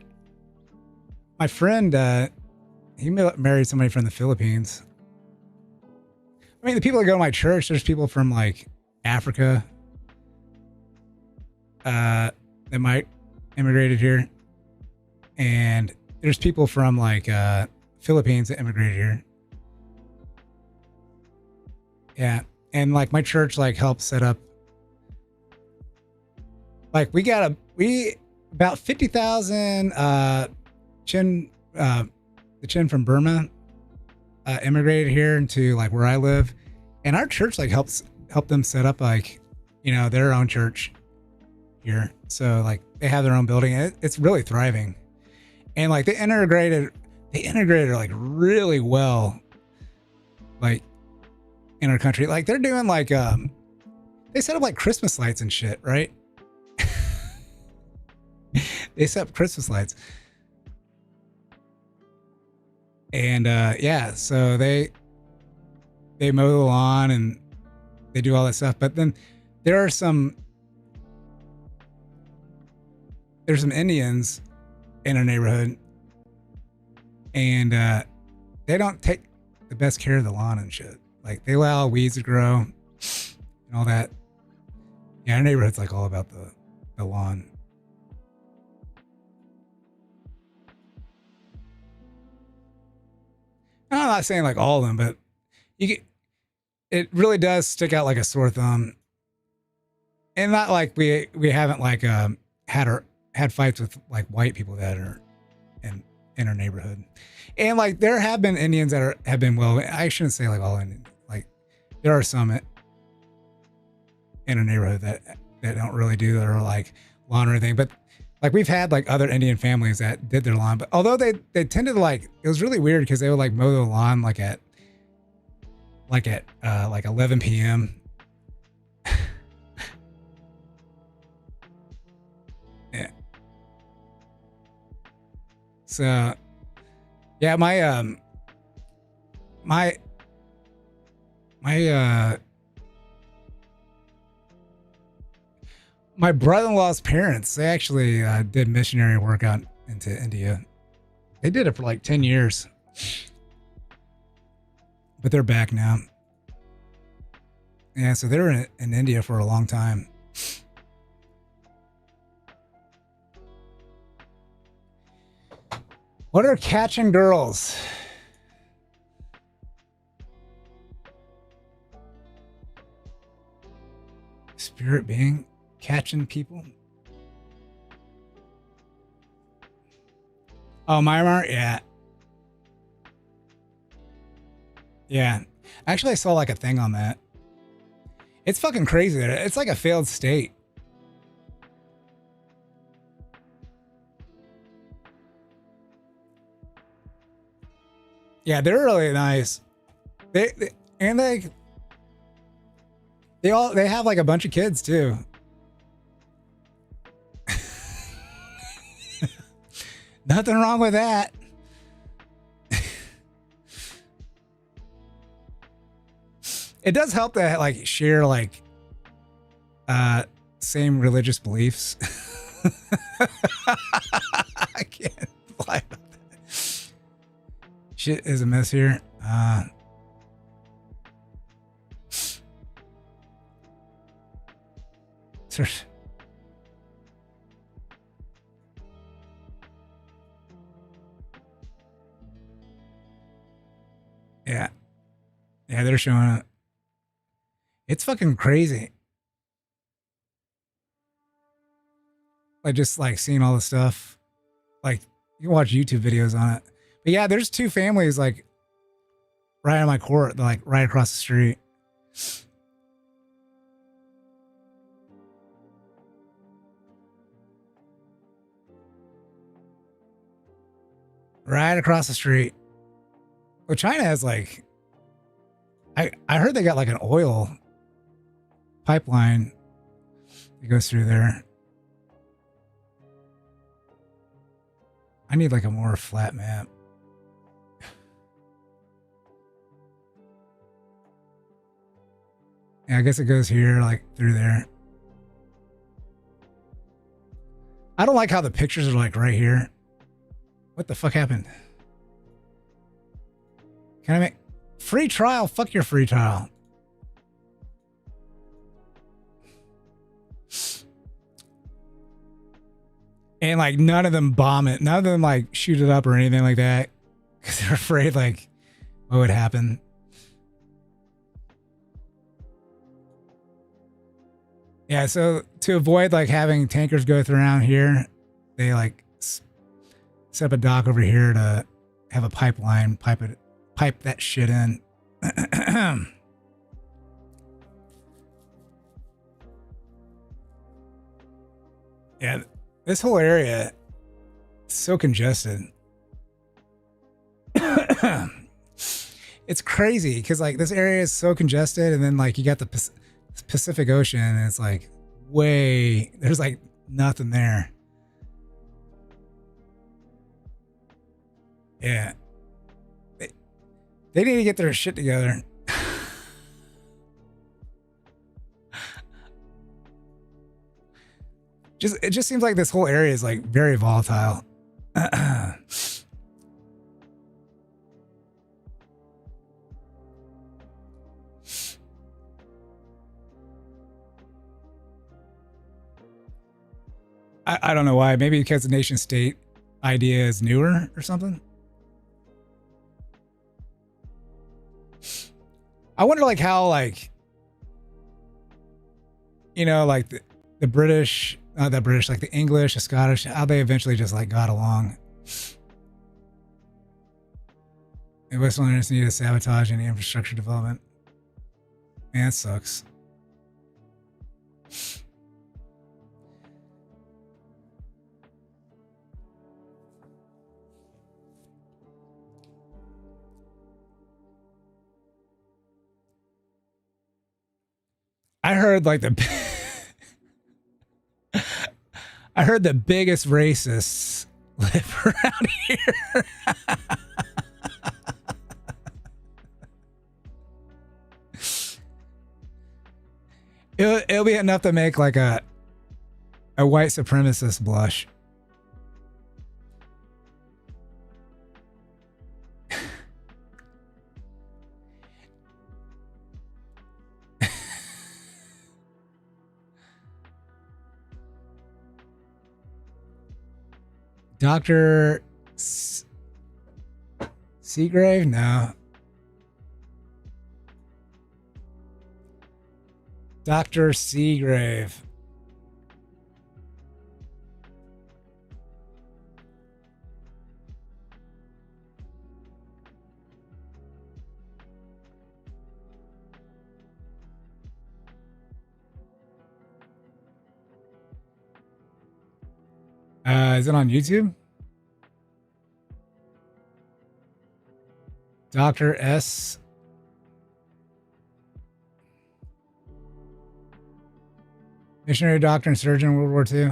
My friend, he married somebody from the Philippines. I mean, the people that go to my church, there's people from like Africa that might immigrated here. And there's people from like Philippines that immigrated here. Yeah. And like my church like helped set up, like we about 50,000 the Chin from Burma immigrated here into like where I live, and our church like helped them set up like, you know, their own church here. So like they have their own building. It's really thriving, and like they integrated like really well, like in our country. Like they're doing like they set up like Christmas lights and shit, right? They set up Christmas lights. And yeah, so they mow the lawn and they do all that stuff. But then there's some Indians in our neighborhood, and they don't take the best care of the lawn and shit. Like they allow weeds to grow and all that. Yeah, our neighborhood's like all about the lawn. I'm not saying like all of them, but it really does stick out like a sore thumb. And not like we haven't like had fights with like white people that are in our neighborhood. And like there have been Indians that have been, well, I shouldn't say like all Indians. Like there are some in our neighborhood that don't really do their like lawn or anything. But like we've had like other Indian families that did their lawn, but although they tended to like, it was really weird because they would like mow the lawn like at 11 p.m. Yeah. So yeah, my brother-in-law's parents, they actually did missionary work out into India. They did it for like 10 years. But they're back now. Yeah, so they were in India for a long time. What are catching girls? Spirit being catching people. Oh, Myanmar? Yeah. Yeah. Actually, I saw like a thing on that. It's fucking crazy. It's like a failed state. Yeah, they're really nice. They have like a bunch of kids too. Nothing wrong with that. It does help to like share like same religious beliefs. I can't lie about that. Shit is a mess here. Yeah. Yeah, they're showing it. It's fucking crazy. Like just like seeing all the stuff. Like you can watch YouTube videos on it. But yeah, there's two families like right on my court, like right across the street. Right across the street. Well, China has like, I heard they got like an oil pipeline that goes through there. I need like a more flat map. Yeah, I guess it goes here, like through there. I don't like how the pictures are like right here. What the fuck happened? Can I make free trial? Fuck your free trial. And like none of them bomb it. None of them like shoot it up or anything like that. Because they're afraid like what would happen. Yeah, so to avoid like having tankers go around here, they like set up a dock over here to have a pipeline, pipe that shit in. Yeah, this whole area is so congested. It's crazy because like this area is so congested, and then like you got the Pacific Ocean, and it's like there's like nothing there. Yeah, they need to get their shit together. It just seems like this whole area is like very volatile. I don't know why. Maybe because the nation state idea is newer or something. I wonder like how like, you know, like the British, not the British, like the English, the Scottish, how they eventually just like got along. The Westlanders need to sabotage any infrastructure development. Man, that sucks. I heard like I heard the biggest racists live around here. It'll be enough to make like a white supremacist blush. Dr. Seagrave? No. Dr. Seagrave. Is it on YouTube? Dr. S. Missionary, doctor, and surgeon in World War II.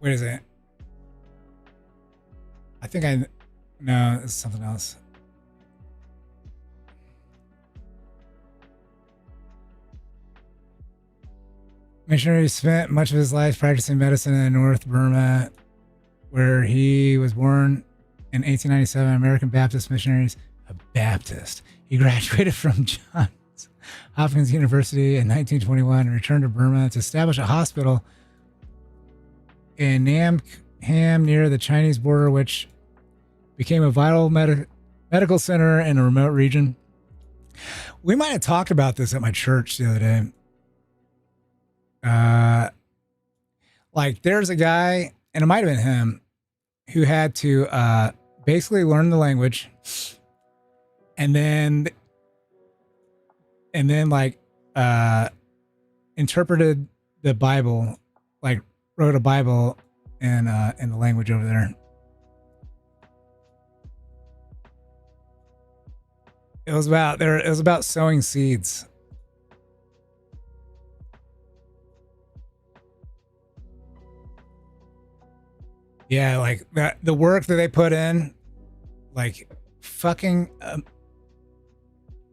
Wait a second. I think no, it's something else. Missionary spent much of his life practicing medicine in North Burma, where he was born in 1897. American Baptist missionaries, a Baptist. He graduated from Johns Hopkins University in 1921 and returned to Burma to establish a hospital in Nam Ham near the Chinese border, which became a vital medical center in a remote region. We might have talked about this at my church the other day. Like there's a guy, and it might have been him, who had to basically learn the language and then like interpreted the Bible, like wrote a Bible in the language over there. It was about sowing seeds. Yeah, like the work that they put in, like fucking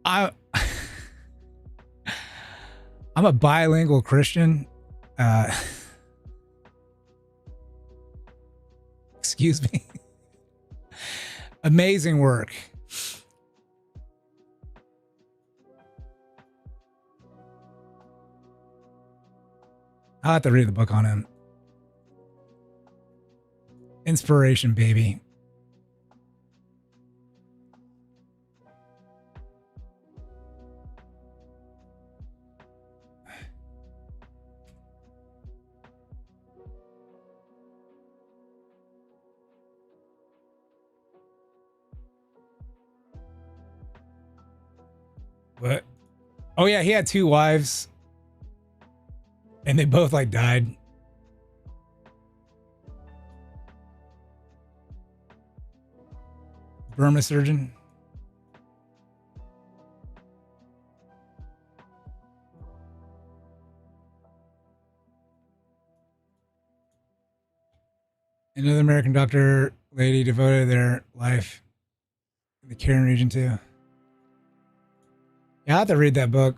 I'm a bilingual Christian. Excuse me. Amazing work. I'll have to read the book on him. Inspiration, baby. What? Oh yeah, he had 2 wives. And they both like died. Burma surgeon. Another American doctor lady devoted their life in the Karen region too. Yeah, I have to read that book.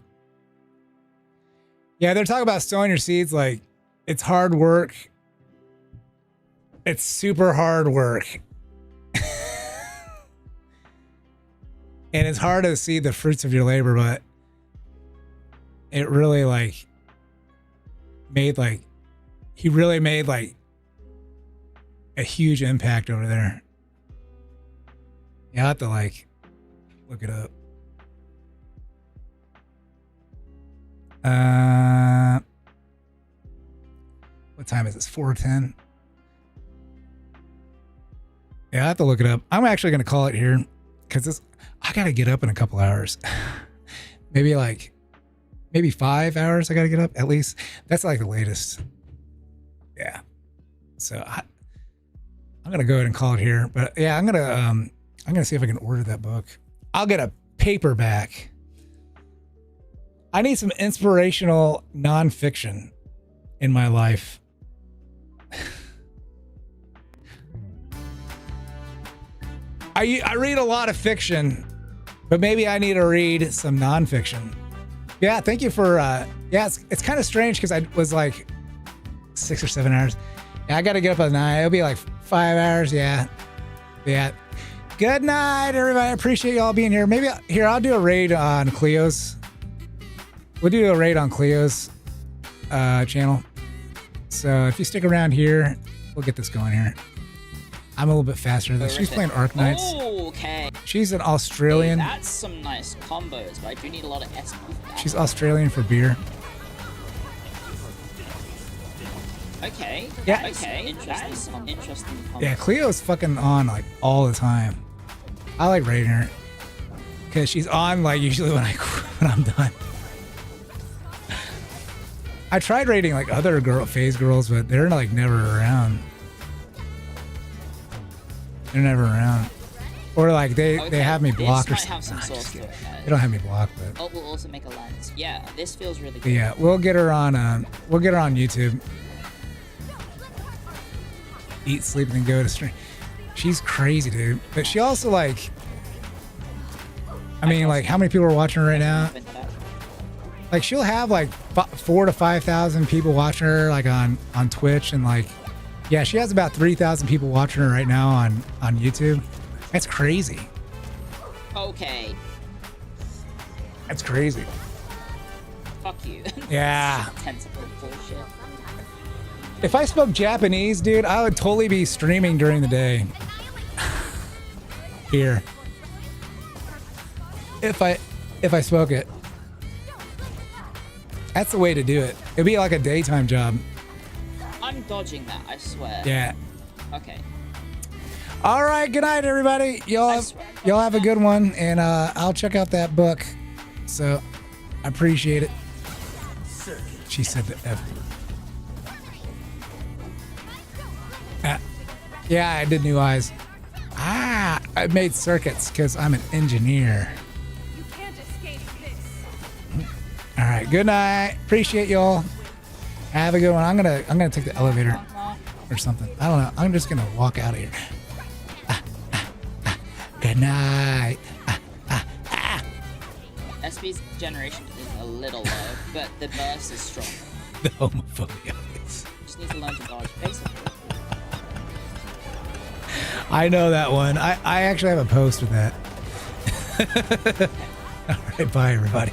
Yeah, they're talking about sowing your seeds. Like, it's hard work. It's super hard work. And it's hard to see the fruits of your labor, but it really like made like, he really made like a huge impact over there. Yeah, I have to like look it up. What time is this? 4:10. Yeah, I have to look it up. I'm actually going to call it here because I got to get up in a couple hours. maybe 5 hours I got to get up at least. That's like the latest. Yeah. So I'm going to go ahead and call it here. But yeah, I'm going to see if I can order that book. I'll get a paperback. I need some inspirational nonfiction in my life. I read a lot of fiction, but maybe I need to read some nonfiction. Yeah, thank you for, yeah, it's kind of strange because I was like 6 or 7 hours. Yeah, I got to get up at 9. It'll be like 5 hours. Yeah. Yeah. Good night, everybody. I appreciate y'all being here. Maybe I'll do a raid on Cleo's. We'll do a raid on Cleo's channel. So if you stick around here, we'll get this going here. I'm a little bit faster than this. She's playing Arc Knights. Oh, okay. She's an Australian. Hey, that's some nice combos, but I do need a lot of SP for that. She's Australian for beer. Okay. Yeah. Okay. Interesting combo. Yeah, Cleo's fucking on like all the time. I like raiding her because she's on like usually when I'm done. I tried raiding like other phase girls, but they're like never around. They're never around, or like they have me blocked or something. They don't have me blocked, but oh, we'll also make a lens. Yeah, this feels really good. But yeah, we'll get her on YouTube. Eat, sleep, and then go to stream. She's crazy, dude. But she also like, I mean, like how many people are watching her right now? Like she'll have like 4,000 to 5,000 people watching her like on Twitch, and like, yeah, she has about 3,000 people watching her right now on YouTube. That's crazy. Okay. That's crazy. Fuck you. Yeah. Tentacle bullshit. If I spoke Japanese, dude, I would totally be streaming during the day. Here. If I spoke it. That's the way to do it. It'd be like a daytime job. I'm dodging that, I swear. Yeah. Okay. All right, good night, everybody. Y'all have a good one, and I'll check out that book. So, I appreciate it. She said the F. Yeah, I did new eyes. I made circuits because I'm an engineer. You can't escape this. All right, good night. Appreciate y'all. Have a good one. I'm gonna take the elevator or something. I don't know. I'm just gonna walk out of here. Good night. SB's generation is a little low, but the burst is strong. The homophobia. Just need to learn to dodge, basically. I know that one. I actually have a post with that. All right, bye everybody.